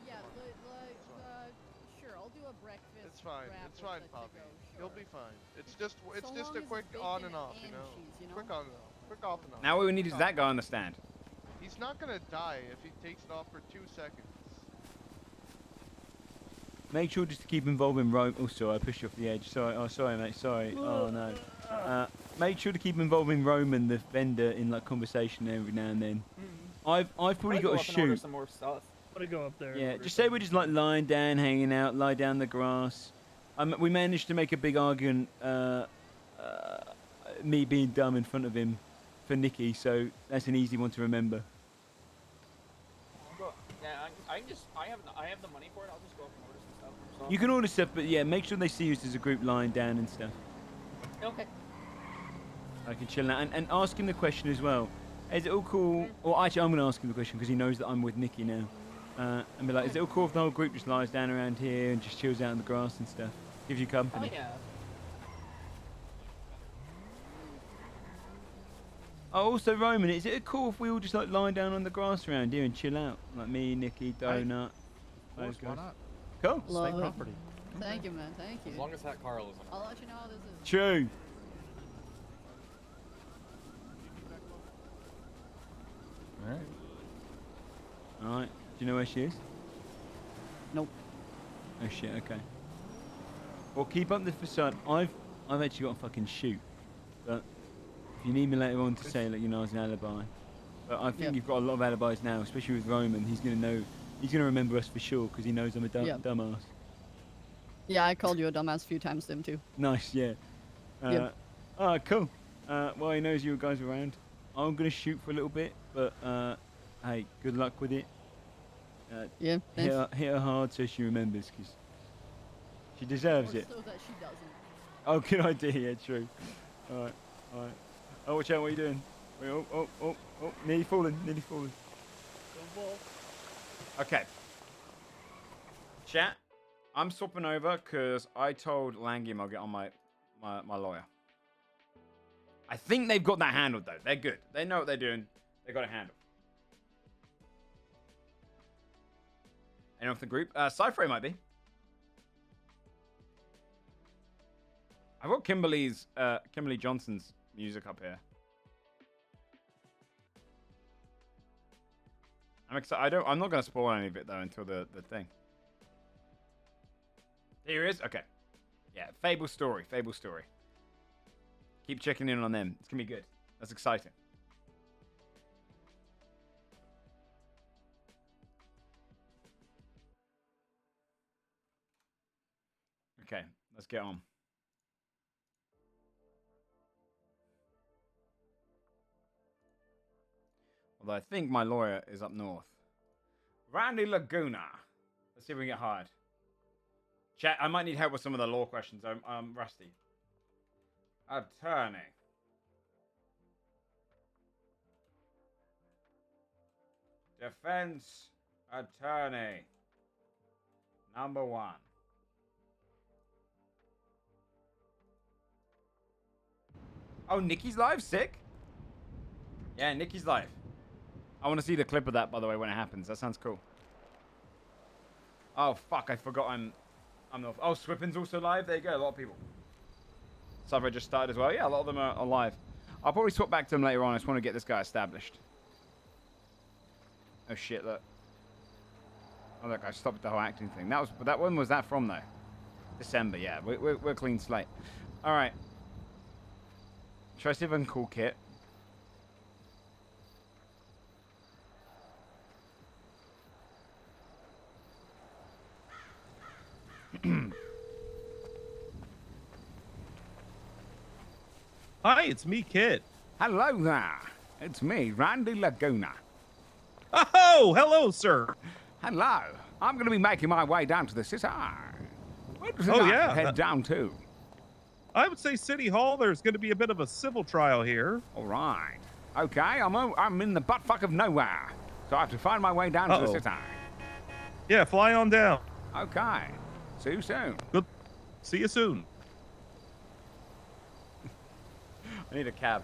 Yeah, sure, I'll do a breakfast. It's fine. It's fine, Poppy. You'll be fine. It's just So a long as quick it's on bacon and off, and you know? cheese, Quick on and off. Quick off and on. Now what we need is that guy on the stand. He's not gonna die if he takes it off for 2 seconds. Make sure just to keep involving Rome. Oh, sorry, I pushed you off the edge. Sorry, oh, sorry, mate. Sorry. Oh no. Make sure to keep involving Roman, the vendor, in like conversation every now and then. I've probably got to shoot. Some more stuff. I'm gonna go up there. Yeah, just say we're just like lying down, hanging out, lie down in the grass. We managed to make a big argument, me being dumb in front of him for Nikki, so that's an easy one to remember. Yeah, I have the money for it. I'll just go up and order some stuff. You can order stuff, but yeah, make sure they see us as a group lying down and stuff. Okay. I can chill out and ask him the question as well. Is it all cool? Or actually, I'm going to ask him the question because he knows that I'm with Nikki now. And be like, is it all cool if the whole group just lies down around here and just chills out in the grass and stuff? Gives you company. Oh yeah. Oh, also, Roman, is it cool if we all just like lie down on the grass around here and chill out? Like me, Nikki, Donut. Of course, why not? Cool. Love State it. property. Thank you, man. Thank you. As long as that Carl isn't. I'll let you know how this is. True. Alright. Alright. Do you know where she is? Nope. Oh shit, okay. Well, keep up the facade. I've actually got a fucking shoot. But if you need me later on to say, like, you know, as an alibi. But I think you've got a lot of alibis now, especially with Roman. He's gonna know. He's gonna remember us for sure because he knows I'm a dumbass. Yeah, I called you a dumbass a few times to him too. Nice, yeah. Alright, cool. Well, he knows you guys are around. I'm gonna shoot for a little bit, but hey, good luck with it. Yeah, hit thanks. her, hit her hard so she remembers, because she deserves it. So that she doesn't. Oh, good idea, yeah, true. Alright, alright. Oh, watch out, what are you doing? Wait, oh, nearly falling. Okay. Chat, I'm swapping over because I told Langium I'll get on my lawyer. I think they've got that handled, though. They're good. They know what they're doing. They got it handled. Anyone from the group? Cypher might be. I've got Kimberly Johnson's music up here. I'm excited. I'm not going to spoil any of it though until the thing. Here it is. Okay. Yeah. Fable story. Keep checking in on them. It's gonna be good. That's exciting. Okay. Let's get on. Although I think my lawyer is up north. Randy Laguna. Let's see if we can get hired. Chat, I might need help with some of the law questions. I'm rusty. Attorney. Defense attorney. Number 1. Oh, Nikki's live? Sick. Yeah, Nikki's live. I want to see the clip of that, by the way, when it happens. That sounds cool. Oh, fuck. I forgot I'm not... Oh, Swippin's also live. There you go. A lot of people. Subway just started as well. Yeah, a lot of them are live. I'll probably swap back to them later on. I just want to get this guy established. Oh, shit. Look. Oh, look. I stopped the whole acting thing. That one was that from, though? December, yeah. We're clean slate. All right. Should I see if I can call Kit? Hi, it's me, Kit. Hello there. It's me, Randy Laguna. Oh, hello, sir. Hello. I'm going to be making my way down to the city. Where does Oh, I yeah. head down to? I would say City Hall. There's going to be a bit of a civil trial here. All right. Okay, I'm in the buttfuck of nowhere, so I have to find my way down to the city. Yeah, fly on down. Okay. See you soon. Good. See you soon. I need a cab.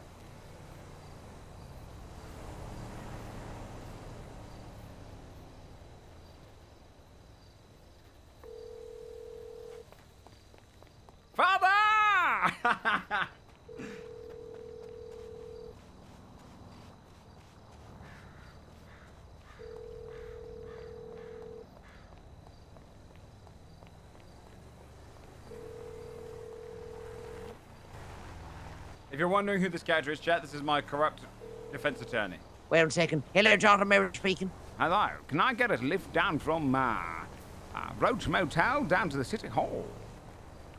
Father! If you're wondering who this character is, chat, this is my corrupt defense attorney. Wait a second. Hello, Jonathan Merrill speaking. Hello. Can I get a lift down from Roach Motel down to the City Hall?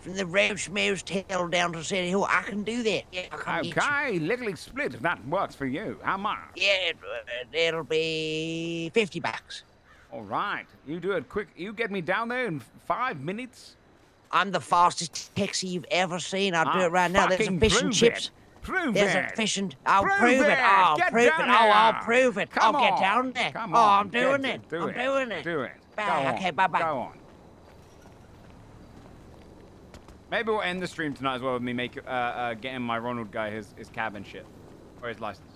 From the Roach Motel down to City Hall. I can do that. Yeah, I can get you. Okay, legally split if that works for you. How much? Yeah, it'll be $50. All right. You do it quick. You get me down there in 5 minutes? I'm the fastest taxi you've ever seen. I'll do it right now. There's a fucking fish and prove chips. it. Prove There's it. a fish and... I'll Prove prove it. it. I'll Get prove it. down Oh, I'll there. prove it. Come I'll get on. down there. Come Oh, on. I'm doing Get it. Do I'm it. doing it. Do it. Bye. Go on. Okay, bye-bye. Go on. Maybe we'll end the stream tonight as well with me getting my Ronald guy his cab and shit. Or his license.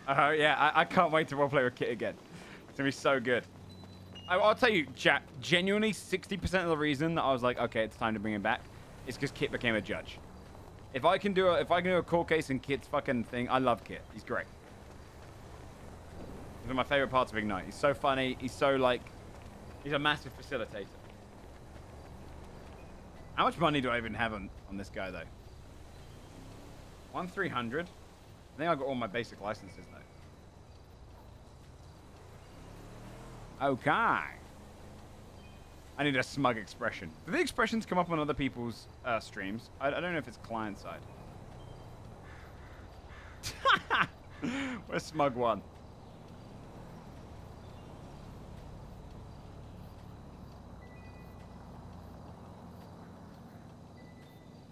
Oh, yeah. I can't wait to roleplay with Kit again. It's going to be so good. I'll tell you, chat, genuinely 60% of the reason that I was like, okay, it's time to bring him back is because Kit became a judge. If I can do a court case in Kit's fucking thing, I love Kit. He's great. He's one of my favorite parts of Ignite. He's so funny. He's so like, he's a massive facilitator. How much money do I even have on this guy though? 1,300. I think I got all my basic licenses though. Okay. I need a smug expression. Do the expressions come up on other people's streams? I don't know if it's client side. Where's smug one?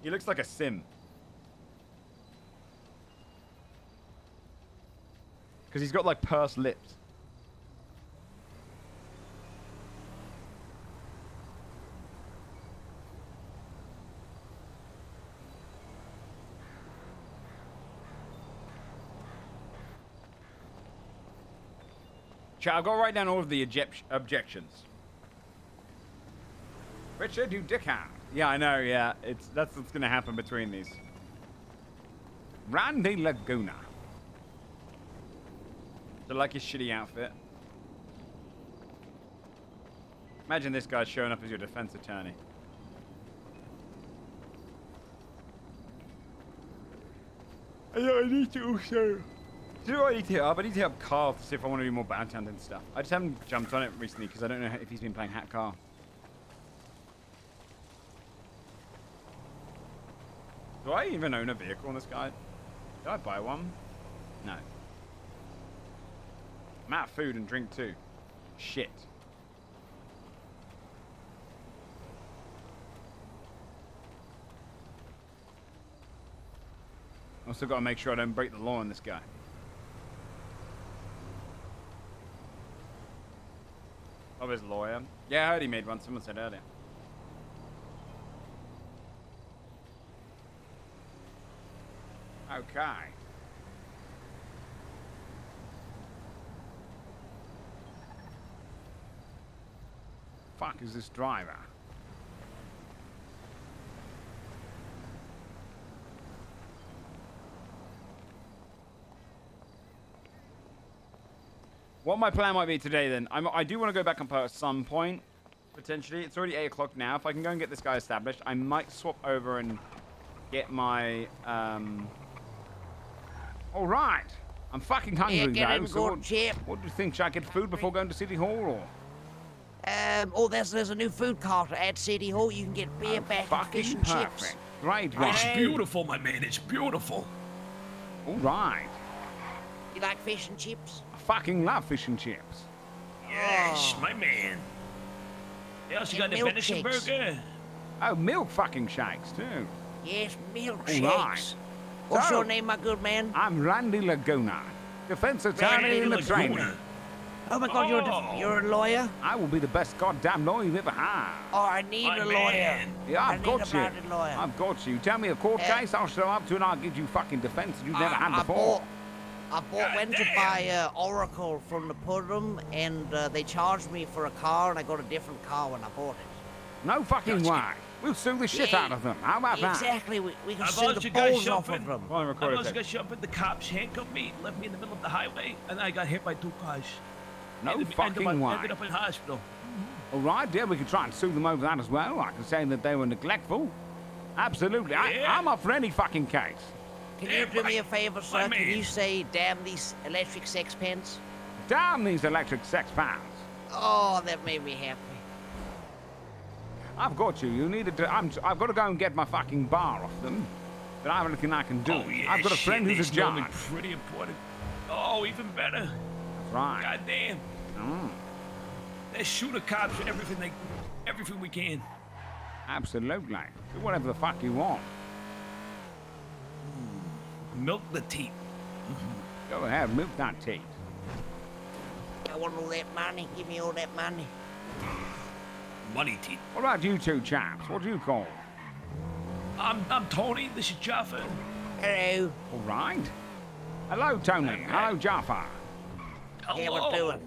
He looks like a sim. Because he's got like pursed lips. Chat, I'll go write down all of the objections. Richard, you dickhand. Yeah, I know, yeah. That's what's gonna happen between these. Randy Laguna. Do you like his shitty outfit? Imagine this guy showing up as your defense attorney. I need to also... Do you know what I need to hit up? I need to hit up Carl to see if I want to do more bounty hunting stuff. I just haven't jumped on it recently because I don't know if he's been playing Hat Carl. Do I even own a vehicle on this guy? Did I buy one? No. I'm out of food and drink too. Shit. Also got to make sure I don't break the law on this guy. Oh, his lawyer. Yeah, I heard he made one. Someone said earlier. Okay. Fuck is this driver? What my plan might be today then, I do want to go back on at some point, potentially. It's already 8 o'clock now. If I can go and get this guy established, I might swap over and get my, All right. I'm fucking hungry now. So what do you think? Should I get food before going to City Hall or? Oh, there's a new food cart at City Hall. You can get beer, back, and fish and chips. Great. It's beautiful, my man. It's beautiful. All right. You like fish and chips? I fucking love fish and chips. Yes, my man. They also got the venison burger. Oh, milk fucking shakes too. Yes, All milkshakes. right. What's So, your name, my good man? I'm Randy Laguna, defense attorney in the training. Oh my God, you're a lawyer? I will be the best goddamn lawyer you've ever had. Oh, I need a lawyer. Yeah, I I've need got a you. mounted lawyer. I've got you. Tell me a court case, I'll show up to and I'll give you fucking defense you've never had before. Went to buy Oracle from the Pudrum, and they charged me for a car, and I got a different car when I bought it. No fucking way. We'll sue the shit out of them. How about that? Exactly. We can I've sue also the got balls off something. of them. I've also got something. The cops handcuffed me, left me in the middle of the highway, and I got hit by 2 cars. No fucking way. Ended up in hospital. All right, yeah, we can try and sue them over that as well. I can say that they were neglectful. Absolutely. Yeah. I'm up for any fucking case. Can you do me a favor, sir? Can you say, damn these electric sex pants? Damn these electric sex pants. Oh, that made me happy. I've got you. You need to. I've got to go and get my fucking bar off them. But I have anything I can do. Oh, yeah, I've got a friend who's a shit, judge. it's pretty important. Oh, even better. That's right. Goddamn. Let's shoot the cops for everything we can. Absolutely. Do whatever the fuck you want. Milk the teeth. Go ahead, milk that teeth. I want all that money. Give me all that money. Money teeth. What about you two chaps? What do you call? I'm Tony. This is Jaffa. Hello. All right. Hello, Tony. Hello, Jaffa. Yeah, we're doing.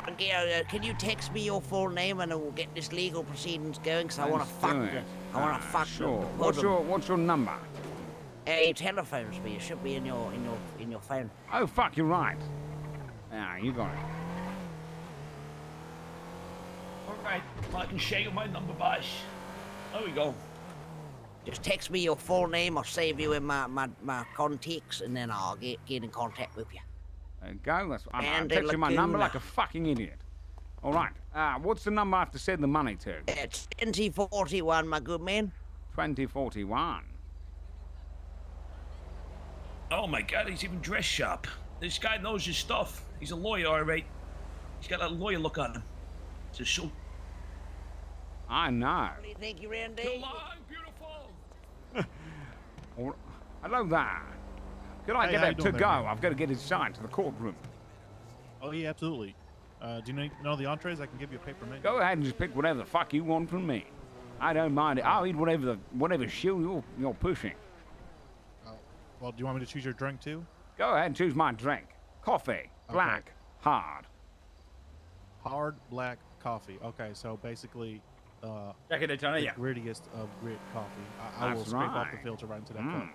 Okay, can you text me your full name and we'll get this legal proceedings going? Cause I want to fuck you. I want to fuck you. Sure. What's your number? He telephones me. It should be in your phone. Oh fuck, you're right. Yeah, you got it. All right, I can share you my number, boss. There we go. Just text me your full name. I'll save you in my contacts, and then I'll get in contact with you. There you go. I'm texting my number like a fucking idiot. All right. What's the number I have to send the money to? It's 2041, my good man. 2041. Oh my God, he's even dressed sharp. This guy knows his stuff. He's a lawyer, all right. He's got a lawyer look on him. It's a suit. I know. What do you think, you Randy? Come on, beautiful. Hello there. Could I Hey, get how a you to doing go? there, man? I've got to get inside to the courtroom. Oh, yeah, absolutely. Do you know the entrees? I can give you a paper menu. Go ahead and just pick whatever the fuck you want from me. I don't mind it. I'll eat whatever shoe you're pushing. Well, do you want me to choose your drink too? Go ahead and choose my drink. Coffee. Black. Hard. Hard black coffee. Okay, so basically, Jack and Daytona, the yeah. grittiest of grit coffee. I will That's scrape off the right. filter right into that cup.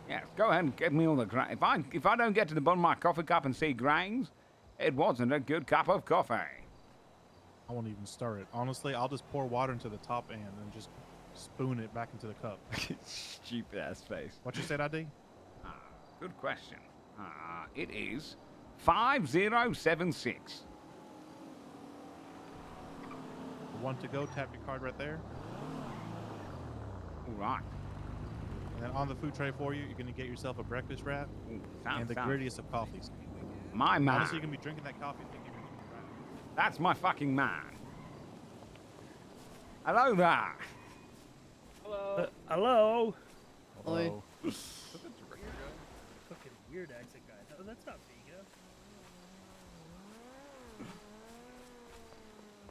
Yes, go ahead and give me all the grain. If I don't get to the bottom of my coffee cup and see grains, it wasn't a good cup of coffee. I won't even stir it. Honestly, I'll just pour water into the top end and just spoon it back into the cup. Stupid ass face. What you said, ID? Good question. It is 5076. One to go. Tap your card right there. All right. And then on the food tray for you, you're gonna get yourself a breakfast wrap and the sounds- grittiest of coffees. My man. Honestly, you can be drinking that coffee and thinking you're drinking a wrap. That's my fucking man. Hello there. Hello. Hello. Hello. Fucking weird accent guy. No, that's not Vigo.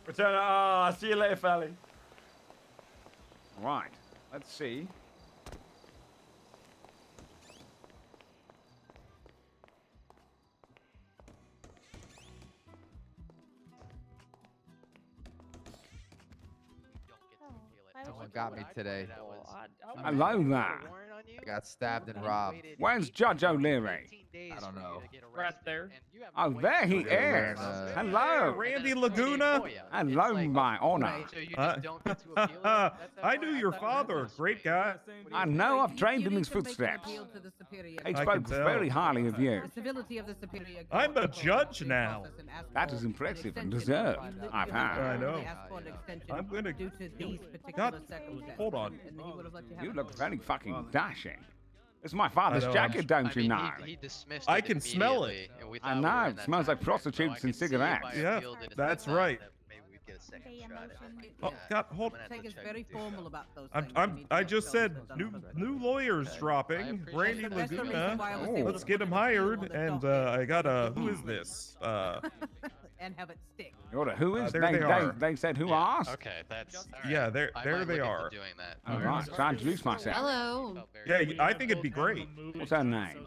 Return. See you later, Fally. Right. Let's see. Someone got me today. Hello there. I got stabbed and robbed. Where's Judge O'Leary? I don't know. Right there. Oh, there he We're gonna is. learn, Hello. Randy Laguna. Hello, my honor. I knew your father. Great guy. I know I've trained in his footsteps. He spoke very highly of you. I'm a judge now. That is impressive and deserved, I've heard. I know. I'm gonna. God, hold on. You look very fucking dashing. It's my father's jacket, don't you know? I can smell it. I know. It smells like prostitutes and cigarettes. Yeah, that's right. Oh God, hold. I just said new lawyers dropping. Randy Laguna. Let's get him hired. And I got a. Who is this? And have it stick. Who is? There they are. They said who asked? Okay, that's. Yeah, there they are. Doing that. All right, so I introduce myself. Hello. Yeah, I think it'd be great. What's her name?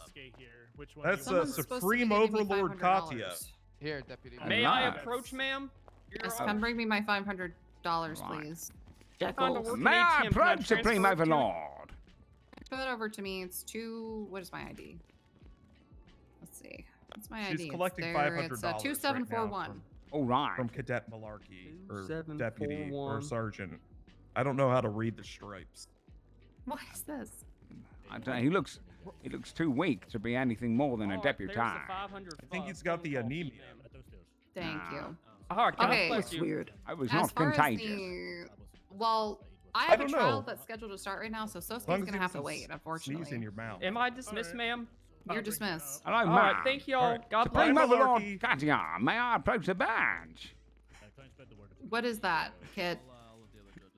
That's Supreme Overlord Katya. Here, Deputy. May I approach, ma'am? Yes, come bring me my $500, please. May I approach Supreme Overlord? Put it over to me. It's two. What is my ID? Let's see. What's my ID? She's collecting $500. It's 2741. All right. From Cadet Malarkey or Deputy or Sergeant. I don't know how to read the stripes. What is this? I don't know. He looks too weak to be anything more than a deputy. I think he's got the anemia. Thank you. Okay, that's weird. I was as not far contagious. As the, well, I have a don't trial know. that's scheduled to start right now, so Soski's long as gonna you have to can wait, unfortunately. Sneeze in your mouth. Am I dismissed, ma'am? You're dismissed. Hello, All ma'am. right, thank you all. God bless. Supreme Overlord Katya, may I approach the badge? What is that, kid?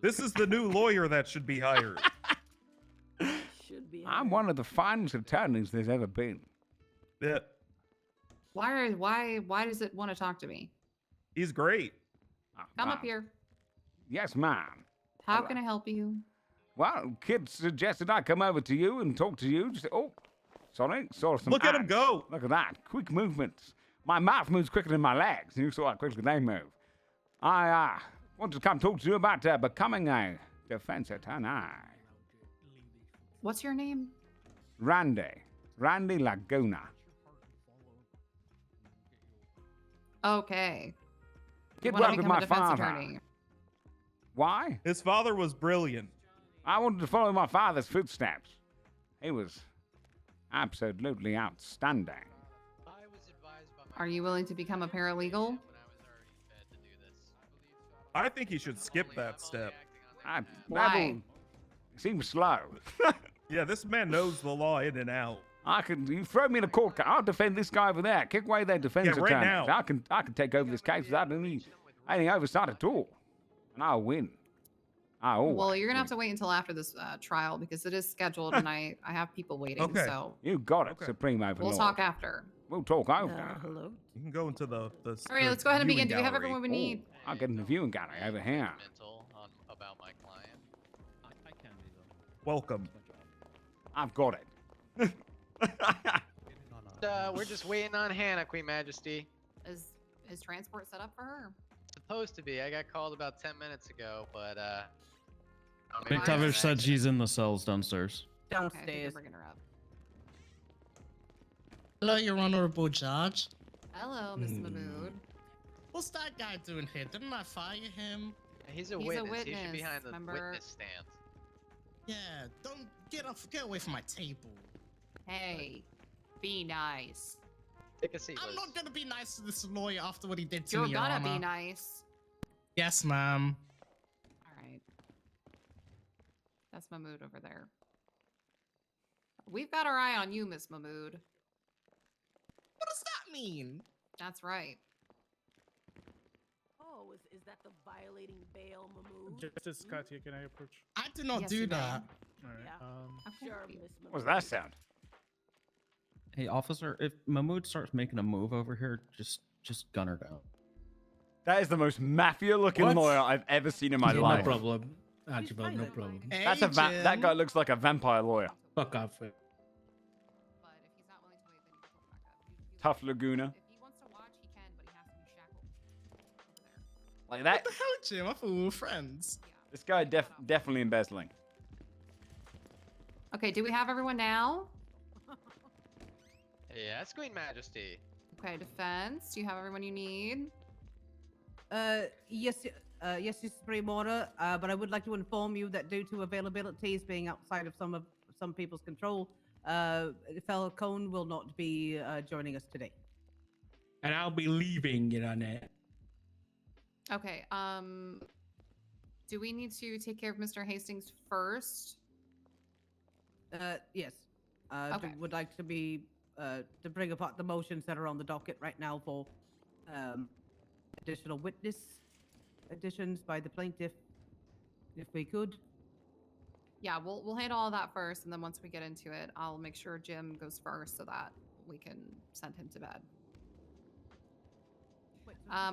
This is the new lawyer that should be hired. I'm one of the finest attorneys there's ever been. Yeah, Why does it want to talk to me? he's great. Come up here. Yes, ma'am. How can I help you? Well, kid suggested I come over to you and talk to you. Just, sorry, saw some. Look at him ants. go. Look at that, quick movements. My mouth moves quicker than my legs, and you saw how quickly they move. I want to come talk to you about becoming a defense attorney. What's your name? Randy Laguna. Okay. Kid You wanna worked with become a my defense father. attorney. Why? His father was brilliant. I wanted to follow my father's footsteps. He was absolutely outstanding. Are you willing to become a paralegal? I think he should skip that step. Why? Seems slow. Yeah, this man knows the law in and out. You throw me in a court case. I'll defend this guy over there. Kick away their defense Yeah, right attorneys. now. I can take over this case without any oversight at all, and I'll win. Well, you're gonna have to wait until after this trial because it is scheduled, and I have people waiting. Okay. So You got it, Supreme Overlord. we'll talk after. We'll talk over. Hello. You can go into the All right, let's go ahead and begin. Do we have gallery. everyone we need? I'll get in the viewing gallery over here. About my client. Welcome. I've got it. We're just waiting on Hannah, Queen Majesty. Is transport set up for her? Supposed to be. I got called about 10 minutes ago, but McTavish said she's in the cells downstairs. Okay, bringing her up. Hello, Your Honorable Judge. Hello, Miss Mahmood. What's that guy doing here? Didn't I fire him? He's a witness. He should be behind the witness stand. Yeah, don't get away from my table. Hey, be nice. Take a seat, I'm Liz. not gonna be nice to this lawyer after what he did to You're me, Your gonna Honor. be nice. Yes, ma'am. All right. That's Mahmood over there. We've got our eye on you, Miss Mahmood. What does that mean? That's right. Oh, is that the violating bail, Mahmood? Justice Katya, can I approach? I did not Yes, do you may. that. Alright, Sure, Miss What's that sound? Hey, officer, if Mahmood starts making a move over here, just gun her down. That is the most mafia-looking What? lawyer I've ever seen in my Yeah, life. No problem. Archibald, no problem. That's that guy looks like a vampire lawyer. Fuck off. Tough Laguna. If he wants to watch, he can, but he has to be shackled. Like that. What the hell, Jim? I thought we were friends. This guy definitely embezzling. Okay, do we have everyone now? Yes, Queen Majesty. Okay, defense. Do you have everyone you need? Yes, yes, Supreme Order. But I would like to inform you that due to availabilities being outside of some people's control, fellow Cone will not be joining us today. And I'll be leaving, Your Honor. Okay, do we need to take care of Mr. Hastings first? Yes. Okay. Would like to be to bring apart the motions that are on the docket right now for additional witness additions by the plaintiff, if we could. Yeah, we'll handle all that first, and then once we get into it, I'll make sure Jim goes first so that we can send him to bed.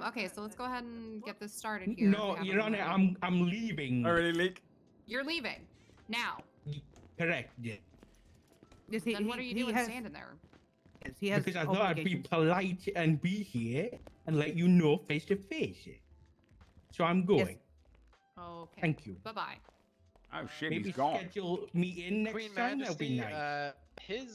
Okay, so let's go ahead and get this started here. No, Your Honor, I'm leaving. Already, Leak? You're leaving now. Correct. Yeah. Yes, Then what are you doing standing there? Yes, he has Because I thought I'd be obligations. polite and be here and let you know face to face. So I'm going. Okay. Thank you. Bye bye. Oh shit, Maybe he's gone. schedule me in next Queen time. That'll be Majesty,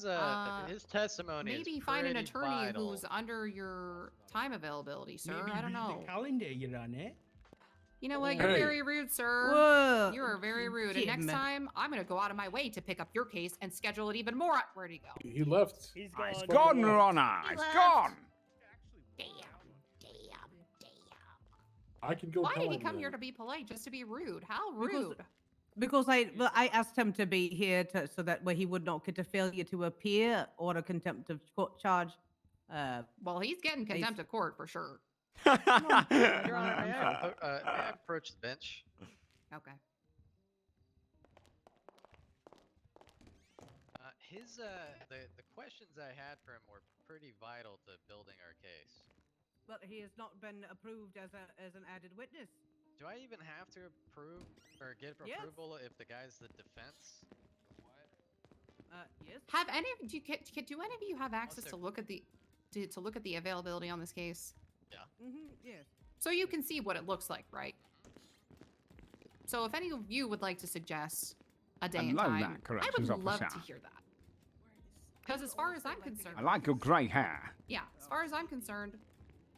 nice. his testimony is Maybe find an pretty attorney vital. who's under your time availability, sir. Maybe I don't read know. the calendar, Your Honor. You know what? You're Hey. very rude, sir. Whoa. You are very rude. And next Jim. time, I'm gonna go out of my way to pick up your case and schedule it even more. Where'd he go? He left. He's Ah, gone. It's gone, Your Honor. It's gone. I can go Why tell did he him come that. here to be polite, just to be rude? How Because- rude. Because I asked him to be here so that way he would not get a failure to appear or a contempt of court charge. Well, he's getting contempt of court for sure. Your Honor, may I approach the bench? Okay. The questions I had for him were pretty vital to building our case. But he has not been approved as an added witness. Do I even have to approve or get Yes. approval if the guy's the defense? Yes. Have any of do any of you have access to look at the availability on this case? Yeah. Yes. So you can see what it looks like, right? So if any of you would like to suggest a day I and love time, that, I corrections would love to officer. hear that. Because as far as I'm concerned, I like your grey hair. yeah, as far as I'm concerned,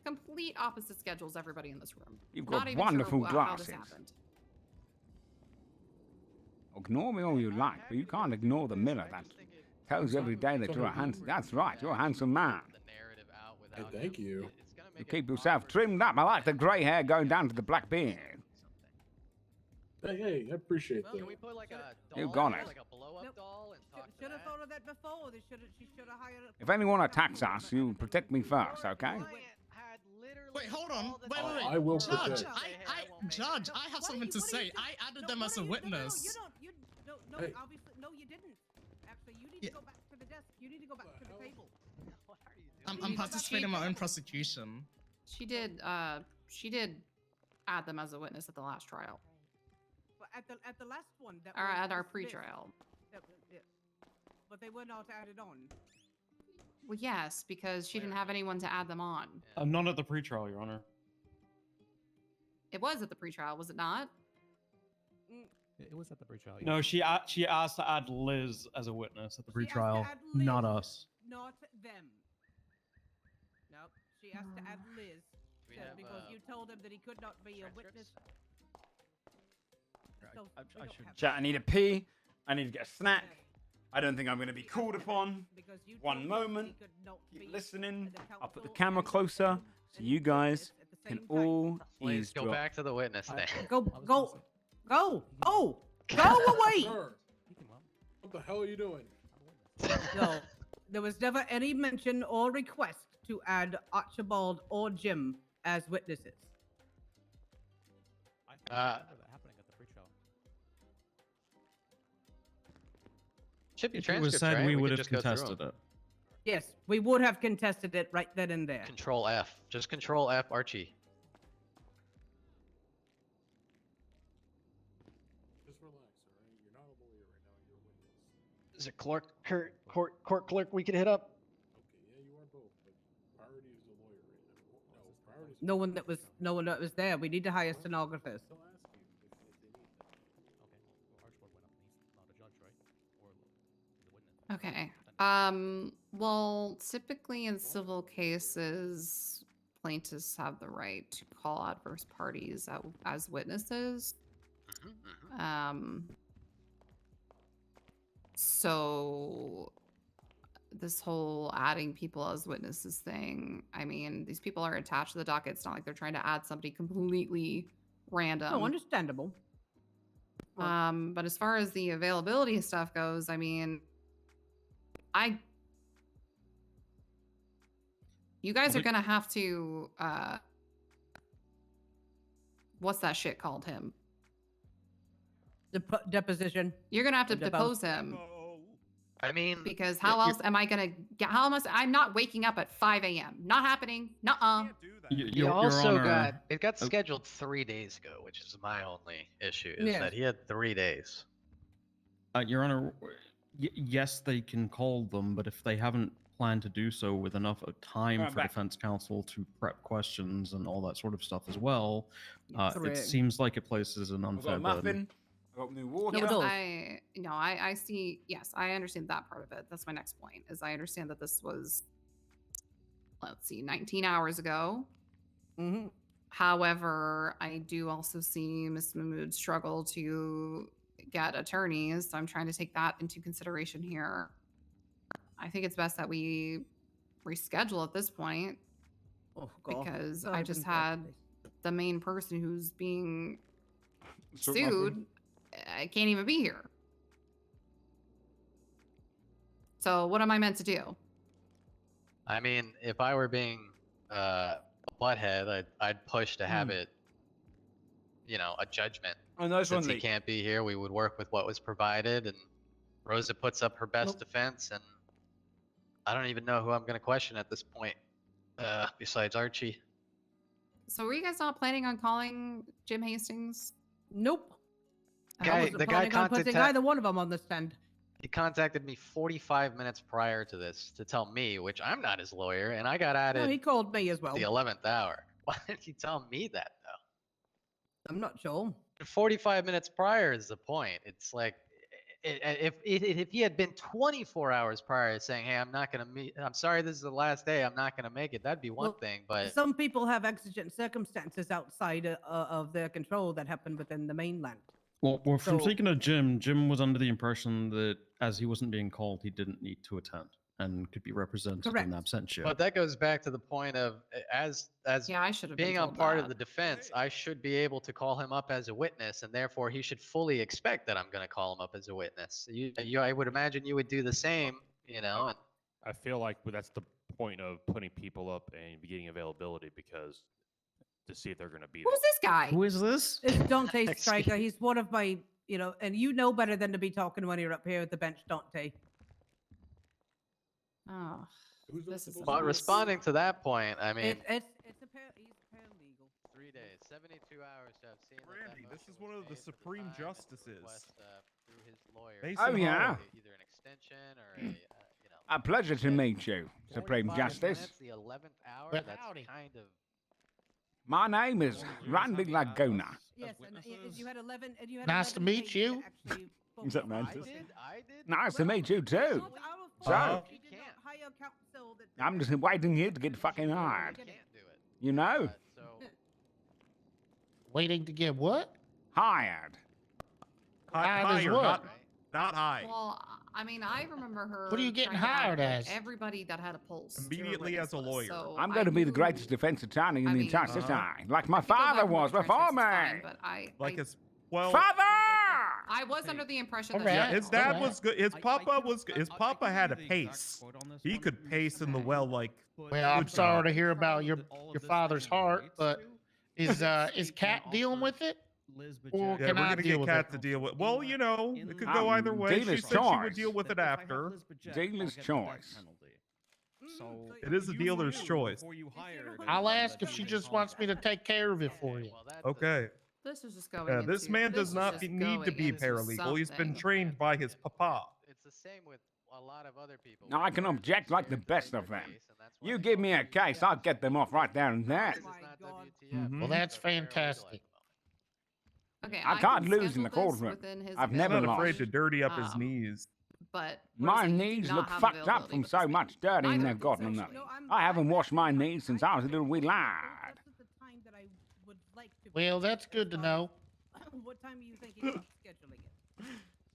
complete opposite schedules everybody in this room. You've Not got even wonderful sure how this glasses. happened. Ignore me all you like, but you can't ignore the mirror that tells you every day that you're a handsome. That's right, you're a handsome man. Hey, thank you. You keep yourself trimmed up. I like the grey hair going down to the black beard. Hey, I appreciate that. Can we put like a doll, You got it. like a blow-up doll, and talk to Should have that? thought of that before. She should have hired. If anyone attacks us, you protect me first, okay? Wait, hold on. Wait, Oh, wait. I will Judge, protect. Judge, I have something to say. I added them as a witness. No, Hey. obviously, no, you didn't. Actually, you need Yeah. to go back to the desk. You need to go back to the table. I'm participating in my own prosecution. She did add them as a witness at the last trial. But at the last one, that Or was at our dismissed. pre-trial. Yeah. But they were not added on. Well, yes, because she didn't have anyone to add them on. None at the pretrial, Your Honor. It was at the pre-trial, was it not? It was at the pretrial. No, she asked to add Liz as a witness at the She asked to pretrial, add not Liz, us. Not them. Nope. She asked to add Liz. we so- have, because you told him that he could not be a witness. So we don't have- Chat, I need a pee. I need to get a snack. I don't think I'm going to be called upon. because you One told him moment. he could not Keep be listening. the I'll put the counsel camera and closer so you guys at the can same time. all Please go eavesdrop. back to the witness stand. Go. Go away. Sir, what the hell are you doing? No, there was never any mention or request to add Archibald or Jim as witnesses. Should be If it was transcripts, said, right? we could would have just go through 'em. contested it. Yes, we would have contested it right then and there. Control F. Just Control F, Archie. Just relax, all right? You're not a lawyer right now. You're a witness. Is it court clerk we could hit up? Okay, yeah, you are both, but priority is the lawyer right now. No, priority is No one that was there. We need to hire stenographers. They'll ask you if they need that. Okay. Well, typically in civil cases, plaintiffs have the right to call adverse parties as witnesses. So this whole adding people as witnesses thing, I mean, these people are attached to the docket. It's not like they're trying to add somebody completely random. No, understandable. But as far as the availability stuff goes, I mean, you guys are gonna have to what's that shit called him? Deposition. You're gonna have to depose him. I mean, Because how else am I gonna get? How else? I'm not waking up at 5 a.m. Not happening. Nuh-uh. You also it got scheduled 3 days ago, which is my only issue, is Yes. that he had 3 days. Your Honor, yes, they can call them, but if they haven't planned to do so with enough time Alright, for back. defense counsel to prep questions and all that sort of stuff as well, it Correct. seems like it places an I've unfair got a burden. muffin. I've got new water. Yes, I see. Yes, I understand that part of it. That's my next point. Is I understand that this was, let's see, 19 hours ago. Mm-hmm. However, I do also see Ms. Mahmood struggle to get attorneys, so I'm trying to take that into consideration here. I think it's best that we reschedule at this point because I just had the main person who's being Sort my sued. I can't even be here. So what am I meant to do? I mean, if I were being a butthead, I'd push to have it, a judgment. Oh, nice Since one, he Lee. can't be here, we would work with what was provided, and Rosa puts up her best defense, and I don't even know who I'm going to question at this point, besides Archie. So were you guys not planning on calling Jim Hastings? Nope. The guy putting either one of them on the stand. He contacted me 45 minutes prior to this to tell me, which I'm not his lawyer, and I got added No, he called me as well. the 11th hour. Why did he tell me that, though? I'm not sure. 45 minutes prior is the point. It's like, if he had been 24 hours prior saying, hey, I'm not going to meet, I'm sorry, this is the last day, I'm not going to make it, that'd be one thing, but... Some people have exigent circumstances outside of their control that happen within the mainland. Well, from So- speaking to Jim was under the impression that as he wasn't being called, he didn't need to attend and could be represented in absentia. But that goes back to the point of, as Yeah, I should have being been on told part that. of the defense, I should be able to call him up as a witness, and therefore he should fully expect that I'm going to call him up as a witness. I would imagine you would do the same, and I feel like that's the point of putting people up and getting availability because to see if they're going to be Who's this guy? Who is this? It's Dante Stryker. He's one of my, and you know better than to be talking when you're up here at the bench, Dante. Oh, this is. But responding to that point, I mean, He's paralegal. 3 days, 72 hours to have seen Randy, this is one of the supreme justices. through his lawyer. Mason Oh, yeah. Hall, either an extension or A pleasure to meet you, Supreme 45 Justice. minutes, the 11th hour. Well, That's howdy. kind of. My name is Randy Laguna. Yes, and you had 11. And you had Nice to 11 meet days you. actually What's up, Mantis? I did. Nice to meet you too. So, hire counsel that I'm just waiting here to get fucking hired. You know? Waiting to get what? Hired. Hired as Higher, what? not high. Well, I mean, I remember her. What are you getting trying to add, hired like, as? Everybody that had a pulse. to her Immediately witness as a list, lawyer. so I'm going to be the greatest defense attorney in the entire system, like my father was before me. But I Well, Father! I was under the impression that yeah, his dad was good. His papa was good. His papa had a pace. He could pace in the well like. Well, I'm good sorry God. to hear about your father's heart, but is Kat dealing with it? Or Yeah, can we're I gonna deal get with Kat it? to deal with. Well, it could go either way. She dealer's said she would choice. deal with it after. Dealer's choice. It is the dealer's choice. I'll ask if she just wants me to take care of it for you. Okay. This is just going. Yeah, this into- man this does is not just need to going be into paralegal. He's been something. trained by his papa. It's the same with a lot of other people. Now I can object like the best of them. You give me a case, I'll get them off right there and then. Mm-hmm. Well, that's fantastic. Okay, I can't can lose in the schedule this courtroom. within his I've He's never not lost. afraid to dirty up his Um, knees. but My Rosie, you do knees not look have fucked up availability from for so this much week. dirty Neither they've of gotten these, them. actually. I haven't washed my knees since I was a little wee lad. Well, that's good to know. What time are you thinking of scheduling it?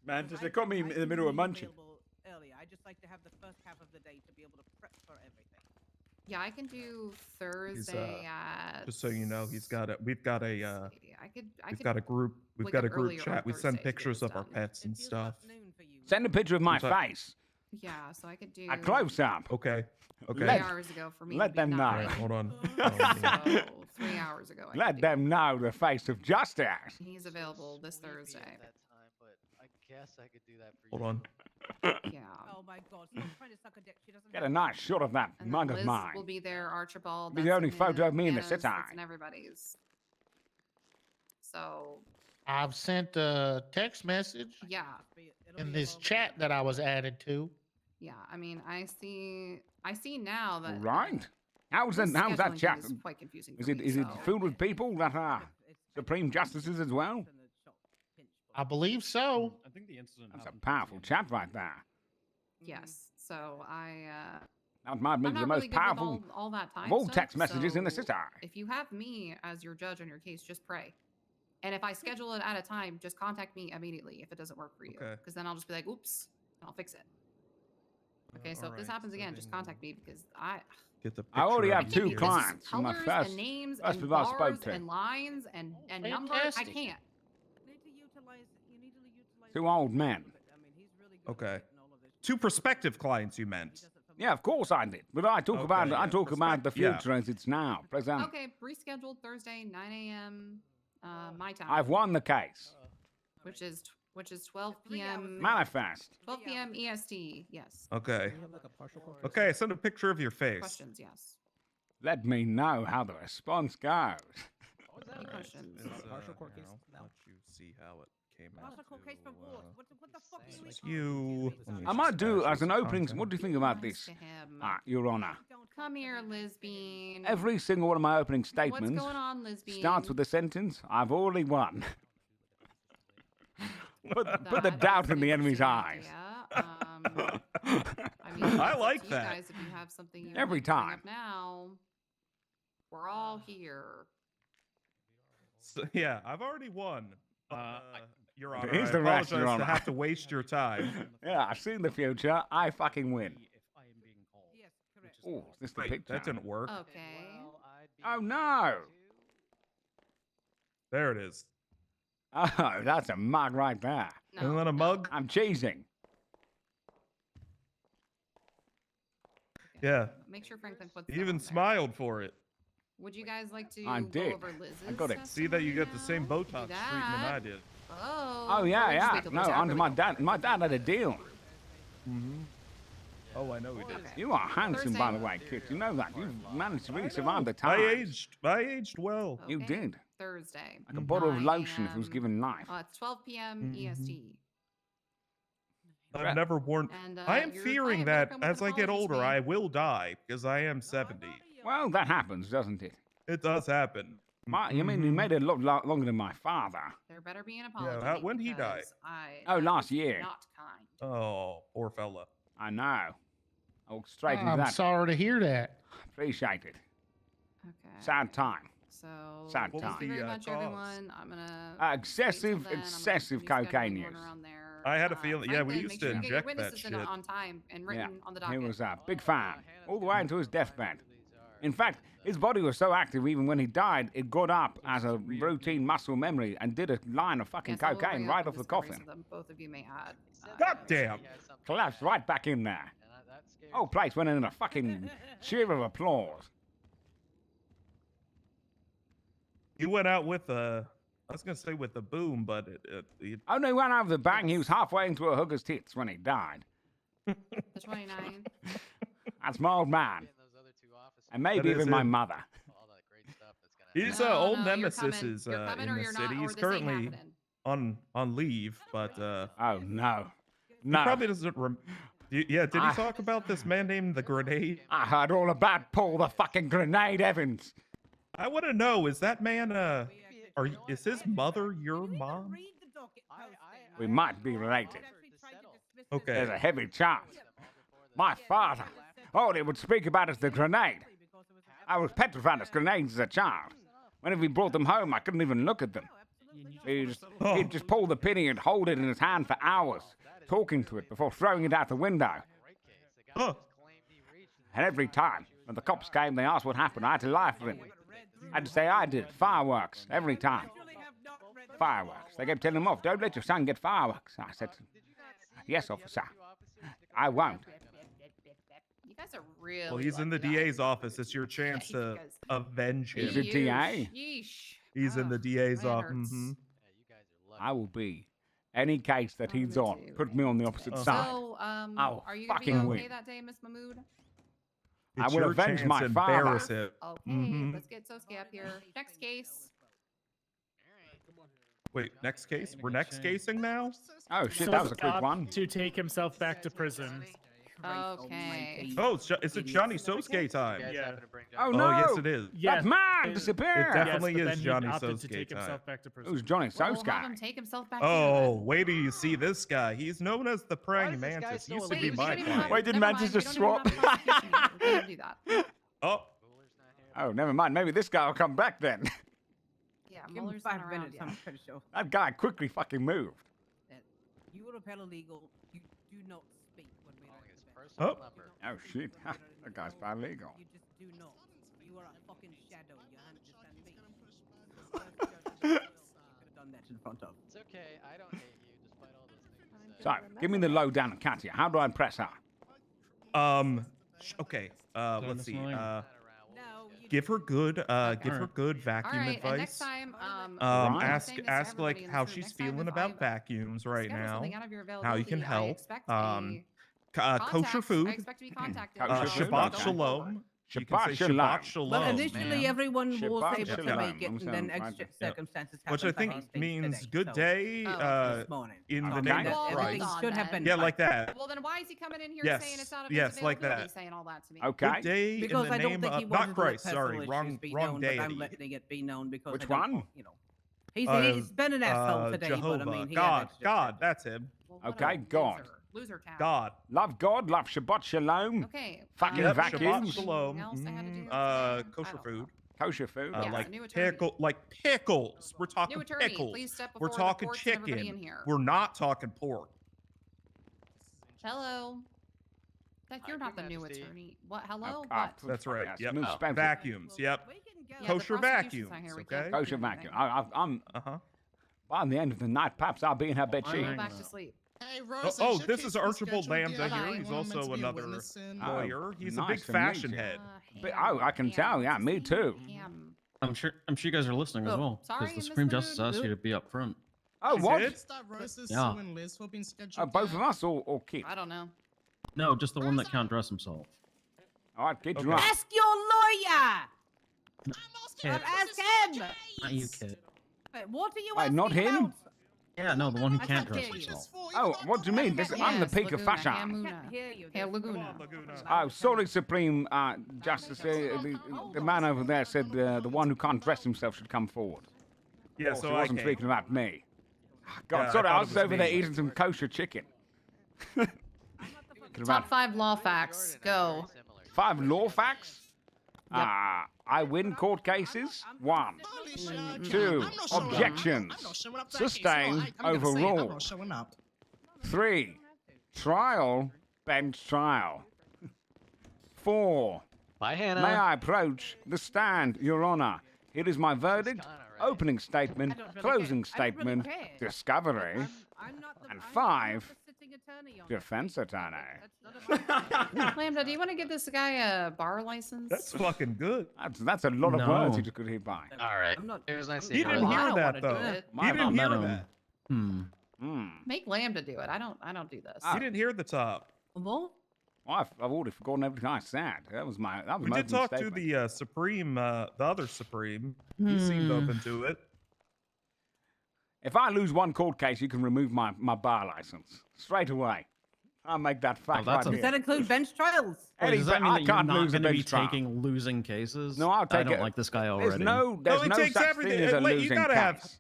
Man, Because just I they got can- me I in the can middle of be munching. available earlier. I just like to have the first half of the day to be able to prep for everything. Yeah, I can do He's, Thursday at. just so you know, we've got a I could. we've got a group wake up earlier on chat. We Thursday send to get pictures this of our done. pets and stuff. Send a picture of my Sometimes- face. Yeah, so I could do. A close up. Okay. Okay. 3 hours ago for me. Let would be them know. 9. Alright, hold on. So 3 hours ago. I Let could do. them know the face of justice. He's available this Thursday. I guess I could do that for Hold on. Yeah. Oh my God! Stop trying to suck a dick. She doesn't. Get a nice shot of that And mug then of Liz mine. will be there. Archibald. Be the that's only in photo of me in the Anna's, city. that's in everybody's. So I've sent a text message yeah, in this chat that I was added to. yeah. I mean, I see now that. Right. How's this that scheduling chat? thing is quite confusing Is for it me, is it so- filled with people that are supreme justices as well? I believe so. I think the incident. That's a powerful chat right there. Yes. So I. That might be I'm the not most really good with powerful all that time of all stuff, text messages in the so city. If you have me as your judge on your case, just pray. And if I schedule it at a time, just contact me immediately if it doesn't work for you. Okay. Because then I'll just be like, oops, and I'll fix it. Okay, so if this alright, happens so again, just contact me because I Get the I already picture have of two you. clients. in my colors first, and names first and people I spoke bars to. and lines and numbers. I Fantastic. can't. Two old men. Okay. Two prospective clients, you meant. Yeah, of course I did. But I talk Okay, about yeah, the perspective, yeah. future as it's now, present. Okay, rescheduled Thursday, 9 a.m. My time. I've won the case. which is 12 p.m. Manifest. 12 p.m. EST. Yes. Okay. Okay, send a picture of your face. Questions? Yes. Let me know how the response goes. Any questions? Partial court case. Let you see how it came out. Partial court case for what? What the fuck are you? You. I might do as an opening. What do you think about Nice this, to him. Your Honor? Come here, Lisbine. Every single one of my opening What's statements going on, Lisbine? starts with the sentence, "I've already won." put the That doubt is in an the enemy's interesting eyes. idea. I mean, I it's up like to you that. guys, if you have something you Every wanna bring time. up now, we're all here. So, yeah, I've already won. Your Honor, Here's I the rest, apologize Your to Honor. have to waste your time. Yeah, I've seen the future. I fucking win. Yes, correct. Oh, is this the Wait, picture? that didn't work. Okay. Oh no! There it is. Oh, that's a mug right there. Isn't that a mug? I'm cheesing. Yeah. Make sure Franklin puts He that even on there. smiled for it. Would you guys like to I go did. over Liz's I got it. See that you get the same testimony Botox now? treatment I Do did. that. Oh. Oh yeah, Or just yeah. wait till No, the tab under really my goes dad. My dad had a deal. Mm-hmm. Oh, I know he did. Okay. You are handsome, by the Thursday. way, kid. You know that. You've managed to really survive the I time. aged well. You Okay, did. Thursday. Like a bottle of 9 lotion if it was a.m. given life. It's 12 p.m. Mhm. EST. I've never worn. And, I am your fearing client better that come with as an I get apology older, to me. I will die because I am 70. Well, that happens, doesn't it? It does happen. You mean you Mhm. made it a lot longer than my father? There better be an apology. how- when he died? because Oh, that last was year. Not kind. Oh, poor fella. I know. I'll straight into I'm that. sorry to hear that. Appreciate it. Okay. Sad time. So Sad What was time. thank you very the, much, cause? everyone. I'm gonna Excessive, wait till then. I'm gonna excessive continue scheduling cocaine one use. around there. I had a feeling. Yeah, we Franklin, used make to sure you get your inject that witnesses in shit. on time and Yeah, written on the he docket. was a big fan, all the way into his deathbed. In fact, his body was so active, even when he died, it got up as a routine muscle memory and did a line of fucking Yes, I will cocaine bring right up off the discoveries coffin. of them. Both of you may add. God damn. Collapsed right back in there. Whole place went in a fucking cheer of applause. You went out with a. I was gonna say with the boom, but it Oh no, he went out with a bang. He was halfway into a hooker's tits when he died. The 29. That's my old man. And maybe That is even my him. mother. His No, old no, you're nemesis coming. is You're coming in or the you're not, city. or He's this ain't currently happening. on leave, but Oh no. he No. probably doesn't. Yeah, did he I- talk about this man named the Grenade? I heard all about Paul the fucking Grenade Evans. I want to know, is that man is his mother your mom? We might be related. Okay. There's a heavy chance. My father, all he would speak about is the grenade. I was petrified of grenades as a child. Whenever he brought them home, I couldn't even look at them. He'd just pull the pin and hold it in his hand for hours, talking to it before throwing it out the window. And every time, when the cops came, they asked what happened. I had to lie for him. I had to say I did. Fireworks, every time. Fireworks. They kept telling him off. Don't let your son get fireworks. I said, yes, officer. I won't. You guys are really. Well, he's in the DA's office. It's your chance to avenge him. He's a DA? Yeesh. He's in the DA's office. I will be any case that he's on. Put me on the opposite side. So, I'll are you gonna be fucking okay win. that day, Miss Mahmood? I It's will your avenge chance my to father. embarrass him. Okay, let's get Sosuke up here. Next case. Wait, next case? We're next casing now? Oh shit, that was a quick one. To take himself back to prison. Okay. Oh, it's a Johnny Sosuke time. Yeah. Oh no! yes, it is. That man disappeared. It definitely Yes, but is then Johnny he opted to Sosuke take time. himself back to prison. Who's Johnny Well, we'll have him Sosuke? take himself back. Oh, wait till you see this guy. He's known as the praying mantis. He used to be my client. Wait, did Mantis just swap? We don't do that. Oh. Oh, never mind. Maybe this guy will come back then. Yeah, Give him Muller's 5 not around minutes, yet. I'm pretty sure. That guy quickly fucking moved. You are a paralegal. You do not speak when we are Oh. Oh shit, that guy's paralegal. You just do not. You are a fucking shadow. You understand me? Could have done that in front of. It's okay. I don't hate you, despite all those things. So, give me the lowdown on Katya. How do I impress her? Okay. Let's see. Give her good vacuum All right, and next advice. time, Ask like how she's feeling about vacuums right now. something out of your How you can availability, I help. expect a Kosher food. I expect to be contacted. Shabbat shalom. You can say Shabbat Shabbat shalom. shalom. Well, initially man. everyone was Shabbat able to shalom. make it, I'm and then saying, extra yeah. circumstances happened. Which I for think Hastings means today, good so- day this morning. in the Okay. name Well, of hold Christ. on, Should have then. been Yeah, like that. Well, then why is he coming in here Yes, saying it's out of yes, his like availability, that. saying all that to me? Okay. Good day Because in the I don't name think he of wanted not to let Christ. Sorry, personal wrong issues be wrong known, but I'm deity. letting it be known because Which I don't one? want, you know. He's been an asshole today, Jehovah. but I mean, he God, had extra God, that's him. Well, what Okay, a God. Loser town. God. Love God, love Shabbat shalom. Okay. Fucking Yep, vacuums. Shabbat shalom. Else I had to do? Kosher food. Kosher food. Yeah, Like new attorney. pickles. We're talking New attorney, pickles. please step We're before the talking courts and everybody chicken. in here. We're not talking pork. Hello. That you're not the new Majesty. attorney. What? Hello? Ah, What? That's right. Yes, Yep. New Spencer. Vacuums. Yep. Yeah, the Kosher prosecution's vacuums. not here. We Okay. can't Kosher do anything. vacuum. I'm. By the end of the night, perhaps I'll be in her bed Go sheet. back to sleep. Hey, Oh, this is Archibald Lambda here. He's also another Oh, lawyer. He's a nice big to meet fashion you. head. But, oh, I can tell. Yeah, me too. I'm sure you guys are listening as Oh, well, sorry, because the Mr. Supreme Justice Mood. asked you to be up front. Oh, She what? did? Stop roasting Yeah. Sue and Liz for being scheduled. Oh, both of us or Kid? I don't know. No, just the one that can't dress himself. All right, Kid, Okay. you're up. Ask your lawyer. Kit. Ask him. Not you, Kit. Wait, what are you Wait, asking not him? about? Yeah, no, the one who I can't can't dress hear you. himself. Oh, what do you mean? This, I'm the Yes, peak of Laguna, fashion. I Hamuna. can't hear you. Hey, Laguna. Oh, sorry, Supreme Justice. The man over there said the one who can't dress himself should come forward. Yeah, Oh, so he I wasn't came. speaking about me. God, Yeah, I sorry, I thought was it was over there me. eating some kosher chicken. Top 5 law facts. Go. 5 law facts. I win court cases. 1. 2. Objections. Sustained. Overruled. 3. Trial. Bench trial. 4. Bye, Hannah. May I approach the stand, Your Honor? Here is my verdict, opening statement, closing statement, discovery, and 5. Defense attorney. Lambda, do you want to give this guy a bar license? That's fucking good. That's a lot of No. words he just could hit by. All right. I'm not. It was nice He seeing you. didn't I hear don't that wanna do though. it. He didn't hear Madam. that. Make Lambda do it. I don't do this. He didn't hear the top. What? I've already forgotten everything I said. That was my We did opening talk to statement. the Supreme, the other Supreme. He seemed open to it. If I lose one court case, you can remove my bar license straight away. I'll make that fact that's right a- Does here. that include bench trials? Any Does that ba- mean I that you're can't not lose a going to be bench trial. taking losing cases? No, I'll take I don't it. like this guy There's already. no he takes such everything. thing as a Like, losing you gotta case. have.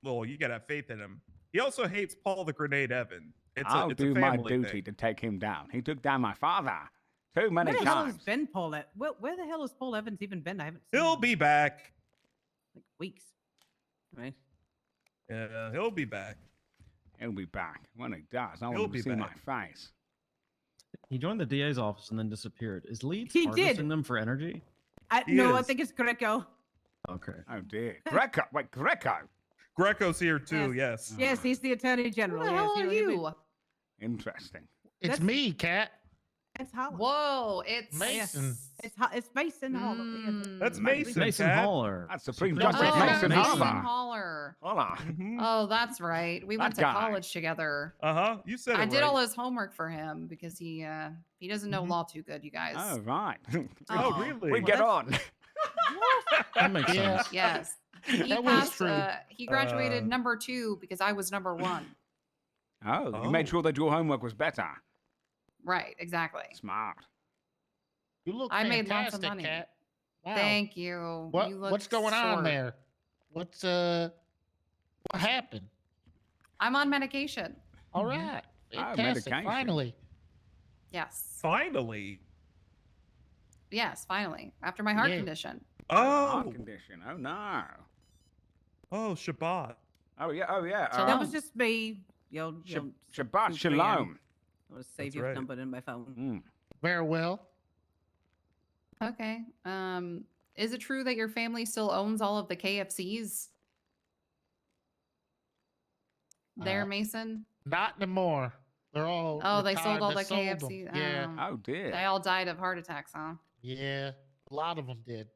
Well, you gotta have faith in him. He also hates Paul the Grenade Evan. I'll it's a do my family duty thing. to take him down. He took down my father too many Where the hell has times. been Paul? Where the hell has Paul Evans even been? I haven't seen He'll him be back. in, like weeks. Right. Yeah, he'll be back. He'll be back. When he does, I He'll want to be see my back. face. He joined the DA's office and then disappeared. Is Leeds He harvesting did. them for energy? No, I is. think it's Greco. Okay. Oh dear. Greco. Wait, Greco. Greco's here too. Yes. Yes, he's the Attorney General. Who the yes, hell are he'll be- you? Interesting. It's me, Cat. It's Holler. Whoa, it's Mason. It's Mason Holler. That's Mason. Mason Cat. Haller. That's Supreme Supreme Justice Justice Mason Mason Haller. Haller. Holla. Oh, that's right. We went That to guy. college together. Uh-huh. You said it I did right. all his homework for him because he doesn't know law too good, you guys. Oh right. Oh, really? We get on. That makes Yeah. sense. Yes. He That was passed. true. He graduated number 2 because I was number 1. Oh, you made sure that your homework was better. Right. Exactly. Smart. You look I made lots fantastic, of money. Cat. Wow. Thank you. What You look what's going on short. there? What happened? I'm on medication. All right. Oh, Fantastic. medication. Finally. Yes. Finally. Yes. Finally, after my heart Yeah. condition. Heart Oh. condition. Oh no. Oh, Shabbat. Oh yeah. Oh yeah. So That was just me. Shabbat Shalom. I want to save That's your right. number in my phone. Mm. Very well. Okay. Is it true that your family still owns all of the KFCs? There, Mason. Not anymore. They're all. Oh, they sold retired. all They the sold them. KFCs. Yeah. Oh dear. They all died of heart attacks, huh? Yeah. A lot of them did.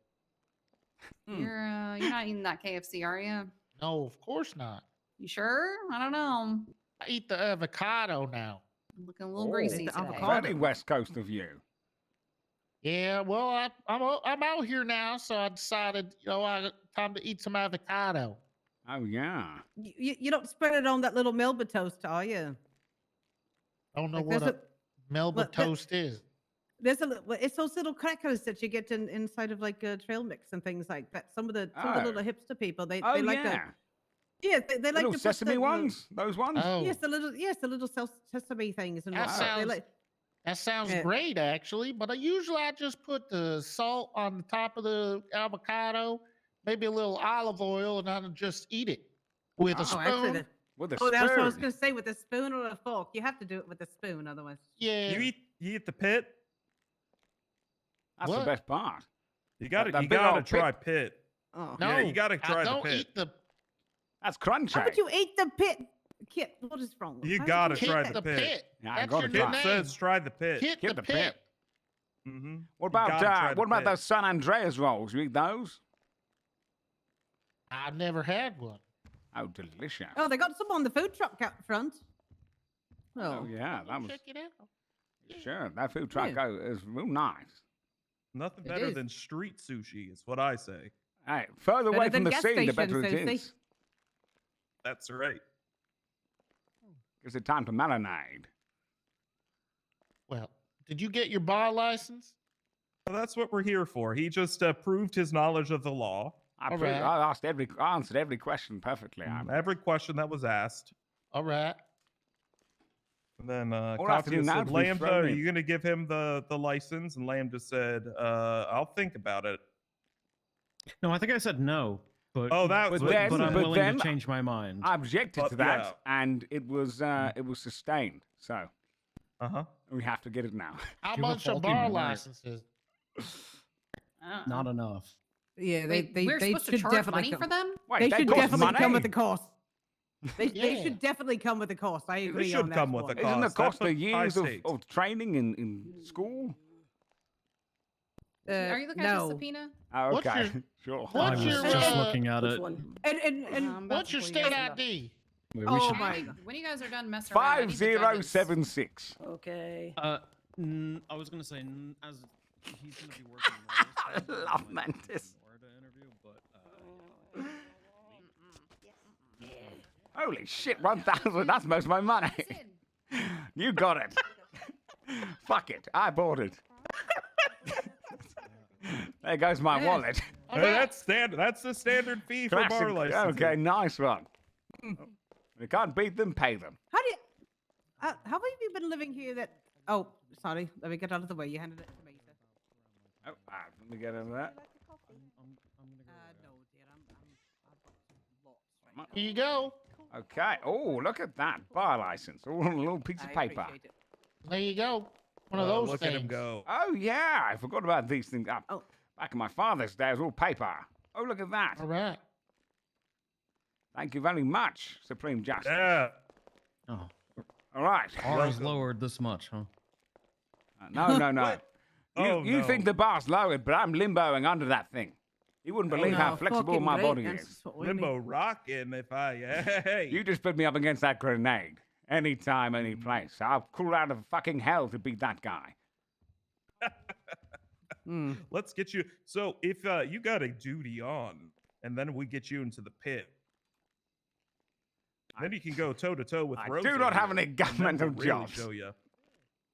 You're not eating that KFC, are you? No, of course not. You sure? I don't know. I eat the avocado now. Looking a little greasy the today. avocado. Very West Coast of you. Yeah, well, I'm out here now, so I decided, time to eat some avocado. Oh yeah. You don't spread it on that little Melba toast, are you? I don't know Like, what there's a Melba what- that- toast is. There's it's those little crackers that you get inside of like trail mix and things like that. Some of the little hipster people they Oh like yeah. they like Little to put sesame the, ones. Those ones. Oh, Yes, the little sesame things and That whatnot. sounds- They like, that sounds Yeah. great, actually. But usually I just put the salt on the top of the avocado, maybe a little olive oil, and I'll just eat it with a spoon. actually, With a that's what I was spoon. going to say, with a spoon or a fork. You have to do it with a spoon, otherwise. Yeah. You eat the pit? That's the What? best part. You gotta That you big gotta old try pit. pit. Oh. No, Yeah, you gotta try I the don't pit. eat the That's crunchy. How would you eat the pit? Kit, what is wrong? You How would gotta eat try Kit the the pit. pit. Yeah, I That's gotta your try. new It name. says try the pit. Kit Get the the pit. pit. Mm-hmm. What about gotta try the pit. those San Andreas rolls? You eat those? I've never had one. Oh, delicious. Oh, they got some on the food truck out front. Oh yeah, that was Check it out. sure. That food truck is real nice. Nothing It better is. than street sushi, is what I say. Hey, further Better away than from the gas sea, the station better it sushi. is. That's right. Gives it time to marinade. Well, did you get your bar license? Well, that's what we're here for. He just proved his knowledge of the law. I All right. I answered every question perfectly. Every question that was asked. All right. And then All I have to Coffee do now said, is be Lambda, thrown are in." you going to give him the license? And Lambda said, I'll think about it. No, I think I said no. But Oh, that was But then- but I'm but willing then to change my mind. I objected But, to that, yeah. and it was sustained. So Uh-huh. we have to get it now. How You have much are faulty bar memory. licenses? Not enough. Yeah, Wait, they we're they supposed to should charge definitely money come. for them? Wait, They they should cost definitely come money. with the cost. They Yeah. should definitely come with the cost. I agree should on that come with one. the Isn't the cost. cost That's of what I years of, state. of training in school? Are you looking at no. the subpoena? Oh, What's okay, your- sure. what's I was your, just uh, looking at it. And I'm about What's to your pull you state guys up. ID? We Oh should- my. When you guys are done messing around, I need the judges. 5076. Okay. I was gonna say as he's gonna be working. I love Mantis. Interview, but Holy shit, 1,000. That's most of my money. You got it. Fuck it. I bought it. There goes my wallet. Hey, that's standard. That's the standard fee for bar Classic. license. Okay, nice one. You can't beat them, pay them. How do you? How have you been living here that... Oh, sorry. Let me get out of the way. You handed it to me, sir. Oh, let me get into that. No, dear. I've got some lots right Here you go. Okay. Oh, look at that. Bar license. All on a little piece of paper. There you go. One of those look things. at him go. Oh, yeah. I forgot about these things. Back in my father's day, it was all paper. Oh, look at that. All right. Thank you very much, Supreme Justice. Yeah. Oh. All right. Bar is lowered this much, huh? No. Oh, you no. think the bar's lowered, but I'm limboing under that thing. You wouldn't believe how flexible my body is. Limbo rocking if I... Hey. You just put me up against that grenade. Anytime, any place. I'll crawl out of fucking hell to beat that guy. Let's get you... So, if you got a duty on, and then we get you into the pit, then you can go toe-to-toe with Rose. do not have here, any and then governmental we'll really jobs. Show you.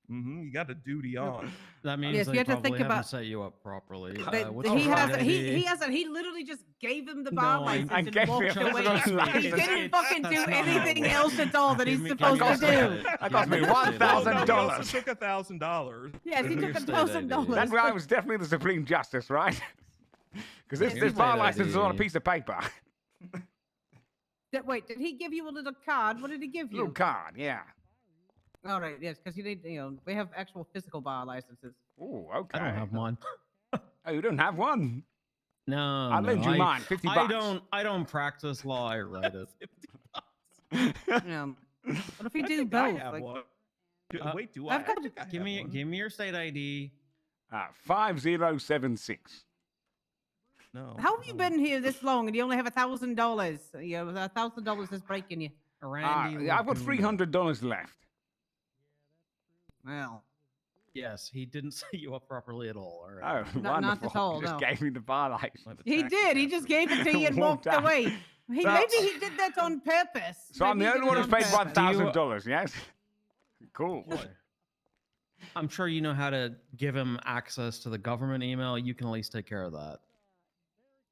You got a duty on. That means Yes, they you have to probably think haven't about- set you up properly. But What's he your hasn't. ID? He hasn't. He literally just gave him the bar No, license I and gave walked him- away. It's- He didn't fucking do that's not how it anything works. else at all that he's Give me supposed to do. That cost me Oh, no, $1,000. he also took $1,000. Yes, he Give me took your state ID. $1,000. That's why I was definitely the Supreme Justice, right? Because Yes, this he bar did. license is on a piece of paper. Wait, did he give you a little card? What did he give you? Little card, yeah. All right, yes, because you need, we have actual physical bar licenses. Oh, okay. I don't have one. Oh, you don't have one? No, I'll lend you I- mine, 50 bucks. I don't practice law. I write it. What if you do I both? have Like, one. Wait, do I've I? got- I think I Give have me one. give me your state ID. 5076. No. how have you been here this long and you only have $1,000? $1,000 is breaking you. Randy. I've got Laguna. $300 left. Well, Yes, he didn't set you up properly at all. All right. Oh, Not- not wonderful. at all, He just no. gave me the bar license. he did. He just gave it to you and walked out. away. So- Maybe he did that on purpose. So I'm Maybe the he only did one it who's on paid purpose. $1,000, yes? Cool. I'm sure you know how to give him access to the government email. You can at least take care of that.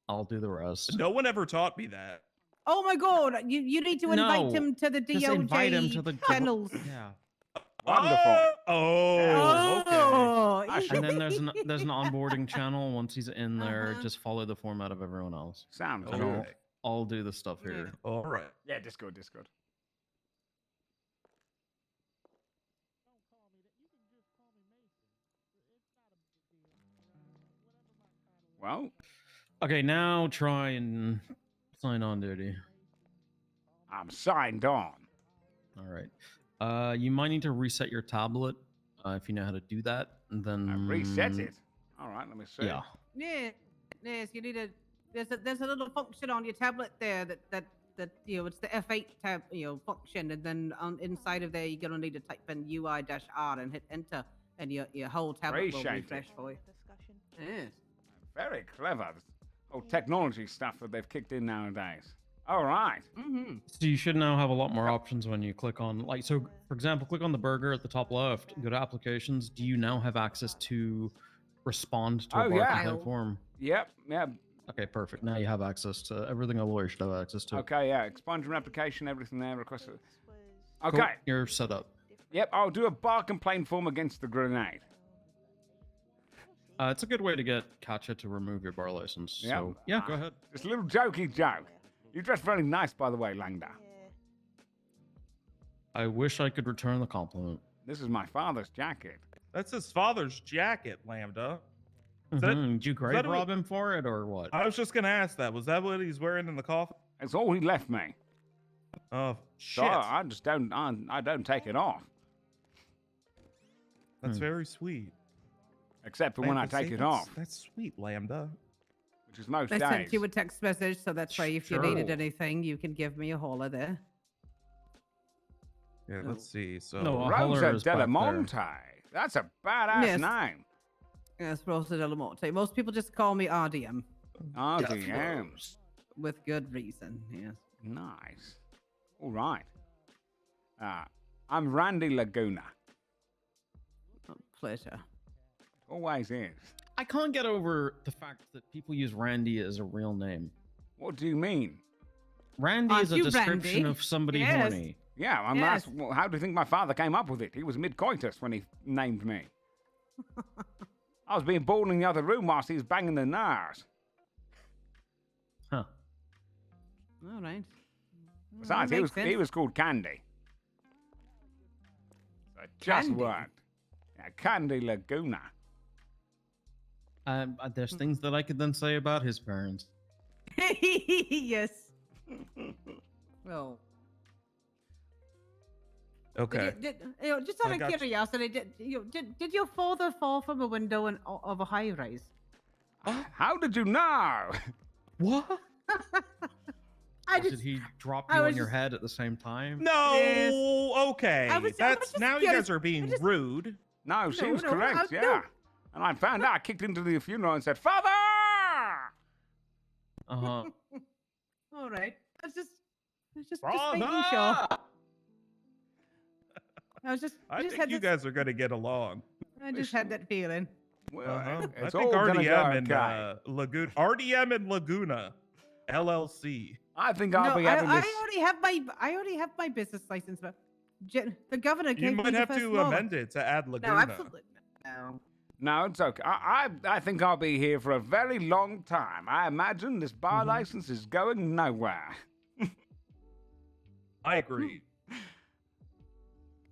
I'll do the rest. No one ever taught me that. Oh my God! You need to invite No, him to the just invite him to the DOJ channels. Yeah. Wonderful. Oh, okay. Oh, And then there's an onboarding channel. Once he's in there, just follow the format of everyone else. Sounds And good. I'll do the stuff here. All right. Yeah, Discord. Well, Okay, now try and sign on duty. I'm signed on. All right. You might need to reset your tablet if you know how to do that. And then Reset it. All right, let me see. Yeah. yeah. Yes, you need a. There's a little function on your tablet there that it's the F8 tab function, and then on inside of there you're gonna need to type in UI-R and hit enter, and your whole tablet will Appreciate refresh it. for you. Yes. Very clever. This whole technology stuff that they've kicked in nowadays. All right. Mm-hmm. So you should now have a lot more options when you click on, like, so for example, click on the burger at the top left, go to applications. Do you now have access to respond to a Oh, bar yeah. complaint form? Yep. Okay, perfect. Now you have access to everything a lawyer should have access to. Okay, yeah. Expungement application, everything there. Request. Cool, Okay. you're set up. Yep, I'll do a bar complaint form against the grenade. It's a good way to get Katja to remove your bar license. Yep. So yeah, go ahead. Just a little jokey joke. You dress very nice, by the way, Langda. I wish I could return the compliment. This is my father's jacket. That's his father's jacket, Lambda. Is that- Did you is grave that rob him for it or what? I was just gonna ask that. Was that what he's wearing in the coffin? It's all he left me. Oh So shit! I just don't. I don't take it off, That's very sweet. except for when I Lambda, take see, it that's- off, That's sweet, Lambda. which is most I days. sent you a text message, so that's why if you needed Sure. anything, you can give me a holler there. Yeah, let's see. So No, a holler Rosa is back there. Delamonte. That's a badass Yes. name. Yes, Rosa Delamonte. Most people just call me RDM. RDM. With good reason, yes. Nice. All right. I'm Randy Laguna. Pleasure. Always is. I can't get over the fact that people use Randy as a real name. What do you mean? Randy Aren't is a you description Randy? of somebody Yes. horny. Yeah, and Yes. well, how do you think my father came up with it? He was mid-coitus when he named me. I was being born in the other room whilst he was banging the nars. Huh. All right. Besides, That he makes was sense. called Candy. So it just Candy? worked. Yeah, Candy Laguna. There's things that I could then say about his parents. Yes. Well. Okay. Just out I of got you. curiosity, did your father fall from a window of a high rise? How did you know? What? I Did just, he drop I you on was your just- head at the same time? No, okay. I was That's just now you curious. guys are being rude. No, she No, was no, correct, no. yeah. And I found out, I kicked into the funeral and said, Father! Uh-huh. All right. I was just making sure. I was just. I just think had you this- guys are going to get along. I just had that feeling. Well, I it's think all gonna RDM go and okay. Laguna, RDM and Laguna, LLC. I think I'll No, be having I this. already have my business license, but the governor You gave me might the have first to law. amend it to add Laguna. No, absolutely. No. No, it's okay. I think I'll be here for a very long time. I imagine this bar Mm-hmm. license is going nowhere. I agree.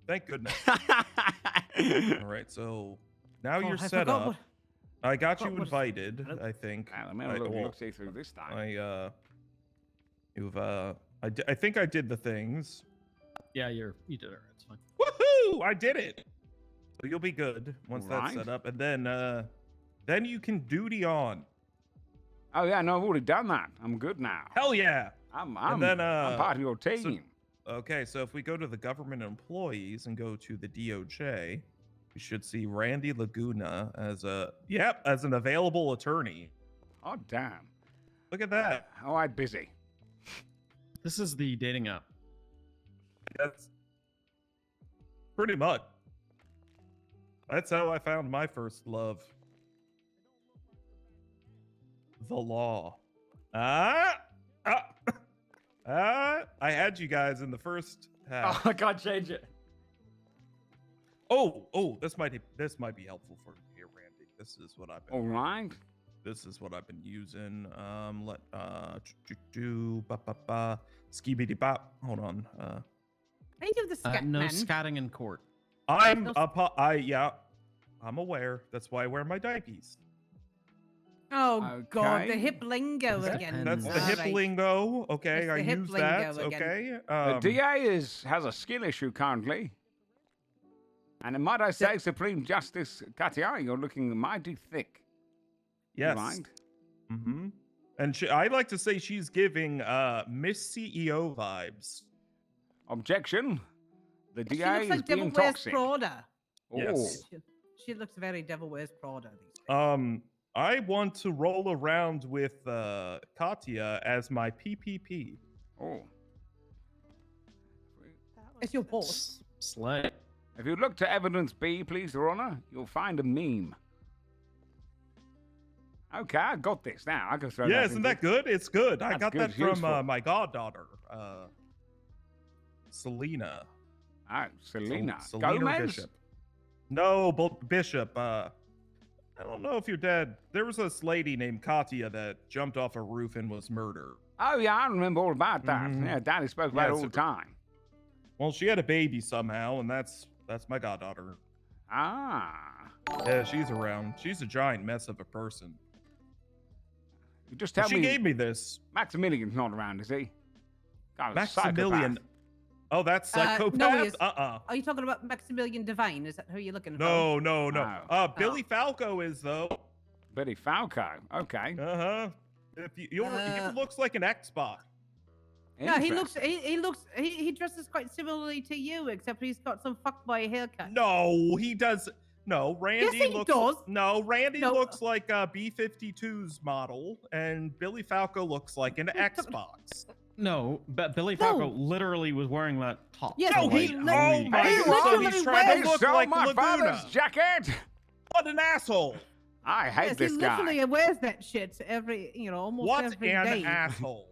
Thank goodness. All right, so now you're I set forgot up. what- I got you forgot what- invited, I think. Let me have a look see through this time. I think I did the things. Yeah, you did it. It's fine. Woohoo! I did it. So you'll be good once that's Right. set up, and then you can duty on. Oh yeah, no, I've already done that. I'm good now. Hell yeah! I'm then, part of your team. Okay, so if we go to the government employees and go to the DOJ, we should see Randy Laguna as an available attorney. Oh damn! Look at that. Oh, I'm busy. This is the dating app. That's pretty much. That's how I found my first love. The law. I had you guys in the first half. Oh, I can't change it. Oh, this might be helpful for you here, Randy. This is what I've been. All right. This is what I've been using. Skibidi bop. Hold on. I do the scat No man. scatting in court. I'm aware. That's why I wear my diapers. Oh God, the Okay. hip lingo again. That's the All hip right. lingo. Okay, That's I the hip use lingo that. again. Okay. The DA has a skill issue currently. And might I say, Supreme Justice Katia, you're looking mighty thick. Yes. Right? Mm-hmm. And I like to say she's giving Miss CEO vibes. Objection. The She DA looks is like Devil being Wears toxic. Prada. Yes. She looks very Devil Wears Prada these days. I want to roll around with Katya as my PPP. Oh. It's your boss. Slay. If you look to evidence B, please, Your Honor, you'll find a meme. Okay, I got this now. I can throw Yeah, that isn't into- that good? It's good. I That's got good, that from useful. my goddaughter, Selena. Ah, Selena. Selena Gomez? Bishop. No, Bishop. I don't know if you're dead. There was this lady named Katya that jumped off a roof and was murdered. Oh, yeah, I remember all about that. Mhm. Yeah, Daddy spoke about Yeah, it all so- the time. Well, she had a baby somehow, and that's my goddaughter. Ah. Yeah, she's around. She's a giant mess of a person. You just tell She me. gave me this. Maximilian's not around, is he? God, a Maximilian. psychopath. Oh, that's psychopath? No, he is. Uh-uh. Are you talking about Maximilian Divine? Is that who you're looking for? No, no, no. Oh. Billy Falco is, though. Billy Falco. Okay. Uh-huh. He looks like an Xbox. No, he dresses quite similarly to you, except he's got some fuckboy haircut. No, he does. No, Randy Yes, he looks. does. No, Randy No. looks like a B-52's model, and Billy Falco looks like an Xbox. No, but Billy Falco literally was wearing that top. Yes, No, for he. like Oh a week. my He God! literally He's trying to wears- look Stole like my Laguna. father's jacket. What an asshole! I hate Yes, this he guy. literally wears that shit almost What every an day. asshole!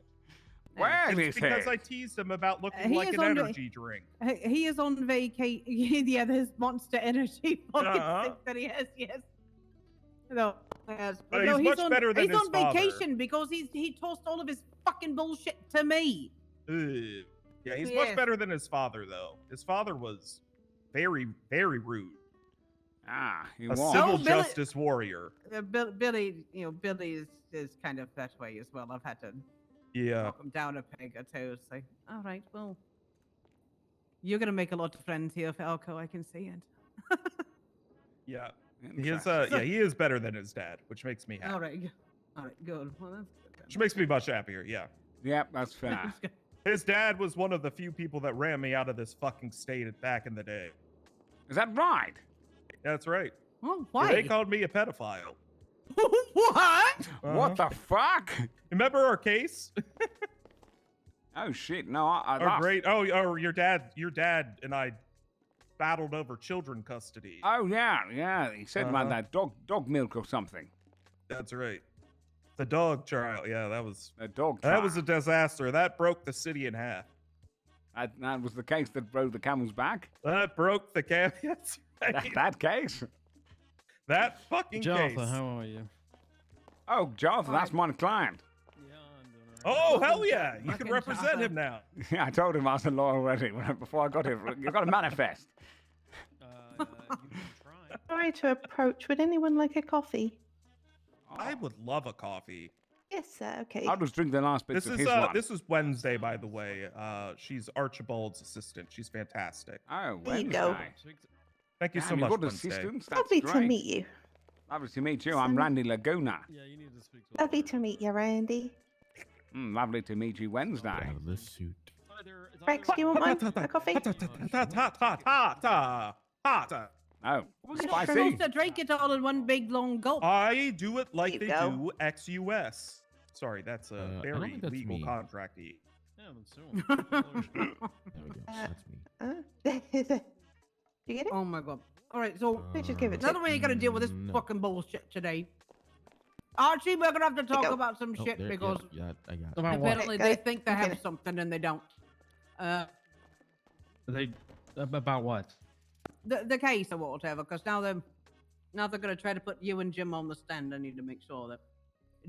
Where It's is because he? I teased him about looking He like is an on the- energy drink. He is on vacation. Yeah, there's Monster Energy fucking Uh-huh. thing that he has. Yes. No. Yes. But no, he's much better than he's his on father. vacation because he tossed all of his fucking bullshit to me. Ugh. Yeah, he's Yes. much better than his father, though. His father was very, very rude. Ah, he A was. civil Oh, Billy- justice warrior. Billy, Billy is kind of that way as well. I've had to Yeah. knock him down a peg or two. Say, all right, well, you're gonna make a lot of friends here, Falco. I can see it. Yeah. He is, he is better than his dad, which makes me happy. All right, good. Well, that's good. Then. Which makes me much happier, yeah. Yep, that's fair. His dad was one of the few people that ran me out of this fucking state back in the day. Is that right? That's right. Oh, They called me a pedophile. What? What the fuck? Remember our case? Oh shit! No, I Our lost. great. Oh, your dad and I battled over children custody. Oh yeah. He said about Uh-huh. that dog milk or something. That's right. The dog trial. Yeah, that was a dog. That was a disaster. That broke the city in half. That was the case that broke the camel's back. That broke the cam. That's right. That case. That fucking Jonathan, case. how are you? Oh, Jonathan, that's my client. Oh hell yeah! You can represent him now. Yeah, I told him I was a lawyer already before I got here. You've got to manifest. Sorry to approach. Would anyone like a coffee? I would love a coffee. Yes, sir. Okay. I'll just drink the last bits This of is his one. this is Wednesday, by the way. She's Archibald's assistant. She's fantastic. Oh, There you go. Wednesday. Thank you Damn, so you've much, got Wednesday. assistants? That's Lovely to great. meet you. Lovely to meet you. I'm Randy Laguna. Lovely to meet you, Randy. Lovely to meet you Wednesday. Rex, do you want mine? A coffee? Oh, We're spicy. supposed to drink it all in one big long gulp. I do it like they There you do XUS. Sorry, that's a I don't very think that's legal me. contract-y. Did you get it? Oh my god. All right, so Let's just give it to another way you gotta deal with this no. fucking bullshit today. Archie, we're gonna have to talk go. about some Oh, shit there- because yeah, I got it. About what? apparently Got they it. think they Okay. have something and they don't. They about what? The case or whatever, because now they're gonna try to put you and Jim on the stand. I need to make sure that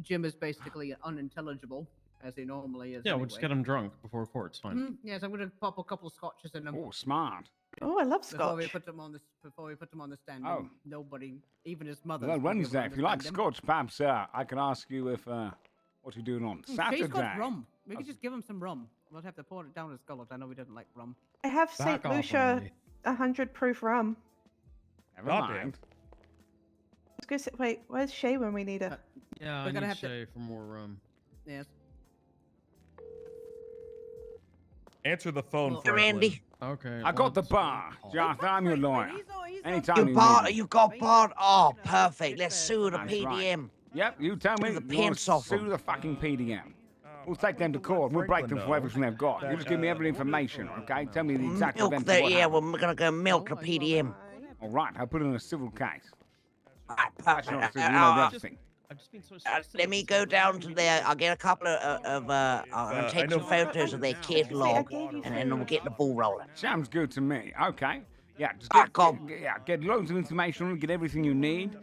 Jim is basically unintelligible as he normally is. Yeah, we'll just get him drunk before court. It's fine. Mhm, yes, I'm gonna pop a couple of scotches in them. Oh, smart. Oh, I love Before we scotch. put them on the stand. Oh. and nobody, even his mother. Well, Wednesday, if you like scotch, perhaps I can ask you if what you're doing on Saturday. She's got rum. We could just give him some rum. We'll have to pour it down his gullet. I know he doesn't like rum. I have Back St. off on Lucia me. 100 proof rum. Never Goddamn. mind. I was gonna say, wait, where's Shay when we need her? Yeah, We're I gonna need have to- Shay for more rum. Yes. Answer the phone, Hey, Franklin. Randy. Okay. I got the let's- bar. Jonathan, I'm your lawyer. Anytime You you bought, need. you got bought. Oh, perfect. Let's sue the That's PDM. Yep, you tell me the you want pants to off sue 'em. the fucking PDM. We'll take them to court. We'll break them for everything they've got. You just give me every information, okay? Tell me the exact Milk events. the, of what yeah, happened. we're gonna go milk the PDM. All right, I'll put it in a civil case. Alright, That's perfect. not civil, you know everything. I've just been so Let me go down to their. I'll get a couple I'm gonna take some photos of their catalog, and then we'll get the ball rolling. Sounds good to me. Okay. Yeah, just Ah, come. get loads of information, get everything you need.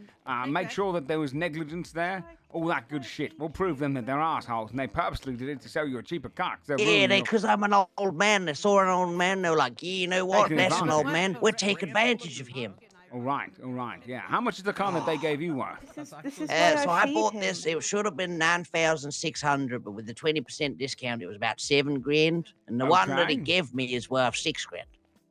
Make sure that there was negligence there, all that good shit. We'll prove them that they're assholes and they purposely did it to sell you a cheaper car. Yeah, because I'm an old man. They saw an old man. They're like, yeah, you know what? Taking That's an old advantage. man. We'll take advantage of him. All right, yeah. How much is the car that they gave you worth? This is So I bought this. It should have been 9,600, but with the 20% discount, it was about $7,000. And the one that he Okay. gave me is worth $6,000.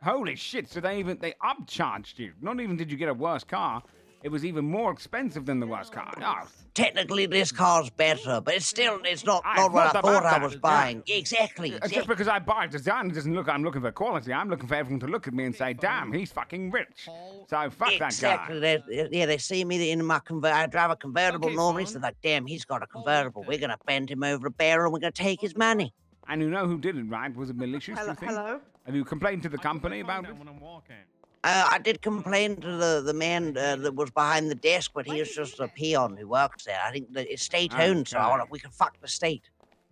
Holy shit, so they upcharged you. Not even did you get a worse car, it was even more expensive than the worst car. Oh, Technically, this car's better, but it's not it's not what I not thought about I that, was yeah. buying. Exactly. Just because I buy design doesn't look I'm looking for quality. I'm looking for everyone to look at me and say, damn, he's fucking rich. So fuck Exactly. that guy. They see me in my I drive a convertible normally, so they're like, damn, he's got a convertible. We're gonna bend him over a barrel and we're gonna take his money. And you know who did it, right? Was it malicious, do you think? Hello? Have you complained to the company about it? I did complain to the man that was behind the desk, but he was just a peon who works there. I think the estate owned, so Okay. we can fuck the state.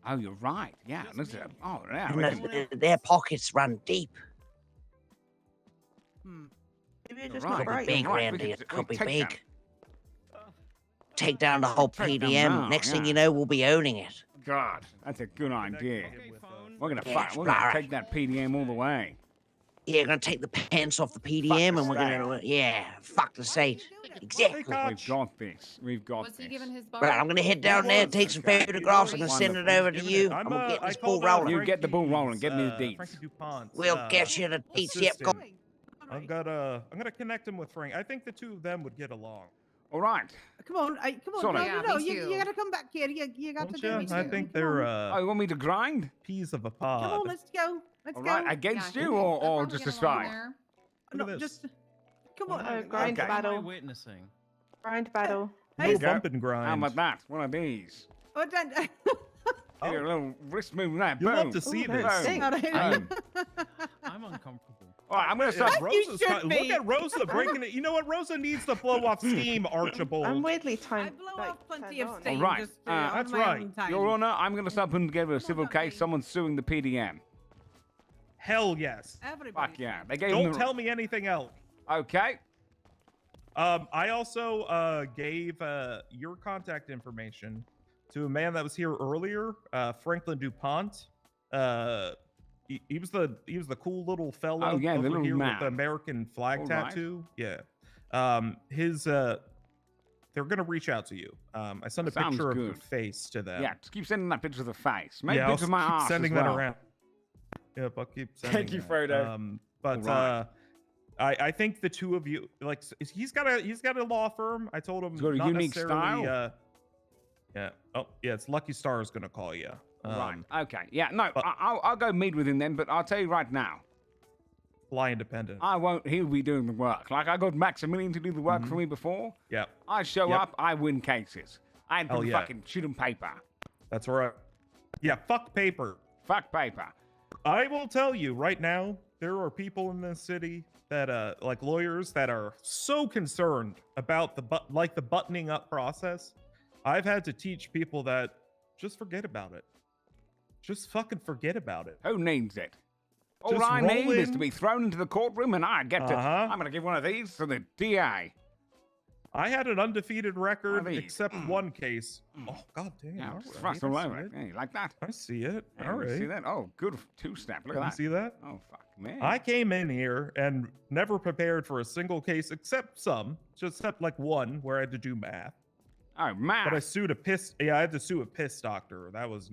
Oh, you're right. Yeah. Listen. Oh, yeah. And we can- their pockets run deep. Maybe you're You're just right. not Could be bright. big, You're right. We Randy. could- It could we be take big. them. Take down the whole Take them PDM. down, Next thing yeah. you know, we'll be owning it. God, that's a good idea. We're gonna Yes, fight. We're gonna alright. take that PDM all the way. Yeah, we're gonna take the pants off the PDM, and we're gonna, fuck the state. Exactly. We've got this. We've got Was he this. given his bar? Right, I'm gonna head down there, take some photographs, I'm gonna send it over to you, and we'll get this ball rolling. You get the ball rolling. Get me the deets. Frankie DuPont. We'll get you the deets. Yep, go. assistant. I'm gonna connect him with Frank. I think the two of them would get along. All right. Come on, come on, Sorry. no, Yeah, no, me you too. gotta come back here. You got to Don't do you? it. I think Come they're on. Oh, you want me to grind? peas of a Come pod. on, let's go. Let's All go. right, against Yeah, you they'll or probably just a get along strike? there. Look No, at this. just come on. Grind Okay. battle. Witnessing. Grind battle. No you go. bump and grind. How about that? One of these. Oh, done. Give you a little wrist move there. You'll Boom. love to see Ooh, that this. stinks. Boom. I'm uncomfortable. All right, I'm gonna start. Rosa's should look be. at Rosa breaking it. You know what? Rosa needs to blow off steam, Archibald. I'm weirdly I timed. blow off plenty of All steam. right. Just, That's on my right. own time. Your Honor, I'm gonna start putting together a civil case. Someone's suing the PDM. Hell yes. Everybody. Fuck yeah. They gave Don't him the... tell me anything else. Okay. I also gave your contact information to a man that was here earlier, Franklin DuPont. He was the cool little fellow Oh, yeah, the over little here man. with the American flag All right. tattoo. Yeah. They're gonna reach out to you. I sent a Sounds picture of your good. face to them. Yeah, just keep sending that picture of the face. Make yeah, a I'll picture of my keep ass sending as that well. around. Yep, I'll keep sending Thank you, that. Frodo. But All right. I think the two of you, like, he's got a law firm. I told him He's got a not unique necessarily, style. Yeah. Oh, yeah. It's Lucky Star is gonna call you. Right. Okay. Yeah. No, but- I'll go meet with him then. But I'll tell you right now, Fly independent. I won't. He'll be doing the work. Like I got Maximilian to do the work for me before. Yeah. I show Yep. up. I win cases. I ain't Hell gonna yeah. fucking shoot 'em paper. That's right. Yeah. Fuck paper. Fuck paper. I will tell you right now, there are people in this city that, like lawyers, that are so concerned about the buttoning up process. I've had to teach people that just forget about it. Just fucking forget about it. Who needs it? All Just I roll need is to in. be thrown into the courtroom, and I get to. Uh-huh. I'm gonna give one of these to the DA. I had an undefeated record these? except one case. Oh god damn! Yeah, all just right, thrust I all see over it. it. Yeah, you like that? I see it. Yeah, All you right. See that? Oh, good two-step. Look at You that. see that? Oh fuck, man. I came in here and never prepared for a single case except some, just except like one where I had to do math. Oh man. But I sued a piss. Yeah, I had to sue a piss doctor. That was.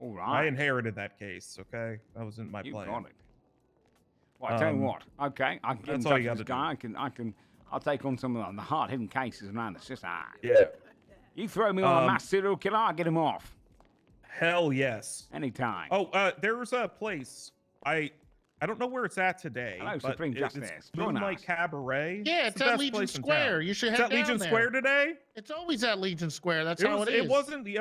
All I right. inherited that case. Okay, that wasn't my You plan. got it. Well, I tell you what. Okay, I can get in that's all touch you with this gotta guy. I'll take on some of the hard-hitting cases around the society. Yeah. You throw me on a Um, mass serial killer, I'll get him off Hell yes. anytime. Oh, there's a place. I don't know where it's at today. Hello, but Supreme Justice. It's Join Moonlight us. Cabaret. Yeah, It's it's the at best Legion place in Square. town. You should It's head at down Legion there. Square today. It's always at Legion Square. That's how it is. It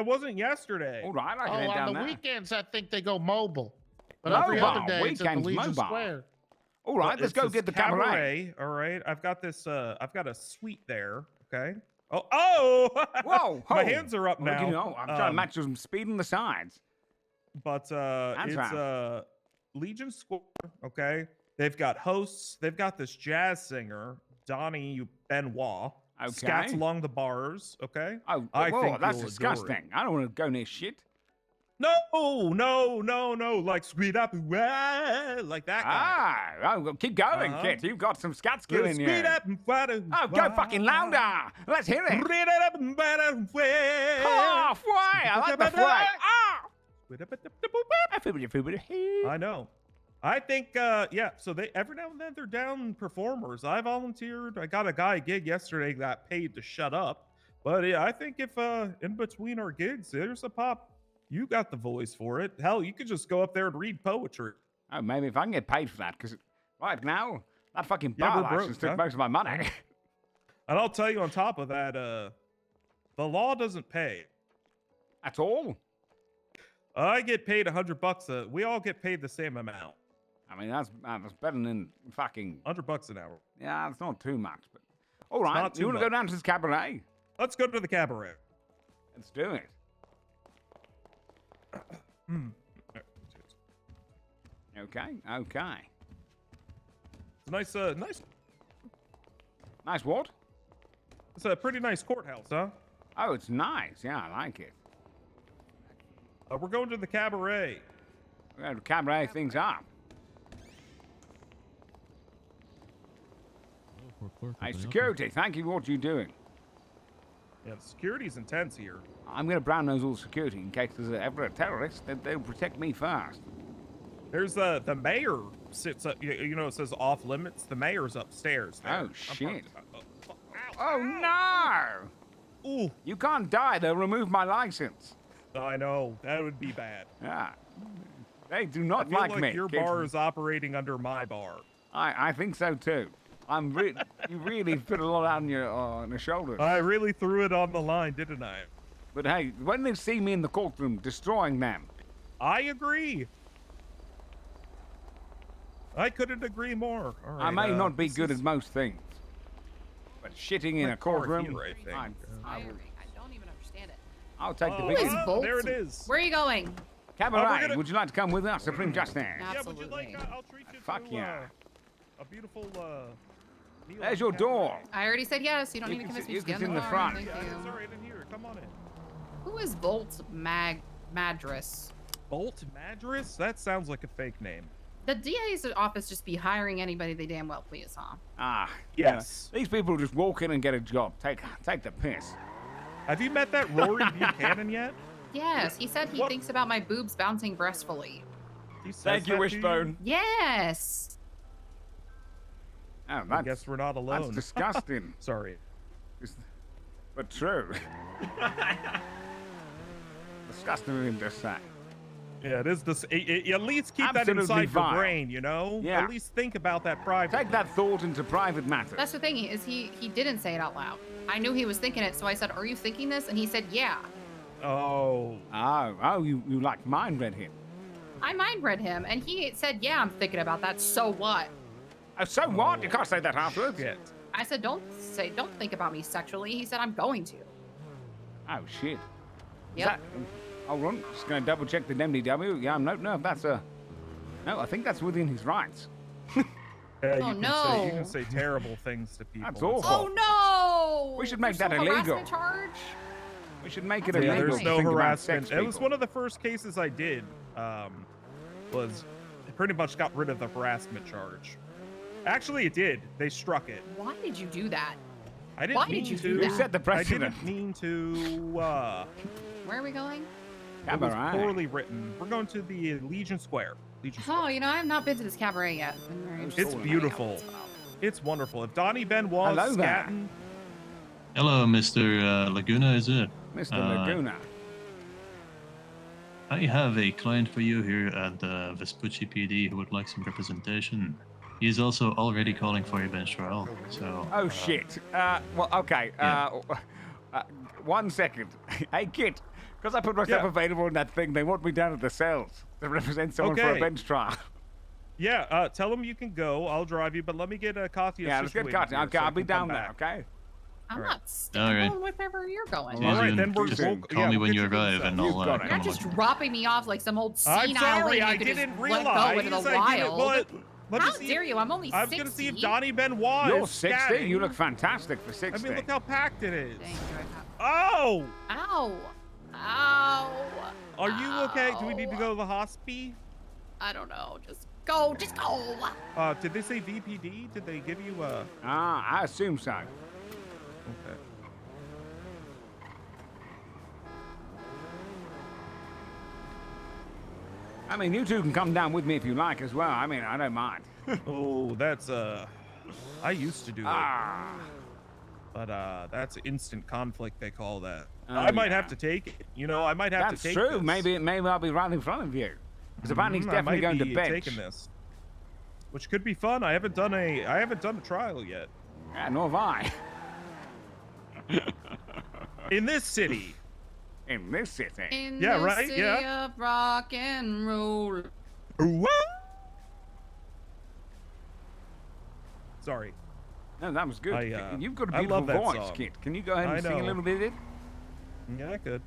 wasn't yesterday. All right, I Oh, can head on down the there. weekends, I think they go mobile. But every other Mobile, day, it's at the weekends Legion mobile. Square. All right, But let's it's go this get the cabaret. All right, I've got this. I've got a suite there. Okay. Oh. Whoa, My ho. hands are up Well, now. you know, I'm trying to match some speed on the sides. But That's it's right. Legion Square. Okay. They've got hosts. They've got this jazz singer, Donnie Benoit. Okay. Scats along the bars. Okay. Oh, I whoa, think that's you'll adore it. disgusting. I don't want to go near shit. No. Like sweet up, like that guy. Oh, keep going, Uh-huh. kid. You've got some scat skill in you. Oh, go fucking louder. Let's hear it. Halfway. I like the flag. I know. I think, yeah. So they every now and then they're down performers. I volunteered. I got a guy a gig yesterday that paid to shut up. But yeah, I think if in between our gigs, there's a pop. You got the voice for it. Hell, you could just go up there and read poetry. Oh, maybe if I can get paid for that, because right now that fucking Yeah, bar we're broke, license took huh? most of my money. And I'll tell you on top of that, the law doesn't pay. That's all. I get paid $100. We all get paid the same amount. I mean, that's better than fucking $100 an hour. Yeah, it's not too much, but all It's right. not too You want to go much. down to this cabaret? Let's go to the cabaret. Let's do it. Hmm. Okay. Okay. It's a nice. Nice what? It's a pretty nice courthouse, huh? Oh, it's nice. Yeah, I like it. We're going to the cabaret. We're going to cabaret things up. Hey, security, thank you for what you're doing. Yeah, the security's intense here. I'm going to brown nose all security in case there's ever a terrorist. They'll protect me first. There's the mayor sits up. You know, it says off limits. The mayor's upstairs. There. Oh shit! Oh no! Ooh! You can't die. They'll remove my license. I know that would be bad. Yeah. They do not I feel like me. Your bar is operating under my bar. I think so too. You really put a lot on your shoulders. I really threw it on the line, didn't I? But hey, when they see me in the courtroom destroying them, I agree. I couldn't agree more. All right, I may not be good at most things, but shitting in a courtroom, I don't even understand it. I'll take the Who big. is Bolt? There it is. Where are you going? Cabaret, would you like to come with us, Supreme Justice? Absolutely. I'll treat you Fuck to yeah. A beautiful meal. There's your door. I already said yes. You don't You need to can convince sit- me. you Just get can in sit the in the car. front. Thank Yeah, you. sorry, I didn't hear it. Come on in. Who is Bolt Madras? Bolt Madras? That sounds like a fake name. The DA's office just be hiring anybody they damn well please, huh? Ah, yes. These people just walk in and get a job. Take the piss. Have you met that Rory Buchanan yet? Yes, he said he thinks about my boobs bouncing breastfully. He says Thank you, that to Wishbone. Yes. Oh, I guess we're not alone. That's disgusting. Sorry. But true. Disgusting of him to say. Yeah, it is this. At least keep that Absolutely inside vile. your brain, you know? Yeah. At least think about that privately. Take that thought into private matters. That's the thing is he didn't say it out loud. I knew he was thinking it, so I said, "Are you thinking this?" And he said, "Yeah." Oh. Oh, you like mind read him. I mind read him, and he said, "Yeah, I'm thinking about that." So what? Oh, so what? You can't say that afterwards. Shit. I said, "Don't think about me sexually." He said, "I'm going to." Oh shit. Yep. Hold on, just gonna double check the MDW. Yeah, no, that's no, I think that's within his rights. Yeah, Oh, no. You can say terrible things to people. That's awful. Oh no! We should make There's that no illegal. harassment charge. We should make it That's Yeah, illegal. there's to no think about harassment. sex It was people. one of the first cases I did. Was pretty much got rid of the harassment charge. Actually, it did. They struck it. Why did you do that? I didn't Why mean did you to. do that? You set the precedent. I didn't mean to. Where are we going? It was Cabaret. poorly written. We're going to the Legion Square. Legion Square. Oh, you know, I have not been to this cabaret yet. I'm very interested It's in beautiful. finding out what's about. It's wonderful. If Donnie Benoit Hello there. scatting, Hello, Mr. Laguna, is it? Mr. Laguna. I have a client for you here at Vespucci PD who would like some representation. He is also already calling for a bench trial, so... Oh shit. Well, okay. Yeah. 1 second. Hey, kid. Because I put myself Yeah. available in that thing, they want me down at the cells to represent someone for a Okay. bench trial. yeah, tell him you can go. I'll drive you, but let me get Katya. Yeah, let's get situated Katya. here Okay, so I I'll be can come down there, back. okay? I'm All not staying Alright. going wherever you're going. All right, then we're just we'll- call yeah, me we'll when get you to the arrive and cell. I'll You've got it. You're come not just along. dropping me off like some old I'm senile sorry, lady I you could didn't just realize. let go into the I didn't- wild. well, let me How see dare if- you? I'm only I was 60. gonna see if Donnie Benoit You're is 60. scatting. You look fantastic for 60. I mean, look how packed it is. Dang, do Oh! I have... Ow! Ow! Are you okay? Do we need to go to the hospital? I don't know. Just go. Just go. Did they say VPD? Did they give you a... I assume so. Okay. I mean, you two can come down with me if you like as well. I mean, I don't mind. Oh, that's, I used to do Ah. it. But, that's instant conflict, they call that. Oh, I might yeah. have to take it. You know, I might have That's to take true. this. Maybe I'll be right in front of you. Because apparently he's I definitely might going to be bench. taking this. Which could be fun. I haven't done a trial yet. Yeah, nor have I. In this city. In this city. In Yeah, the right? city Yeah. of rock and roll. Sorry. No, that was good. You've got a I beautiful love that voice, song. kid. Can you go ahead I and sing a know. little bit of it? Yeah, I could.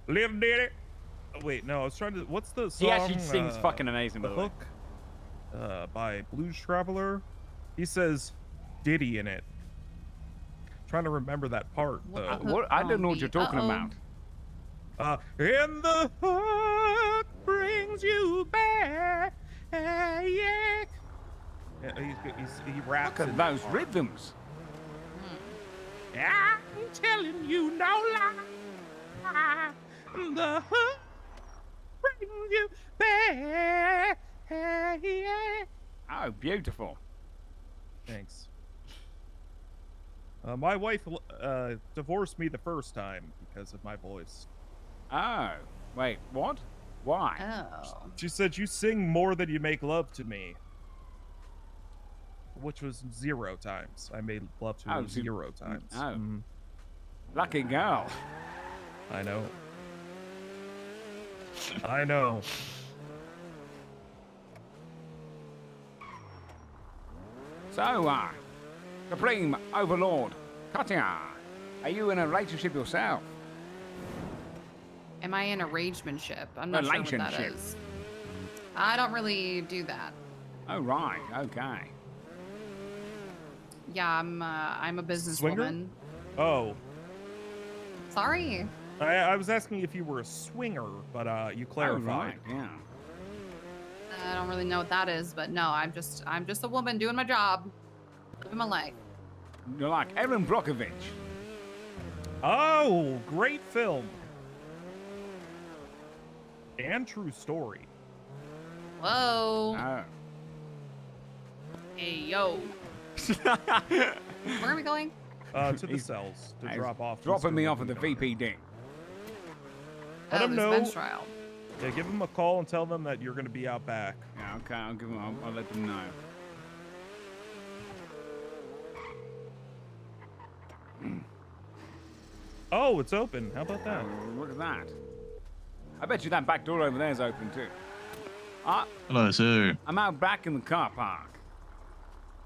Little ditty. Oh, wait, no, I was trying to. What's the song? He actually sings fucking amazing, The by the way. hook, by Blues Traveler. He says "Diddy" in it. Trying to remember that part. What? I don't know what you're talking about. And the hook brings you back. Yeah. He raps. Look at those rhythms. I'm telling you no lie. The hook brings you back. Yeah. Oh, beautiful. Thanks. My wife divorced me the first time because of my voice. Oh, wait, what? Why? Oh. She said, "You sing more than you make love to me." Which was 0 times. I made love to her 0 times. Oh. Lucky girl. I know. I know. So, Supreme Overlord, Katya, are you in a relationship yourself? Am I in arrangementship? I'm not sure what that Relationship. is. I don't really do that. Oh, right, okay. Yeah, I'm a Swinger? businesswoman. Oh. Sorry. I was asking if you were a swinger, but you clarified. Oh, right, yeah. I don't really know what that is, but no, I'm just a woman doing my job, living my life. You're like Erin Brockovich. Oh, great film. And true story. Whoa. Oh. Hey, yo. Where are we going? To the cells to drop off. Dropping Mr. me off at the Laguna. VPD. Let Oh, them there's know. bench trial. Yeah, give them a call and tell them that you're going to be out back. Yeah, okay, I'll give them. I'll let them know. Oh, it's open. How about that? Oh, look at that. I bet you that back door over there is open too. Hello, sir. I'm out back in the car park.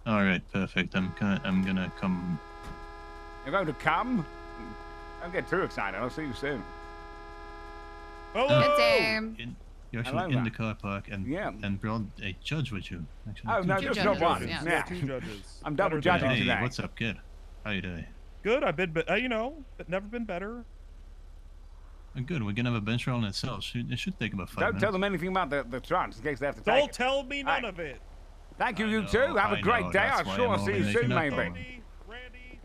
All right, perfect. I'm gonna come. You're going to come? Don't get too excited. I'll see you soon. Hello. Good day. You're Hello actually in there. the car park and brought a judge with you. Actually, Oh, no, two just judges. not one. yeah. Yeah. 2 judges. I'm double Better than judging Hey, today. what's up, kid? How you doing? Good. I've been, but never been better. Good. We're gonna have a bench roll in itself. It should take about 5 Don't minutes. tell them anything about the trance in case they have to take Don't it. tell me none Hey. of it. Thank you, you know, two. Have a I great know, day. that's I'm why sure I'm I'll see you only soon, making up maybe. for Randy.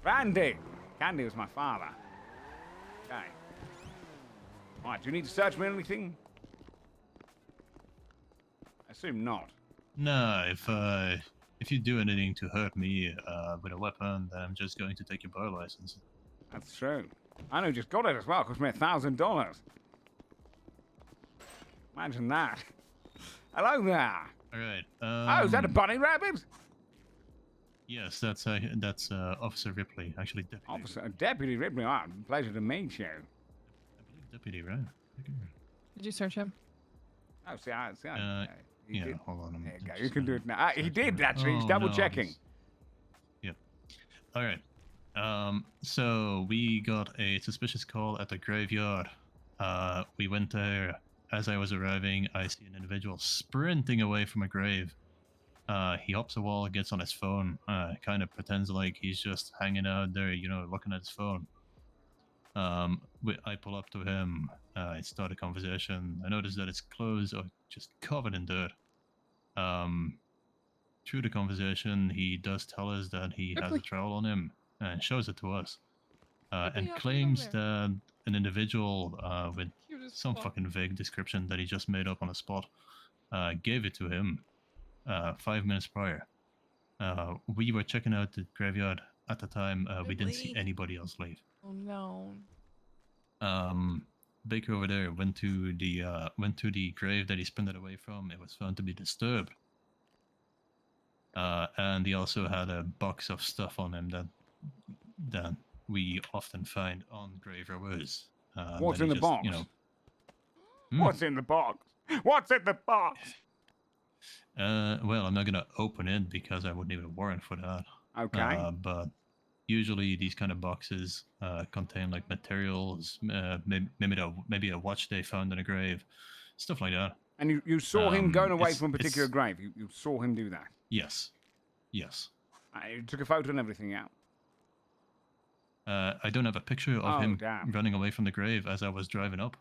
Randy. Candy was my father. Okay. All right, do you need to search me or anything? I assume not. No, if you do anything to hurt me with a weapon, then I'm just going to take your bar license. That's true. I know you just got it as well. Cost me $1,000. Imagine that. Hello there. All right. Oh, is that a bunny rabbit? Yes, that's Officer Ripley, actually deputy. Officer, Deputy Ripley. Oh, pleasure to meet you. Deputy, right? Did you search him? Oh, see, he Yeah, did. hold on. There you go. You can do it now. He did actually. He's Oh, double no, checking. Yep. All right. So we got a suspicious call at the graveyard. We went there. As I was arriving, I see an individual sprinting away from a grave. He hops a wall, gets on his phone, kind of pretends like he's just hanging out there, looking at his phone. I pull up to him. I start a conversation. I notice that his clothes are just covered in dirt. Through the conversation, he does tell us that he has a trowel on him and shows it to us, and claims that an individual with some fucking vague description that he just made up on the spot gave it to him 5 minutes prior. We were checking out the graveyard at the time. We didn't see anybody else leave. Oh no. Baker over there went to the grave that he sprinted away from. It was found to be disturbed. And he also had a box of stuff on him that we often find on grave robbers. What's that in he the just, box? Hmm. What's in the box? What's in the box? Well, I'm not gonna open it because I would need a warrant for that. Okay. But usually these kind of boxes contain like materials, maybe a watch they found in a grave, stuff like that. And you saw him going away it's- from a particular it's- grave. You saw him do that. Yes. Yes. You took a photo and everything out. I don't have a picture of Oh, him damn. running away from the grave as I was driving up.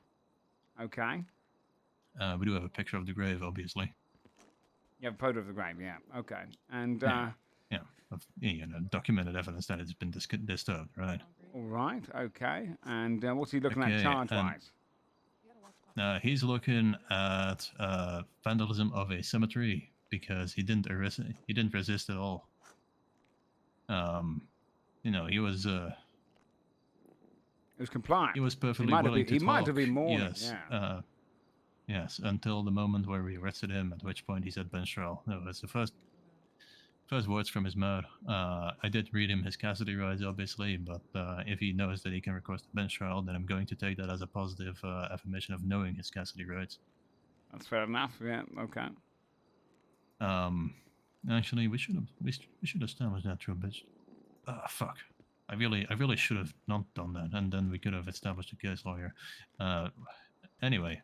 Okay. We do have a picture of the grave, obviously. You have a photo of the grave, yeah. Okay. And, Yeah, documented evidence that it's been disturbed, right? all right, okay. And what's he looking Okay, at charge-wise? He's looking at vandalism of a cemetery because he didn't resist at all. He was. He was compliant. He was perfectly He might have willing been- to he might have talk, been mourning, yes, yeah. yes, until the moment where we arrested him, at which point he said bench trial. That was the first words from his mouth. I did read him his custody rights, obviously, but if he knows that he can request a bench trial, then I'm going to take that as a positive affirmation of knowing his custody rights. That's fair enough, yeah, okay. Actually, we should establish that through a bitch. Fuck. I really should have not done that, and then we could have established a case lawyer. Anyway,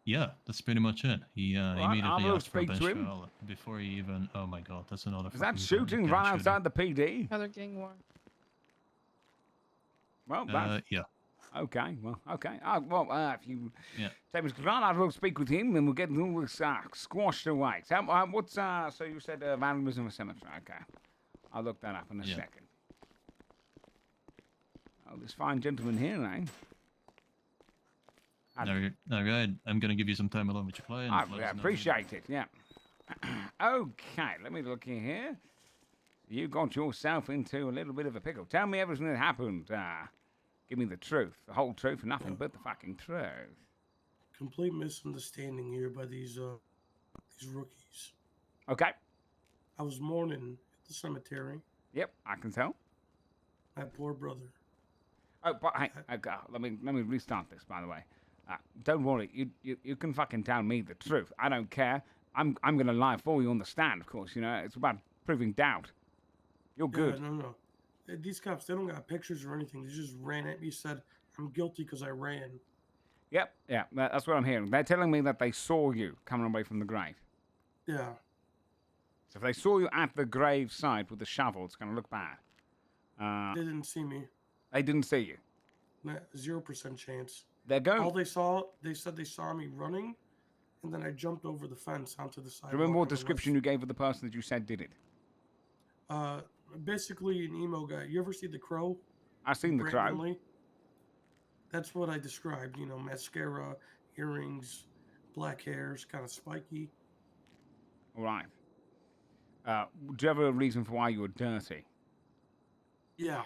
yeah, that's pretty much it. He immediately will asked for a speak bench to him. trial before he even. Oh my god, that's another. Is that fucking shooting gang right shooting. outside the PD? Another gang war. Well, that's... Yeah. Okay, well, okay. If you Yeah. take Mr. Grant, I will speak with him and we'll get all this squashed away. So, so you said vandalism of cemetery. Okay. I'll look that up in a second. Oh, this fine gentleman here, eh? All right, I'm gonna give you some time alone with your client. I Let us know. appreciate it, yeah. Okay, let me look in here. You got yourself into a little bit of a pickle. Tell me everything that happened. Give me the truth, the whole truth, and nothing but the fucking truth. Complete misunderstanding here by these rookies. Okay. I was mourning at the cemetery. Yep, I can tell. My poor brother. Oh, but hey, let me restart this. By the way, don't worry. You can fucking tell me the truth. I don't care. I'm gonna lie for you on the stand. Of course, you know it's about proving doubt. You're good. Yeah, no. These cops, they don't got pictures or anything. They just ran at me, said, I'm guilty because I ran. Yep, yeah, that's what I'm hearing. They're telling me that they saw you coming away from the grave. Yeah. So if they saw you at the grave site with the shovel, it's going to look bad. They didn't see me. They didn't see you. 0% chance. They're going... All they said they saw me running, and then I jumped over the fence onto the sidewalk. Do you remember what description you gave of the person that you said did it? Basically an emo guy. You ever see The Crow? I've seen The Brandon Crow. Lee? That's what I described. You know, mascara, earrings, black hairs, kind of spiky. All right. Do you have a reason for why you were dirty? Yeah.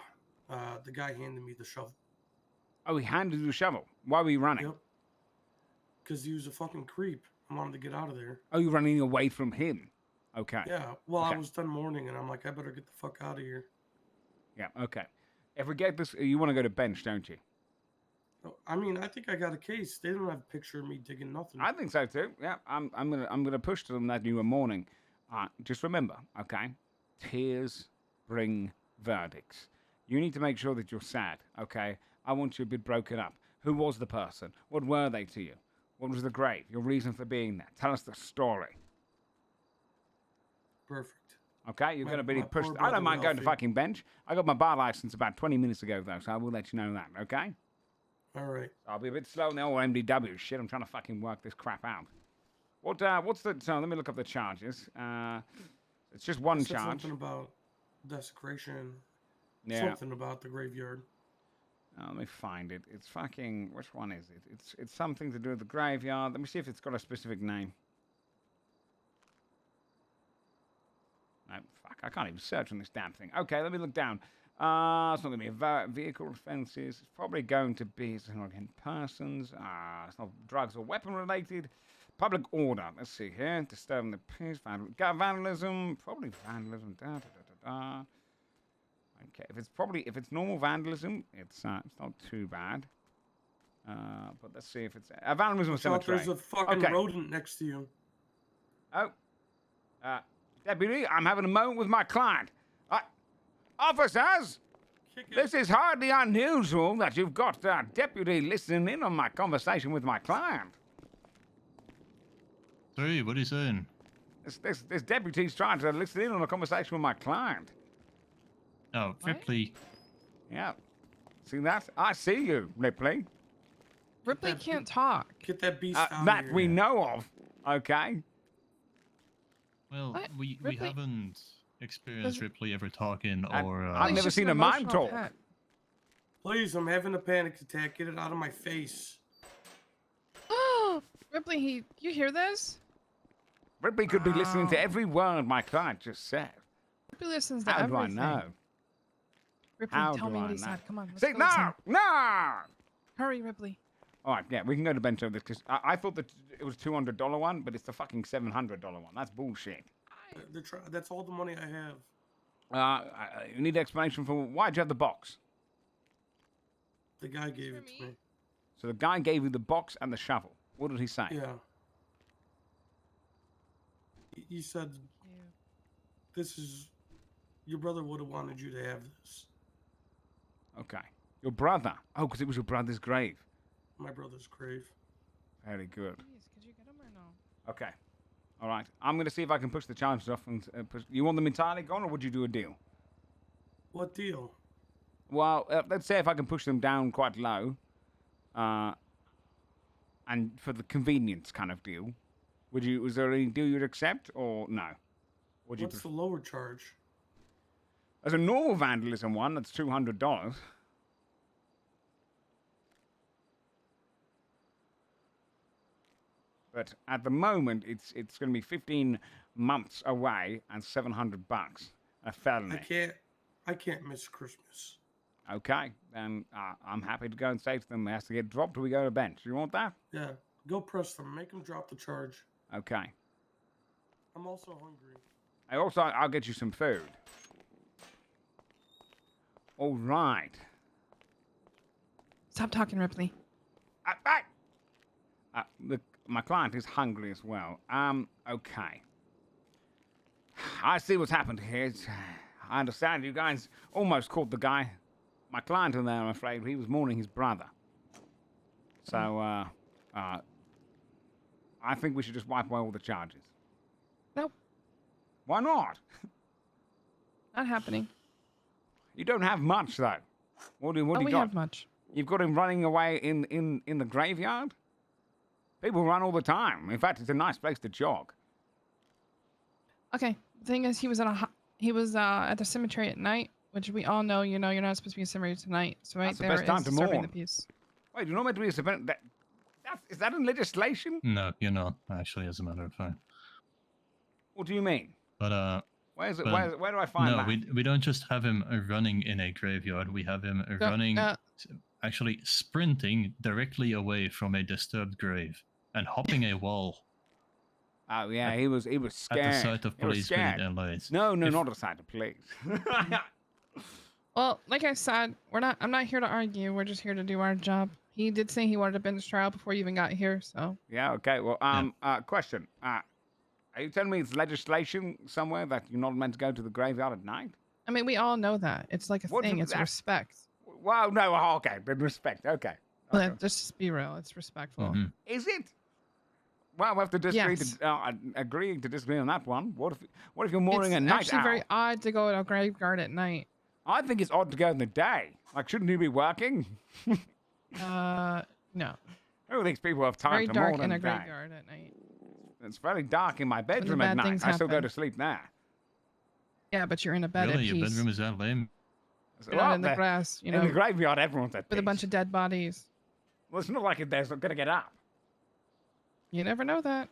The guy handed me the shovel. Oh, he handed you a shovel. Why were you running? Yep. Because he was a fucking creep. I wanted to get out of there. Oh, you're running away from him. Okay. Yeah. Well, Okay. I was done mourning, and I'm like, I better get the fuck out of here. Yeah, okay. If we get this, you want to go to bench, don't you? I mean, I think I got a case. They don't have a picture of me digging nothing. I think so too. Yeah, I'm gonna push to them that you were mourning. Just remember, okay? Tears bring verdicts. You need to make sure that you're sad, okay? I want you a bit broken up. Who was the person? What were they to you? What was the grave? Your reason for being there? Tell us the story. Perfect. Okay, you're My- going to be my pushed. poor I don't brother mind going to Ralphie. fucking bench. I got my bar license about 20 minutes ago, though, so I will let you know that, okay? All right. I'll be a bit slow in the old MDW shit. I'm trying to fucking work this crap out. What's the... So let me look up the charges. It's just one It said charge. Something about desecration. Yeah. Something about the graveyard. Let me find it. It's fucking... Which one is it? It's something to do with the graveyard. Let me see if it's got a specific name. No, fuck. I can't even search on this damn thing. Okay, let me look down. It's not going to be vehicle offences. It's probably going to be... It's not against persons. It's not drugs or weapon related. Public order. Let's see here. Disturbing the peace. Vandalism. Probably vandalism. Okay, if it's normal vandalism, it's not too bad. But let's see if it's vandalism of Chuck, cemetery. there's a fucking Okay. rodent next to you. Oh, deputy, I'm having a moment with my client. Officers! This is hardly unusual that you've got a deputy listening in on my conversation with my client. Sorry, what are you saying? This deputy's trying to listen in on a conversation with my client. Oh, Ripley. Yeah. See that? I see you, Ripley. Ripley can't talk. Get that beast out that here. we know of. Okay. Well, What? we Ripley- haven't experienced Does- Ripley ever talking I- or. I've never just seen an a mind emotional talk. pet. Please, I'm having a panic attack. Get it out of my face. Oh, Ripley, you hear this? Ripley could be listening to every word my client just said. Ripley listens to How everything. do I know? Ripley, How tell do me what I he know? said. Come on, let's Say go no, listen. no. Hurry, Ripley. All right, yeah, we can go to bench over this because I thought that it was $200 one, but it's the fucking $700 one. That's bullshit. That's all the money I have. You need an explanation for why'd you have the box? The guy gave it to me. So the guy gave you the box and the shovel. What did he say? Yeah. He said, "This is your brother would have wanted you to have this." Okay. Your brother. Oh, because it was your brother's grave. My brother's grave. Very good. Please, could you get him or no? Okay. All right. I'm going to see if I can push the charges off. And you want them entirely gone, or would you do a deal? What deal? Well, let's say if I can push them down quite low, and for the convenience kind of deal, was there any deal you'd accept, or no? Would you What's the lower charge? There's a normal vandalism one that's $200. But at the moment, it's going to be 15 months away and $700. A felony. I can't miss Christmas. Okay, then I'm happy to go and say to them, it has to get dropped or we go to bench. You want that? Yeah, go press them. Make them drop the charge. Okay. I'm also hungry. I'll get you some food. All right. Stop talking, Ripley. My client is hungry as well. Okay. I see what's happened here. I understand you guys almost caught the guy. My client in there, I'm afraid, he was mourning his brother. So, I think we should just wipe away all the charges. Nope. Why not? Not happening. You don't have much, though. What do you got? We have much. You've got him running away in the graveyard? People run all the time. In fact, it's a nice place to jog. Okay. The thing is, he was at the cemetery at night, which we all know. You know, you're not supposed to be in a cemetery tonight. So right That's the there best time is to serving mourn. the peace. Wait, you're not meant to be a cemetery. Is that in legislation? No, you're not, actually, as a matter of fact. What do you mean? But, Where is it? but- Where do I find no, that? we don't just have him running in a graveyard. We have him running, actually sprinting directly away from a disturbed grave and hopping a wall. Oh yeah, he was scared. At the sight of He was police scared. being lights. No, not the sight of police. Well, like I said, I'm not here to argue. We're just here to do our job. He did say he wanted a bench trial before you even got here, so. Yeah. Okay. Well, question. Are you telling me it's legislation somewhere that you're not meant to go to the graveyard at night? I mean, we all know that. It's like a What thing. do It's that- respect. Well, no. Okay. Then respect. Okay. Let's just be real. It's respectful. Is it? Well, we have to disagree. Yes. Agree to disagree on that one. What if you're mourning It's a night actually owl? very odd to go to a graveyard at night. I think it's odd to go in the day. Like, shouldn't you be working? No. Who thinks people have time Very to dark mourn in a the day? graveyard at night. It's very dark in my bedroom at bad night. things I still go happen. to sleep there. Yeah, but you're in a bed Really, at your peace. bedroom is that lame? You're not in the grass, you know. In the graveyard, everyone's at with a peace. bunch of dead bodies. Well, it's not like they're going to get up. You never know that.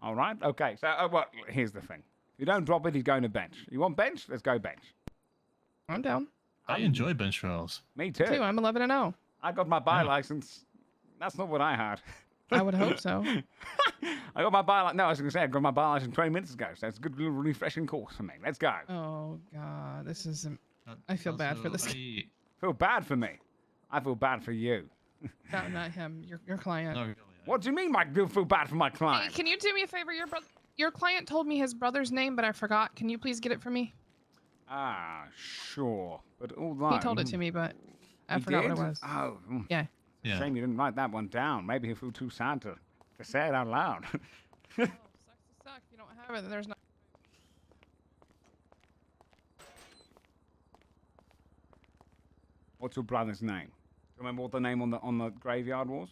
All right. Okay. So, well, here's the thing. If you don't drop it, he's going to bench. You want bench? Let's go bench. I'm down. I enjoy bench trials. Me too. I'm 11-0. I got my buy license. That's not what I had. I would hope so. I got my buy license. No, I was going to say I got my buy license 20 minutes ago. So it's a good little refreshing course for me. Let's go. Oh God, this isn't. I feel bad for this. Feel bad for me. I feel bad for you. No, not him. Your client. What do you mean, Mike? Do feel bad for my Hey, client? can you do me a favor? Your client told me his brother's name, but I forgot. Can you please get it for me? Ah, sure. But although... He told it to me, but I He forgot what it did? was. Oh. Yeah. Yeah. Shame you didn't write that one down. Maybe he feel too sad to say it out loud. Suck. You don't have it. There's no. What's your brother's name? Do you remember what the name on the graveyard was?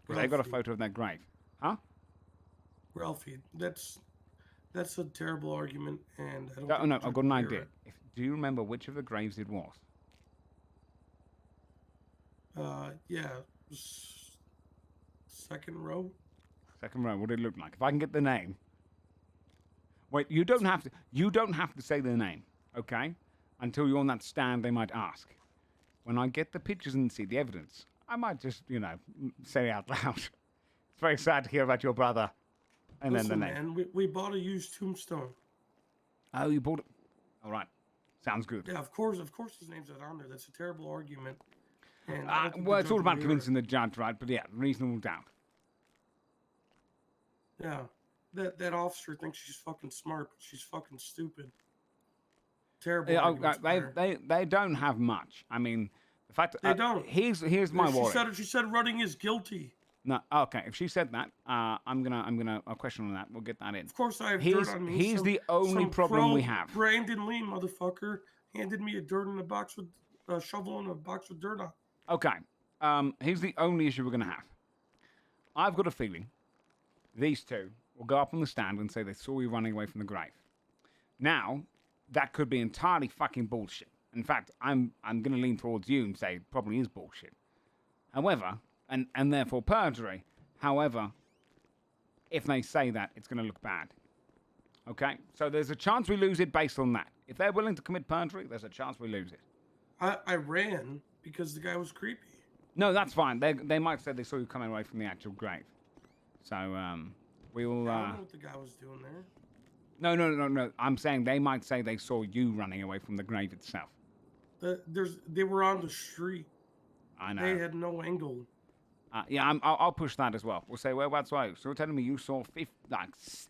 Because they got a Ralphie. photo of that grave. Huh? Ralphie, that's a terrible argument, and I don't. Oh, think no, you I've got an should idea. Do you remember which of the graves it was? Yeah, second row. Second row. What did it look like? If I can get the name. Wait, you don't have to. You don't have to say the name, okay? Until you're on that stand, they might ask. When I get the pictures and see the evidence, I might just, say it out loud. It's very sad to hear about your brother. And Listen, then the name. man, we bought a used tombstone. Oh, you bought it. All right. Sounds good. Yeah, of course his name's not on there. That's a terrible argument. And Well, it's all about convincing the judge, right? But yeah, reasonable doubt. Yeah, that officer thinks she's fucking smart, but she's fucking stupid. Terrible. Yeah, arguments by her. they don't have much. I mean, the fact They don't. Here's my worry. She said running is guilty. No, okay. If she said that, I'm gonna a question on that. We'll get that in. Of course, I have Here's, dirt on me. Here's the only some problem we pro have. Brandon Lee, motherfucker, handed me a dirt in a box with a shovel and a box with dirt on. Okay. Here's the only issue we're gonna have. I've got a feeling these two will go up on the stand and say they saw you running away from the grave. Now, that could be entirely fucking bullshit. In fact, I'm gonna lean towards you and say it probably is bullshit. However, and therefore perjury. However, if they say that, it's gonna look bad. Okay? So there's a chance we lose it based on that. If they're willing to commit perjury, there's a chance we lose it. I ran because the guy was creepy. No, that's fine. They might say they saw you coming away from the actual grave. So, we will... I don't know what the guy was doing there. No. I'm saying they might say they saw you running away from the grave itself. They were on the street. I know. They had no angle. Yeah, I'll push that as well. We'll say, whereabouts are you? So you're telling me you saw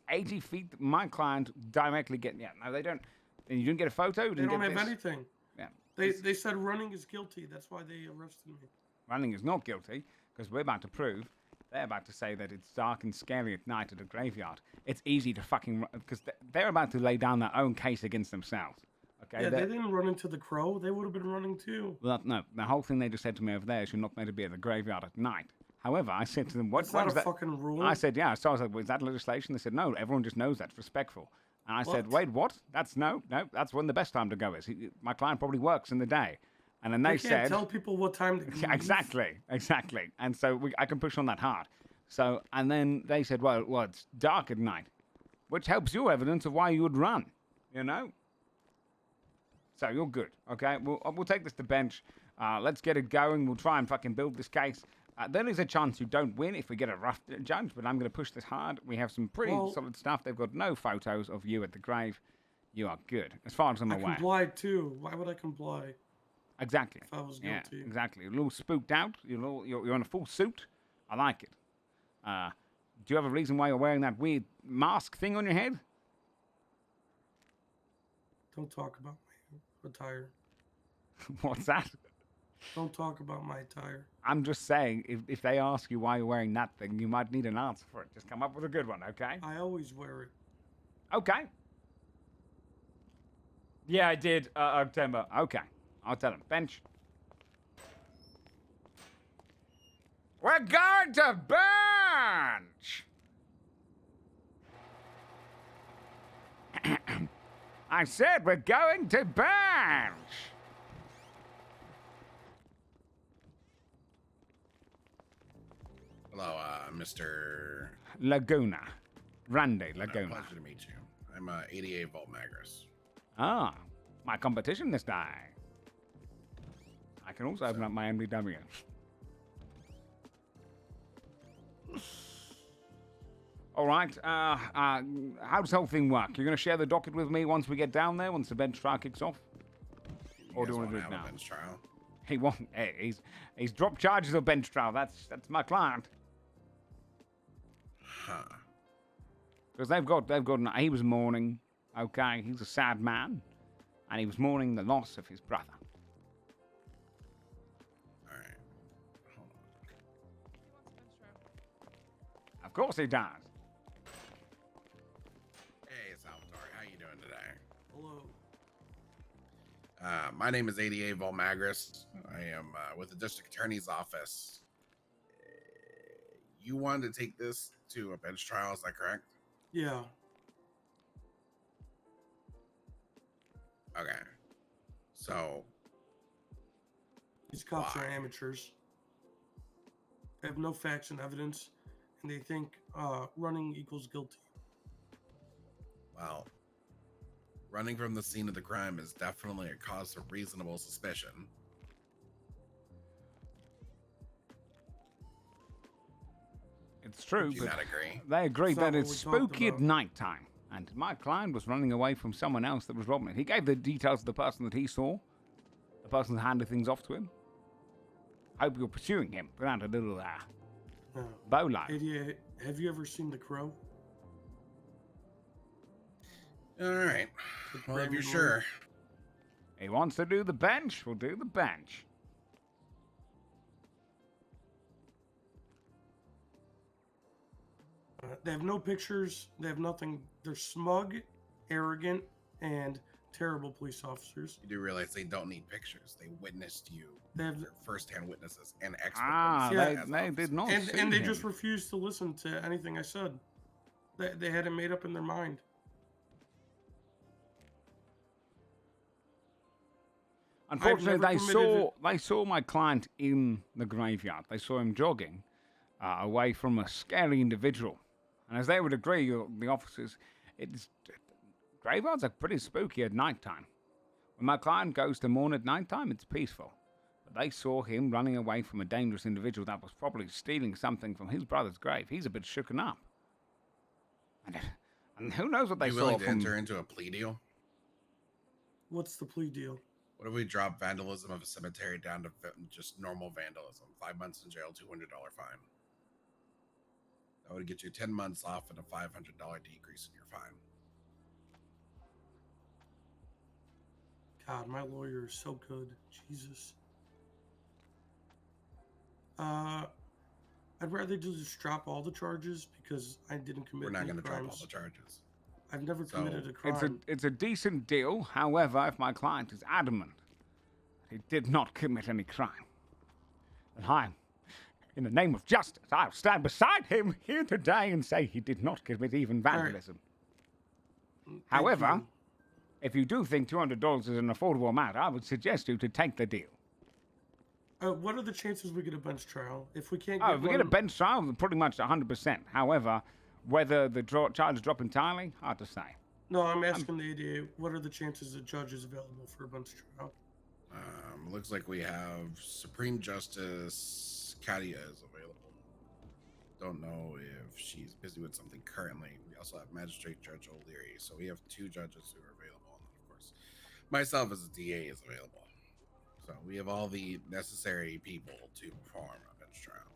80 feet my client directly get... Yeah, no, they don't... You didn't get a photo? They don't have anything. Yeah. They said running is guilty. That's why they arrested me. Running is not guilty, because we're about to prove... They're about to say that it's dark and scary at night at a graveyard. It's easy to fucking... Because they're about to lay down their own case against themselves. Okay? Yeah, they didn't run into the crow. They would have been running too. Well, no. The whole thing they just said to me over there is you're not meant to be at the graveyard at night. However, I said to them, That's not a fucking rule. I said, yeah. So I was like, well, is that legislation? They said, no, everyone just knows that's respectful. And I said, wait, what? That's no, that's when the best time to go is. My client probably works in the day. And then they can't said... tell people what time to leave. Exactly. And so I can push on that hard. So, and then they said, well, it's dark at night, which helps your evidence of why you would run, So you're good, okay? We'll take this to bench. Let's get it going. We'll try and fucking build this case. There is a chance you don't win if we get a rough judge, but I'm going to push this hard. We have some pretty solid stuff. They've got no photos of you at the grave. You are good, as far as I'm aware. I complied too. Why would I comply? Exactly. If I was guilty. Yeah, exactly. A little spooked out. You're in a full suit. I like it. Do you have a reason why you're wearing that weird mask thing on your head? Don't talk about my attire. What's that? Don't talk about my attire. I'm just saying, if they ask you why you're wearing that thing, you might need an answer for it. Just come up with a good one, okay? I always wear it. Okay. Yeah, I did, October. Okay. I'll tell him. Bench. We're going to bench! I said we're going to bench! Hello, Mr. Laguna. Randy Laguna. Pleasure to meet you. I'm 88 Volt Magris. Ah, my competition this day. I can also open up my MBW. All right. How does the whole thing work? You're going to share the docket with me once we get down there, once the bench trial kicks off? Or do you want to do it now? Bench trial? He won't. Hey, he's dropped charges of bench trial. That's my client. Huh. Because they've got. He was mourning. Okay, he's a sad man. and he was mourning the loss of his brother. Of course he does. Hey, Salvatore, how you doing today? Hello. My name is ADA Volmagris. I am with the district attorney's office. You wanted to take this to a bench trial, is that correct? Yeah. Okay. So These cops are amateurs. They have no facts and evidence, and they think running equals guilty. Well, running from the scene of the crime is definitely a cause of reasonable suspicion. It's true, Do you but not agree? they agree It's not that what it's we talked spooky at about. night time, and my client was running away from someone else that was robbing it. He gave the details of the person that he saw, the person that handed things off to him. Hope you're pursuing him without a little bolo. ADA, have you ever seen The Crow? All right. Well, if you're sure. He wants to do the bench, we'll do the bench. They have no pictures. They have nothing. They're smug, arrogant, and terrible police officers. You do realize they don't need pictures. They witnessed you. They're first-hand witnesses and expert they witnesses. did not see and they him. just refused to listen to anything I said. They had it made up in their mind. Unfortunately, never they saw my client in the graveyard. They saw him jogging away from a scary individual. And as they would agree, the officers, graveyards are pretty spooky at nighttime. When my client goes to mourn at nighttime, it's peaceful. But they saw him running away from a dangerous individual that was probably stealing something from his brother's grave. He's a bit shooken up. And who knows what they You saw willing to from... enter into a plea deal? What's the plea deal? What if we drop vandalism of a cemetery down to just normal vandalism? 5 months in jail, $200 fine. That would get you 10 months off and a $500 decrease in your fine. God, my lawyer is so good. Jesus. I'd rather just drop all the charges because I didn't commit We're not any going to drop all crimes. the charges. I've never committed a crime. It's a decent deal. However, if my client is adamant that he did not commit any crime, then I, in the name of justice, I'll stand beside him here today and say he did not commit even vandalism. However, if you do think $200 is an affordable amount, I would suggest you to take the deal. What are the chances we get a bench trial? If we can't Oh, get if we get a bench trial, pretty much 100%. However, whether the charges drop entirely, hard to say. No, I'm asking the ADA, what are the chances the judge is available for a bench trial? Looks like we have Supreme Justice Katia is available. Don't know if she's busy with something currently. We also have Magistrate Judge O'Leary. So we have 2 judges who are available. And of course, myself as a DA is available. So we have all the necessary people to perform a bench trial.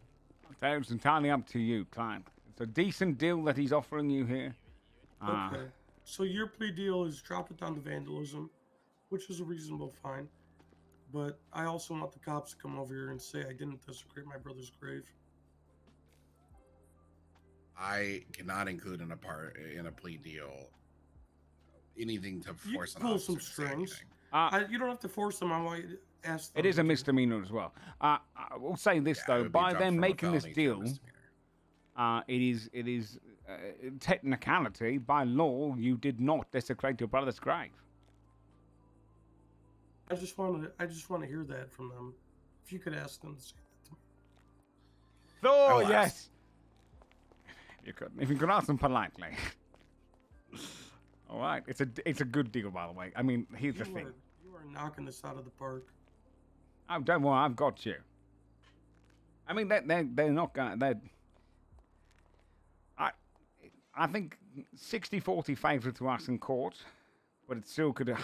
That's entirely up to you, client. It's a decent deal that he's offering you here. Okay. So your plea deal is drop it down to vandalism, which is a reasonable fine. But I also want the cops to come over here and say I didn't desecrate my brother's grave. I cannot include in a plea deal anything to You force an pull officer some to say strings. anything. You don't have to force them. I want you to ask them. It is a misdemeanor as well. I will say this it though: would be by dropped them from a making this felony to a deal, misdemeanor. it is technicality by law. You did not desecrate your brother's grave. I just want to hear that from them. If you could ask them to say that to me. Oh will yes, you could. If you could ask them politely. All right, it's a good deal, by the way. I mean, here's the thing. You are knocking this out of the park. Oh, don't worry, I've got you. I mean, they're not gonna. I think 60-40 favor to us in court, but it still could.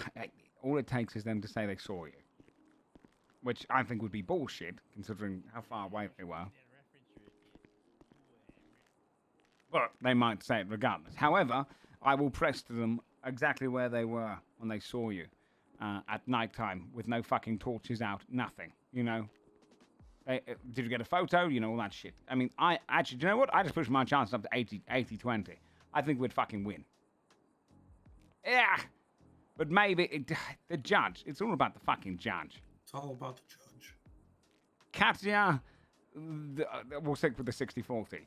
All it takes is them to say they saw you, which I think would be bullshit, considering how far away they were. But they might say it regardless. However, I will press to them exactly where they were when they saw you. at night time with no fucking torches out, nothing, you know? Did you get a photo? You know, all that shit. I mean, do you know what? I just pushed my chances up to 80-20. I think we'd fucking win. Yeah. But maybe the judge. It's all about the fucking judge. It's all about the judge. Katya, we'll stick with the 60-40.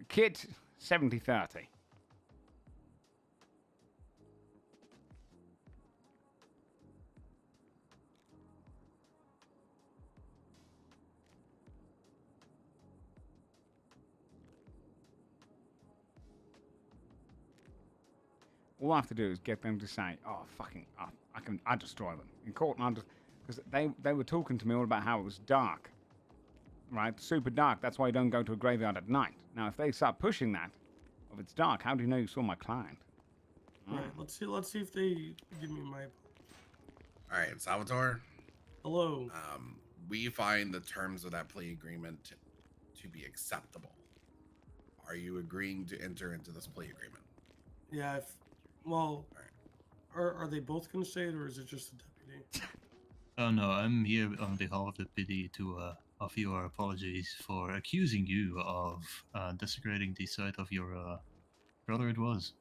Kit, 70-30. All I have to do is get them to say, "Oh, fucking, I destroy them in court." Because they were talking to me all about how it was dark, right? Super dark. That's why you don't go to a graveyard at night. Now, if they start pushing that, if it's dark, how do you know you saw my client? Right. Let's see if they give me my. All right, Salvatore. Hello. We find the terms of that plea agreement to be acceptable. Are you agreeing to enter into this plea agreement? Yeah. Well, are they both going to say it, or is it just the deputy? Oh no, I'm here on behalf of the PD to offer you our apologies for accusing you of desecrating the site of your brother. It was.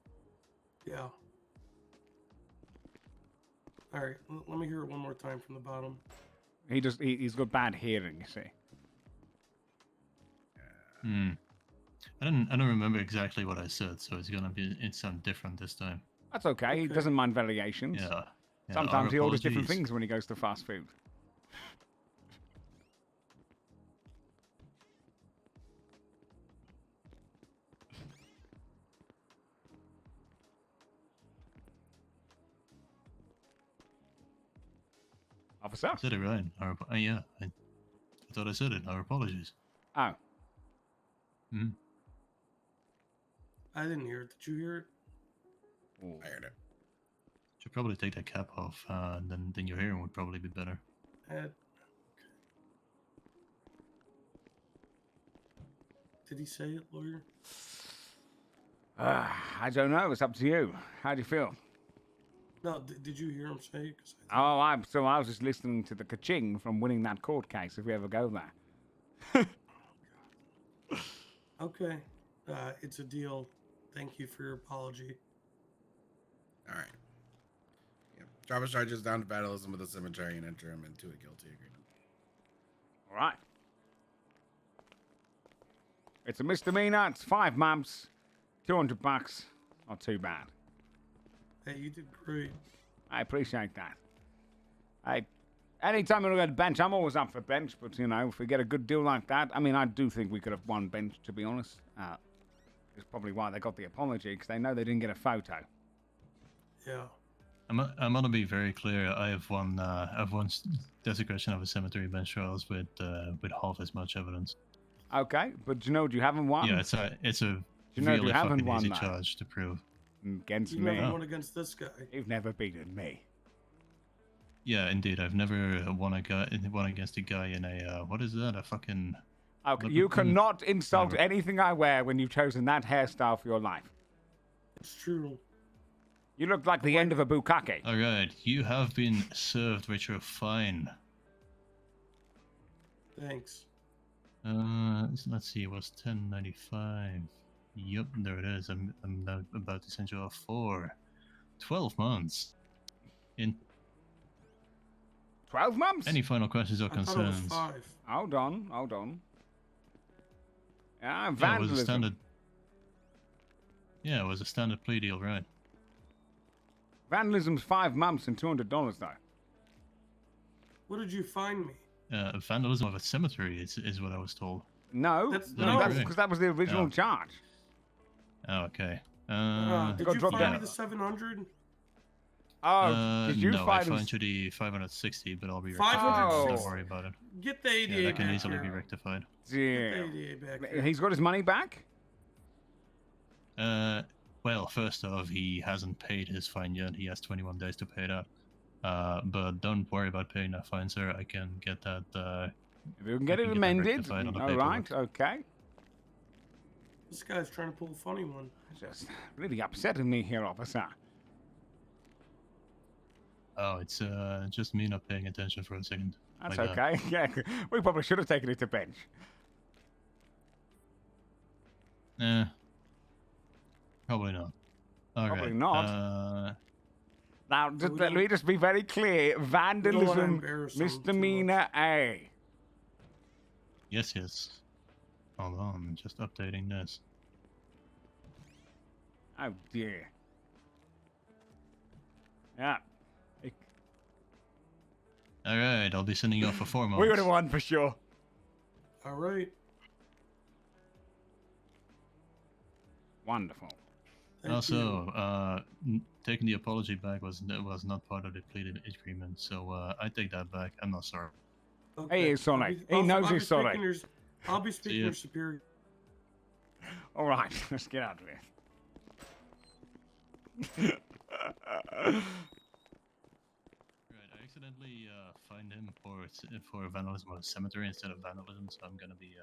Yeah. All right. Let me hear it one more time from the bottom. He's got bad hearing, you see. I don't remember exactly what I said, so it's sound different this time. That's okay. He doesn't mind variations. Yeah. Sometimes he orders different things when he goes to fast food. Officer? I said it right. Yeah, I thought I said it. Our apologies. Oh. I didn't hear it. Did you hear it? I heard it. Should probably take that cap off, then your hearing would probably be better. Did he say it, lawyer? I don't know. It's up to you. How do you feel? No, did you hear him say it? Oh, I was just listening to the ka-ching from winning that court case if we ever go there. Okay. It's a deal. Thank you for your apology. All right. Yeah. Drop his charges down to vandalism with the cemetery and enter him into a guilty agreement. All right. It's a misdemeanor. It's 5 months, $200. Not too bad. Hey, you did great. I appreciate that. Anytime we get a bench, I'm always up for bench, but, you know, if we get a good deal like that, I mean, I do think we could have won bench, to be honest. It's probably why they got the apology, because they know they didn't get a photo. Yeah. I'm gonna be very clear. I've won desecration of a cemetery bench trials with half as much evidence. Okay, but you know what you haven't won? Yeah, it's a really fucking easy charge to prove. Against You me. never won against this guy. You've never beaten me. Yeah, indeed. I've never won against a guy in a what is that? A fucking. Okay, you cannot insult anything I wear when you've chosen that hairstyle for your life. It's true. You look like the end of a bukkake. All right, you have been served with your fine. Thanks. Let's see. It was 10.95. Yep, there it is. I'm now about to send you off for 12 months. In 12 months? Any final questions or concerns? Thought it was 5. Hold on. Yeah, vandalism. Yeah, it was a standard. Yeah, it was a standard plea deal, right? Vandalism's 5 months and $200 though. What did you find me? Vandalism of a cemetery is what I was told. No, because that was the original charge. Oh, okay. Did you find me the 700? Oh, did you no, find I found you the 560, but I'll be 560. Don't worry about it. Get the ADA that can back easily here. be rectified. Yeah. Back He's got his money back? Well, first off, he hasn't paid his fine yet. He has 21 days to pay that. But don't worry about paying that fine, sir. I can get that. If you can get it amended, all right, okay. This guy's trying to pull a funny one. Just really upsetting me here, officer. Oh, it's just me not paying attention for a second. That's My bad. okay. Yeah, we probably should have taken it to bench. Probably not. All Probably right. not. Now, just, we let me just be very clear. wanna Vandalism, embarrass them too misdemeanor A. Yes, yes. Hold on, just updating this. Oh dear. Yeah. All right, I'll be sending you off for 4 months. We would have won for sure. All right. Wonderful. Also, taking the apology back was not part of the pleaded agreement, so I take that back. I'm not sorry. Hey, he's sorry. He knows he's sorry. I'll be speaking ya. your superior. All right, let's get out of here. Right, I accidentally fined him for vandalism of a cemetery instead of vandalism, so I'm gonna be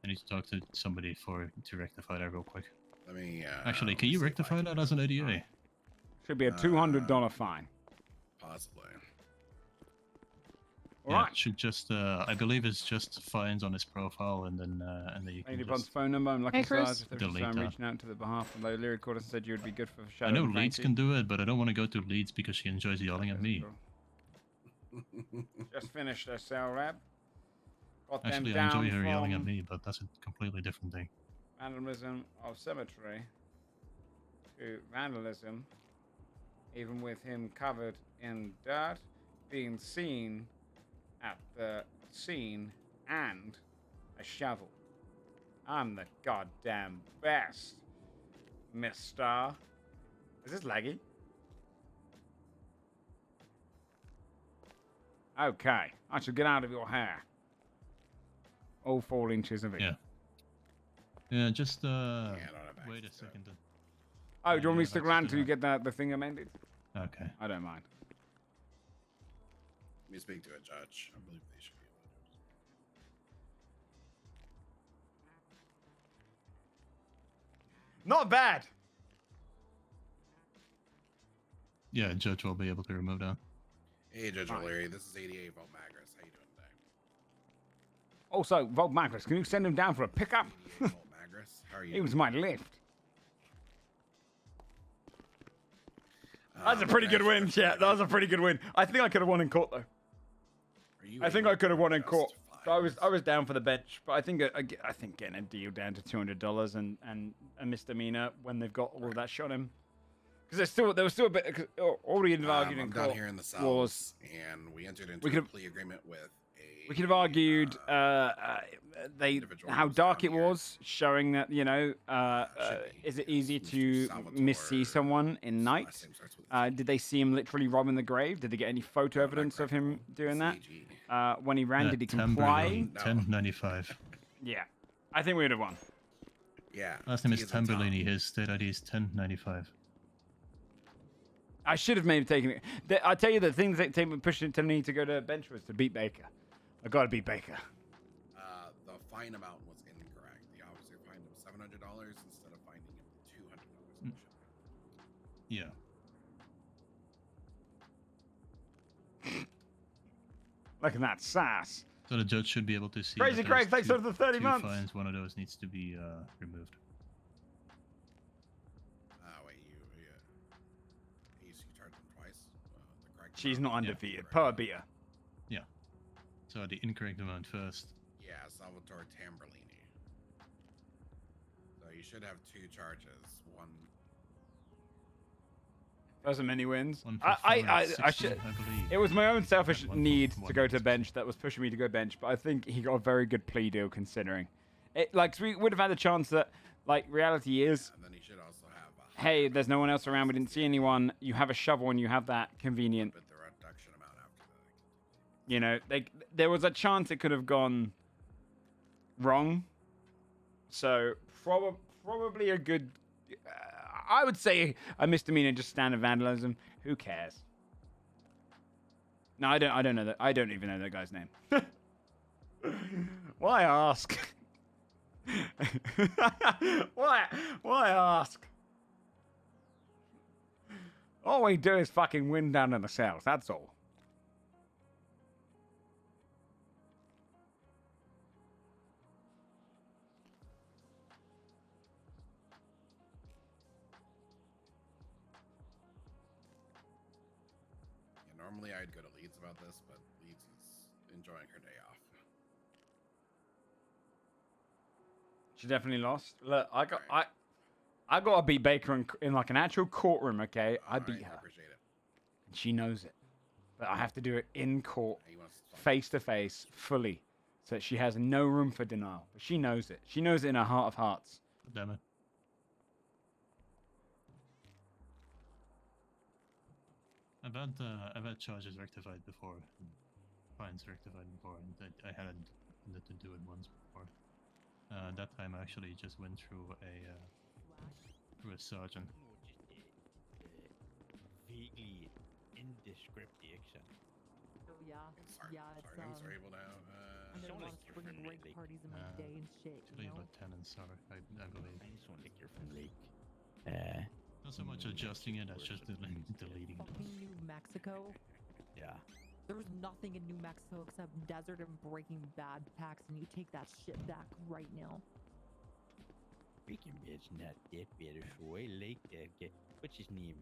I need to talk to somebody to rectify that real quick. Let me. Actually, can you rectify that as an ADA? Should be a $200 fine. Possibly. Yeah, Right. it should just I believe it's just fines on his profile, and then you can Anybody's just phone number. I'm lucky stars. If there's delete I'm that. reaching out to the behalf of Low Lyric Quarter said you would be good for I Shadow. know and Leeds Frankie. can do it, but I don't want to go to Leeds because she enjoys yelling at me. Just finished their cell rep. Got them Actually, I down enjoy her yelling at from me, but that's a completely different thing. vandalism of cemetery to vandalism, even with him covered in dirt, being seen at the scene, and a shovel. I'm the goddamn best, mister. Is this laggy? Okay, I should get out of your hair. All 4 inches of it. Yeah. Yeah, just wait a second. Oh, do you want me to stick around until you get the thing amended? Okay. I don't mind. Let me speak to a judge. I believe they should be able to. Not bad. Yeah, judge will be able to remove that. Hey, Judge O'Leary, this is 88 Vault Magris. How you doing today? Also, Vault Magris, can you send him down for a pickup? Vault Magris, how are you? He was my lift. That's a pretty good win, chat. That was a pretty good win. I think I could have won in court though. I think I could have won in court. So I was down for the bench, but I think getting a deal down to $200 and a misdemeanor when they've got all of that shot him. Because there was still a bit. Cause all we had argued in I'm court down here in the was cells, and we entered into a plea agreement with a. we could have argued how dark it was, showing that is it easy to missee someone in night? Did they see him literally robbing the grave? Did they get any photo evidence of him doing that? When he ran, did he comply? 1095. Yeah, I think we would have won. Yeah. Last name is Tamberlini. His state ID is 1095. I should have maybe taken it. I tell you, the things that pushing me to go to bench was to beat Baker. I got to beat Baker. The fine amount was incorrect. The officer fined him $700 instead of finding him $200. Yeah. Look at that sass. So the judge should be able to see. Crazy that Craig, there's thanks for the 30 two months. Fines. One of those needs to be removed. Wait, you charged him twice? The correct She's not amount? undefeated. Per beer. Yeah. So the incorrect amount first. Yeah, Salvatore Tamberlini. So you should have 2 charges. One. Those are many wins. One for I 460, should. I believe. It was my own selfish One need for to go to bench that was pushing me to go bench, but I think he got a very good plea deal considering. It like we would have had the chance that reality is. And then he should also have. Hey, there's no one else around. We didn't see anyone. You have a shovel and you have that convenient. But the reduction amount after that. There was a chance it could have gone wrong. So probably a good. I would say a misdemeanor, just standard vandalism. Who cares? No, I don't know that. I don't even know that guy's name. Why ask? Why ask? All we do is fucking win down in the cells. That's all. Yeah, normally I'd go to Leeds about this, but Leeds is enjoying her day off. She definitely lost. Look, I got to beat Baker in like an actual courtroom. Okay, I beat her. I appreciate it. And she knows it, but I have to do it in court, face to face, fully, so that she has no room for denial. But she knows it. She knows it in her heart of hearts. Damn it. I've had charges rectified before, and fines rectified before, and I had to do it once before. That time I actually just went through a sergeant. Vaguely indescript the accent. Oh yeah, it's Sergeants are able to have. I did a lot of spring break parties in my day and shit. Actually, lieutenants are, I believe. I just want to you're from Lake. Not so much adjusting it as just deleting it. Fucking New Mexico. Yeah. There's nothing in New Mexico except desert and Breaking Bad packs, and you take that shit back right now. Breaking Bad's not that better, so I like that guy. What's his name?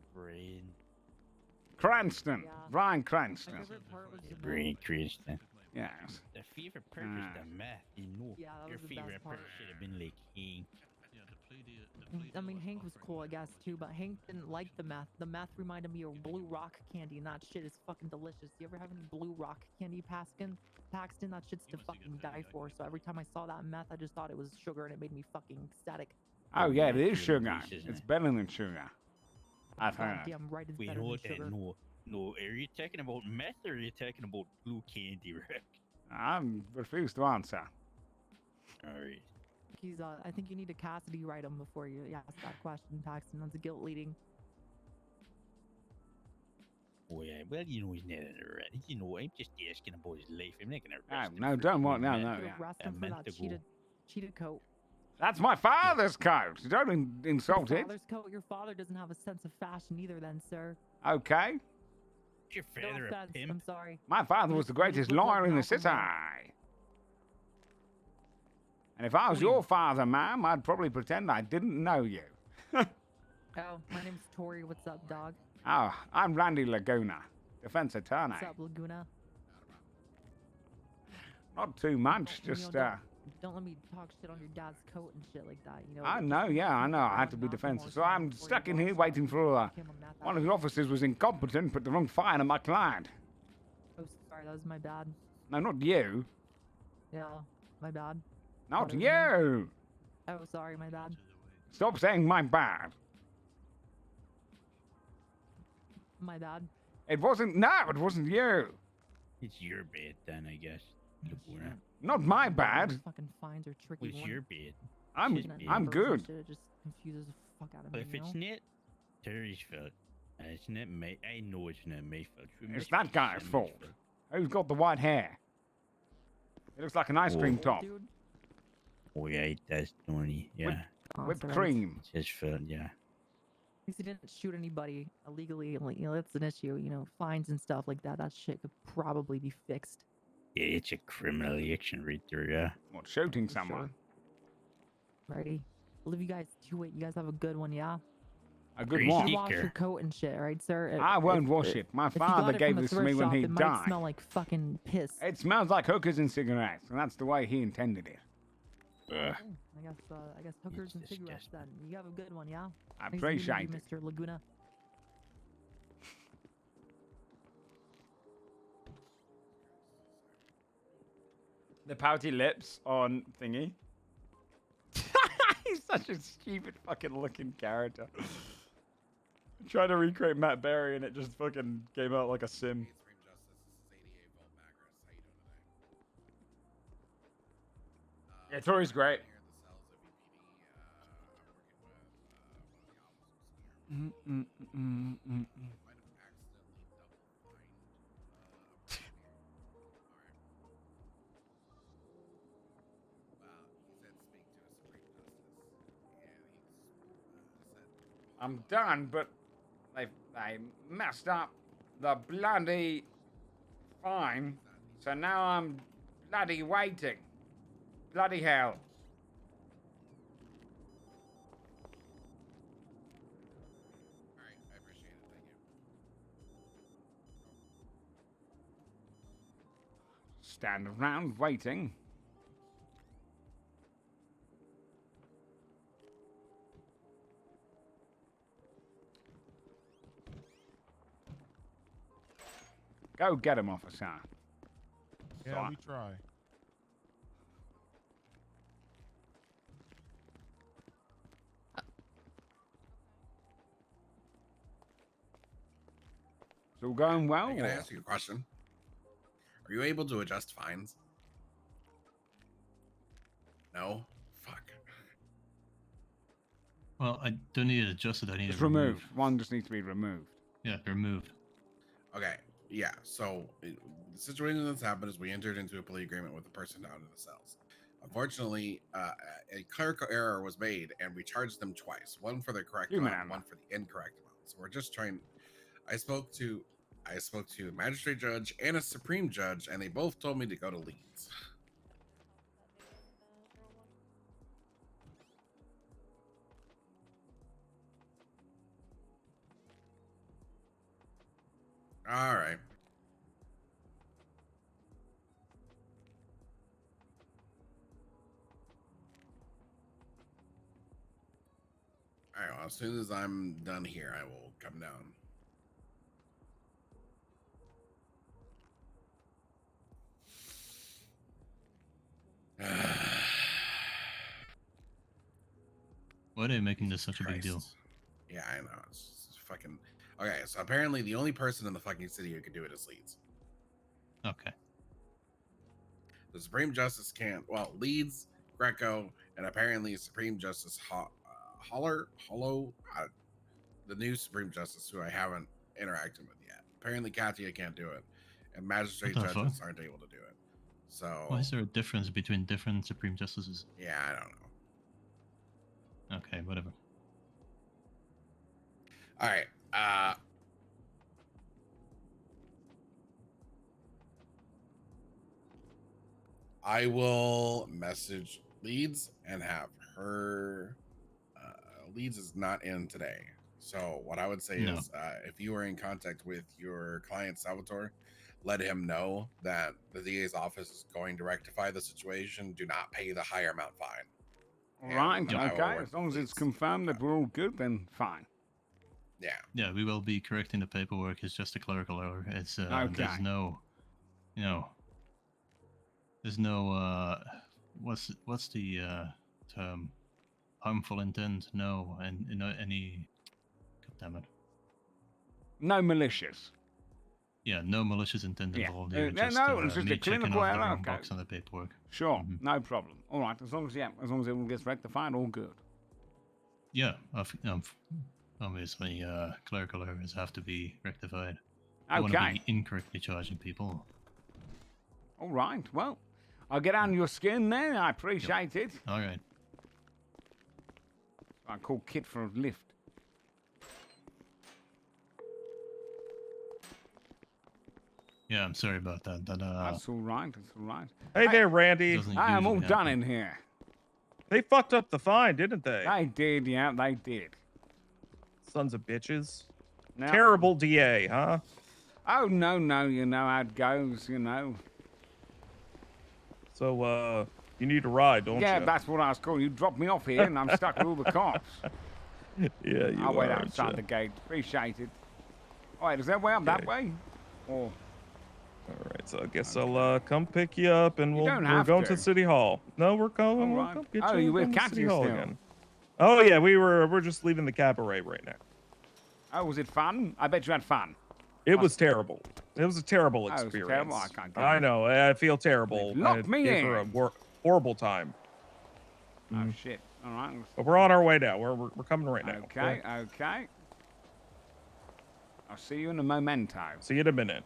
Cranston. Brian My Cranston. favorite part was the Brian Cranston. Yes. The favorite part is the math. You know, Yeah, that your was the best favorite part part. should have been like Hank. I mean, Hank was cool, I guess, too, but Hank didn't like the meth. The meth reminded me of Blue Rock candy, and that shit is fucking delicious. You ever have any Blue Rock candy, Paxton? That shit's to fucking die for. So every time I saw that meth, I just thought it was sugar, and it made me fucking ecstatic. Oh yeah, it is sugar. It's better than sugar. I've heard. Damn right, it's Wait, better than hold sugar. that. No. Are you talking about meth or are you talking about blue candy, Rick? I'm refused to answer. Alright. I think you need to Cassidy write him before you ask that question, Paxton. That's a guilt leading. Oh yeah, well, you know he's not already. You know, I'm just asking about his life. I'm not gonna arrest him. No, for don't want. doing No, meth no. You arrest him a for month that ago. cheated coat. That's my father's coat. Don't insult Your it. father's coat. Your father doesn't have a sense of fashion either, then, sir. Okay. Is your No father a offense. pimp? I'm sorry. My father was the greatest lawyer in the city. And if I was your father, ma'am, I'd probably pretend I didn't know you. Oh, my name's Tori. What's up, dog? Oh, I'm Randy Laguna, defense attorney. What's up, Laguna? Not too much, You know, just don't let me talk shit on your dad's coat and shit like that. You know. I know, yeah, I know. I had to be defensive, so I'm stuck in here waiting for one of the officers was incompetent, put the wrong fire on my client. Oh, sorry, that was my bad. No, not you. Yeah, my bad. Not What was you. Oh, sorry, my bad. Stop saying my bad. My bad. It wasn't. No, it wasn't you. It's your bad then, I guess. Laguna. Not my bad. Fucking fines are tricky. It's your bad. I'm His bad. I'm good. It just confuses the fuck out of But me. if you it's know? not Terry's fault, it's not my. I know it's not my fault. It's that guy's fault. Who's got the white hair? It looks like an ice cream top. Oh yeah, that's Tony. Yeah. Whipped cream. It's his fault. Yeah. At least he didn't shoot anybody illegally. Like, you know, that's an issue. You know, fines and stuff like that. That shit could probably be fixed. Yeah, it's a criminal action right there. Yeah. What, shooting someone? Righty. Well, if you guys do it, you guys have a good one, yeah? A good You one. should wash your coat and shit, right, sir? I won't wash it. My if you father got it gave from a this to thrift me when shop, he it might died. smell like fucking piss. It smells like hookers and cigarettes, and that's the way he intended it. I guess hookers and cigarettes then. You have a good one, yeah? I Nice meeting you, appreciate it. Mr. Laguna. The pouty lips on thingy. He's such a stupid fucking looking character. I'm trying to recreate Matt Berry and it just fucking came out like a sim. Yeah, Tori's great. I'm done, but They messed up the bloody fine, so now I'm bloody waiting. Bloody hell. Alright, I appreciate it. Thank you. Stand around waiting. Go get him, officer. Yeah, we try. It's all going well. I'm gonna or- ask you a question. Are you able to adjust fines? No? Fuck. Well, I don't need it adjusted. I need It's it removed. removed. One just needs to be removed. Yeah, removed. Okay, yeah. So the situation that's happened is we entered into a plea agreement with the person down in the cells. Unfortunately, a clerical error was made, and we charged them twice: one for the correct amount, and one for the incorrect amount. So we're just trying. I spoke to a magistrate judge and a supreme judge, and they both told me to go to Leeds. All right. All right. Well, as soon as I'm done here, I will come down. Why are they making this such a big deal? Yeah, I know. It's fucking. Okay, so apparently the only person in the fucking city who can do it is Leeds. Okay. The Supreme Justice can't. Well, Leeds, Greco, and apparently Supreme Justice Hollow, the new Supreme Justice, who I haven't interacted with yet. Apparently Katia can't do it, and magistrate What the judges fuck? aren't able to do it. So Why is there a difference between different Supreme Justices? yeah, I don't know. Okay, whatever. All right. I will message Leeds and have her. Leeds is not in today. So what I would say No. is, if you are in contact with your client Salvatore, let him know that the DA's office is going to rectify the situation. Do not pay the higher amount fine. All right, And I will okay. work As long as with it's confirmed that we're all good, then fine. Yeah. Yeah, we will be correcting the paperwork. It's just a clerical error. It's Okay. there's no, there's no what's the term? Harmful intent? No, and any. God damn it. No malicious. Yeah, no malicious intent Yeah. involved here. No, Just, it's just me a checking clinical off the error. wrong Okay. box on the paperwork. Sure, Mhm. no problem. All right, as long as it all gets rectified, all good. Yeah, obviously, clerical errors have to be rectified. I want to Okay. be incorrectly charging people. All right. Well, I'll get under your skin then. I appreciate it. All right. I call Kit for a lift. Yeah, I'm sorry about that. That's all right. That's all right. Hey there, Randy. Doesn't I am all usually done happen. in here. They fucked up the fine, didn't they? They did, yeah, they did. Sons of bitches. Now- Terrible DA, huh? Oh, no, you know how it goes, you know. So, you need a ride, don't Yeah, you? that's what I was calling. You dropped me off here and I'm stuck with all the cops. Yeah, you I'll wait are, aren't outside you? the gate. Appreciate it. All right, is that way up that Okay. way? Or All right, so I guess I'll come pick you up, and we're don't have going to. to City Hall. No, we're going. All We'll right. come get Oh, you. you We're with going to City Katya Hall still? again. Oh yeah, we're just leaving the cabaret right now. oh, was it fun? I bet you had fun. It was terrible. It was a terrible Oh, it was experience. terrible? I can't get I it. know. I feel terrible. They've locked I me gave her a in. horrible time. Oh shit! All right. But we're on our way now. We're coming right now. Okay, okay. I'll see you in a memento. See you in a minute.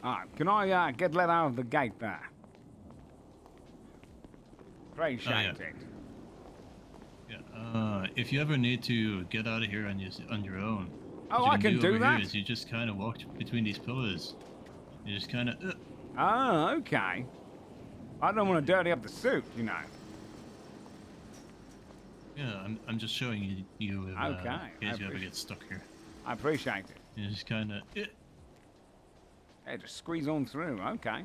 All right, can I get let out of the gate there? Appreciate it. Yeah. If you ever need to get out of here on your own, Oh, what I you can do over that. Here is you just kind of walk between these pillars. You just kind of. Oh, okay. I don't want to dirty up the suit, you know. Yeah, I'm just showing you if, Okay. in case you ever get stuck here. I appreciate it. You just kind of. Hey, just squeeze on through. Okay.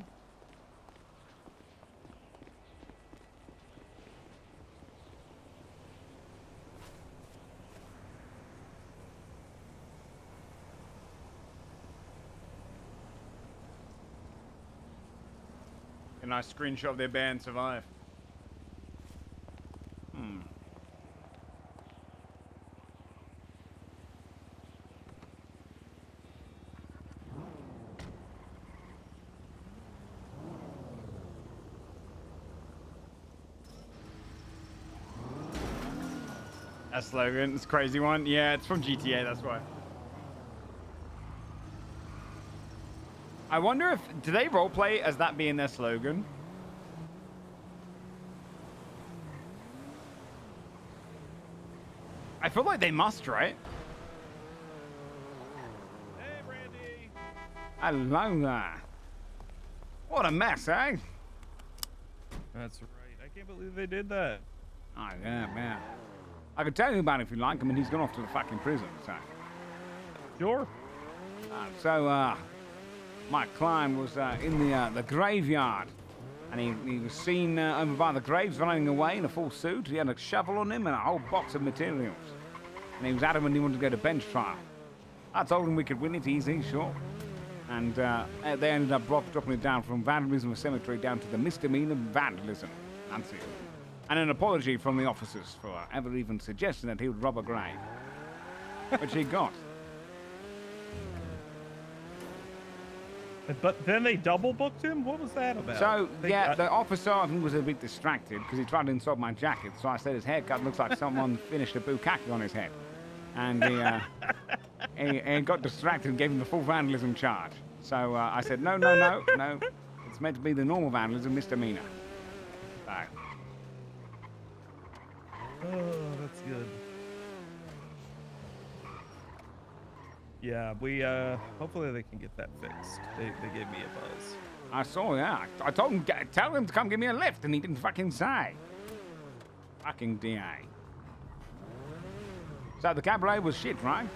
Can I screenshot their band survive? That slogan, it's a crazy one. Yeah, it's from GTA, that's why. I wonder if, do they roleplay as that being their slogan? I feel like they must, right? Hey, Randy. Hello there. What a mess, eh? That's right. I can't believe they did that. Oh, yeah, man. I could tell you about it if you like. I mean, he's gone off to the fucking prison, so. Sure. My client was in the graveyard, and he was seen over by the graves running away in a full suit. He had a shovel on him and a whole box of materials. And he was adamant he wanted to go to bench trial. I told him we could win it easy, sure. And they ended up dropping it down from vandalism of cemetery down to the misdemeanor vandalism. That's it. And an apology from the officers for ever even suggesting that he would rob a grave. Which he got. But then they double booked him? What was that about? So, the officer, I think, was a bit distracted because he tried to insult my jacket. So I said his haircut looks like someone finished a bukkake on his head. And he got distracted and gave him the full vandalism charge. So I said, no. It's meant to be the normal vandalism misdemeanor. So. Oh, that's good. Yeah, we, hopefully they can get that fixed. They gave me a buzz. I saw that. I told him, tell him to come give me a lift, and he didn't fucking say. Fucking DA. So the cabaret was shit, right?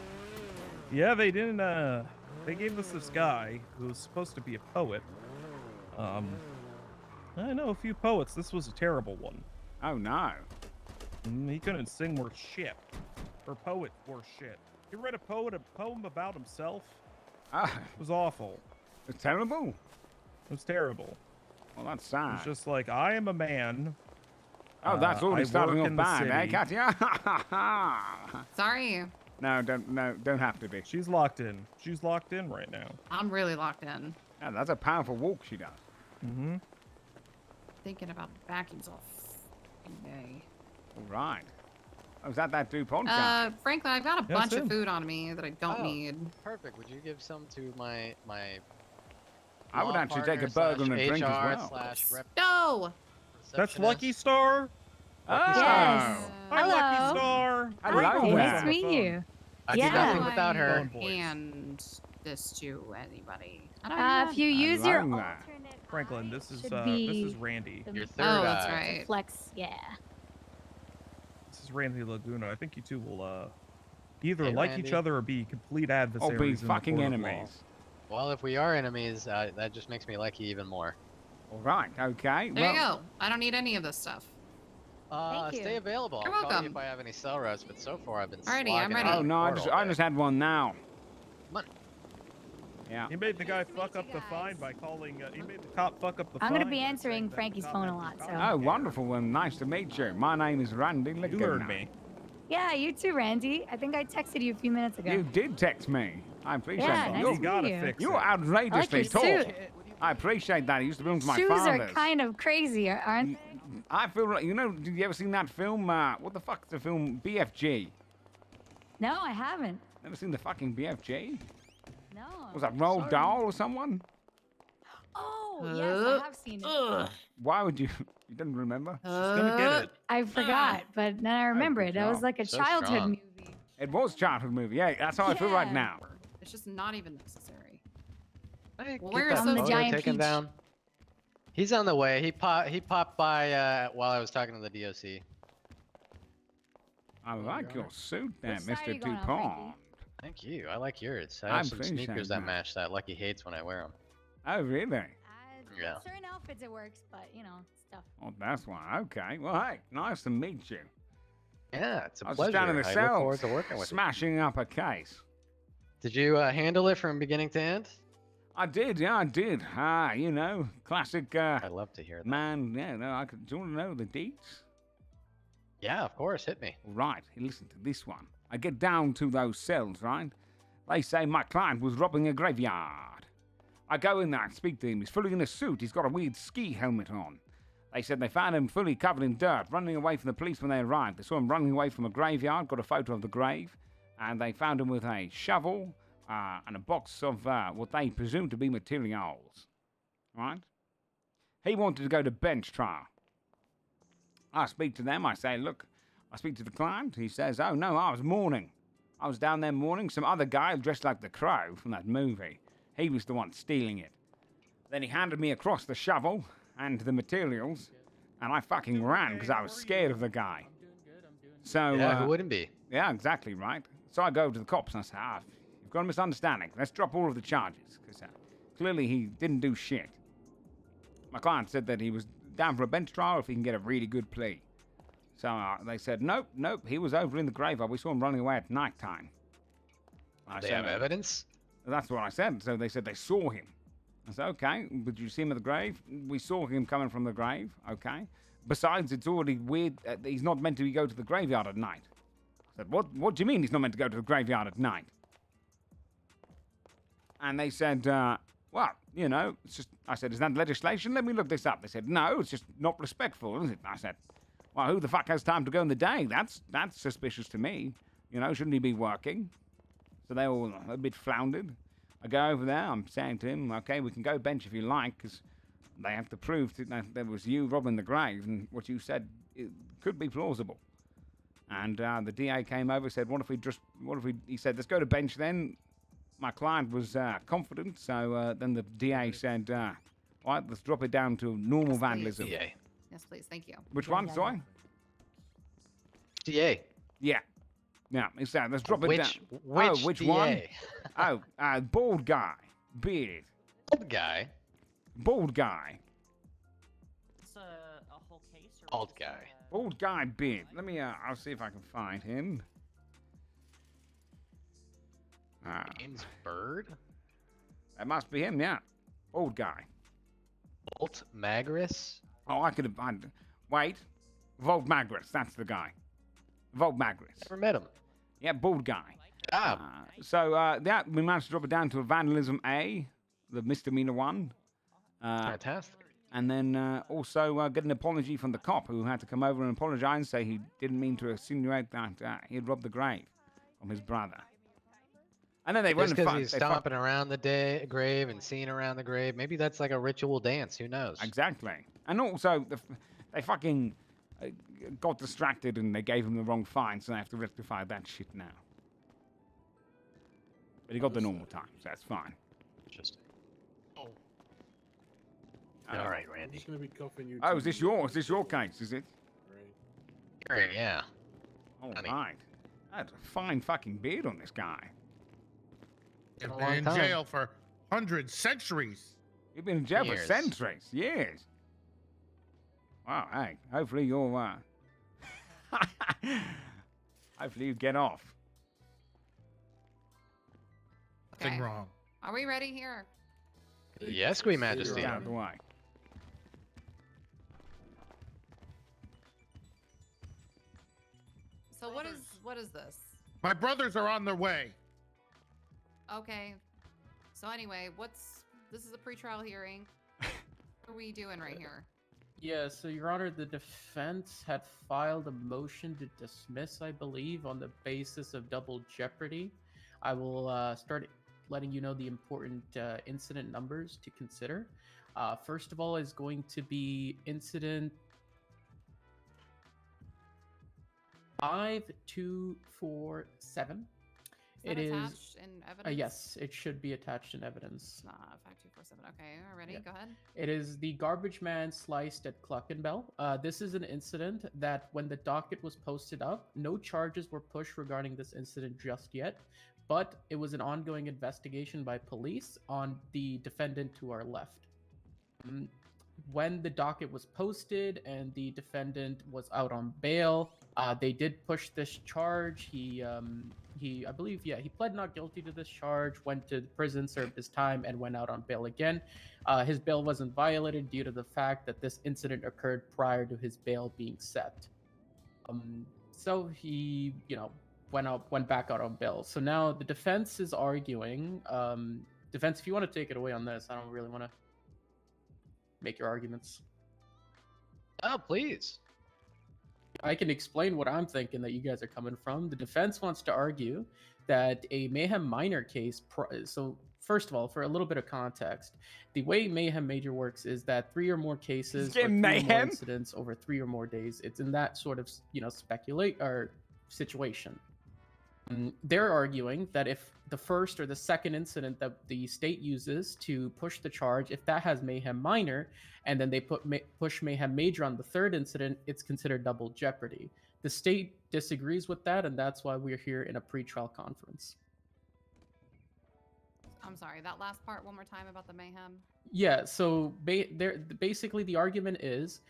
Yeah, they didn't, they gave us this guy who was supposed to be a poet. I know a few poets. This was a terrible one. Oh, no. He couldn't sing worth shit. Or poet worth shit. He read a poem about himself. Ah. It was awful. It's terrible? It was terrible. Well, that's sad. It was just like, I am a man. Oh, that's already starting off bad, eh, city. Katya? Sorry. No, don't have to be. She's locked in. She's locked in right now. I'm really locked in. Yeah, that's a powerful walk she does. Mm-hmm. Thinking about vacuums all day. All right. Oh, is that DuPont? Franklin, I've got a Yes, bunch of him. food on me that I don't need. Perfect. Would you give some to my I would law actually take a partner burger and a drink as HR well. slash rep No! That's Lucky Star. Lucky Yes. Star. Hi, Lucky Star. Hello Hi, there. nice to meet you. I do nothing without her. Phone voice. And this to anybody. I don't If you use your Hello alternate there. Franklin, this is should be Randy. the Your most third Oh, that's eye. right. flex, yeah. This is Randy Laguna. I think you two will either Hey, like Randy. each other or be complete adversaries. Or be in the fucking court of law. enemies. Well, if we are enemies, that just makes me like you even more. All right, okay. There you go. I don't need any of this stuff. Thank you. Stay available. You're I'll call you welcome. if I have any cell routes, but so far I've been Alrighty, I'm slogging ready. out Oh, in no, court all I day. just had one now. Come on. Yeah. He made the guy fuck up the fine by calling. He made the cop fuck up the fine. I'm gonna be by answering saying that the Frankie's cop phone had a to lot, call so. him. Oh, wonderful. Well, nice to meet you. My name is Randy Laguna. You heard me. Yeah, you too, Randy. I think I texted you a few minutes ago. You did text me. I appreciate Yeah, it. nice You to gotta meet you. fix You're it. outrageously your tall. suit. I appreciate that. It used to belong to my Shoes father's. are kind of crazy, aren't they? I feel like, did you ever seen that film? What the fuck's the film? BFG. No, I haven't. Never seen the fucking BFG? No. Was that Roald Sorry. Dahl or someone? Oh, yes, I have seen it. Why would you? You didn't remember? I forgot, but then I remember it. That was like a childhood movie. It was a childhood movie. Yeah, that's how I feel right Yeah. now. It's just not even necessary. Hey, Well, get where that is the photo giant taken peach? down. He's on the way. He popped by while I was talking to the DOC. I like your suit there, Which side are Mr. you going on, Dupont. Thank you. I like yours. I I'm have some appreciating sneakers that that. match that Lucky hates when I wear them. Oh, really? Yeah. Certain outfits it works, but you know, it's tough. Oh, that's why. Okay. Well, hey, nice to meet you. Yeah, it's a I was pleasure. just down in the I look cell, forward to working with you. smashing up a case. Did you handle it from beginning to end? I did, yeah, I did. You know, classic. I love to hear that. Man, yeah, no, I could. Do you want to know the deets? Yeah, of course. Hit me. Right, listen to this one. I get down to those cells, right? They say my client was robbing a graveyard. I go in there and speak to him. He's fully in a suit. He's got a weird ski helmet on. They said they found him fully covered in dirt, running away from the police when they arrived. They saw him running away from a graveyard, got a photo of the grave, and they found him with a shovel and a box of what they presume to be materials. Right? He wanted to go to bench trial. I speak to them. I say, look, I speak to the client. He says, oh, no, I was mourning. I was down there mourning. Some other guy dressed like the Crow from that movie. He was the one stealing it. Then he handed me across the shovel and the materials, and I fucking ran because I was scared of the guy. So, Yeah, who wouldn't be? Yeah, exactly, right. So I go to the cops and I say, you've got a misunderstanding. Let's drop all of the charges, because clearly he didn't do shit. My client said that he was down for a bench trial if he can get a really good plea. So they said, nope, he was over in the graveyard. We saw him running away at night time. They have evidence? That's what I said. So they said they saw him. I said, okay, did you see him at the grave? We saw him coming from the grave, okay. Besides, it's already weird. He's not meant to go to the graveyard at night. I said, what do you mean he's not meant to go to the graveyard at night? And they said, well, you know, it's just, I said, is that legislation? Let me look this up. They said, no, it's just not respectful, is it? I said, well, who the fuck has time to go in the day? That's suspicious to me. You know, shouldn't he be working? So they all a bit floundered. I go over there, I'm saying to him, okay, we can go bench if you like, because they have to prove that there was you robbing the grave, and what you said it could be plausible. And the DA came over, said, he said, let's go to bench then. My client was confident, so then the DA said, all right, let's drop it down to normal vandalism. DA. Yes, please. Thank you. Which one, sorry? DA. Yeah. Yeah, he said, let's drop it down. Which one? DA? Bald guy. Beard. Bald guy? Bald guy. It's a whole case or Bald guy. Bald guy, beard. Let me, I'll see if I can find him. James Bird? That must be him, yeah. Bald guy. Bolt Magris? Oh, I could have. Wait. Volt Magris, that's the guy. Volt Magris. Never met him. Yeah, bald guy. Ah. That we managed to drop it down to a vandalism A, the misdemeanor one. Fantastic. And then also get an apology from the cop who had to come over and apologize and say he didn't mean to insinuate that he had robbed the grave from his brother. And then they went Just and because he's stomping around the grave and seeing around the grave, maybe that's like a ritual dance. Who knows? Exactly. And also, they fucking got distracted and they gave him the wrong fine, so they have to rectify that shit now. But he got the normal time, so that's fine. Interesting. All right, Randy. I'm just gonna be cuffing you. Oh, is this your case? Is it? Right. Yeah. All right. That's a fine fucking beard on this guy. You've a been long in time. jail for hundreds, centuries. You've been in jail for Years. centuries. Years. Wow, hey, hopefully you'll, hopefully you get off. Nothing wrong. Are we ready here? Yes, Queen Majesty. Get out of the way. So what is this? My brothers are on their way. Okay. So anyway, this is a pretrial hearing. What are we doing right here? Yeah, so Your Honor, the defense had filed a motion to dismiss, I believe, on the basis of double jeopardy. I will start letting you know the important incident numbers to consider. First of all is going to be incident 5247. Is that attached in evidence? Yes, it should be attached in evidence. 5247. Okay, already. Yeah. Go ahead. It is the garbage man sliced at Cluckenbell. This is an incident that when the docket was posted up, no charges were pushed regarding this incident just yet, but it was an ongoing investigation by police on the defendant to our left. When the docket was posted and the defendant was out on bail, they did push this charge. I believe, he pled not guilty to this charge, went to prison, served his time, and went out on bail again. His bail wasn't violated due to the fact that this incident occurred prior to his bail being set. So he, went back out on bail. So now the defense is arguing. Defense, if you want to take it away on this, I don't really want to make your arguments. Oh, please. I can explain what I'm thinking that you guys are coming from. The defense wants to argue that a Mayhem Minor case. So, first of all, for a little bit of context, the way Mayhem Major works is that 3 or more cases, or 3 or more incidents over 3 or more days. It's in that sort of, speculate or situation. They're arguing that if the first or the second incident that the state uses to push the charge, if that has Mayhem Minor, and then they push Mayhem Major on the third incident, it's considered double jeopardy. The state disagrees with that, and that's why we're here in a pretrial conference. I'm sorry, that last part one more time about the mayhem. Yeah, so basically the argument is,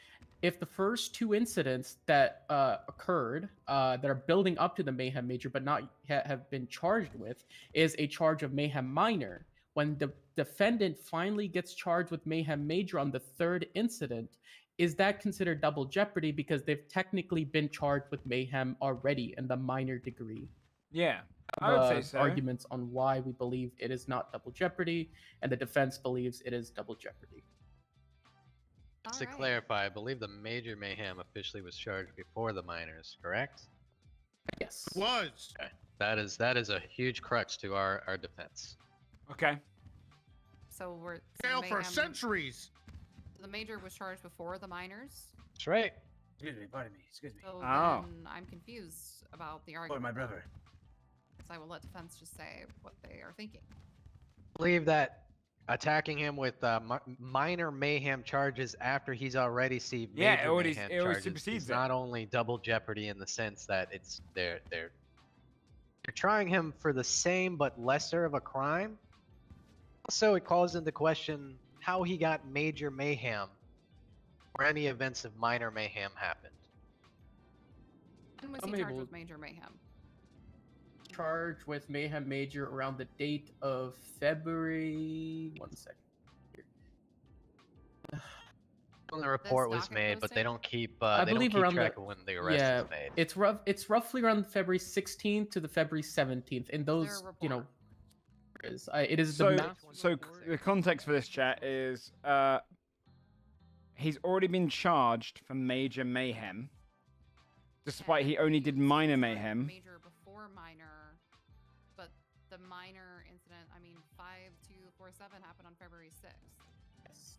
if the first 2 incidents that occurred that are building up to the Mayhem Major but not have been charged with is a charge of Mayhem Minor, when the defendant finally gets charged with Mayhem Major on the third incident, is that considered double jeopardy because they've technically been charged with Mayhem already in the minor degree? Yeah, I would say so. Arguments on why we believe it is not double jeopardy, and the defense believes it is double jeopardy. Just to clarify, I believe the major mayhem officially was charged before the minors, correct? Yes. Was. Okay. That is a huge crux to our defense. Okay. So we're failed for centuries. The major was charged before the minors. That's right. Excuse me, pardon me. Excuse me. So then I'm confused about the argument. Oh, my brother. So I will let defense just say what they are thinking. I believe that attacking him with minor mayhem charges after he's already received major mayhem charges is not only double jeopardy in the sense that it's they're trying him for the same but lesser of a crime. Also, it calls into question how he got major mayhem or any events of minor mayhem happened. When was he charged with major mayhem? Charged with Mayhem Major around the date of February. 1 second. When the report was made, but they don't keep. I they don't believe keep around track of when the arrest was made. It's roughly around February 16th to the February 17th. In those, it is the. So the context for this chat is, he's already been charged for major mayhem, despite he only did minor mayhem. Major before minor, but the minor incident, 5247 happened on February 6th. Yes.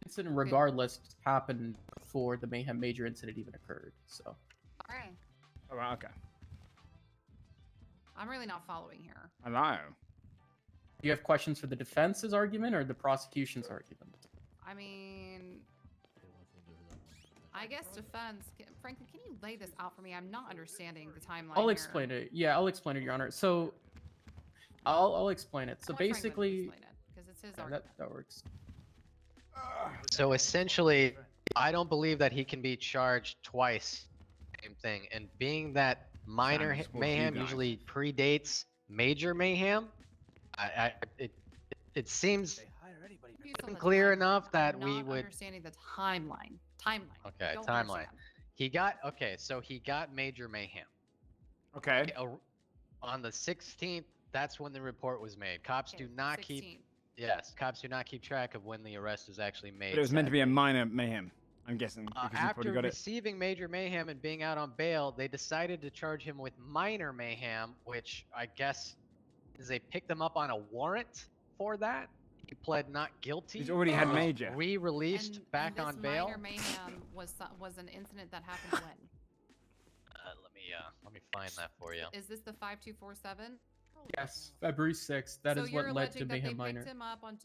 Incident, regardless, happened before the Mayhem Major incident even occurred. So. All right. All right. Okay. I'm really not following here. I know. Do you have questions for the defense's argument or the prosecution's argument? I guess defense. Franklin, can you lay this out for me? I'm not understanding the timeline. I'll explain it. Yeah, I'll explain it, Your Honor. So, I'll explain it. So basically, because it's his argument. That works. So essentially, I don't believe that he can be charged twice. Same thing. And being that minor mayhem usually predates major mayhem, it seems clear enough that we would. Understanding the timeline. Okay, timeline. So he got major mayhem. Okay. On the 16th, that's when the report was made. Cops do not 16th. keep. Yes, cops do not keep track of when the arrest was actually made. But it was meant to be a minor mayhem, I'm guessing. Because After got receiving major mayhem and being out on bail, they decided to charge him with minor mayhem, which I guess is they picked him up on a warrant for that. He pled not guilty. He's already had major. Re-released back this on bail. minor mayhem was an incident that happened when? Let me find that for you. Is this the 5247? Yes, February 6th. That so is you're what led to alleging that Mayhem they Minor. picked him up on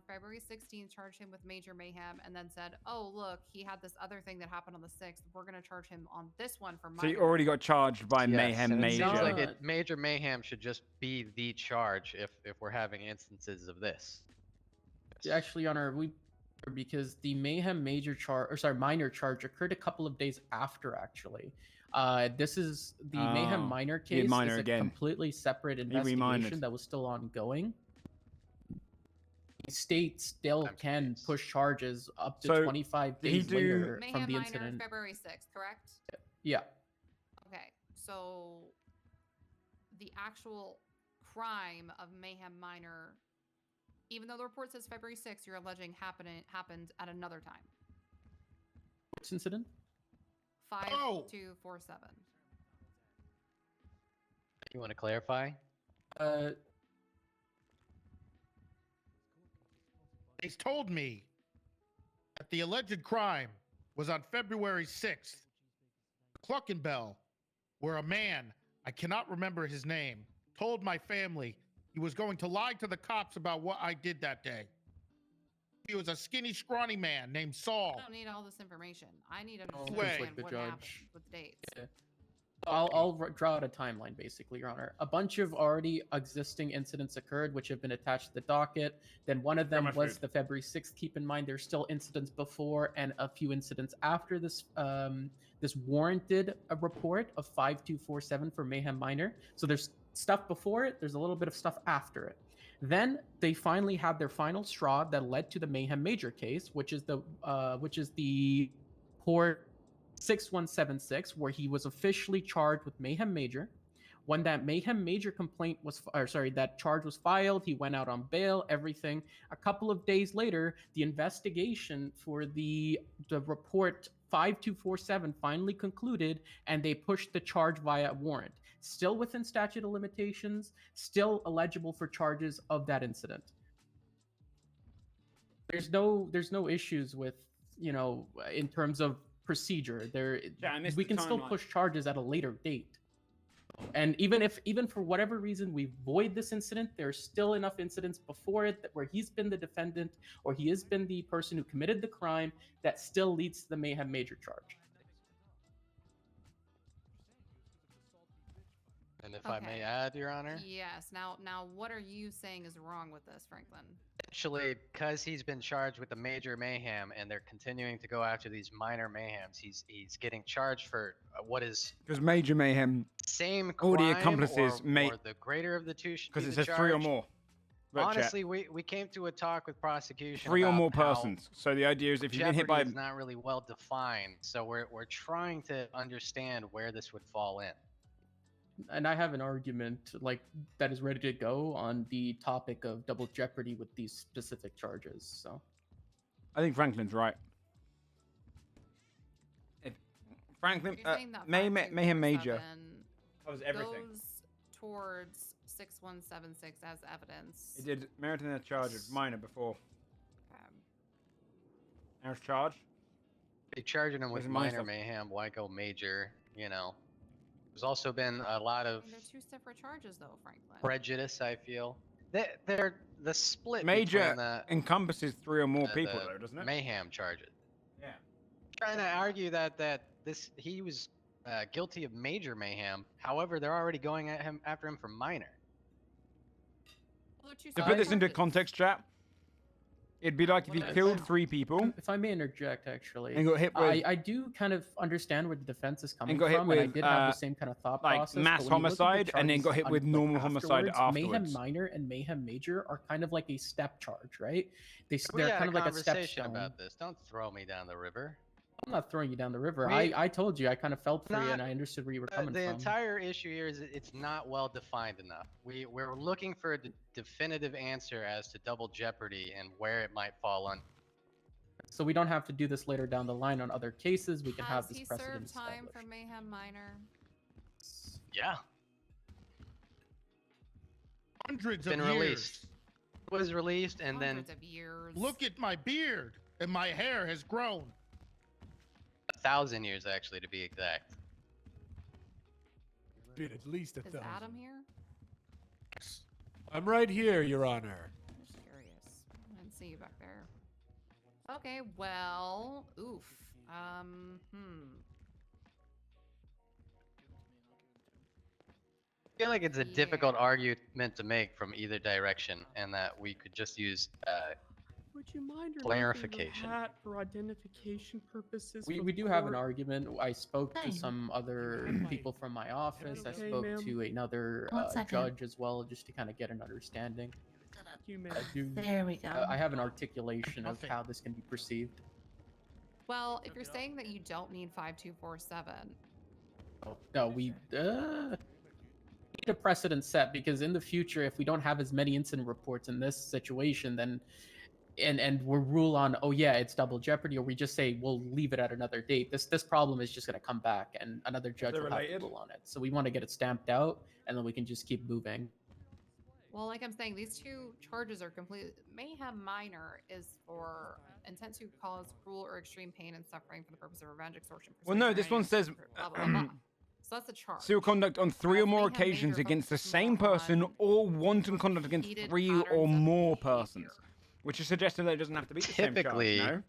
February 16th, charged him with major mayhem, and then said, "Oh, look, he had this other thing that happened on the 6th. We're going to charge him on this one for minor." So you already got charged by mayhem and it major. seems like major mayhem should just be the charge if we're having instances of this. Actually, Your Honor, because the Mayhem major charge, or sorry, minor charge occurred a couple of days after. Actually, this is the Mayhem minor case. Minor is a again. completely separate investigation that was still ongoing. The state still can push charges up to 25 days later from the incident. Mayhem minor, February 6th, correct? Yeah. Okay, so the actual crime of Mayhem minor, even though the report says February 6th, you're alleging happened at another time. Which incident? 5247. You want to clarify? He's told me that the alleged crime was on February 6th. Cluckenbell, where a man, I cannot remember his name, told my family he was going to lie to the cops about what I did that day. He was a skinny, scrawny man named Saul. I don't need all this information. I need to Just understand like the what judge. happened with dates. Yeah. I'll draw out a timeline, basically, Your Honor. A bunch of already existing incidents occurred, which have been attached to the docket. Then one of them was the February 6th. Keep in mind, there's still incidents before and a few incidents after this. This warranted a report of 5247 for Mayhem Minor. So there's stuff before it. There's a little bit of stuff after it. Then they finally had their final straw that led to the Mayhem Major case, which is the Port 6176, where he was officially charged with Mayhem Major. When that Mayhem Major complaint was, that charge was filed, he went out on bail, everything. A couple of days later, the investigation for the report 5247 finally concluded, and they pushed the charge via warrant. Still within statute of limitations, still eligible for charges of that incident. There's no issues with, in terms of procedure. We can still push charges at a later date. And even for whatever reason we void this incident, there's still enough incidents before it where he's been the defendant or he has been the person who committed the crime that still leads to the Mayhem Major charge. And if I may add, Your Honor? Yes. Now, what are you saying is wrong with this, Franklin? Actually, because he's been charged with a major mayhem and they're continuing to go after these minor mayhems, he's getting charged for what is Because major mayhem, same crime all the accomplices or the greater of the two should be because it the says 3 or charge. more. Honestly, we came to a talk with prosecution 3 or about more how persons. So the idea is if you've been hit by jeopardy is not really well defined, so we're trying to understand where this would fall in. And I have an argument that is ready to go on the topic of double jeopardy with these specific charges. So I think Franklin's right. If Franklin, Mayhem Major covers everything. Goes towards 6176 as evidence. It did merit in a charge of minor before. Now it's charged. They're charging him with Doesn't mind minor stuff. mayhem. Why go major? There's also been a lot of They're two separate charges, though, Franklin. prejudice, I feel. They're the split Major between the encompasses 3 or more people, though, doesn't it? mayhem charges. Yeah. Trying to argue that he was guilty of major mayhem. However, they're already going after him for minor. Well, To put this into context, chat, it'd be like if you killed 3 people. If I may interject, actually, And got hit with- I do kind of understand where the defense is coming and got hit from, and I with, did have the same kind of thought like process. mass but when you look at the homicide, and then got charges hit with normal homicide afterwards, Mayhem afterwards. Minor and Mayhem Major are kind of like a step charge, right? We They're had kind of like a conversation stepstone. about this. Don't throw me down the river. I'm not throwing you down the river. We- I told you I kind of felt for you, Not- and I understood where you were coming The from. entire issue here is it's not well defined enough. We're looking for a definitive answer as to double jeopardy and where it might fall on. So we don't have to do this later down the line on other cases. We can have Has this he precedent served time established. for Mayhem Minor? Yeah. Hundreds Been of years. released. was released, and then Hundreds of years. Look at my beard, and my hair has grown. 1,000 years actually, to be exact. Been at least 1,000. Is Adam here? I'm right here, Your Honor. I'm just curious. I didn't see you back there. Okay, well, oof. I feel like it's a difficult argument to make from either direction, and that we could just use Would you mind clarification. your hat for identification purposes? We do have an argument. I spoke to some other people from my office. I Okay, spoke ma'am. to another One second. judge as well, just to kind of get an understanding. There we go. I have an articulation of how this can be perceived. Well, if you're saying that you don't need 5247, No, we need a precedent set, because in the future, if we don't have as many incident reports in this situation, then and we'll rule on, oh yeah, it's double jeopardy, or we just say we'll leave it at another date. This problem is just going to come back, and another judge will have to rule on it. So we want to get it stamped out, and then we can just keep moving. well, like I'm saying, these two charges are completely. Mayhem minor is for intent to cause cruel or extreme pain and suffering for the purpose of revenge, extortion. Well, no, this one says Blah, blah, blah. So that's a charge. civil conduct on 3 or more occasions against the same person, or wanton conduct against 3 or more persons, which is suggesting that it doesn't have to be the Typically, same charge, no?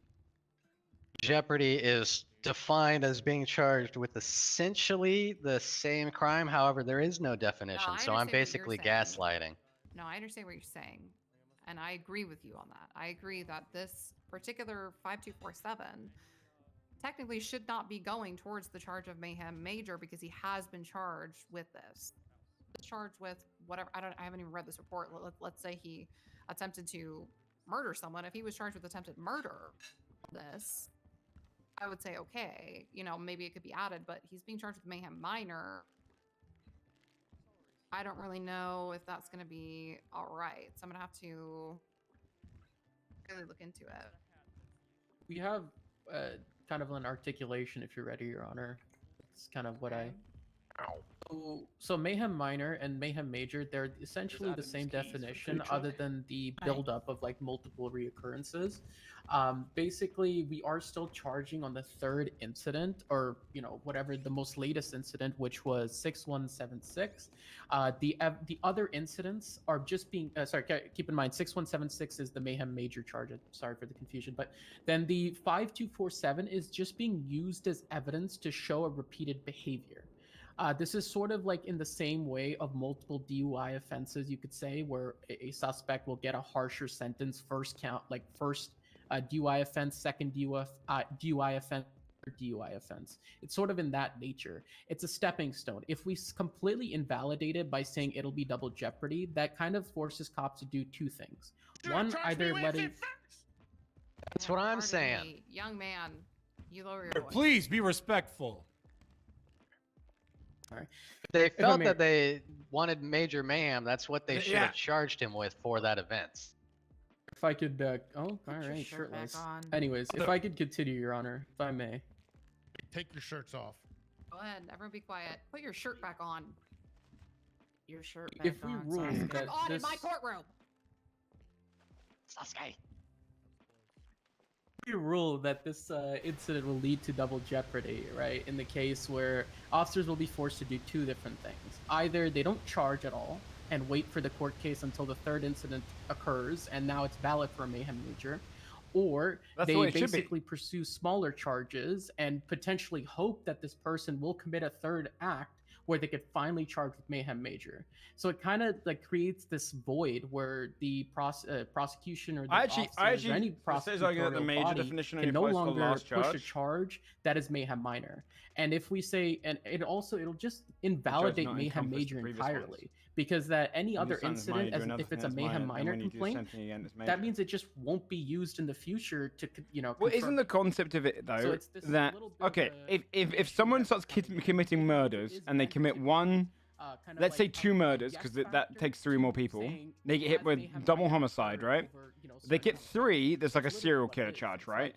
jeopardy is defined as being charged with essentially the same crime. However, there is no definition, so I'm basically gaslighting. No, I understand what you're saying, and I agree with you on that. I agree that this particular 5247 technically should not be going towards the charge of mayhem major, because he has been charged with this. Charged with whatever. I haven't even read this report. Let's say he attempted to murder someone. If he was charged with attempted murder, this, I would say okay, maybe it could be added, but he's being charged with mayhem minor. I don't really know if that's going to be all right. So I'm going to have to really look into it. We have kind of an articulation, if you're ready, Your Honor. It's kind of what I... So Mayhem Minor and Mayhem Major, they're essentially the same definition, other than the buildup of like multiple reoccurrences. Basically, we are still charging on the third incident, or whatever the most latest incident, which was 6176. The other incidents are just being sorry. Keep in mind, 6176 is the Mayhem Major charge. Sorry for the confusion, but then the 5247 is just being used as evidence to show a repeated behavior. This is sort of like in the same way of multiple DUI offenses, you could say, where a suspect will get a harsher sentence, first DUI offense, second DUI offense, or DUI offense. It's sort of in that nature. It's a stepping stone. If we completely invalidate it by saying it'll be double jeopardy, that kind of forces cops to do two things. One, either letting... That's what I'm saying. Young man, you lower your voice. Please be respectful. If they felt that they wanted major mayhem, that's what they should have charged him with for that event. If I could, all right, shirtless. Anyways, if I could continue, Your Honor, if I may. Take your shirts off. Go ahead, everyone be quiet. Put your shirt back on. Your shirt back If we on. rule Sasuke. that on in this- my courtroom. Sasuke. We rule that this incident will lead to double jeopardy, right? In the case where officers will be forced to do two different things. Either they don't charge at all and wait for the court case until the third incident occurs, and now it's valid for a mayhem major, or they basically pursue smaller charges and potentially hope that this person will commit a third act where they could finally charge with mayhem major. So it kind of like creates this void where the prosecution or the officers or any prosecutorial body can no longer push a charge that is mayhem minor. And if we say, and it'll just invalidate mayhem major entirely, because that any other incident, if it's a mayhem minor complaint, that means it just won't be used in the future to, Well, isn't the concept of it though that okay, if someone starts committing murders and they commit one let's say 2 murders, because that takes 3 more people. They get hit with double homicide, right? They get 3, there's like a serial killer charge, right?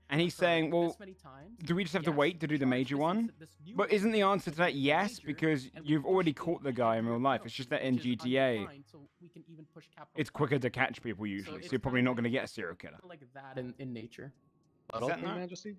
And he's saying, well, do we just have to wait to do the major one? But isn't the answer to that yes? Because you've already caught the guy in real life. It's just that in GTA, it's quicker to catch people usually, so you're probably not going to get a serial killer. Like that in nature. Is that not? Majesty?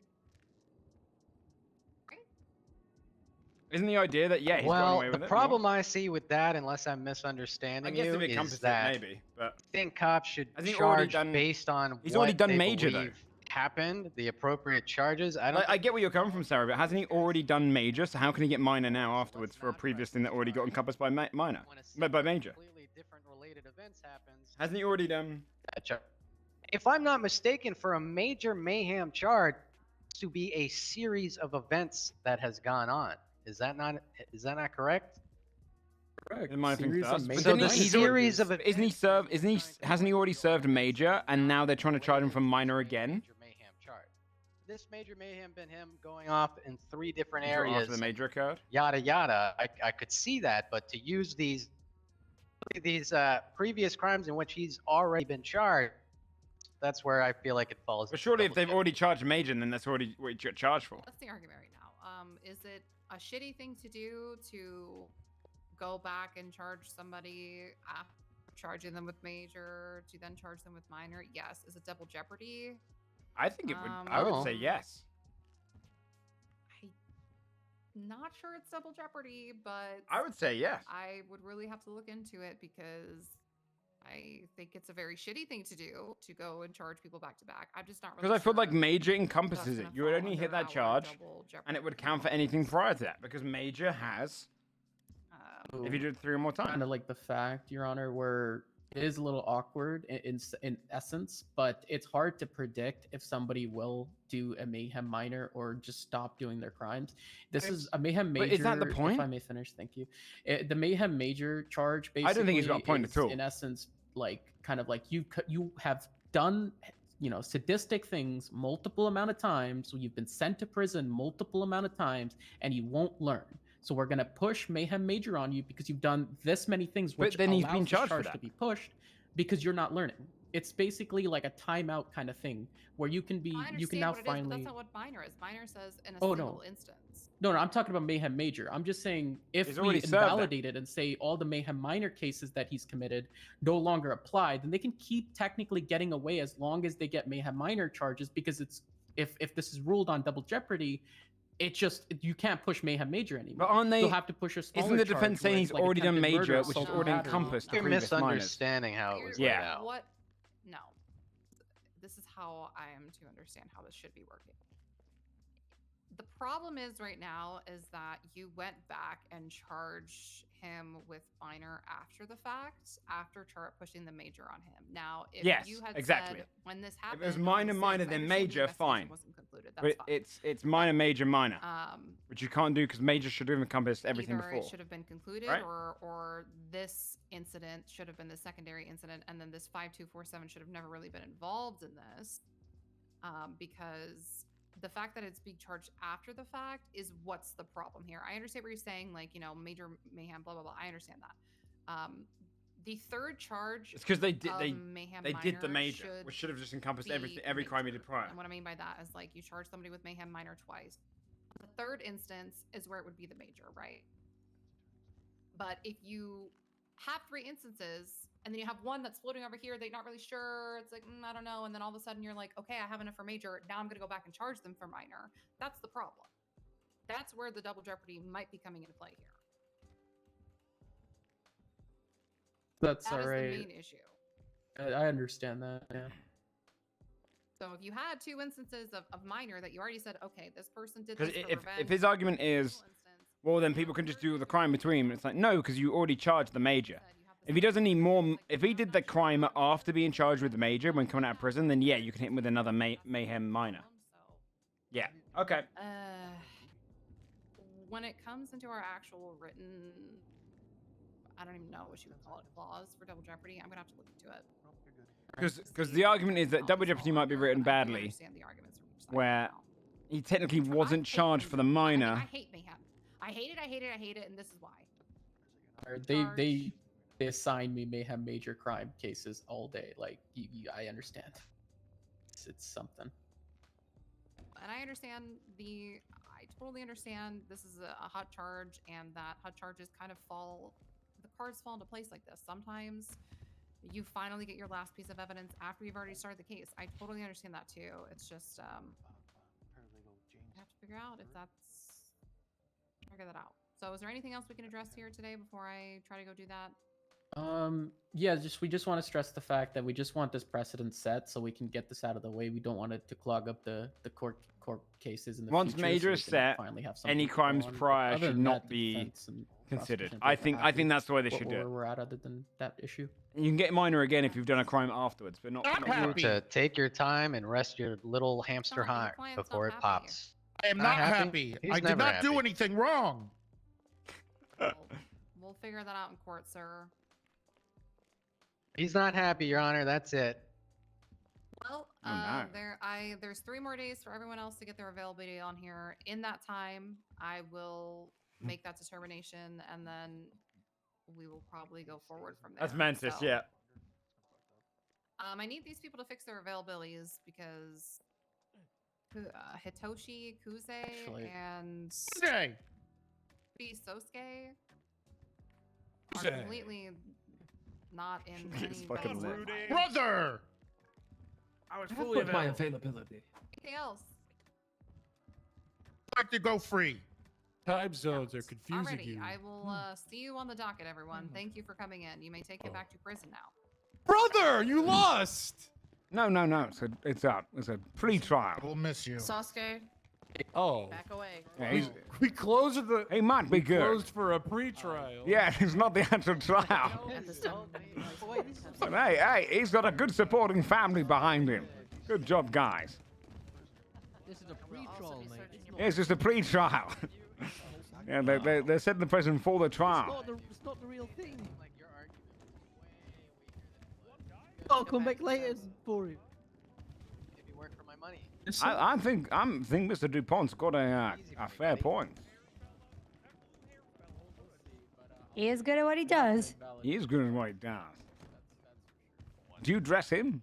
Isn't the idea that, yeah, he's gone away with it? The problem I see with that, unless I'm misunderstanding you, is that maybe, but I think cops should charge based on he's already done major, though. Happened, the appropriate charges. I get where you're coming from, Sarah, but hasn't he already done major? So how can he get minor now afterwards for a previous thing that already got encompassed by minor? By major. Completely different related events happens. Hasn't he already done? If I'm not mistaken, for a major mayhem charge to be a series of events that has gone on. Is that not correct? Correct. In my opinion, hasn't he already served major, and now they're trying to charge him for minor again? This major mayhem been him going off in 3 different areas. After the major occurred? Yada yada. I could see that, but to use these previous crimes in which he's already been charged, that's where I feel like it falls. But surely, if they've already charged major, then that's already what you get charged for. That's the argument right now. Is it a shitty thing to do to go back and charge somebody after charging them with major to then charge them with minor? Yes. Is it double jeopardy? I think it would. I would say yes. I'm not sure it's double jeopardy, but I would say yes. I would really have to look into it because I think it's a very shitty thing to do to go and charge people back to back. I'm just not really because I feel like major encompasses it. You would only hit that charge, and it would count for anything prior to that because major has. If you do it 3 or more times, kind of like the fact, Your Honor, where it is a little awkward in essence, but it's hard to predict if somebody will do a mayhem minor or just stop doing their crimes. This is a mayhem major. But is that the point? If I may finish, thank you. The mayhem major charge basically I don't think he's got a point at all. In essence, like kind of like you have done sadistic things multiple amount of times, so you've been sent to prison multiple amount of times, and you won't learn. So we're gonna push mayhem major on you because you've done this many things, which but then he's allows being the charged charge for that. to be pushed because you're not learning. It's basically like a timeout kind of thing where you can be, you can now finally. But that's not what minor is. Minor says in a Oh, single no. instance. No, I'm talking about mayhem major. I'm just saying if He's we already served that. invalidate it and say all the mayhem minor cases that he's committed no longer apply, then they can keep technically getting away as long as they get mayhem minor charges because it's if this is ruled on double jeopardy. It just you can't push mayhem major anymore. But aren't they? You'll have to push a smaller Isn't the defense charge saying where he's it's like already done attempted major, murder, which is assault, already battery? encompassed the You're previous minors? misunderstanding how it was laid out. What? No. This is how I am to understand how this should be working. The problem is right now is that you went back and charged him with minor after the fact, after pushing the major on him. Now, if yes, you had exactly. said when this happened, If it was minor, then major, fine. But it's minor, major. Which you can't do because major should have encompassed everything either before. It should have been concluded, right? or this incident should have been the secondary incident, and then this 5247 should have never really been involved in this, because the fact that it's being charged after the fact is what's the problem here. I understand what you're saying, like, major mayhem, blah, blah, blah. I understand that. The third charge it's because they mayhem did the major, which should have just encompassed every crime he did prior. And what I mean by that is, like, you charge somebody with mayhem minor twice. The third instance is where it would be the major, right? But if you have 3 instances, and then you have one that's floating over here that you're not really sure, it's like, I don't know, and then all of a sudden you're like, okay, I have enough for major, now I'm going to go back and charge them for minor. That's the problem. That's where the double jeopardy might be coming into play here. That's that all right. is the main issue. I understand that, yeah. So if you had 2 instances of minor that you already said, okay, this person did Because this for if revenge, his argument is, well, then people can just do the crime between. It's like, no, because you already charged the major. If he doesn't need more, if he did the crime after being charged with the major when coming out of prison, then yeah, you can hit him with another mayhem minor. Yeah. Okay. When it comes into our actual written, I don't even know what you would call it, clause for double jeopardy, I'm gonna have to look into it. Because the argument is that double jeopardy might be written badly, where he technically wasn't charged for the minor. I hate mayhem. I hate it, and this is why. They assign me mayhem major crime cases all day. Like I understand. It's something. And I understand I totally understand this is a hot charge, and that hot charges kind of the cards fall into place like this. Sometimes you finally get your last piece of evidence after you've already started the case. I totally understand that too. It's just, I have to figure out if figure that out. So is there anything else we can address here today before I try to go do that? Yeah, we just want to stress the fact that we just want this precedent set so we can get this out of the way. We don't want it to clog up the court cases in the Once future. major is So we can set, finally have any something crimes go on. But prior other should than not that, be defense and considered. prosecution, I think that's the way they should do where it. we're at other than that issue. You can get minor again if you've done a crime afterwards, but not. You to take your time and rest your little hamster heart before it pops. I am not happy. He's I did never not do happy. anything wrong. We'll figure that out in court, sir. He's not happy, Your Honor. That's it. Well, no. there's 3 more days for everyone else to get their availability on here. In that time, I will make that determination, and then we will probably go forward from there. That's Mantis, So, yeah. I need these people to fix their availabilities because Hitoshi, Kuze, and Kuze! Sosuke are Kuze. completely not in It's any fucking better lit. life. Brother! I was Have fully put my available. availability. Anything else? I'd like to go free. Time zones are confusing Alrighty, you. I will see you on the docket, everyone. Thank you for coming in. You may take it back to prison now. Brother, you lost. No. It's a pre-trial. We'll miss you. Sasuke, Oh. back away. Yeah, We closed the. he might be good. Closed for a pre-trial. Yeah, it's not the actual trial. But hey, he's got a good supporting family behind him. Good job, guys. This is a pre-trial, mate. Yeah, it's just a pre-trial. Yeah, they're setting the precedent for the trial. It's not the real thing. I'll come back later for it. Maybe work for my money. I think Mr. DuPont's got a fair point. He is good at what he does. He is good at what he does. Do you dress him?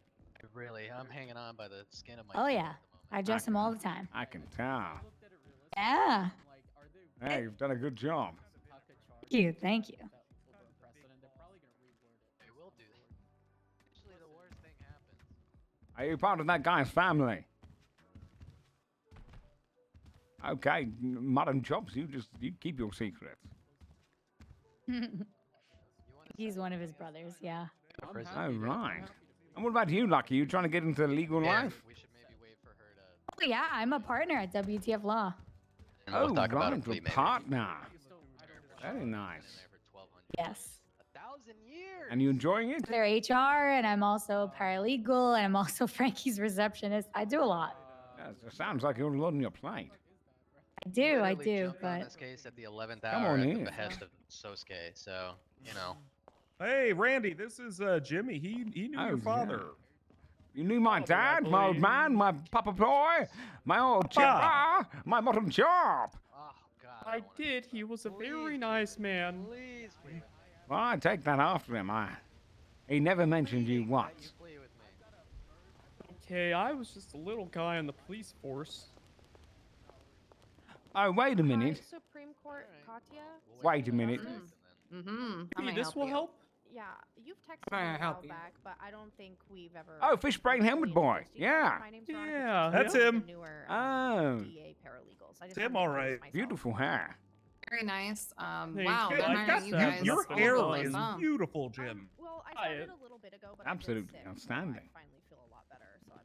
Really, I'm hanging on by the skin of my Oh teeth yeah, I dress him all the time. I can tell. Yeah. Hey, you've done a good job. Thank you. Thank you. They will do that. Usually the worst thing happens. Are you part of that guy's family? Okay, Madam Chops, you keep your secrets. He's one of his brothers. Yeah. Oh, right. And what about you, Lucky? You trying to get into legal life? We should maybe wait for her to. Oh yeah, I'm a partner at WTF Law. And we'll talk about a right, plea, a maybe. partner. Very nice. Yes. 1,000 years. And you enjoying it? They're HR, and I'm also paralegal, and I'm also Frankie's receptionist. I do a lot. Yeah, it sounds like you're loading your plate. I do, Literally jumped on but this case at the 11th Come hour on at in. the behest of Sosuke, so, you know. Hey, Randy, this is Jimmy. He knew Oh, your father. You knew my dad, my old man, my papa boy, my old chipper, my bottom chop. I did. He was a very nice man. Well, I take that after him. He never mentioned you once. Okay, I was just a little guy on the police force. Oh, wait a minute. Supreme Court, Katya. Wait a minute. Maybe this will help. Yeah, you've texted Can I me a help while you? back, but I don't think we've ever. Oh, Fishbrain Helmet Boy. Yeah. My name's Yeah, that's I'm one of him. the newer, Oh. DA paralegals. I just Tim, wanted to all introduce right. myself. Beautiful hair. Very nice. Hey, Wow, Jim, they're I hiring got you that. guys. Your all over hair the place, is huh? beautiful, Jim. Well, I started a little bit ago, but Absolutely I've been sick, outstanding. So I finally feel a lot better, so I'm,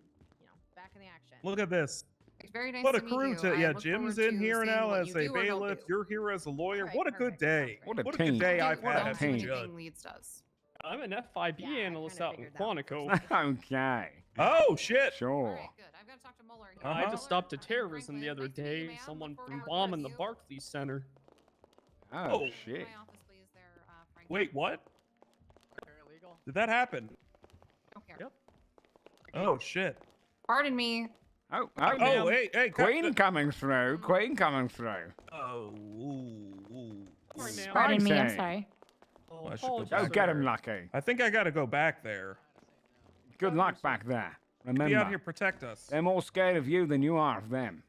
back in the action. Look at this. Very nice What a to meet crew you. to I yeah, look Jim's forward in to here seeing now what as you a do or don't bailiff. do. You're here as a lawyer. Alright, What a good day. What a What a team. good day Don't I've do had what as a anything judge. Leeds does. I'm an FIB analyst out in Quantico. Okay. Oh shit. Sure. Good. I've got to talk to Mueller here. I Uh-huh. just stopped a terrorism the other day. Someone from bombing the Barclays Center. Oh, shit. My office, please. There, Frank. Wait, what? Did that happen? Don't care. Yep. Oh shit. Pardon me. Oh, Oh, hey, Queen coming through. Queen coming through. Oh, ooh. Sorry, ma'am. pardon me. I'm Spicy. sorry. I should go Go back get there. him, Lucky. I think I gotta go back there. Good luck back there. Remember, Be out here, protect us. they're more scared of you than you are of them.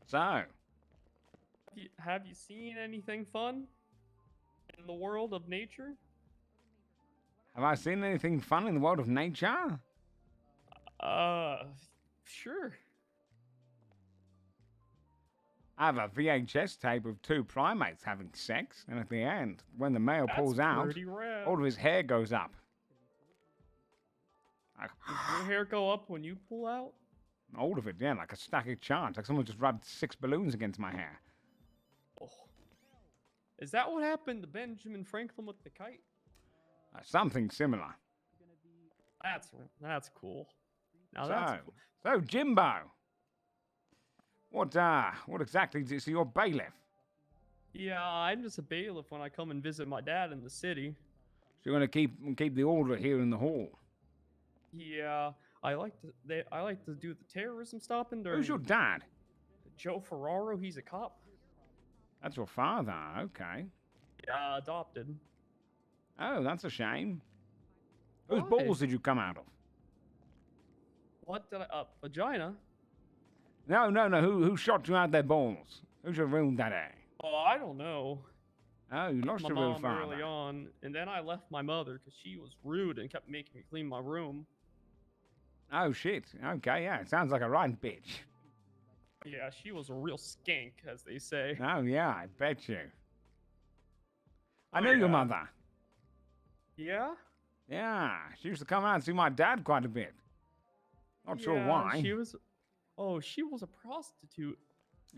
So, Have you seen anything fun in the world of nature? have I seen anything fun in the world of nature? Sure. I have a VHS tape of two primates having sex, and at the end, when the male That's pulls out, pretty rad. all of his hair goes up. Like, Does your hair go up when you pull out? all of it, yeah, like a stack of charts. Like someone just rubbed 6 balloons against my hair. Oh. Is that what happened to Benjamin Franklin with the kite? Something similar. That's cool. Now So, that's cool. so Jimbo, what exactly is your bailiff? Yeah, I'm just a bailiff when I come and visit my dad in the city. So you're gonna keep the order here in the hall. Yeah, I like to do the terrorism stopping during. Who's your dad? Joe Ferraro. He's a cop. That's your father. Okay. Yeah, adopted. Oh, that's a shame. Whose Why? balls did you come out of? What did I? Vagina. No. Who shot you out their balls? Who's your real daddy? Oh, I don't know. Oh, you lost My your real mom father. early on, and then I left my mother because she was rude and kept making me clean my room. Oh shit. Okay, yeah. It sounds like a right bitch. Yeah, she was a real skank, as they say. Oh yeah, I bet you. I knew your mother. Yeah? Yeah, she used to come out and see my dad quite a bit. Not sure why. She was a prostitute.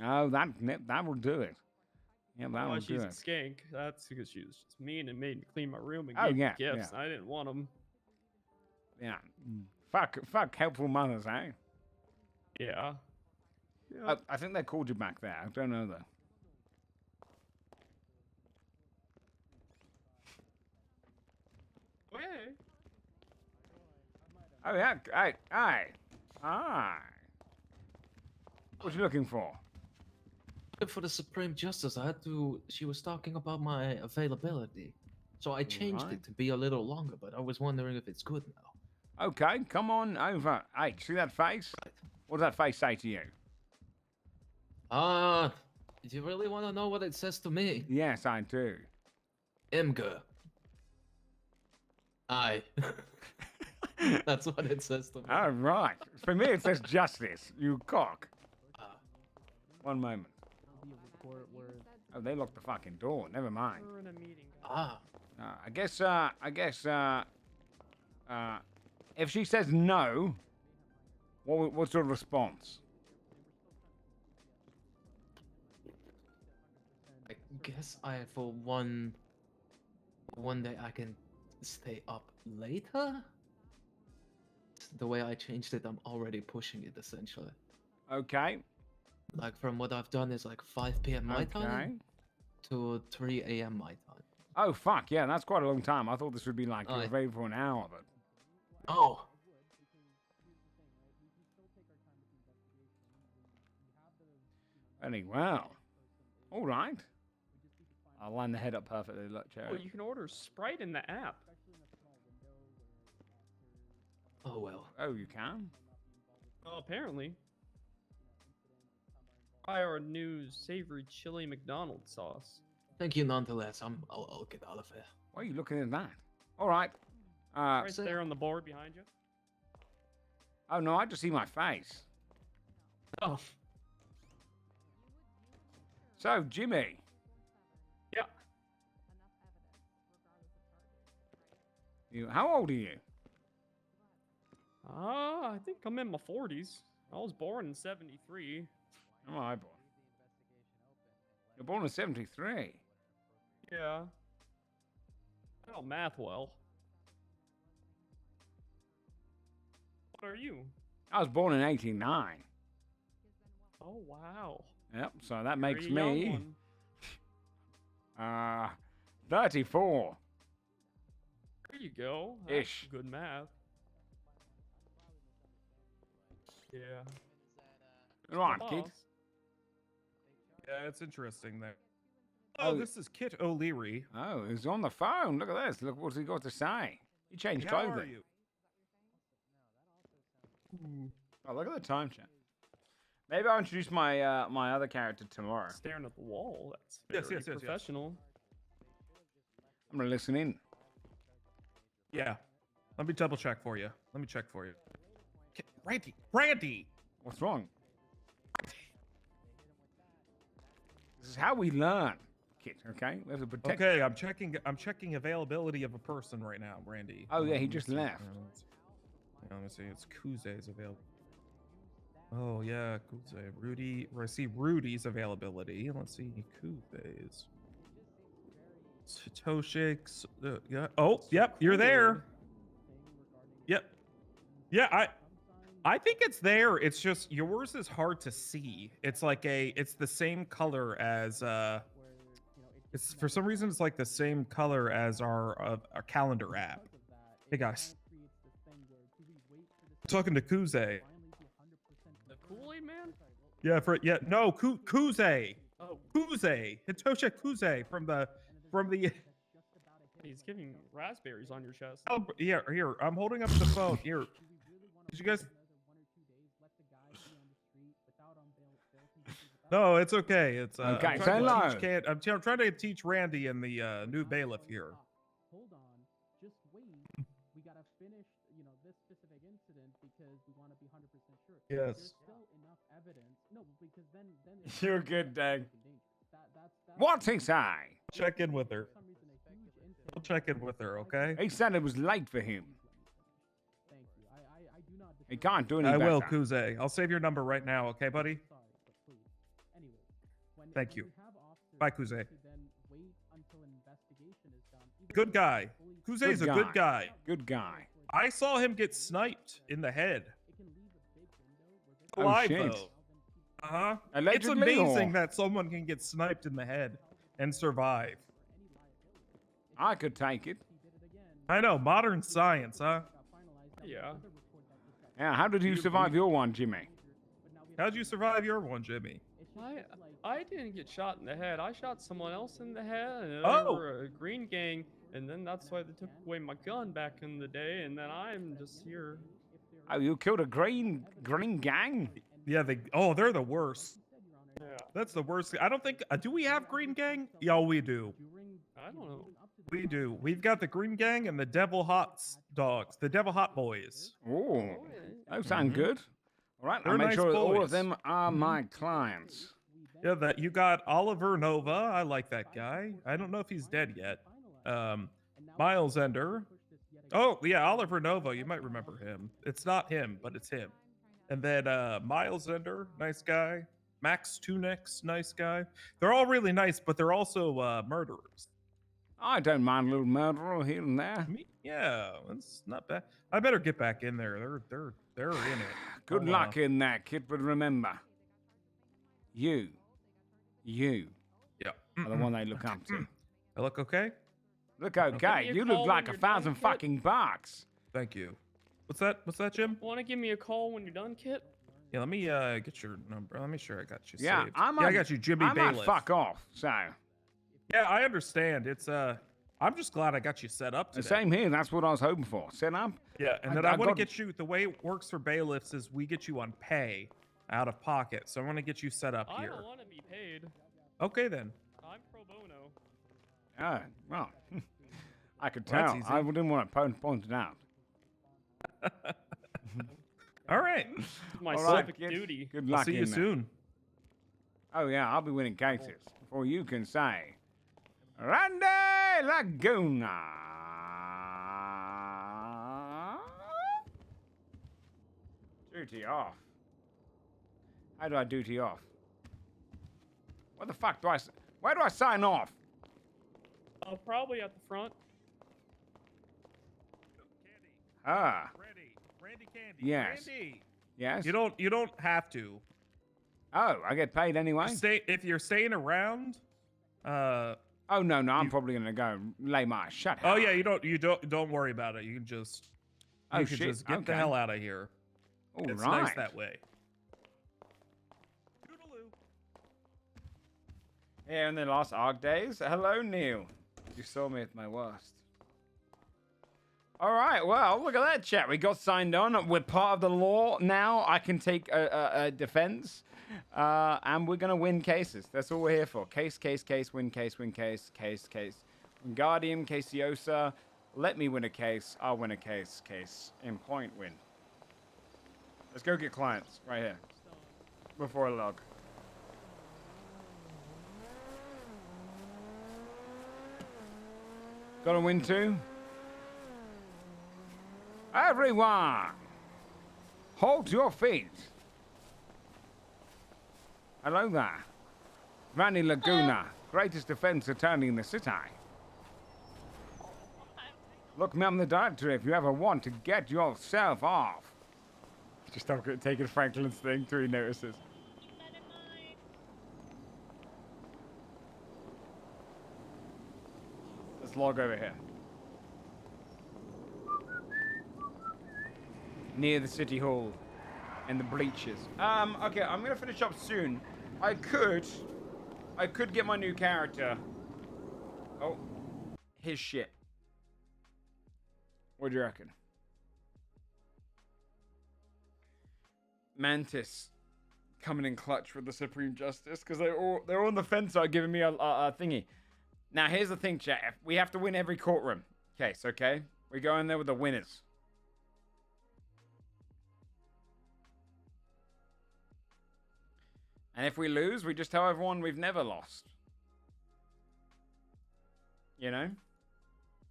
Oh, that will do it. Yeah, that Oh, will she's do a it. skank. That's because she was just mean and made me clean my room and Oh, gave yeah, me gifts. yeah. And I didn't want them. Yeah. Fuck helpful mothers, eh? Yeah. I think they called you back there. I don't know though. Hey. Oh yeah, hey. What you looking for? For the Supreme Justice, I had to. She was talking about my availability, so I changed Right. it to be a little longer. But I was wondering if it's good now. Okay, come on over. Hey, see that face? What does that face say to you? Do you really want to know what it says to me? Yes, I do. Imgur. Aye. That's what it says to me. All right. For me, it says justice. You cock. One moment. Oh, they locked the fucking door. Never mind. We're in a meeting. I guess. If she says no, what's your response? I guess for one day I can stay up later. The way I changed it, I'm already pushing it essentially. Okay. Like from what I've done is like 5 p.m. my time to 3 a.m. my time. Oh fuck yeah, that's quite a long time. I thought this would be like you were ready for an hour, but. Oh. Very well. All right. I'll line the head up perfectly. Look, Oh, Cherry. you can order Sprite in the app. Oh well. Oh, you can. Oh, apparently. Try our new savory chili McDonald's sauce. Thank you nonetheless. I'll get out of here. Why are you looking at that? All right. Right there on the board behind you. Oh no, I just see my face. Oh. So, Jimmy. Yeah. How old are you? I think I'm in my 40s. I was born in 73. How am I born? You're born in 73. Yeah. I don't math well. What are you? I was born in 89. Oh, wow. Yep, so that makes You're a young me one. 34. There you go. That's Ish. good math. Yeah. Right, Boss. kid. Yeah, it's interesting there. Oh, this is Kit O'Leary. Oh, he's on the phone. Look at this. Look what's he got to say. He changed How clothing. are you? Oh, look at the time check. Maybe I'll introduce my my other character tomorrow. Staring at the wall. That's very professional. I'm gonna listen in. Yeah. Let me double check for you. Let me check for you. Randy! Randy! What's wrong? This is how we learn, Kit. Okay, we have to protect. Okay, I'm checking availability of a person right now, Randy. Oh yeah, he just left. Let me see. It's Kuze's available. Oh yeah, Kuze. Rudy. I see Rudy's availability. Let's see Kuze's. Satoshik's. Yeah. Oh, yep. You're there. Yep. Yeah. I think it's there. It's just yours is hard to see. It's like it's the same color as it's for some reason it's like the same color as our calendar app. Hey guys. I'm talking to Kuze. The Kool-Aid man? Yeah, no, Kuze. Oh. Kuze. Hitosha Kuze from the He's giving raspberries on your chest. Oh, yeah, here. I'm holding up the phone. Here. Did you guys No, it's okay. It's okay. I'm trying to teach Randy and the new bailiff here. Hold on, just wait. We gotta finish, this specific incident because we want to be 100% sure. Yes. There's still enough evidence. No, because then You're good, Dang. What's he say? Check in with her. We'll check in with her, okay? He said it was late for him. He can't do any I better. will, Kuze. I'll save your number right now, okay, buddy? Thank you. Bye, Kuze. Good guy. Kuze's a good guy. Good guy. I saw him get sniped in the head. Oh, Alive, shit. though. Uh-huh. It's Allegedly, amazing or- that someone can get sniped in the head and survive. I could take it. I know, modern science, huh? Yeah. Yeah, how did you survive your one, Jimmy? How'd you survive your one, Jimmy? I didn't get shot in the head. I shot someone else in the head, and they Oh. were a green gang, and then that's why they took away my gun back in the day, and then I'm just here. Oh, you killed a green gang? Yeah, they're the worst. Yeah. That's the worst. I don't think, do we have Green Gang? Yeah, we do. I don't know. We do. We've got the Green Gang and the Devil Hot Dogs, the Devil Hot Boys. Oh, those sound good. All right, They're I'll make nice sure that all of boys. them are my clients. Yeah, that you got Oliver Nova. I like that guy. I don't know if he's dead yet. Miles Ender. Oh, yeah, Oliver Nova. You might remember him. It's not him, but it's him. And then Miles Ender, nice guy. Max Tunix, nice guy. They're all really nice, but they're also murderers. I don't mind a little murder here and there. Yeah, that's not bad. I better get back in there. They're in it. Good I'll, luck in that, kid. But remember, you yeah. are the one they look up to. I look okay? Look Give okay. me a You call look when like you're 1,000 done, kid. fucking bucks. Thank you. What's that, Jim? Want to give me a call when you're done, Kit? Yeah, let me get your number. Let me sure I got you Yeah, saved. I got you, Jimmy I might Bailiff. fuck off. So Yeah, I understand. It's I'm just glad I got you set up the today. same here. That's what I was hoping for. Set up. Yeah, and then I want to got- get you. The way it works for bailiffs is we get you on pay, out of pocket. So I want to get you set up I here. don't want to be paid. Okay then. I'm pro bono. Ah, well, I could Well, that's tell. easy. I didn't want to point it out. All right. My All right, civic kid. duty. Good I'll luck see you in there. soon. Oh yeah, I'll be winning cases before you can say, Randy Laguna. Duty off. How do I duty off? What the fuck do I? Where do I sign off? Probably at the front. Ah. Randy Candy. Yes. Randy. Yes. You don't have to. Oh, I get paid anyway. If you're staying around. Oh no, I'm probably gonna go lay my shut. Oh yeah, you don't worry about it. You can just Oh, can shit, just get the okay. hell out of here. All It's right. nice that way. Here in the last ARC days. Hello, Neil. You saw me at my worst. All right, well, look at that, chat. We got signed on. We're part of the law now. I can take a defense, and we're going to win cases. That's all we're here for. Case, win case, case. Wingardium, Caseosa. Let me win a case. I'll win a case. In point, win. Let's go get clients right here before I log. Got to win too? Everyone, hold to your feet. Hello there. Randy Laguna, greatest defense attorney in the city. Look me up in the directory if you ever want to get yourself off. Just taking Franklin's thing till he notices. Let's log over here. Near the city hall and the bleachers. Okay, I'm gonna finish up soon. I could get my new character. Oh, his shit. What do you reckon? Mantis coming in clutch with the Supreme Justice because they're on the fence are giving me a thingy. Now here's the thing, chat. We have to win every courtroom case. Okay, we go in there with the winners. And if we lose, we just tell everyone we've never lost. You know?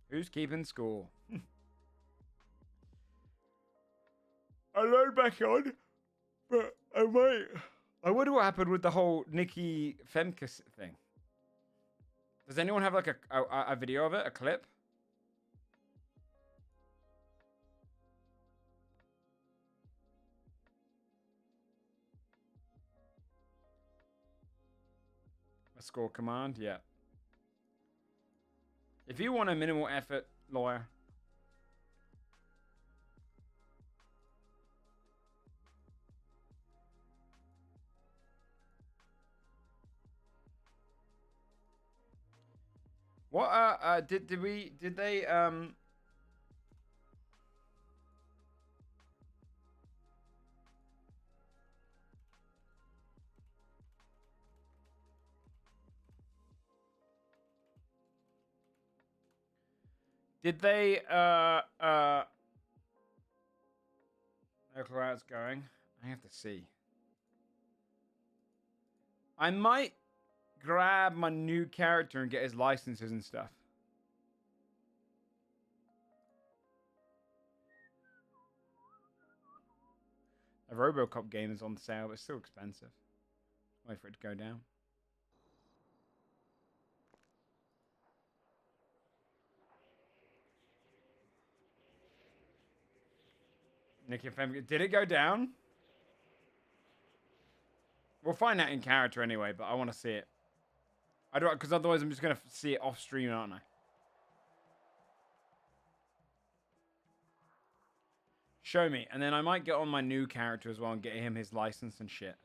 Who's keeping score? I load back on, but I might. I wonder what happened with the whole Nikki Femkes thing. Does anyone have like a video of it, a clip? A score command, yeah. If you want a minimal effort lawyer. What did they look where it's going? I have to see. I might grab my new character and get his licenses and stuff. A RoboCop game is on sale, but it's still expensive. Wait for it to go down. Nikki Fem, did it go down? We'll find out in character anyway, but I want to see it. I don't, because otherwise I'm just gonna see it off stream, aren't I? Show me, and then I might get on my new character as well and get him his license and shit,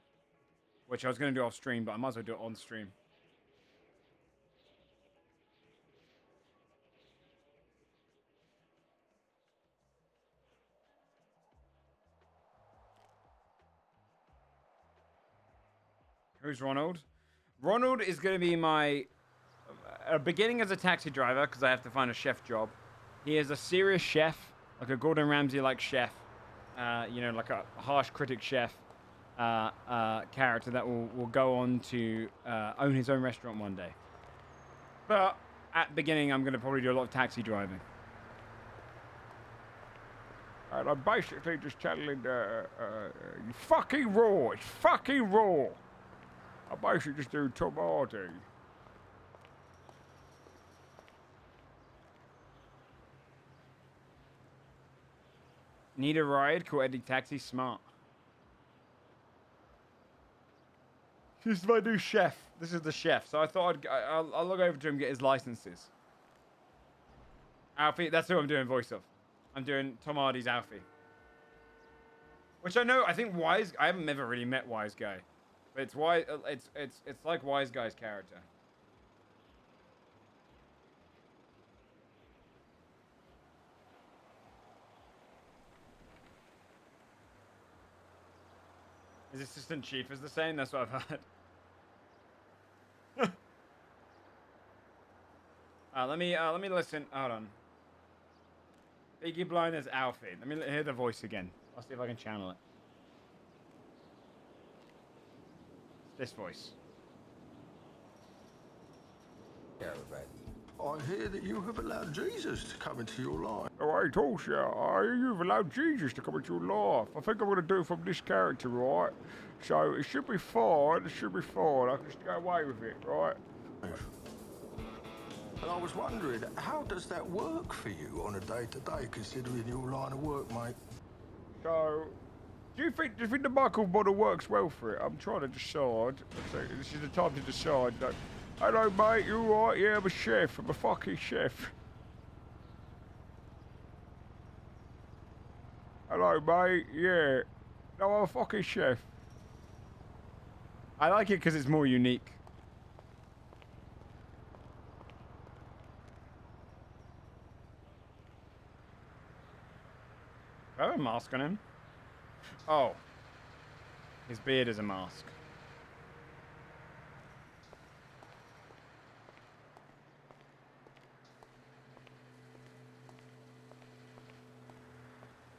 which I was gonna do off stream, but I might as well do it on stream. Who's Ronald? Ronald is going to be my beginning as a taxi driver because I have to find a chef job. He is a serious chef, like a Gordon Ramsay-like chef. You know, like a harsh critic chef character that will go on to own his own restaurant one day. But at the beginning, I'm going to probably do a lot of taxi driving. And I'm basically just telling fucking raw. It's fucking raw. I basically just do tomato. Need a ride? Call Eddie Taxi. Smart. This is my new chef. This is the chef. So I thought I'll log over to him and get his licenses. Alfie, that's who I'm doing voice of. I'm doing Tom Hardy's Alfie. Which I know, I think Wise, I haven't ever really met Wise Guy. But it's like Wise Guy's character. His assistant chief is the same. That's what I've heard. Let me listen. Hold on. Peaky Blinders Alfie. Let me hear the voice again. I'll see if I can channel it. This voice. I hear that you have allowed Jesus to come into your life. Oh, I told you. I hear you've allowed Jesus to come into your life. I think I'm going to do it from this character, right? So it should be fine. It should be fine. I can just go away with it, right? And I was wondering, how does that work for you on a day-to-day, considering your line of work, mate? So, do you think the Michael model works well for it? I'm trying to decide. So this is the time to decide. Like, hello, mate. You all right? Yeah, I'm a chef. I'm a fucking chef. Hello, mate. Yeah. No, I'm a fucking chef. I like it because it's more unique. Do I have a mask on him? Oh. His beard is a mask.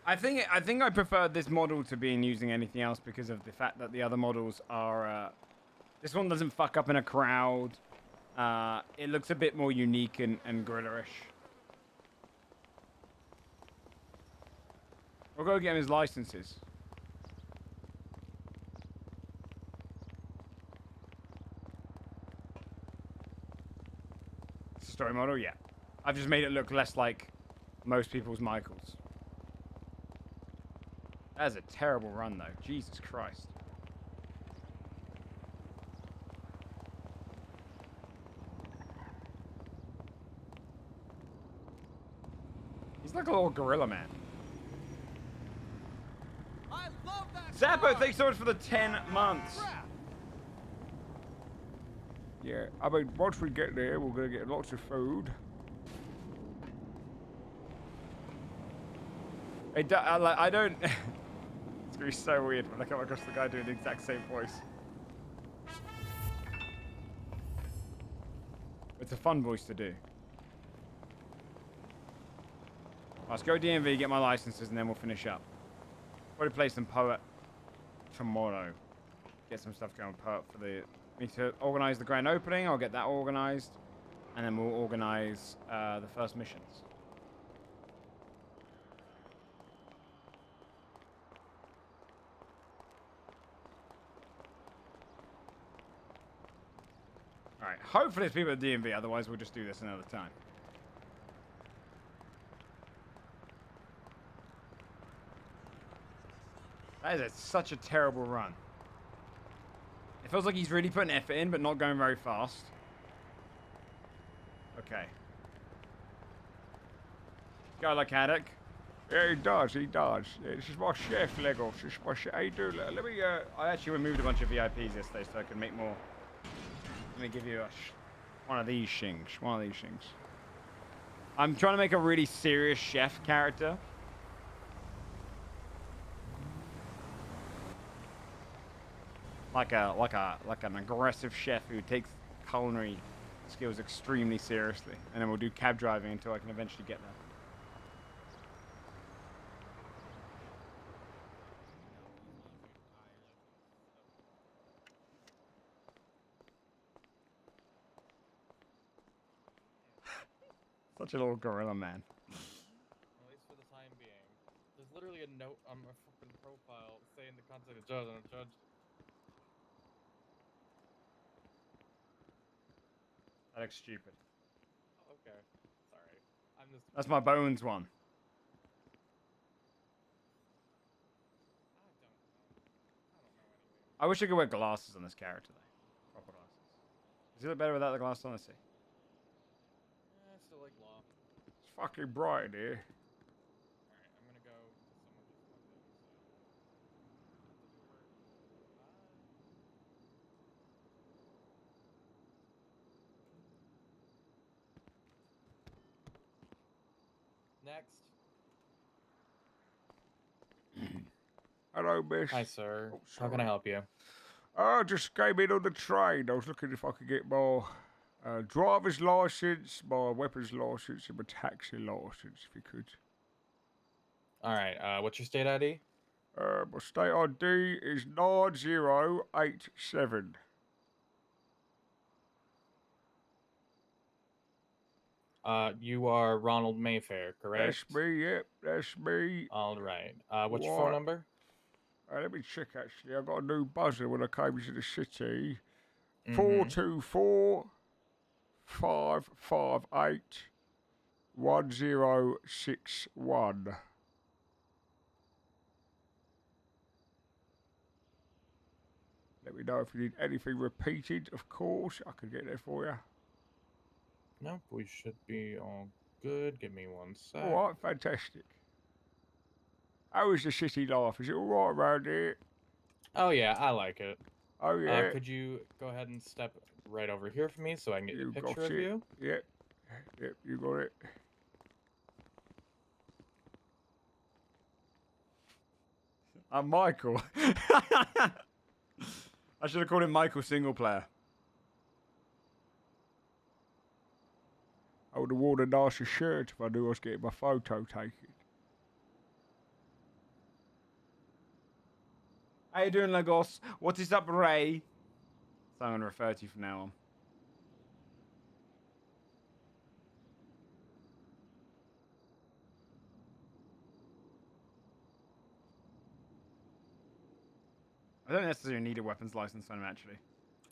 I think I prefer this model to being using anything else because of the fact that the other models are. This one doesn't fuck up in a crowd. It looks a bit more unique and gorilla-ish. We'll go get him his licenses. It's a story model, yeah. I've just made it look less like most people's Michaels. That is a terrible run, though. Jesus Christ. He's like a little gorilla man. Zappo, thanks so much for the 10 months. Yeah, I mean, once we get there, we're going to get lots of food. I don't... It's going to be so weird when I come across the guy doing the exact same voice. It's a fun voice to do. Let's go DMV, get my licenses, and then we'll finish up. Probably play some Poet tomorrow. Get some stuff going Poet for the... Need to organize the grand opening. I'll get that organized. And then we'll organize the first missions. Alright, hopefully there's people at DMV, otherwise we'll just do this another time. That is such a terrible run. It feels like he's really putting effort in, but not going very fast. Okay. Guy like Haddock. Yeah, he does. He does. Yeah, this is my chef, Legos. This is my chef. How you doing? Let me. I actually removed a bunch of VIPs yesterday, so I can make more. Let me give you one of these things. One of these things. I'm trying to make a really serious chef character. Like an aggressive chef who takes culinary skills extremely seriously, and then we'll do cab driving until I can eventually get there. Such a little gorilla man. At least for the time being. There's literally a note on my fucking profile saying to contact the judge, and a judge. That looks stupid. Okay, sorry. I'm just. That's my bones one. I wish I could wear glasses on this character, though. Proper glasses. Does he look better without the glasses on? Let's see. I still like law. It's fucking bright here. Alright, I'm gonna go to someone just logged in, so. Next. Hello, miss. Hi, sir. Oh, How can I sorry. help you? I just came in on the train. I was looking if I could get my driver's license, my weapons license, and my taxi license, if you could. All right. What's your state ID? My state ID is 9087. You are Ronald Mayfair, correct? That's me, yep, that's me. All right. What's your phone number? Let me check, actually. I got a new buzzer when I came into the city. Mhm. 424 558 1061. Let me know if you need anything repeated, of course. I can get there for you. Nope, we should be all good. Give me one sec. All right, fantastic. How is the city life? Is it all right around here? Oh yeah, I like it. Oh yeah. Could you go ahead and step right over here for me so I can get a picture got of it. you? Yep, yep, you got it. I'm Michael. I should have called him Michael Singleplayer. I would have worn a nicer shirt if I knew I was getting my photo taken. How you doing, Lagos? What is up, Ray? So I'm going to refer to you from now on. I don't necessarily need a weapons license on him, actually.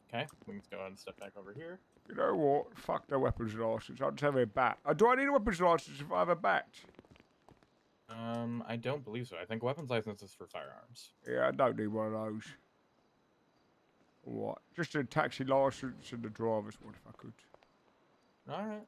Okay, we can go ahead and step back over here. You know what? Fuck the weapons license. I'll just have a bat. Do I need a weapons license if I have a bat? I don't believe so. I think weapons license is for firearms. Yeah, I don't need one of those. What? Just a taxi license and a driver's one, if I could. All right.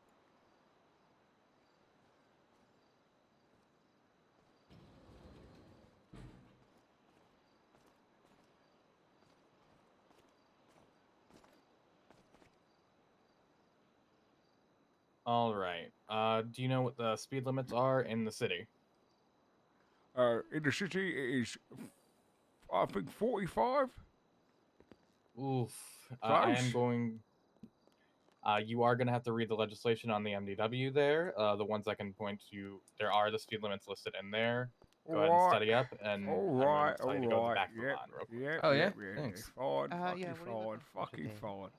All right. Do you know what the speed limits are in the city? In the city, it is, I think, 45. Oof. I am going. You are going to have to read the legislation on the MDW there. The ones I can point to, there are the speed limits listed in there. Go ahead and study up, and I'm going to tell you to go to the back of the line real quick. Oh, yeah? Thanks. Thanks. Fine, Yeah, fucking what are you fine, looking for fucking today? fine.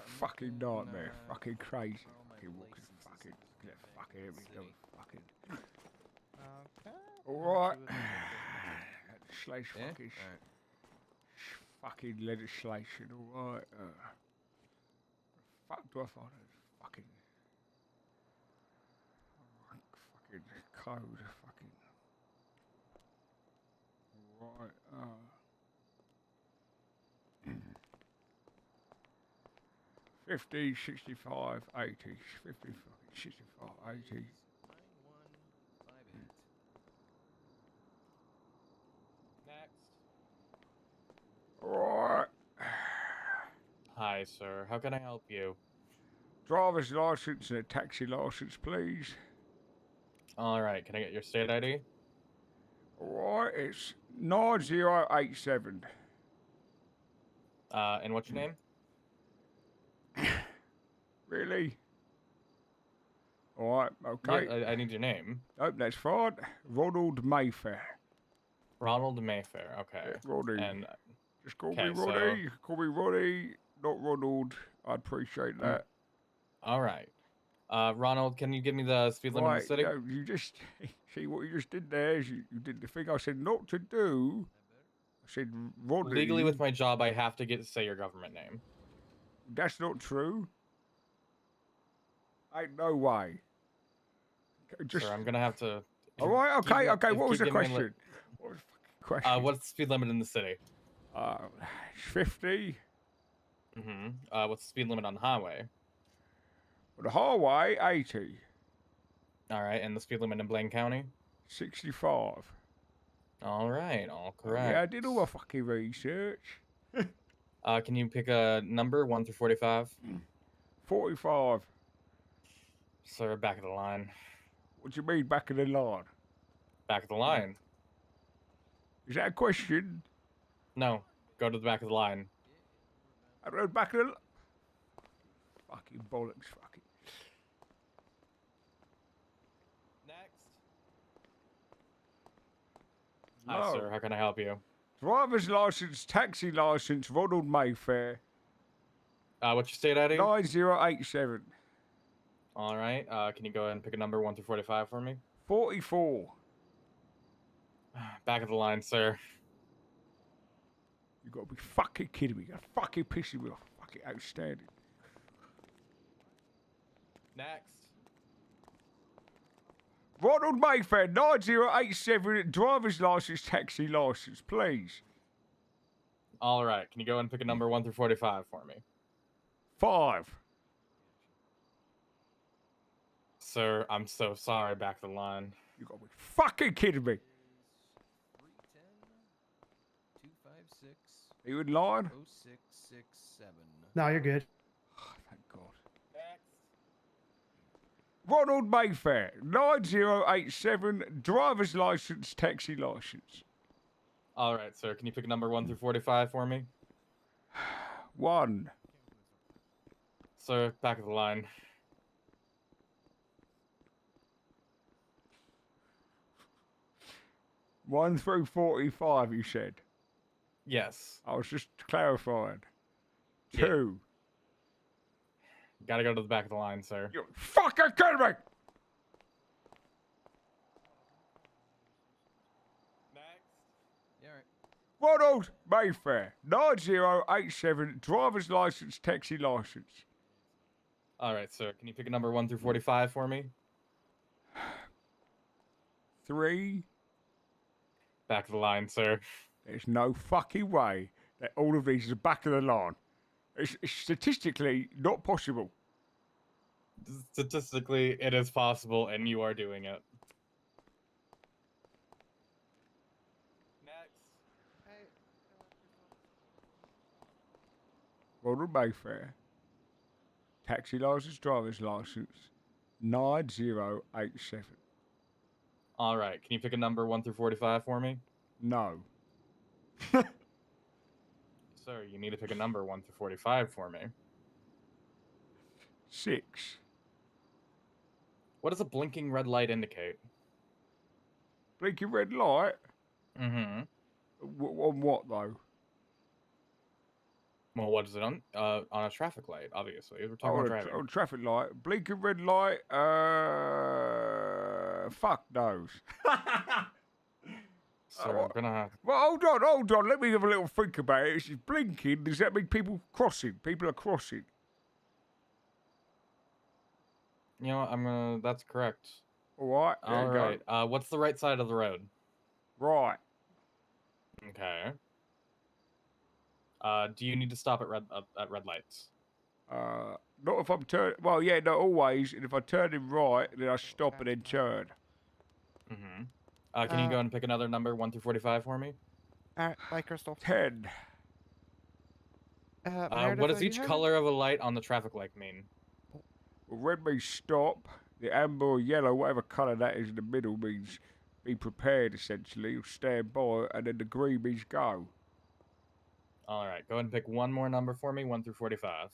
Fucking nightmare, fucking crazy. Fucking walking, fucking, yeah, fucking everything, fucking. Alright. Slash fucking, fucking legislation, alright. Fuck do I find a fucking code, fucking. Right, 50, 65, 80, 50, 65, 80. Next. Alright. Hi, sir. How can I help you? Driver's license and a taxi license, please. All right. Can I get your state ID? Alright, it's 9087. And what's your name? Really? Alright, okay. Yeah, I need your name. Nope, that's fine. Ronald Mayfair. Ronald Mayfair. Okay. Yeah, Roddy. And just call okay, me Roddy. You can call me Roddy, not Ronald. I'd appreciate that. All right. Ronald, can you give me the speed limit in the city? No, you just see what you just did there is you did the thing I said not to do. I said Roddy. Legally, with my job, I have to say your government name. That's not true. Ain't no way. Just... Sir, I'm gonna have to. All right, okay, okay. What was the question? What was the fucking question? What's the speed limit in the city? 50. What's the speed limit on the highway? The highway, 80. All right, and the speed limit in Blaine County? 65. All right, all correct. Yeah, I did all my fucking research. Can you pick a number, 1 through 45? 45. Sir, back of the line. What do you mean, back of the line? Back of the line. Is that a question? No. Go to the back of the line. I rode back of the... Fucking bollocks, fucking... Next. Hi, sir. How can I help you? Driver's license, taxi license, Ronald Mayfair. What's your state ID? 9087. All right. Can you go ahead and pick a number 1 through 45 for me? 44. Back of the line, sir. You gotta be fucking kidding me. You're fucking pissing me off. Fucking outstanding. Next. Ronald Mayfair, 9087, driver's license, taxi license, please. All right. Can you go ahead and pick a number 1 through 45 for me? 5. Sir, I'm so sorry. Back of the line. You gotta be fucking kidding me. 256. Are you in line? 0667. No, you're good. Oh, thank God. Ronald Mayfair, 9087, driver's license, taxi license. All right, sir. Can you pick a number 1 through 45 for me? 1. Sir, back of the line. 1 through 45, you said? Yes. I was just clarifying. Yeah. 2. Gotta go to the back of the line, sir. You fucking kidding me! Yeah, right. Ronald Mayfair, 9087, driver's license, taxi license. All right, sir. Can you pick a number 1 through 45 for me? 3. Back of the line, sir. There's no fucking way that all of these are back of the line. It's statistically not possible. Statistically, it is possible, and you are doing it. Ronald Mayfair, taxi license, driver's license, 9087. All right. Can you pick a number 1 through 45 for me? No. Sir, you need to pick a number 1 through 45 for me. 6. What does a blinking red light indicate? Blinking red light? Mm-hmm. On what, though? Well, what is it on? On a traffic light, obviously. We're talking about driving. On traffic light. Blinking red light, fuck knows. Sir, I'm gonna have... Well, hold on. Let me have a little think about it. If it's blinking, does that mean people crossing? People are crossing. You know what? I'm gonna... That's correct. All right. All right. What's the right side of the road? Right. Okay. Do you need to stop at red lights? Not if I'm turning... Well, yeah, no, always. And if I turn in right, then I stop and then turn. Mm-hmm. Can you go and pick another number 1 through 45 for me? Alright, bye, Crystal. 10. What does each color of a light on the traffic light mean? Well, red means stop. The amber or yellow, whatever colour that is in the middle, means be prepared, essentially, or stand by. And then the green means go. All right, go ahead and pick one more number for me, 1 through 45.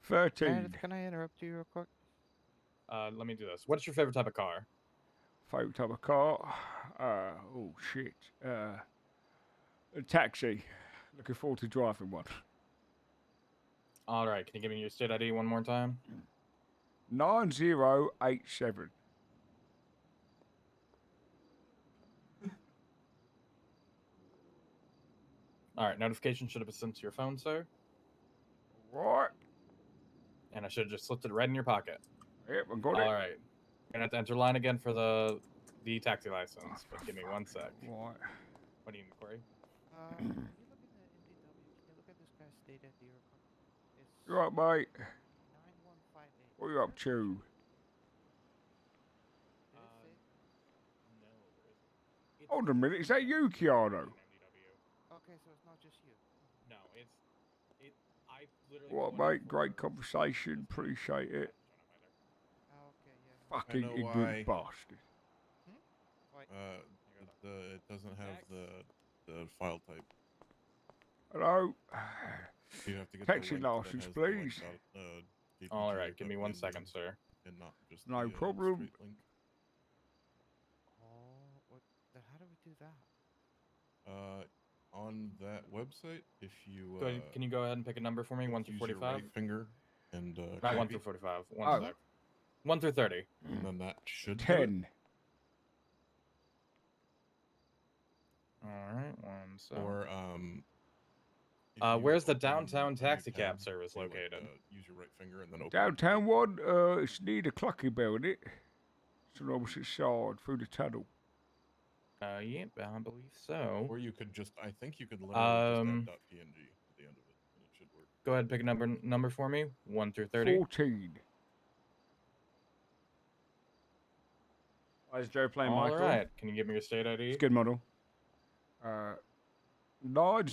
13. Can I interrupt you real quick? Let me do this. What's your favorite type of car? Favorite type of car? Oh, shit. A taxi. Looking forward to driving one. All right, can you give me your state ID one more time? 9087. All right, notification should have been sent to your phone, sir. Right. And I should have just slipped it right in your pocket. Yep, I got it. All right. You're gonna have to enter line again for the taxi license. But give me 1 sec. Right. What do you need, Corey? Can you look at this guy's state ID real quick? It's You right, mate? 9158. What are you up to? Hold a minute, is that you, Keanu? Okay, so it's not just you. No, I literally... What, mate? Great conversation. Appreciate it. Okay, yeah. Fucking I know ignorant why. bastard. It doesn't have the the file type. Hello. You have to get the Taxi link that license, has the, like, please. All right, give me 1 second, sir. And not just No the, problem. straight link. Oh, what? How do we do that? On that website, if you Go ahead, can you go ahead and pick a number for me? 1 through use your 45. right finger and Not 1 copy, through 45. One Oh. sec. 1 through 30. and then that should do it. 10. All right, 1 sec. Or if you where's the open downtown a new taxi tab, cab service say, like, located? use your right finger and then open. Downtown one, it's near the Clucky Bell, isn't it? It's on the opposite side through the tunnel. Yep, I believe so. Or you could just, I think you could literally just add .png at the end of it, and it should work. Go ahead and pick a number for me. 1 through 30. 14. Why is Joe playing All Michael? right. Can you give me your state ID? It's a good model. 9087. Do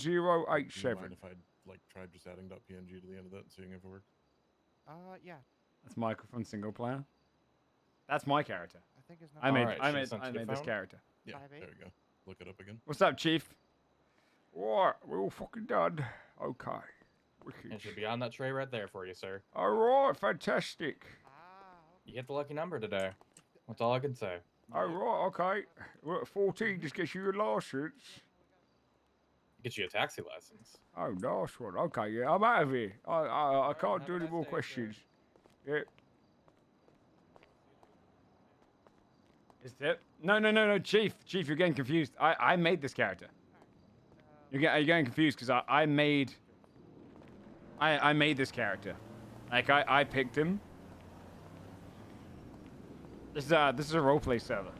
you mind if I like tried just adding .png to the end of that and seeing if it worked? Yeah. That's Michael from single player. That's my character. I think it's not. I made, Alright, I should made, have sent I to your made this phone? character. Yeah, 5'8"? there we go. Look it up again. What's up, Chief? Alright, we're all fucking done. Okay. Wicked. It should be on that tray right there for you, sir. Alright, fantastic. You hit the lucky number today. That's all I can say. Alright, okay. Well, 14 just gets you a license. Get you a taxi license. Oh, nice one. Okay, yeah, I'm out of here. I can't do any more questions. Yep. Is it? No, Chief. Chief, you're getting confused. I made this character. Are you getting confused? Because I made this character. Like, I picked him. This is a roleplay server.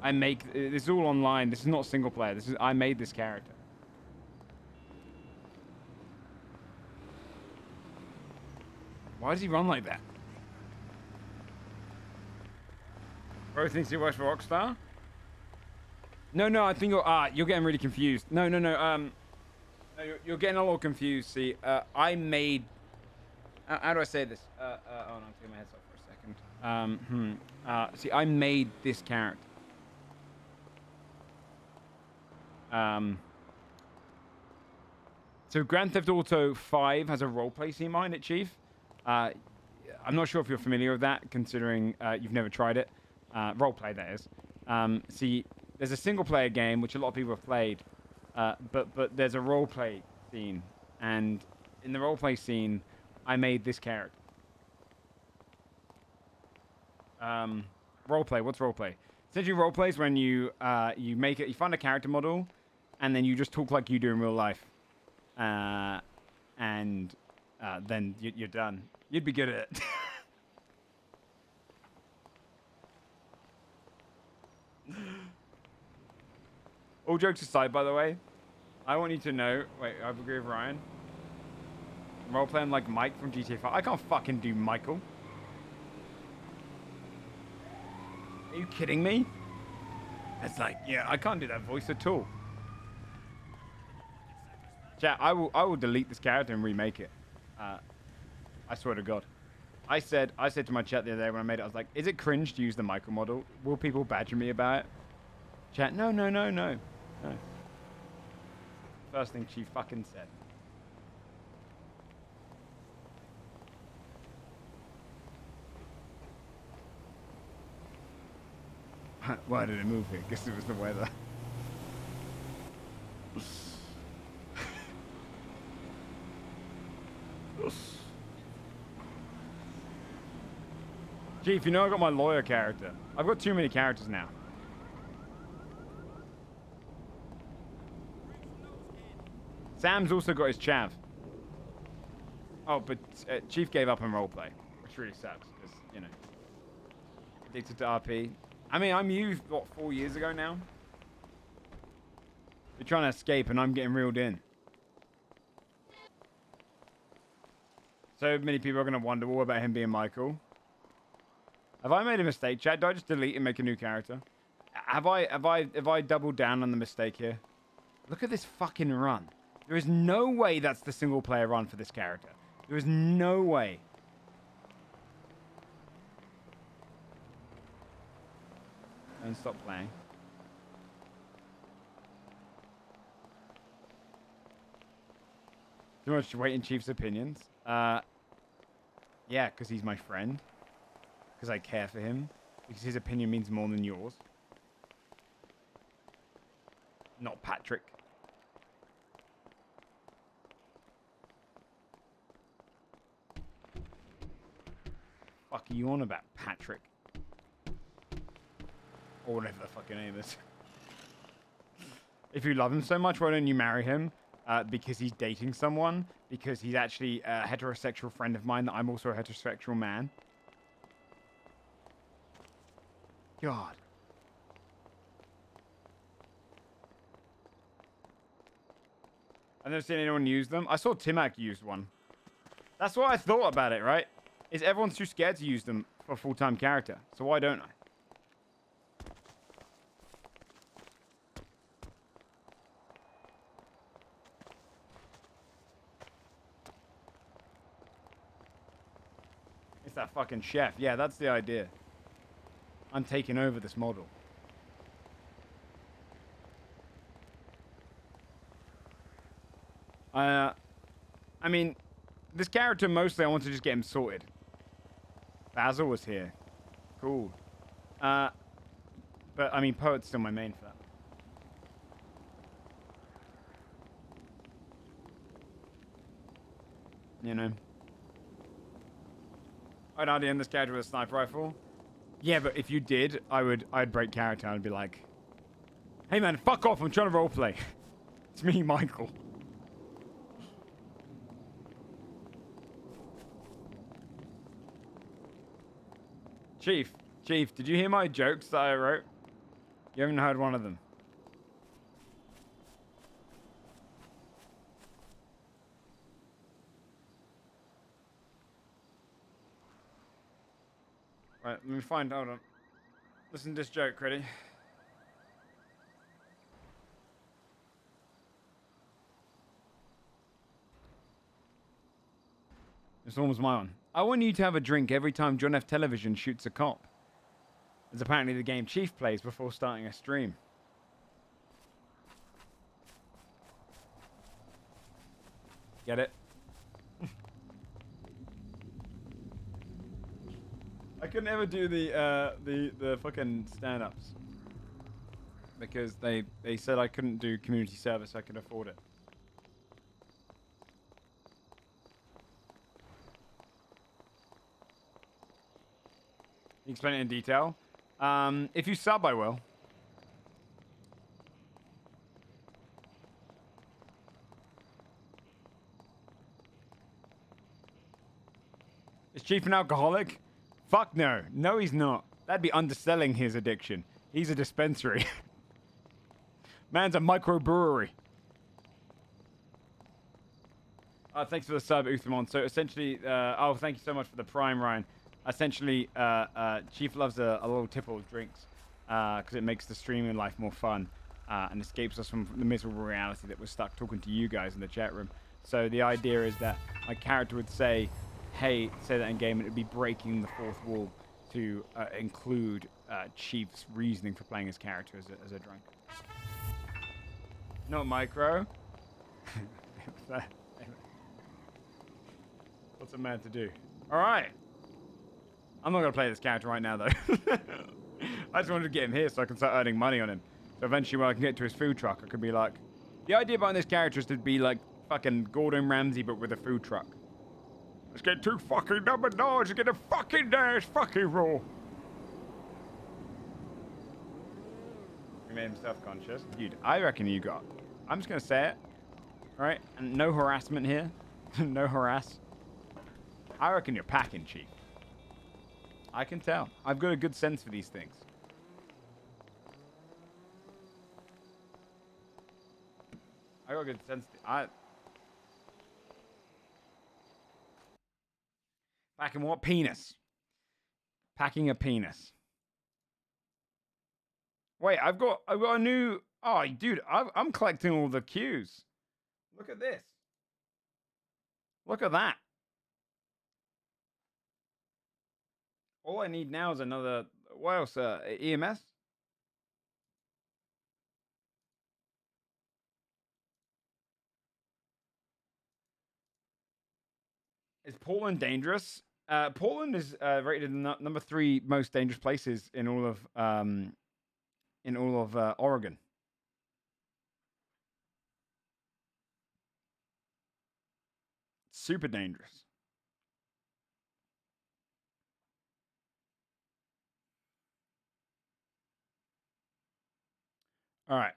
I make this is all online. This is not single player. I made this character. Why does he run like that? Bro thinks he works for Rockstar? No, I think you're getting really confused. No, you're getting a little confused. See, I made. How do I say this? Hold on, take my headset for a second. See, I made this character. So Grand Theft Auto 5 has a roleplay scene behind it, Chief. I'm not sure if you're familiar with that, considering you've never tried it. Roleplay, that is. See, there's a single-player game, which a lot of people have played, but there's a roleplay scene. And in the roleplay scene, I made this character. Roleplay, what's roleplay? Essentially, roleplay is when you make it, you find a character model, and then you just talk like you do in real life. And then you're done. You'd be good at it. All jokes aside, by the way, I want you to know. Wait, I agree with Ryan. Role playing like Mike from GTA 5. I can't fucking do Michael. Are you kidding me? It's like, yeah, I can't do that voice at all. Chat, I will delete this character and remake it. I swear to God. I said to my chat the other day when I made it, I was like, is it cringe to use the Michael model? Will people badger me about it? Chat, no. First thing she fucking said. Why did it move here? Guess it was the weather. Chief, you know I got my lawyer character. I've got too many characters now. Sam's also got his chav. Oh, but Chief gave up on roleplay, which really sucks, because, you know, addicted to RP. I mean, I'm used, what, 4 years ago now? You're trying to escape, and I'm getting reeled in. So many people are going to wonder, what about him being Michael? Have I made a mistake, chat? Do I just delete and make a new character? Have I doubled down on the mistake here? Look at this fucking run. There is no way that's the single player run for this character. There is no way. Don't stop playing. Too much to wait in Chief's opinions. Yeah, because he's my friend. Because I care for him. Because his opinion means more than yours. Not Patrick. Fuck are you on about, Patrick? Or whatever the fucking name is. If you love him so much, why don't you marry him? Because he's dating someone? Because he's actually a heterosexual friend of mine that I'm also a heterosexual man? God. I've never seen anyone use them. I saw Timac use one. That's what I thought about it, right? Is everyone's too scared to use them for a full-time character. So why don't I? It's that fucking chef. Yeah, that's the idea. I'm taking over this model. I mean, this character, mostly I want to just get him sorted. Basil was here. Cool. But, I mean, Poet's still my main for that. You know. I'd already end this character with a sniper rifle. Yeah, but if you did, I'd break character. I'd be like, hey man, fuck off, I'm trying to roleplay. It's me, Michael. Chief, did you hear my jokes that I wrote? You haven't heard one of them. Right, let me find, hold on. Listen to this joke, ready? This one was my one. I want you to have a drink every time John F. Television shoots a cop. It's apparently the game Chief plays before starting a stream. Get it? I couldn't ever do the fucking stand-ups because they said I couldn't do community service. I could afford it. You explain it in detail. If you sub, I will. Is Chief an alcoholic? Fuck no. No, he's not. That'd be underselling his addiction. He's a dispensary. Man's a microbrewery. Thanks for the sub, Uthramon. So essentially, oh, thank you so much for the prime, Ryan. Essentially, Chief loves a little tipple of drinks because it makes the streaming life more fun and escapes us from the miserable reality that we're stuck talking to you guys in the chat room. So the idea is that my character would say, hey, say that in game, and it would be breaking the fourth wall to include Chief's reasoning for playing his character as a drunk. Not micro. What's a man to do? All right. I'm not going to play this character right now, though. I just wanted to get him here so I can start earning money on him. So eventually when I can get to his food truck, I could be like... The idea behind this character is to be like fucking Gordon Ramsay, but with a food truck. Let's get 2 fucking number 9s and get a fucking dash fucking raw. He made him self-conscious. Dude, I reckon you got... I'm just going to say it. Right? And no harassment here. No harass. I reckon you're packing, Chief. I can tell. I've got a good sense for these things. I got a good sense. Packing what? Penis. Packing a penis. Wait, I've got a new. Oh, dude, I'm collecting all the cues. Look at this. Look at that. All I need now is another. What else? EMS. Portland dangerous. Portland is rated number 3 most dangerous places in all of Oregon. Super dangerous. All right.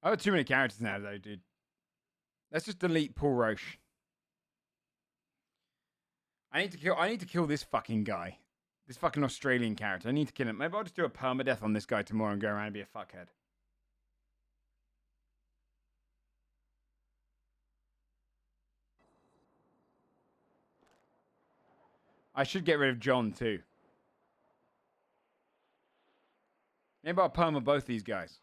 I have too many characters now, though, dude. Let's just delete Paul Roche. I need to kill this fucking guy. This fucking Australian character. I need to kill him. Maybe I'll just do a permadeath on this guy tomorrow and go around and be a fuckhead. I should get rid of John, too. Maybe I'll perma both these guys.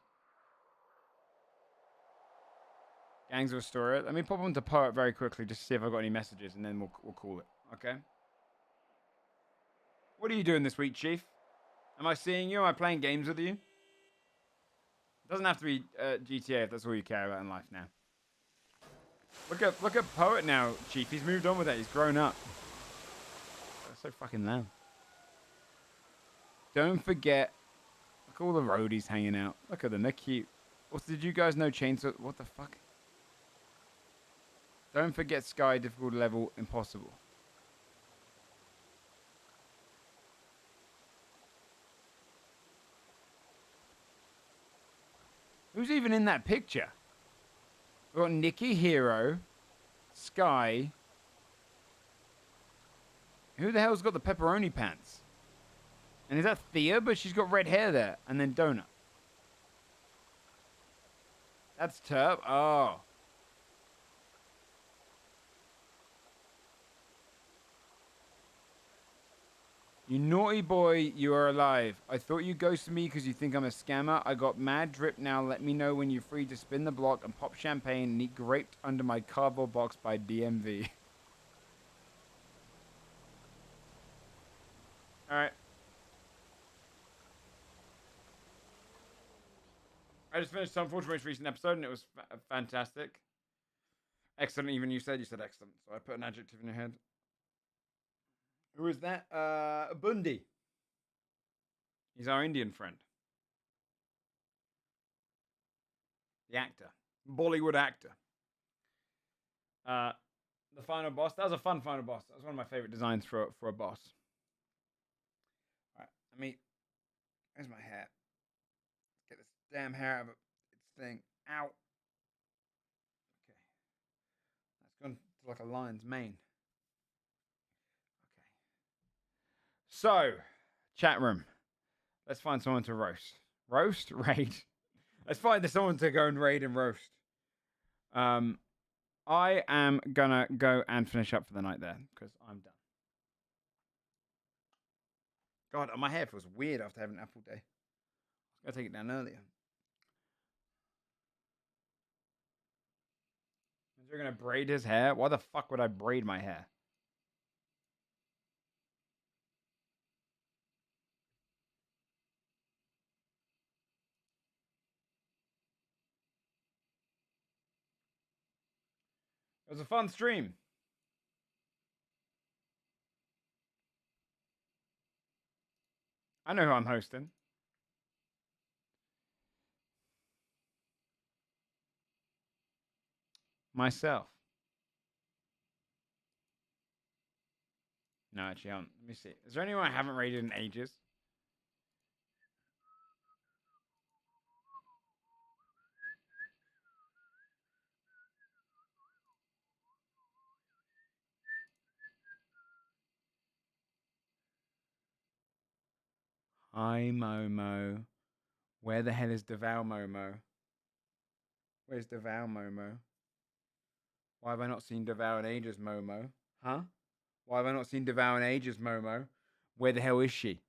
Gangs of Astoria. Let me pop onto Poet very quickly just to see if I've got any messages, and then we'll call it. Okay? What are you doing this week, Chief? Am I seeing you? Am I playing games with you? It doesn't have to be GTA if that's all you care about in life now. Look at Poet now, Chief. He's moved on with it. He's grown up. That's so fucking loud. Don't forget. Look at all the roadies hanging out. Look at them. They're cute. Also, did you guys know Chainsaw? What the fuck? Don't forget Sky difficult level impossible. Who's even in that picture? We've got Nikki Hero, Sky. Who the hell's got the pepperoni pants? And is that Thea? But she's got red hair there. And then Donut. That's Terp. Oh. You naughty boy, you are alive. I thought you ghosted me because you think I'm a scammer. I got mad drip now. Let me know when you're free to spin the block and pop champagne neat graped under my cardboard box by DMV. Alright. I just finished some Unfortunate most recent episode and it was fantastic. Excellent, even you said excellent. So I put an adjective in your head. Who is that? Bundy. He's our Indian friend. The actor. Bollywood actor. The final boss. That was a fun final boss. That was one of my favorite designs for a boss. Alright, where's my hair? Get this damn hair out of its thing. Ow. Okay. That's gone to like a lion's mane. So, chat room. Let's find someone to roast. Roast? Raid. Let's find someone to go and raid and roast. I am gonna go and finish up for the night there, because I'm done. God, my hair feels weird after having an apple day. I was gonna take it down earlier. You're gonna braid his hair? Why the fuck would I braid my hair? It was a fun stream. I know who I'm hosting. Myself. No, actually, let me see. Is there anyone I haven't raided in ages? Hi, Momo. Where the hell is Devour Momo? Where's Devour Momo? Why have I not seen Devour in ages, Momo? Huh? Why have I not seen Devour in ages, Momo? Where the hell is she?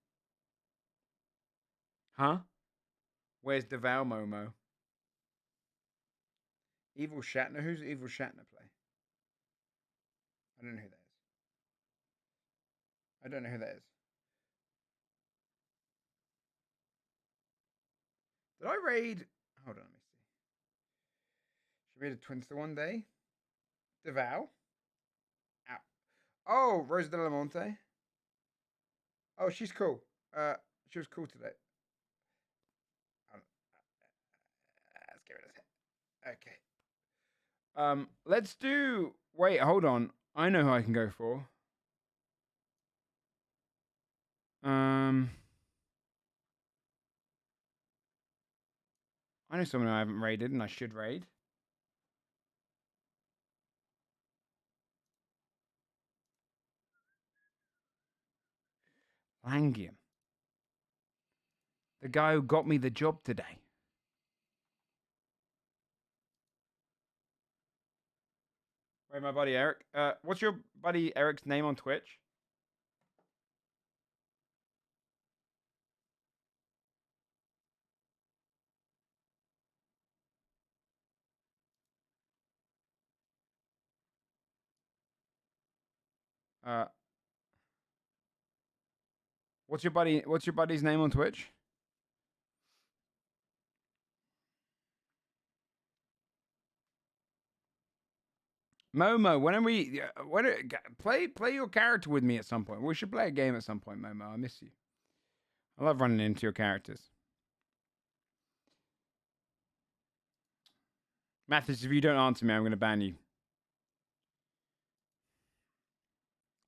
Huh? Where's Devour Momo? Evil Shatner? Who's Evil Shatner play? I don't know who that is. I don't know who that is. Did I raid? Hold on, let me see. Should we raid a Twinster one day? Devour? Ow. Oh, Rosa de la Monte. Oh, she's cool. She was cool today. Let's get rid of that. Okay. Let's do. Wait, hold on. I know who I can go for. I know someone I haven't raided and I should raid. Langium. The guy who got me the job today. Wait, my buddy Eric. What's your buddy Eric's name on Twitch? What's your buddy's name on Twitch? Momo, play your character with me at some point. We should play a game at some point, Momo. I miss you. I love running into your characters. Mathis, if you don't answer me, I'm going to ban you.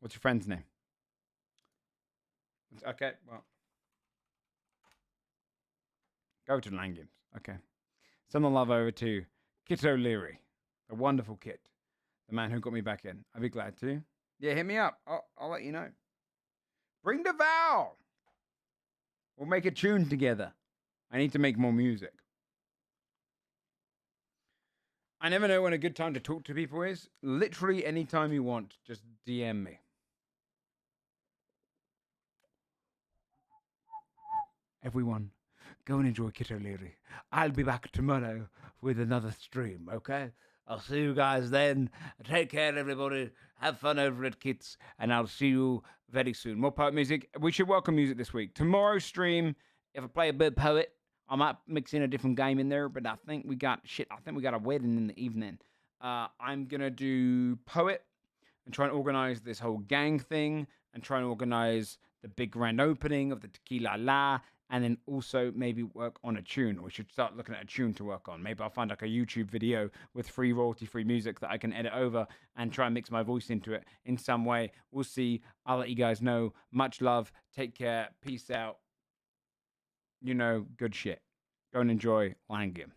What's your friend's name? Okay, well. Go to Langims. Okay. Send the love over to Kit O'Leary, the wonderful Kit, the man who got me back in. I'd be glad to. Yeah, hit me up. I'll let you know. Bring the Val. We'll make a tune together. I need to make more music. I never know when a good time to talk to people is. Literally anytime you want, just DM me. Everyone, go and enjoy Kit O'Leary. I'll be back tomorrow with another stream, okay? I'll see you guys then. Take care, everybody. Have fun over at Kit's, and I'll see you very soon. More Poet music. We should welcome music this week. Tomorrow's stream, if I play a bit of Poet, I might mix in a different game in there, but I think we got a wedding in the evening. I'm going to do Poet and try and organize this whole gang thing and try and organize the big grand opening of the Tequila La, and then also maybe work on a tune. We should start looking at a tune to work on. Maybe I'll find like a YouTube video with free royalty-free music that I can edit over and try and mix my voice into it in some way. We'll see. I'll let you guys know. Much love. Take care. Peace out. You know, good shit. Go and enjoy Langium.